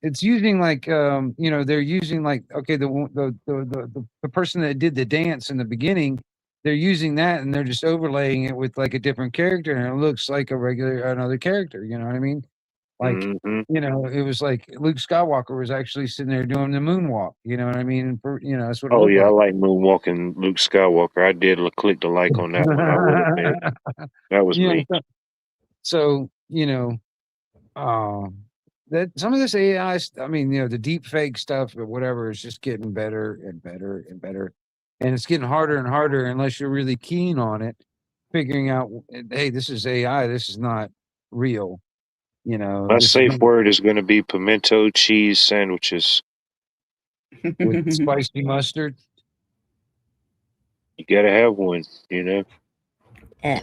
it's using like they're using like okay the person that did the dance in the beginning, they're using that and they're just overlaying it with like a different character and it looks like a regular another character, you know what I mean? Like, Hmm. it was like Luke Skywalker was actually sitting there doing the moonwalk, you know what I mean? That's what it Oh looked yeah, I like. like moonwalking Luke Skywalker. I did click the like on that one. I will admit that was Yeah. me. So, Um, that some of this AI, I mean, the deep fake stuff or whatever is just getting better and better and better. And it's getting harder and harder unless you're really keen on it, figuring out, hey, this is AI, this is not real. My This is safe not word is going to be pimento cheese sandwiches. with spicy mustard. You got to have one. You know. Eh.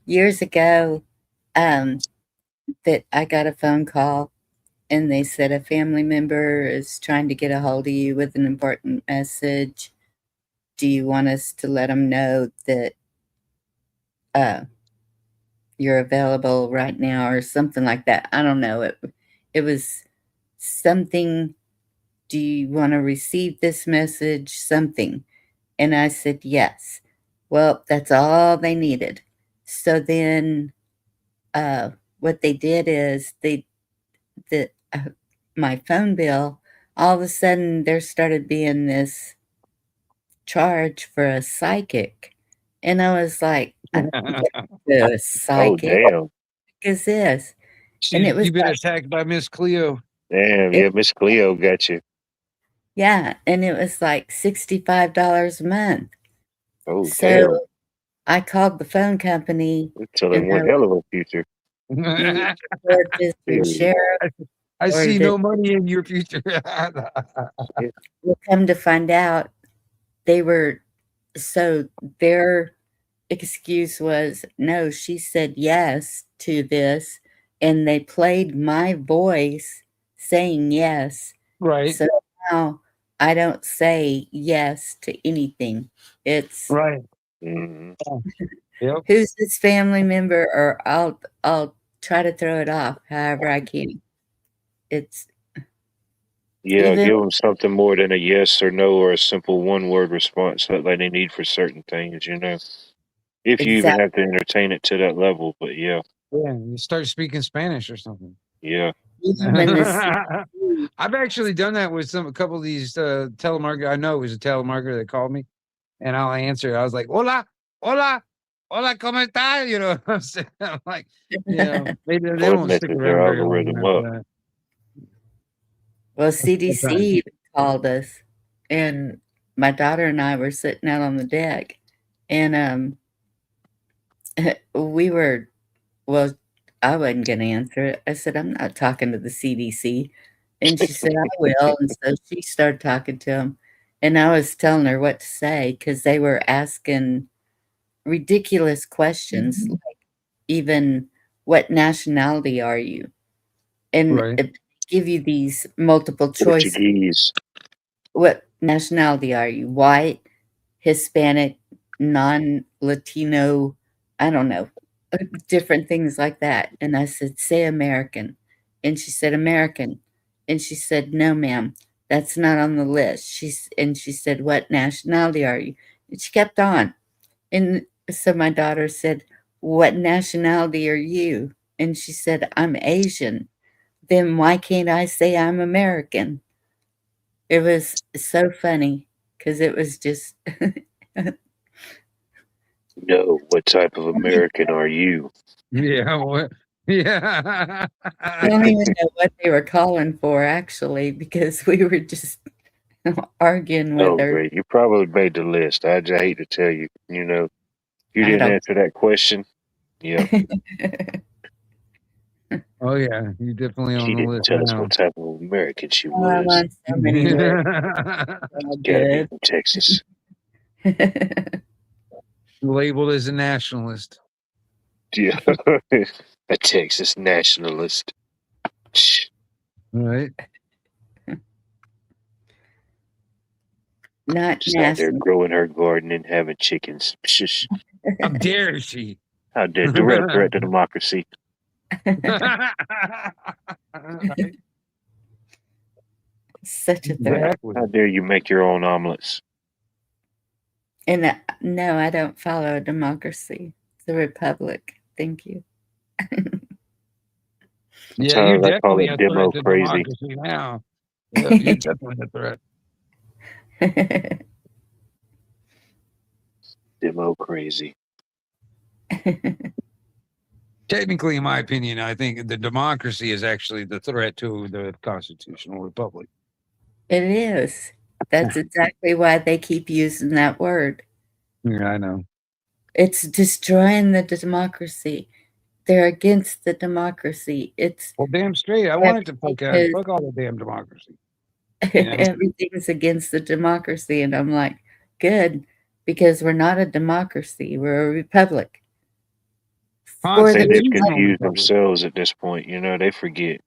Years ago, um, that I got a phone call and they said a family member is trying to get a hold of you with an important message. Do you want us to let them know that uh, you're available right now or something like that? I don't know. It was something. Do you want to receive this message? Something. And I said, yes. Well, that's all they needed. So then uh, what they did is the my phone bill, all of a sudden there started being this charge for a psychic. And I was like, I don't get the Oh psychic. What damn, is this? And it was You've been like, attacked by Miss Cleo. damn. it, Yeah, Miss Cleo got you. yeah, and it was like $65 a month. Oh So damn. I called the phone company We're and telling one they're hell of a future. like, you need I, to report this to the Dude. sheriff I or see the, no money in your future. Yeah. we'll come to find out they were so their excuse was, "No, she said yes to this," and they played my voice saying yes. Right, So now I don't say yes to anything. It's, right. Mhm. Yep. "Who's this family member?" Or I'll try to throw it off however I can. It's Yeah, even give them something more than a yes or no or a simple one word response like they need for certain things. If you even exact have to entertain it to that level, but yeah, Yeah, you start speaking Spanish or something. yeah. even when the CDC I've actually done that with a couple of these telemarketer. I know it was a telemarketer that called me, and I'll answer. I was like, "Hola, hola, hola, cómo está?" You know what I'm saying? I'm like, they Flood don't stick message their around very long algorithm after up. that. well, Sometimes. CDC called us, and my daughter and I were sitting out on the deck, and we were well. I wasn't going to answer it. I said, "I'm not talking to the CDC," and she said, "I will." And so she started talking to them, and I was telling her what to say because they were asking ridiculous questions, like even "What nationality are you?" and Right, it give you these multiple choices. Portuguese. What nationality are you? White, Hispanic, non-Latino, I don't know, different things like that. And I said, "Say American." And she said, "American." And she said, "No, ma'am, that's not on the list." She said, "What nationality are you?" And she kept on. And so my daughter said, "What nationality are you?" And she said, I'm Asian. Then why can't I say I'm American? It was so funny because it was just, No, what type of American are you? Yeah. What? Yeah. I don't even know what they were calling for actually because we were just arguing with Oh, her. great. You probably made the list. I just hate to tell you, you I didn't don't. answer that question. Yep. Oh yeah, you definitely on She the didn't list tell us what now. type of American she Oh, I'm was. on so many lists. Oh, Gotta be good. from Texas. Labeled as a nationalist. Yeah. A Texas nationalist. Shh. Right. Not Just out there national. growing her garden and having chickens. Shush. How dare she? How dare direct threat to democracy. Right. Such a threat. How Exactly. dare you make your own omelets? And no, I don't follow a democracy. It's a republic. Thank you. Yeah, you're Sometimes I call definitely it a demo threat to crazy. democracy now. Yep, you're definitely a threat. Demo crazy. Technically, in my opinion, I think the democracy is actually the threat to the constitutional republic. It is. That's exactly why they keep using that word. Yeah, I know. It's destroying the democracy. They're against the democracy. It's Well, damn straight. I wanted to everything is fuck all the damn democracy. You know? everything's against the democracy, and I'm like, good, because we're not a democracy. We're a republic. I For the think they've Constitutional republic confused republic. themselves at this point. They forget.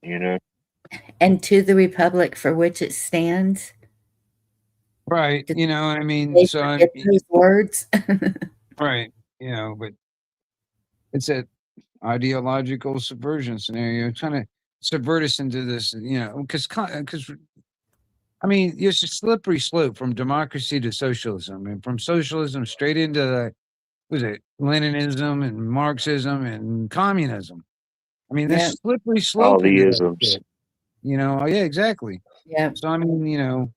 and to the republic for which it stands. Right. Did You know, I mean, they so forget those words? right. But it's a ideological subversion scenario, trying to subvert us into this, because I mean, it's a slippery slope from democracy to socialism, and from socialism straight into was it Leninism and Marxism and communism. I mean, Yeah, this slippery All slope the into that isms. shit. Yeah, exactly. yeah. So I mean,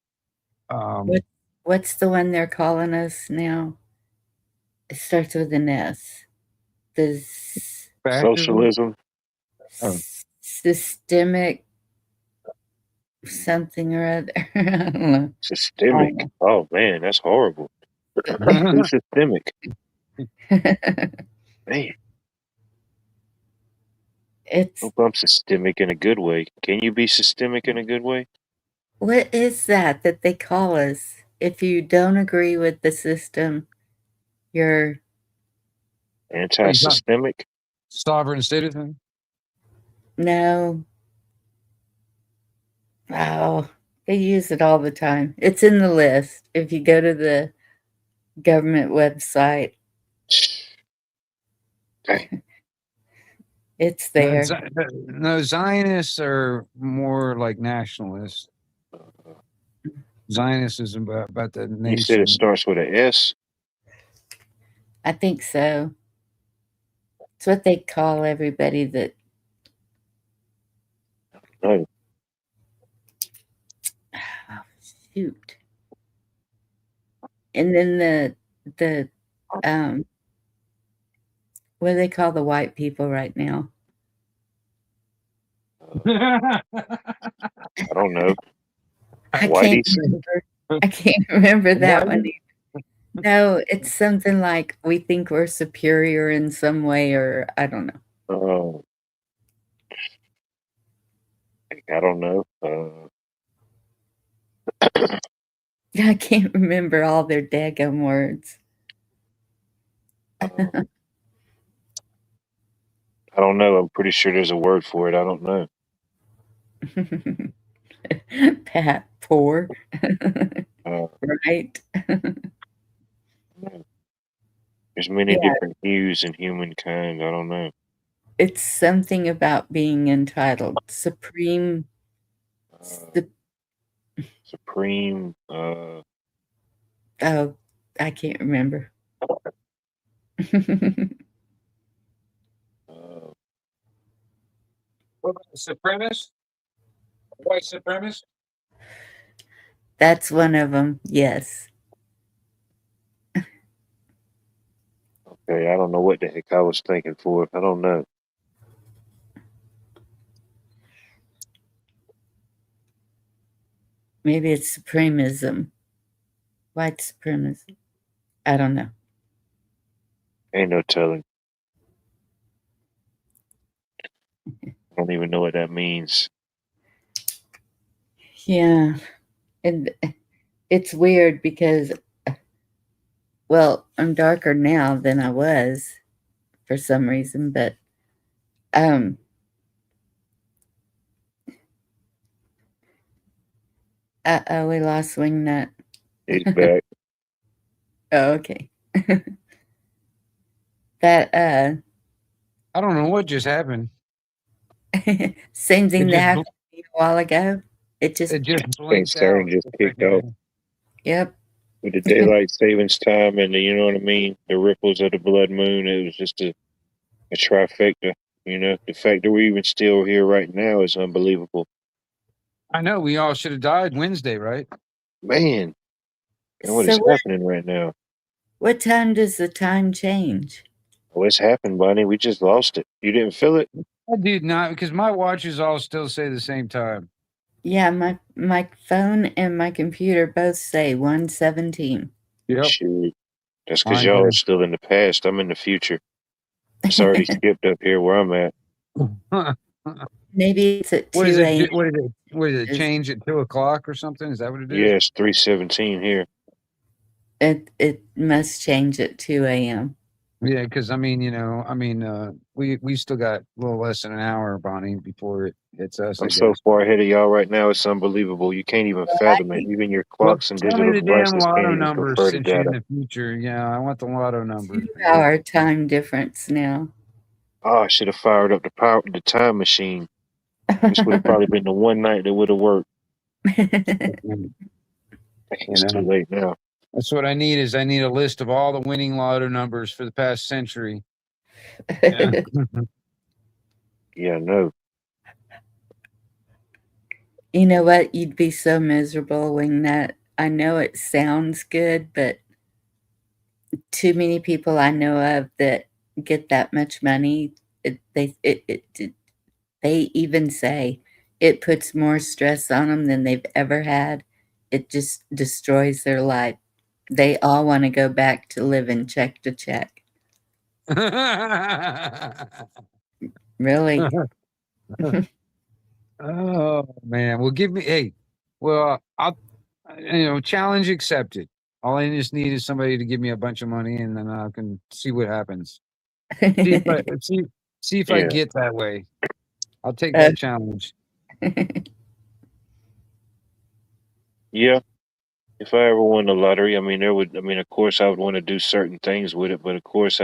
What um, what's the one they're calling us now? It starts with an S. The fascism. Socialism. Oh. systemic something or other. I don't Systemic. know. Oh, man, that's horrible. Who's systemic? Man, It's hope I'm systemic in a good way. Can you be systemic in a good way? what is that they call us? If you don't agree with the system, you're What are you talking? Anti-systemic? Sovereign citizen. no. Oh, they use it all the time. It's in the list. If you go to the government website, Dang. it's No, there. no, Zionists are more like nationalists. Zionists is about the You said it nation. starts with an S? I think so. It's what they call everybody that No. oh, shoot. And then the what do they call the white people right now? I don't know. I can't Whitey's? remember. I can't remember that one. White? No, it's something like we think we're superior in some way, or I don't know. Oh, I don't know. I can't remember all their daggum words. Uh, I don't know. I'm pretty sure there's a word for it. I don't know. Pat, poor, Uh, right? there's many Yeah, different hues in humankind. I don't know. it's something about being entitled. Supreme, Uh, the Supreme. oh, I can't remember. Uh, about a supremacist? A white supremacist? That's one of them. Yes. Okay, I don't know what the heck I was thinking for. I don't know. Maybe it's supremism. White supremacy. I don't know. Ain't no telling. I don't even know what that means. Yeah. And it's weird because, well, I'm darker now than I was for some reason, but um we lost Wingnut. He's back. Oh, okay. That I don't know what just happened. same thing It that just happened to me a while ago. It just blinked Concern out. just for a kicked second off there. yep. with the daylight savings time and the, you know what I mean, the ripples of the blood moon. It was just a trifecta. You know, the fact that we're even still here right now is unbelievable. I know we all should have died Wednesday, right? Man, and what is So happening right now? what time does the time change? What's happened, Bonnie? We just lost it. You didn't feel it? I did not because my watches all still say the same time. Yeah, my phone and my computer both say 1:17. Yep. Shoot. That's because Mine y'all are too. still in the past. I'm in the future. It's already skipped up here where I'm at. Maybe it's at What is 2 it? a.m. What is it? Is Change at 2 o'clock or something? Is that what it is? Yeah, it's 3:17 here. it must change at 2 a.m. Yeah, because we still got a little less than an hour, Bonnie, before it hits us. I I'm so guess. far ahead of y'all right now. It's unbelievable. You can't even fathom it. Even your Well, clocks and tell me digital the damn devices can't lotto even numbers convert the since you're in data. the future. Yeah, I want the lotto numbers. 2 hour time difference now. Oh, I should have fired up the time machine. This would have probably been the one night that would have worked. You It's too know, late now. that's what I need. I need a list of all the winning lotto numbers for the past century. Yeah. Yeah, no. You know what? You'd be so miserable when that. I know it sounds good, but too many people I know of that get that much money, they even say it puts more stress on them than they've ever had. It just destroys their life. They all want to go back to living check to check. Really. Oh man, well, I'll challenge accepted. All I just need is somebody to give me a bunch of money, and then I can see what happens. See if I Yeah. get that way. I'll take that challenge. Yeah. If I ever won the lottery, of course I would want to do certain things with it, but of course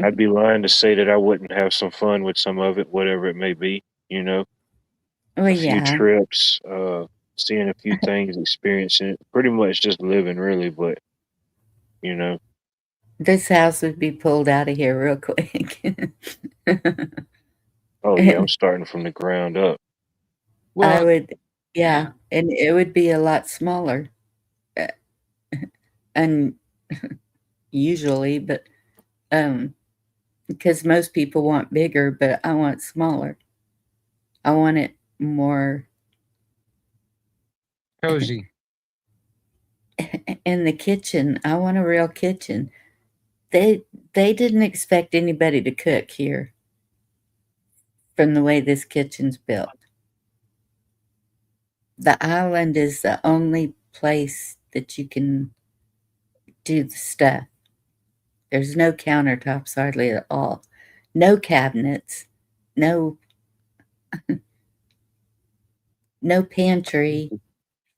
I'd be lying to say that I wouldn't have some fun with some of it, whatever it may be, you know, Well, a few yeah. trips, seeing a few things, experiencing it, pretty much just living really, but, you know, This house would be pulled out of here real quick. oh yeah, I'm And starting from the ground up. I Well, would, yeah. yeah, and it would be a lot smaller. uh, And usually, but because most people want bigger, but I want smaller. I want it more Cozy. in the kitchen. I want a real kitchen. They didn't expect anybody to cook here from the way this kitchen's built. The island is the only place that you can do the stuff. There's no countertops hardly at all. No cabinets. No no pantry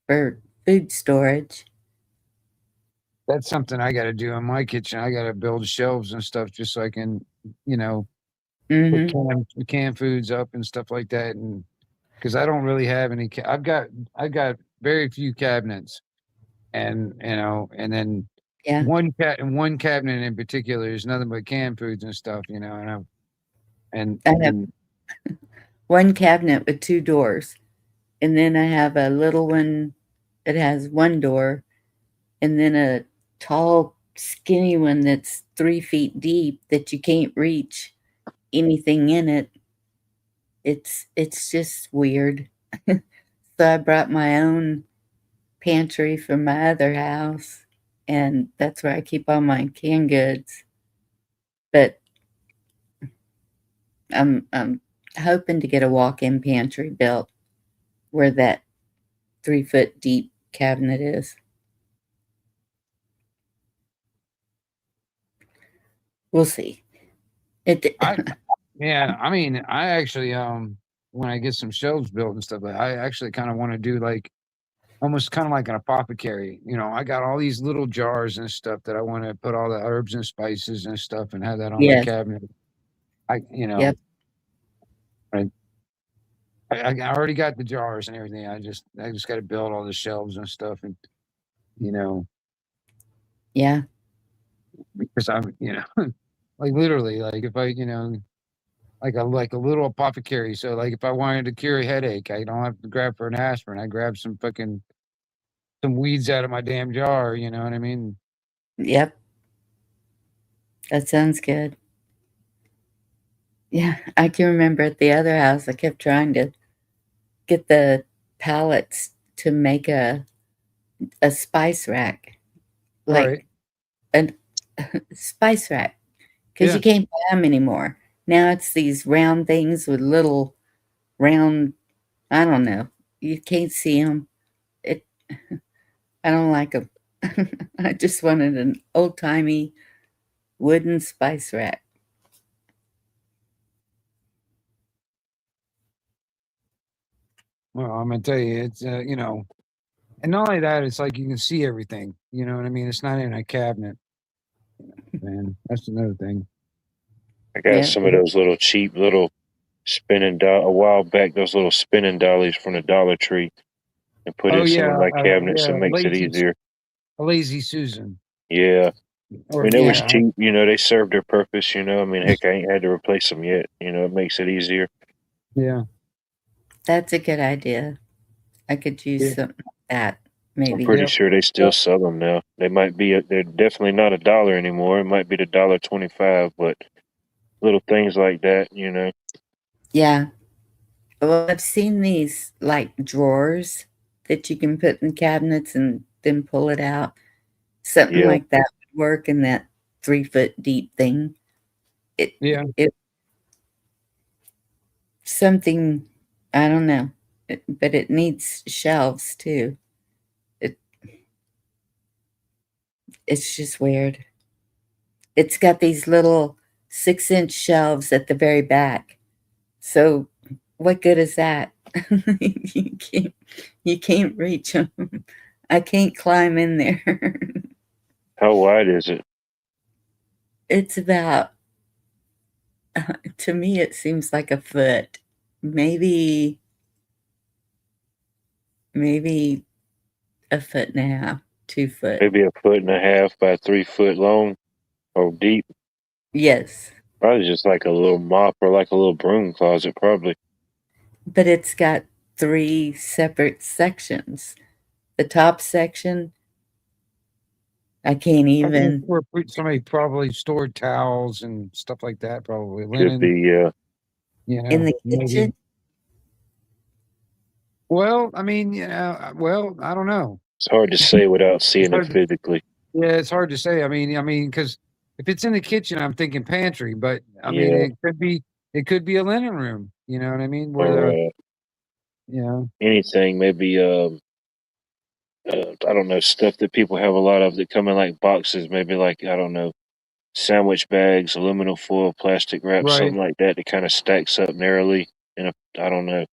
for food storage. That's something I got to do in my kitchen. I got to build shelves and stuff just so I can, put Mhm. canned foods up and stuff like that. And because I don't really have any, I've got very few cabinets, and and then Yeah. one cabinet in particular is nothing but canned foods and stuff. And I have and one cabinet with two doors. And then I have a little one that has one door, and then a tall, skinny one that's 3 feet deep that you can't reach anything in it. It's just weird. So I brought my own pantry from my other house, and that's where I keep all my canned goods. But I'm hoping to get a walk-in pantry built where that 3 foot deep cabinet is. We'll see. Yeah, I mean, I actually when I get some shelves built and stuff, I actually kind of want to do like almost kind of like an apothecary. You know, I got all these little jars and stuff that I want to put all the herbs and spices and stuff and have that on my Yes. cabinet. You know, Yep. I already got the jars and everything. I just got to build all the shelves and stuff, and you know, Yeah. because I'm, like literally, like if I, like a little apothecary. So like if I wanted to cure a headache, I don't have to grab for an aspirin. I grab some weeds out of my damn jar. You know what I mean? Yep. That sounds good. Yeah, I can remember at the other house, I kept trying to get the pallets to make a spice rack, Right. like a spice rack, because Yeah. you can't buy them anymore. Now it's these round things with little round, I don't know. You can't see them. It, I don't like them. I just wanted an old timey wooden spice rack. Well, I'm gonna tell you, it's and not only that, it's like you can see everything. You know what I mean? It's not in a cabinet. Man, that's another thing. I got Yeah. some of those little cheap little a while back, those little spinning dollies from the Dollar Tree, and put Oh in some yeah, of my cabinets. It yeah, makes it easier. lazy Susan. Yeah. I Or mean, it was yeah, cheap. They served their purpose. I mean, heck, I ain't had to replace them yet. It makes it easier. yeah, That's a good idea. I could use yeah, something like that, I'm maybe. pretty yeah. sure they still sell them now. They might be. They're definitely not $1 anymore. It might be the $1.25, but little things like that. Yeah. Well, I've seen these like drawers that you can put in cabinets and then pull it out. Something Yeah. like that would work in that 3 foot deep thing. It Yeah. it something I don't know, but it needs shelves too. It it's just weird. It's got these little 6-inch shelves at the very back. So what good is that? you can't you can't reach them. I can't climb in there. How wide is it? It's about to me it seems like a foot. Maybe maybe a foot and a half, 2 foot. Maybe a foot and a half by 3 foot long or deep. Yes. Probably just like a little mop or like a little broom closet, probably. But it's got 3 separate sections. The top section, I can't even Where somebody probably stored towels and stuff like that, probably Could linen. be. in the Maybe. kitchen. Well, I mean, well, I don't know. It's hard to say without It's seeing it hard to, physically. yeah, it's hard to say. I mean, because if it's in the kitchen, I'm thinking pantry, but I mean, Yeah. it could be a linen room. You know what I mean? Where Or the, you know, anything, maybe. I don't know, stuff that people have a lot of that come in like boxes. Maybe like, I don't know, sandwich bags, aluminum foil, plastic wrap, right? something like that that kind of stacks up narrowly. I don't know.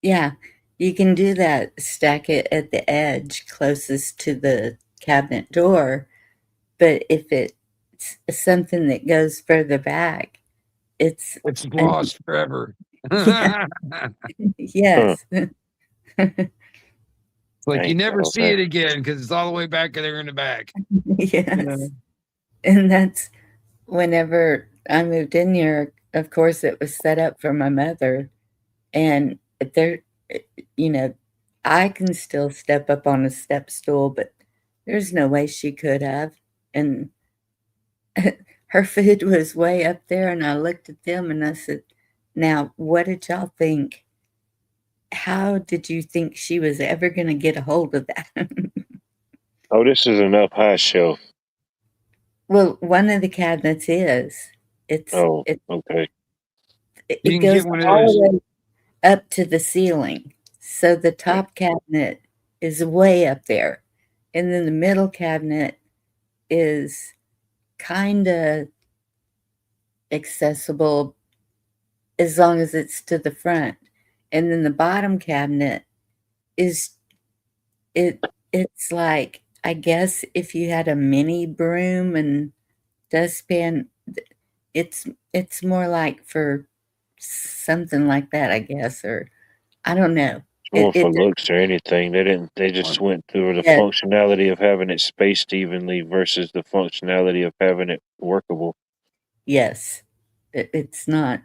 Yeah, you can do that. Stack it at the edge closest to the cabinet door. But if it's something that goes further back, it's It's an, lost forever. yeah, Huh. yes, Like you Dang, I never don't see know. it again because it's all the way back there in the back. You yes. know? And that's whenever I moved in here, of course, it was set up for my mother. And there, you know, I can still step up on a step stool, but there's no way she could have. And her food was way up there, and I looked at them and I said, "Now, what did y'all think? How did you think she was ever going to get a hold of that?" Oh, this is an up high shelf. Well, one of the cabinets is. Oh, It okay. You it can goes get one of all those. the way up to the ceiling. So the Yeah. top cabinet is way up there. And then the middle cabinet is kind of accessible as long as it's to the front. And then the bottom cabinet is it's like, I guess if you had a mini broom and dustpan, it's more like for something like that, I guess, or I don't know. It's more for It looks or anything. They just went through the yeah, functionality of having it spaced evenly versus the functionality of having it workable. yes. It's not.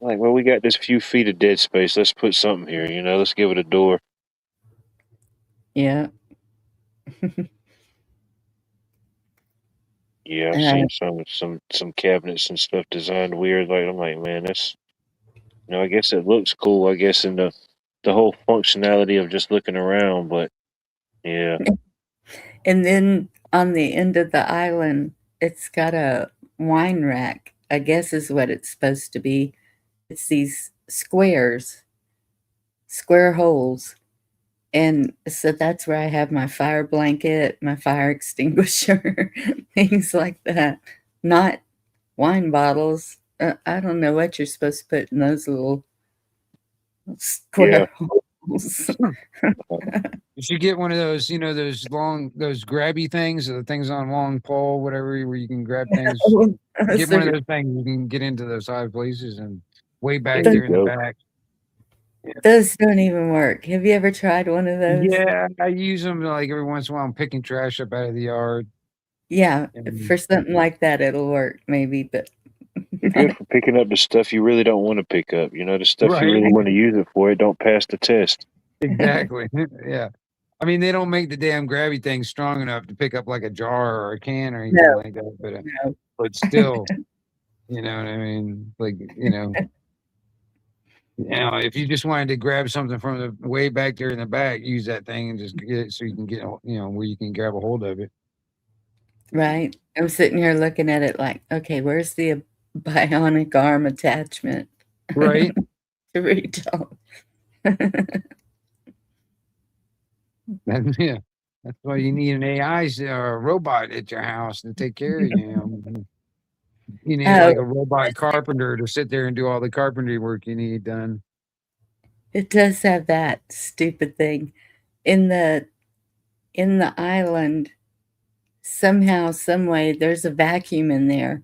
Like, well, we got this few feet of dead space. Let's put something here, let's give it a door. Yeah. Yeah, I've Uh, seen some cabinets and stuff designed weird. Like, I'm like, man, that's I guess it looks cool, I guess, in the whole functionality of just looking around, but yeah. and then on the end of the island, it's got a wine rack, I guess is what it's supposed to be. It's these square holes. And so that's where I have my fire blanket, my fire extinguisher, things like that. Not wine bottles. I don't know what you're supposed to put in those little Yeah. square holes. You should get one of those, those grabby things, or the things on long pole, whatever, where you can grab things. Get one of those things. You can get into those high places and way back There there you in the go. back. Those don't even work. Have you ever tried one of those? Yeah, I use them like every once in a while. I'm picking trash up out of the yard. Yeah, And for something like that, it'll work maybe, but You're good for picking up the stuff you really don't want to pick up. The stuff you right, really want to use it for, it don't pass the test. exactly. Yeah. I mean, they don't make the damn grabby thing strong enough to pick up like a jar or a can or anything no, like that. no. But still, you know what I mean? Like, if you just wanted to grab something from the way back there in the back, use that thing and just get it so you can get, where you can grab a hold of it. Right? I'm sitting here looking at it like, okay, where's the bionic arm attachment Right. to reach out? Yeah. That's why you need an AI or a robot at your house to take care of you. You need Oh, like a robot carpenter to sit there and do all the carpentry work you need done. it does have that stupid thing in the island. Somehow, some way, there's a vacuum in there.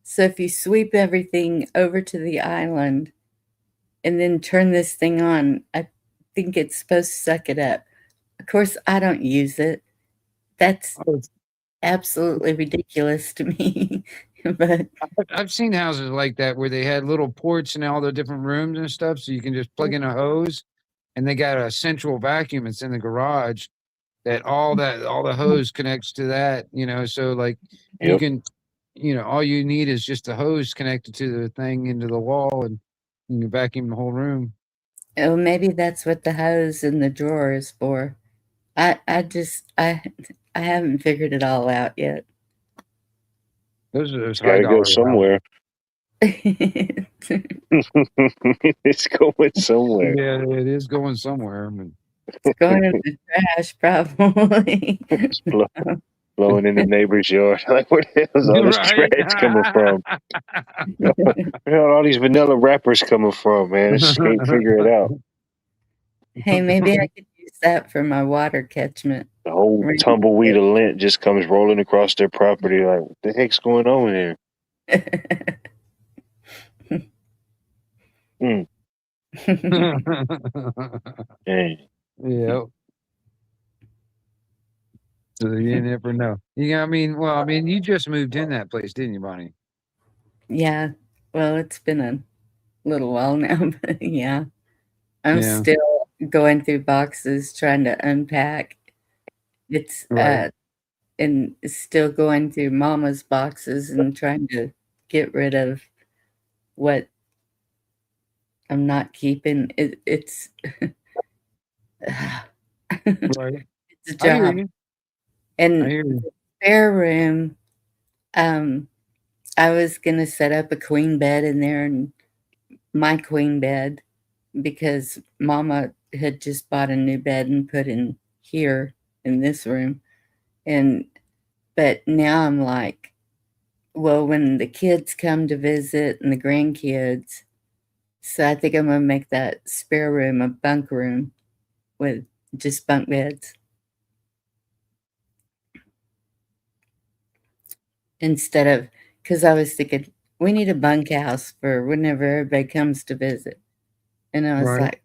So if you sweep everything over to the island and then turn this thing on, I think it's supposed to suck it up. Of course, I don't use it. That's Oh, absolutely ridiculous to me. But I've seen houses like that where they had little ports in all the different rooms and stuff, so you can just plug in a hose, and they got a central vacuum that's in the garage that all the hose connects to that. So like you Yep. can, all you need is just a hose connected to the thing into the wall, and you can vacuum the whole room. oh, maybe that's what the hose in the drawer is for. I haven't figured it all out yet. Those are those high Gotta go dollar houses. somewhere. It's going somewhere. Yeah, it is going somewhere. I mean, It's going in the trash, probably. It's blowing in the neighbor's yard. Like, where the hell's all this right? trash coming from? Where all these vanilla wrappers coming from, man? I just can't figure it out. Hey, maybe I could use that for my water catchment. The whole tumbleweed of lint just comes rolling across their property. Like, what the heck's going on here? Dang. Yeah. So you never know. You just moved in that place, didn't you, Bonnie? Yeah. Well, it's been little while now, but yeah, I'm Yeah. still going through boxes trying to unpack. It's Right. and still going through mama's boxes and trying to get rid of what I'm not keeping. It's Right. it's a I hear job. you. I And hear you. spare room, um, I was gonna set up a queen bed in there and my queen bed because mama had just bought a new bed and put in here in this room. And but now I'm like, well, when the kids come to visit and the grandkids, so I think I'm gonna make that spare room a bunk room with just bunk beds instead of because I was thinking we need a bunkhouse for whenever everybody comes to visit. And I was Right. like,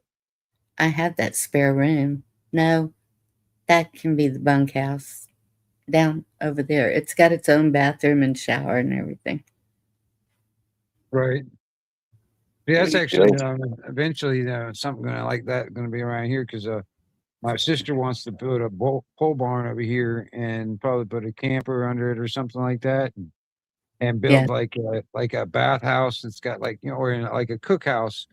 I have that spare room. No, that can be the bunkhouse down over there. It's got its own bathroom and shower and everything. Right. Yeah, There that's you actually go. eventually something gonna like that gonna be around here because my sister wants to put a pole barn over here and probably put a camper under it or something like that, and Yeah, build like a bathhouse that's got like or in like a cookhouse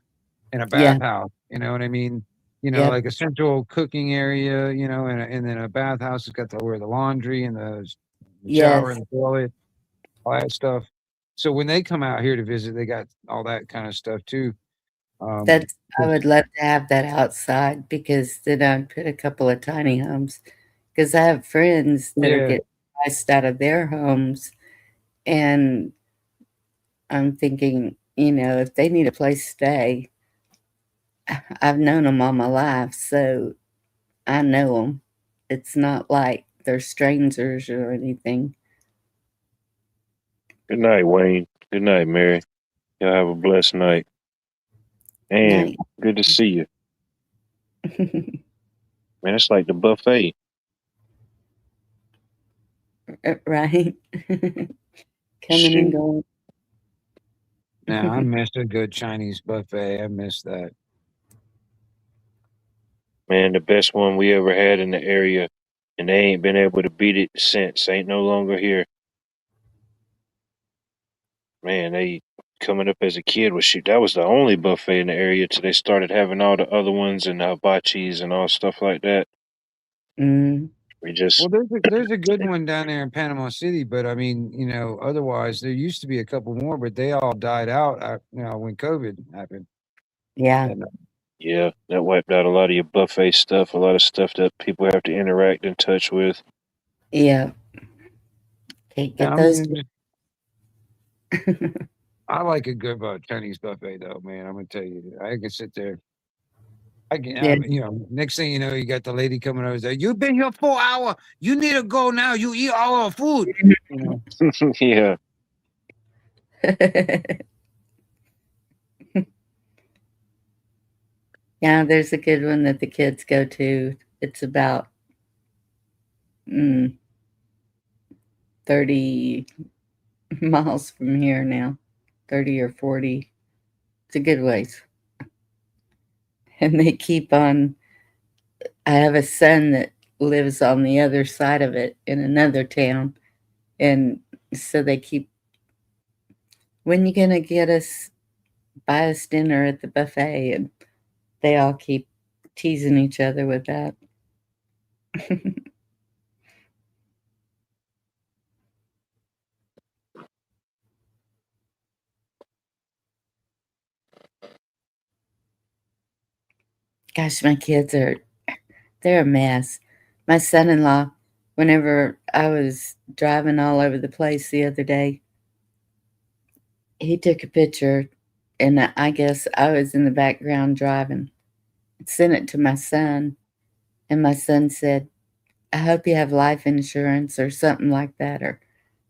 and a yeah, bathhouse. You know what I mean? yep, Like a central cooking area. And then a bathhouse has got where the laundry and the shower yes. and the toilet, all that stuff. So when they come out here to visit, they got all that kind of stuff too. Um, That's I would love to have that outside because then I'd put a couple of tiny homes. Because I have friends that are yeah, getting priced out of their homes, and I'm thinking, if they need a place to stay, I've known them all my life, so I know them. It's not like they're strangers or anything. Good night, Wayne. Good night, Mary. Y'all have a blessed night. And Night. good to see you. Man, it's like the buffet. Right? Coming and Shoot. going. now I miss a good Chinese buffet. I miss that. Man, the best one we ever had in the area. And they ain't been able to beat it since. Ain't no longer here. Man, they coming up as a kid was shoot. That was the only buffet in the area till they started having all the other ones and the hibachis and all stuff like that. Mm, We just Well, there's a good one down there in Panama City, but I mean, otherwise there used to be a couple more, but they all died out, when COVID happened. yeah, And yeah, that wiped out a lot of your buffet stuff, a lot of stuff that people have to interact and touch with. yeah. Can't yeah, get I those. mean, I like a good Chinese buffet though, man. I'm gonna tell you, I can sit there. I can, Yeah, next thing you know, you got the lady coming over there. You've been here 4 hours. You need to go now. You eat all our food. You know, Yeah, yeah. There's a good one that the kids go to. It's about 30 miles from here now, 30 or 40. It's a good ways. And they keep on. I have a son that lives on the other side of it in another town. And so they keep, when you gonna buy us dinner at the buffet? And they all keep teasing each other with that. Gosh, my kids they're a mess. My son-in-law, whenever I was driving all over the place the other day, he took a picture, and I guess I was in the background driving. Sent it to my son, and my son said, "I hope you have life insurance or something like that." Or,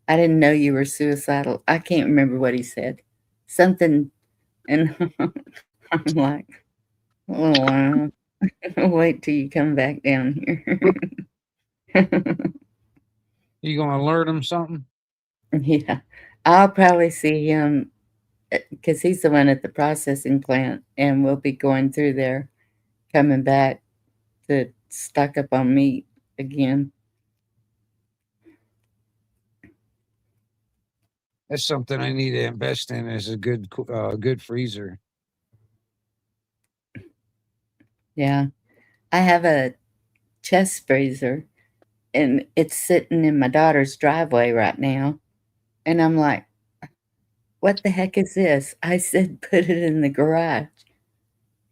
"I didn't know you were suicidal." I can't remember what he said. Something, and I'm like, "Oh, wow. Wait till you come back down here." you gonna alert them something? Yeah, I'll probably see him because he's the one at the processing plant, and we'll be going through there, coming back to stock up on meat again. That's something I need to invest in, is a good freezer. Yeah. I have a chest freezer, and it's sitting in my daughter's driveway right now. And I'm like, what the heck is this? I said, put it in the garage.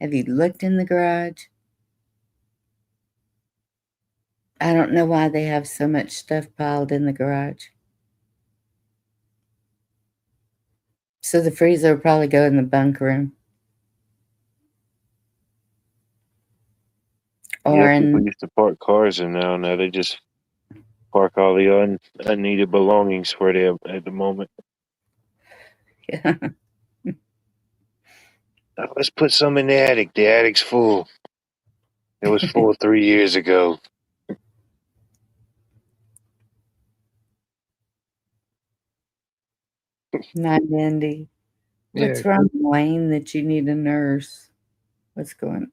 Have you looked in the garage? I don't know why they have so much stuff piled in the garage. So the freezer will probably go in the bunk room. Yeah, Or people in, used to park cars in now. Now they just park all the unneeded belongings where they are at the moment. Oh, let's put some in the attic. The attic's full. It was full 3 years ago. not Andy. Yeah, What's wrong, Wayne, that you need a nurse? What's going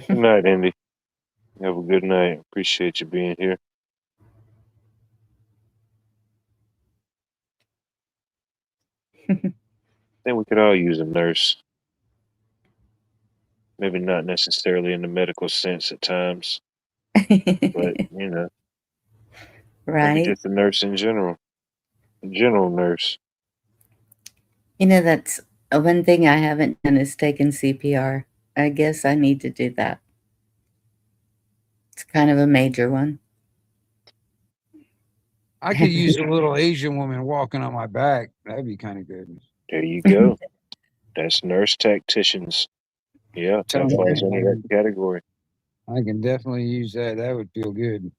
Good night, Indy. Have a good night. Appreciate you being here. I think we could all use a nurse. Maybe not necessarily in the medical sense at times, but maybe right? just a nurse in general. A general nurse. That's one thing I haven't done is taken CPR. I guess I need to do that. It's kind of a major one. I could use a little Asian woman walking on my back. That'd be kind of good. There you go. That's nurse tacticians. Yeah, Tell that me, falls under that category. I can definitely use that. That would feel good.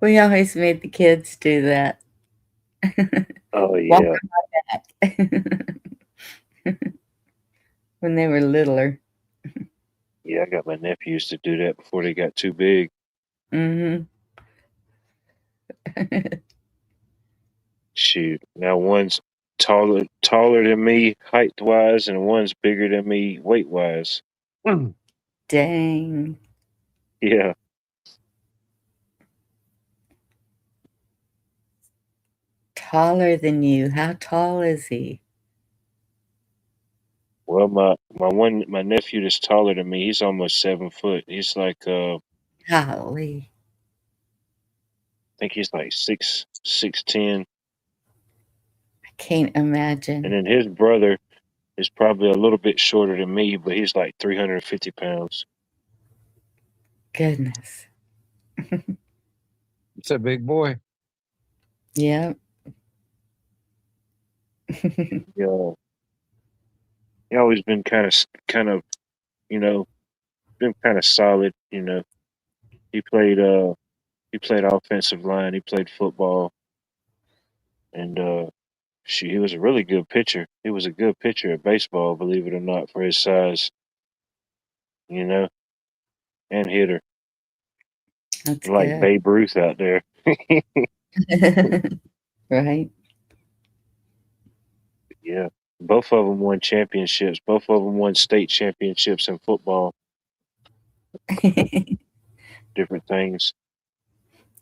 We always made the kids do that. Oh Walk yeah. on my back. When they were littler. Yeah, I got my nephews to do that before they got too big. Mm-hmm. Shoot. Now one's taller than me height wise, and one's bigger than me weight wise. Dang. Yeah. Taller than you. How tall is he? Well, my nephew that's taller than me, he's almost 7 foot. He's like Golly. I think he's like 6'10", I can't and imagine. then his brother is probably a little bit shorter than me, but he's like 350 pounds. Goodness. It's a big boy. Yep. Yeah, he always been kind of, you know, been kind of solid. He played offensive line. He played football, and he was a really good pitcher. He was a good pitcher at baseball, believe it or not, for his size. You know, and hitter That's like good. Babe Ruth out there. Right? Yeah, both of them won championships. Both of them won state championships in football. Different things.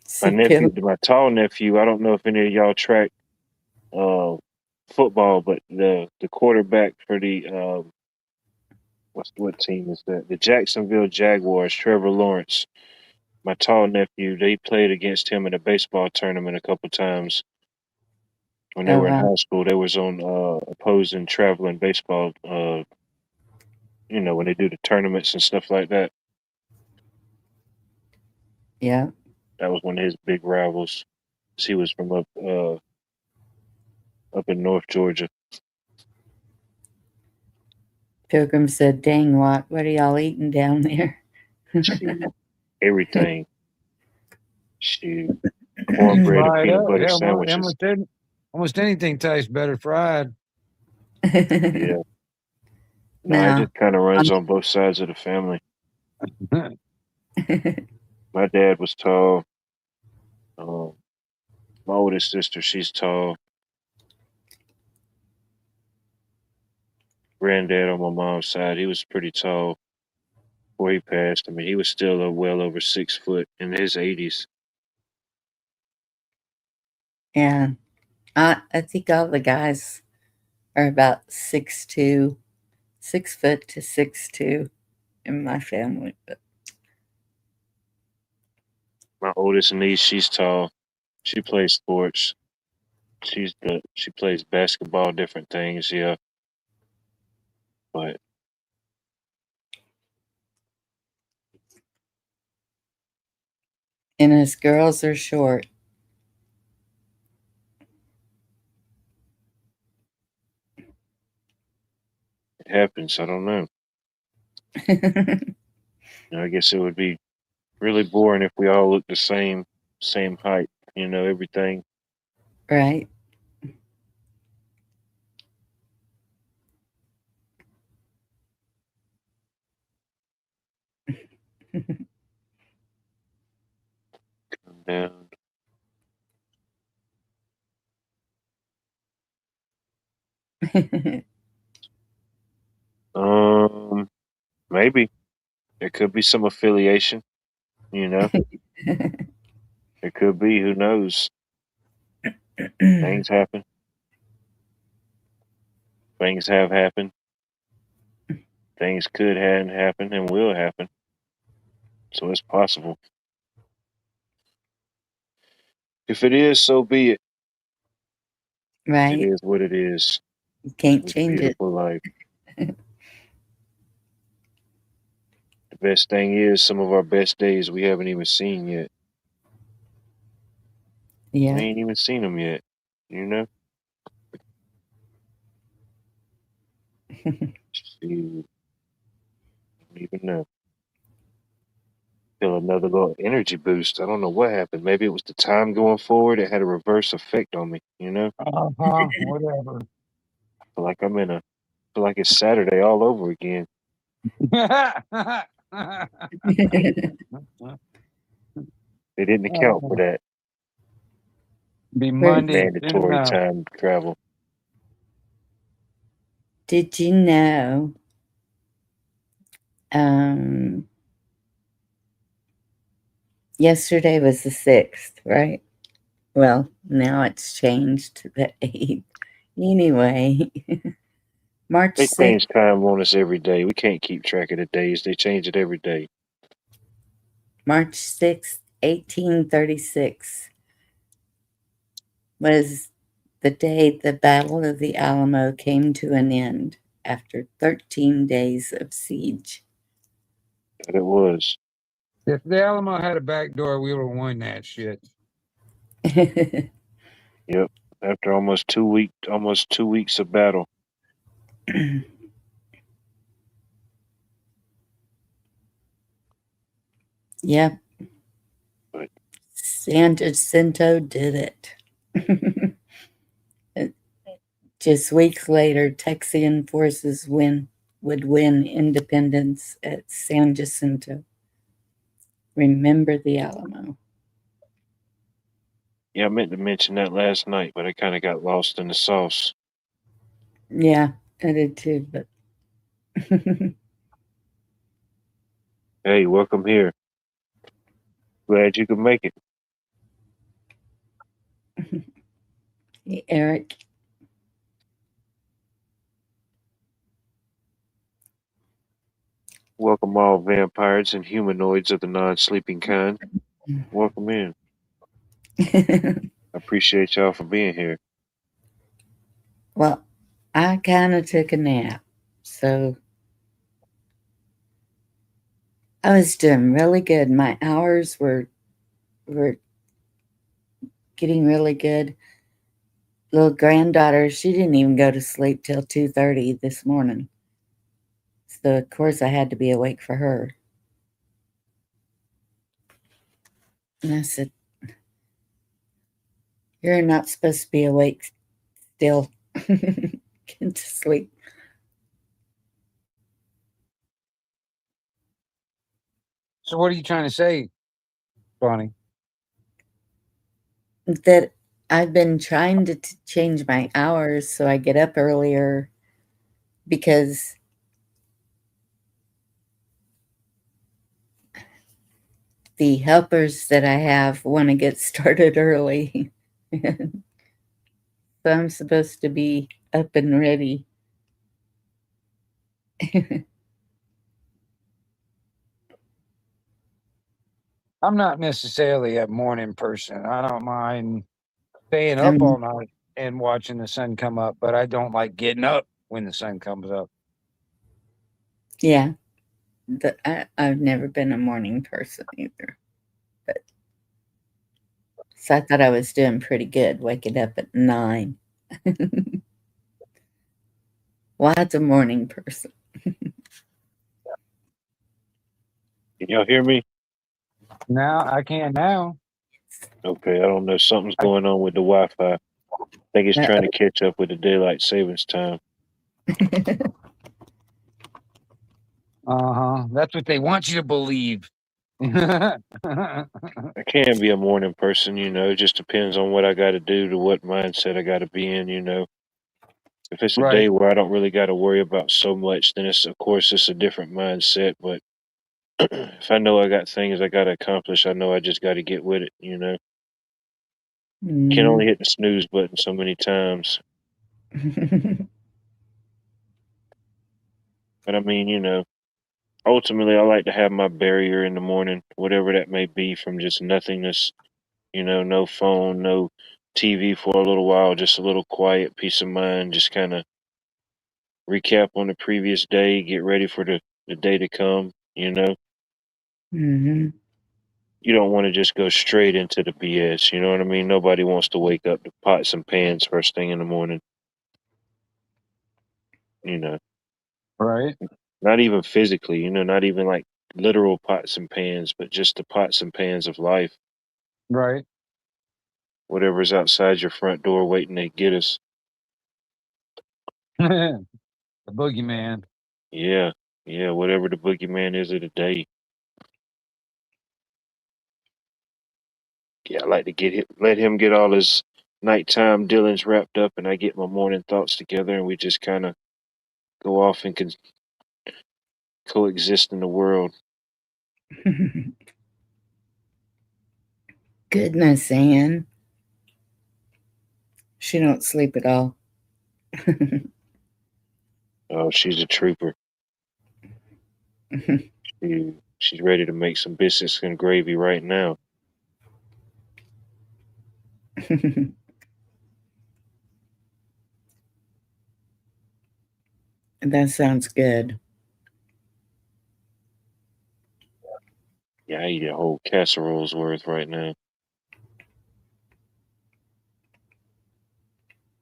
Superior. My tall nephew. I don't know if any of y'all track uh, football, but the quarterback for the what team is that? The Jacksonville Jaguars. Trevor Lawrence. My tall nephew. They played against him in a baseball tournament a couple times when they Oh, were in wow. high school. They was on opposing traveling baseball. When they do the tournaments and stuff like that. Yeah. That was one of his big rivals. He was from up in North Georgia. Pilgrim said, dang, what are y'all eating down there? Shoot, everything. Shoot, cornbread and Fried peanut up. butter Yeah, sandwiches. almost anything tastes better fried. Yeah. No, it Now, just kind of runs on both sides of the family. My dad was tall. My oldest sister, she's tall. granddad on my mom's side, he was pretty tall before he passed. I mean, he was still well over 6 foot in his 80s. Yeah. I think all the guys are about 6'2", 6 foot to 6'2" in my family. But My oldest niece, she's tall. She plays sports. She plays basketball, different things, yeah. But and us girls are short. it happens. I don't know. I guess it would be really boring if we all looked the same height. Everything. Right. Down. Maybe there could be some affiliation. You know, it could be. Who knows? Things happen. Things have happened. Things could have happened and will happen. So it's possible. If it is, so be it. It Right. is what it is. You can't It's change it. beautiful life. The best thing is some of our best days we haven't even seen yet. We Yeah. ain't even seen them yet. You know? Shoot, don't even know. Feel another little energy boost. I don't know what happened. Maybe it was the time going forward. It had a reverse effect on me. Whatever. Feel like it's Saturday all over again. They didn't account for that Be Where Monday soon mandatory enough. time travel. did you know? Um, Yesterday was the 6th, right? Well, now it's changed to the 8th. Anyway, March They 6th, change time on us every day. We can't keep track of the days. They change it every day. March 6th, 1836 was the day the Battle of the Alamo came to an end after 13 days of siege. But it was. If the Alamo had a back door, we would have won that shit. Yep. After almost 2 weeks of battle. Yep. But San Jacinto did it. Just weeks later, Texian forces would win independence at San Jacinto. Remember the Alamo. yeah, I meant to mention that last night, but I kind of got lost in the sauce. Yeah, I did too, but Hey, welcome here. Glad you could make it. hey, Eric. Welcome all vampires and humanoids of the non-sleeping kind. Welcome in. I appreciate y'all for being here. Well, I kind of took a nap, so I was doing really good. My hours were getting really good. Little granddaughter, she didn't even go to sleep till 2:30 this morning. So of course I had to be awake for her. And I said, "You're not supposed to be awake still. Get to sleep." So what are you trying to say, Bonnie? That I've been trying to change my hours so I get up earlier because the helpers that I have want to get started early. So I'm supposed to be up and ready. I'm not necessarily a morning person. I don't mind staying up I'm all night and watching the sun come up, but I don't like getting up when the sun comes up. Yeah, I've never been a morning person either. But so I thought I was doing pretty good, waking up at 9. What's a morning person? Can y'all hear me? Now I can now. Okay, I don't know. Something's going on with the Wi-Fi. I think it's trying to catch up with the daylight savings time. That's what they want you to believe. I can be a morning person, it just depends on what I got to do, to what mindset I got to be in. If it's a day Right, where I don't really got to worry about so much, then of course, it's a different mindset. But if I know I got things I got to accomplish, I know I just got to get with it. Can only Mm. hit the snooze button so many times. But I mean, ultimately, I like to have my barrier in the morning, whatever that may be, from just nothingness. No phone, no TV for a little while, just a little quiet peace of mind, just kind of recap on the previous day, get ready for the day to come. Hmm. You don't want to just go straight into the BS, you know what I mean? Nobody wants to wake up to pots and pans first thing in the morning, you know. right, Not even physically, not even like literal pots and pans, but just the pots and pans of life. right. Whatever's outside your front door waiting to get us. The boogeyman. Yeah. Yeah, whatever the boogeyman is of the day. Yeah, I like to let him get all his nighttime dealings wrapped up, and I get my morning thoughts together, and we just kind of go off and can coexist in the world. Goodness, Anne. She don't sleep at all. Oh, she's a trooper. She's ready to make some biscuits and gravy right now. That sounds good. Yeah, I eat a whole casserole's worth right now.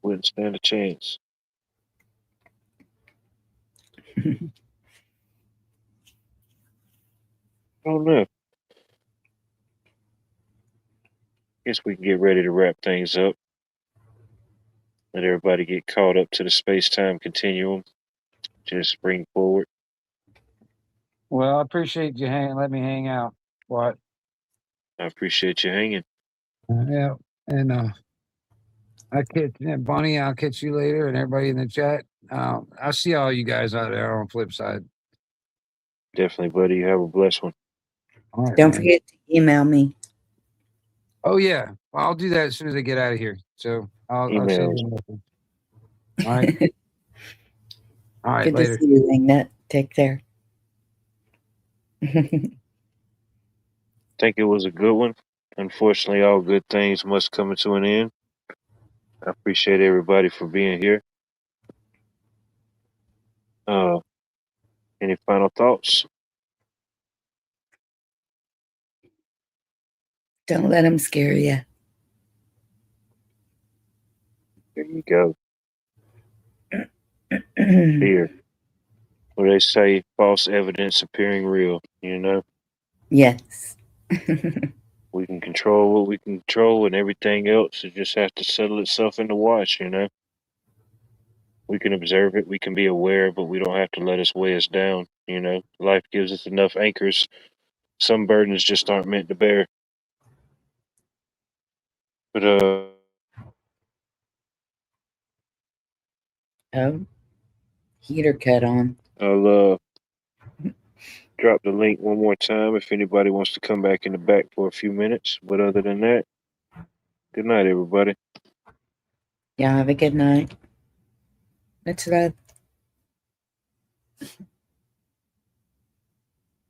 Wouldn't stand a chance. I don't know. Guess we can get ready to wrap things up. Let everybody get caught up to the space-time continuum. Just bring forward. Well, I appreciate you let me hang out. What? I appreciate you hanging. Yeah, and Bonnie. I'll catch you later, and everybody in the chat. I'll see all you guys out there on flip side. Definitely, buddy. You have a blessed one. All right, Don't man. forget to email me. Oh yeah, I'll do that as soon as I get out of here. So I'll send Emails. you a message. All right. All right. Good to Later. see you, Lena. Take care. Think it was a good one. Unfortunately, all good things must come to an end. I appreciate everybody for being here. Uh, any final thoughts? Don't let them scare you. There you go. Fear. What they say, false evidence appearing real. Yes. We can control what we can control, and everything else, it just has to settle itself in the wash. We can observe it, we can be aware, but we don't have to let us weigh us down. Life gives us enough anchors. Some burdens just aren't meant to bear. But Oh, heater cut on. I'll drop the link one more time if anybody wants to come back in the back for a few minutes. But other than that, good night, everybody. Y'all have a good night. Much love.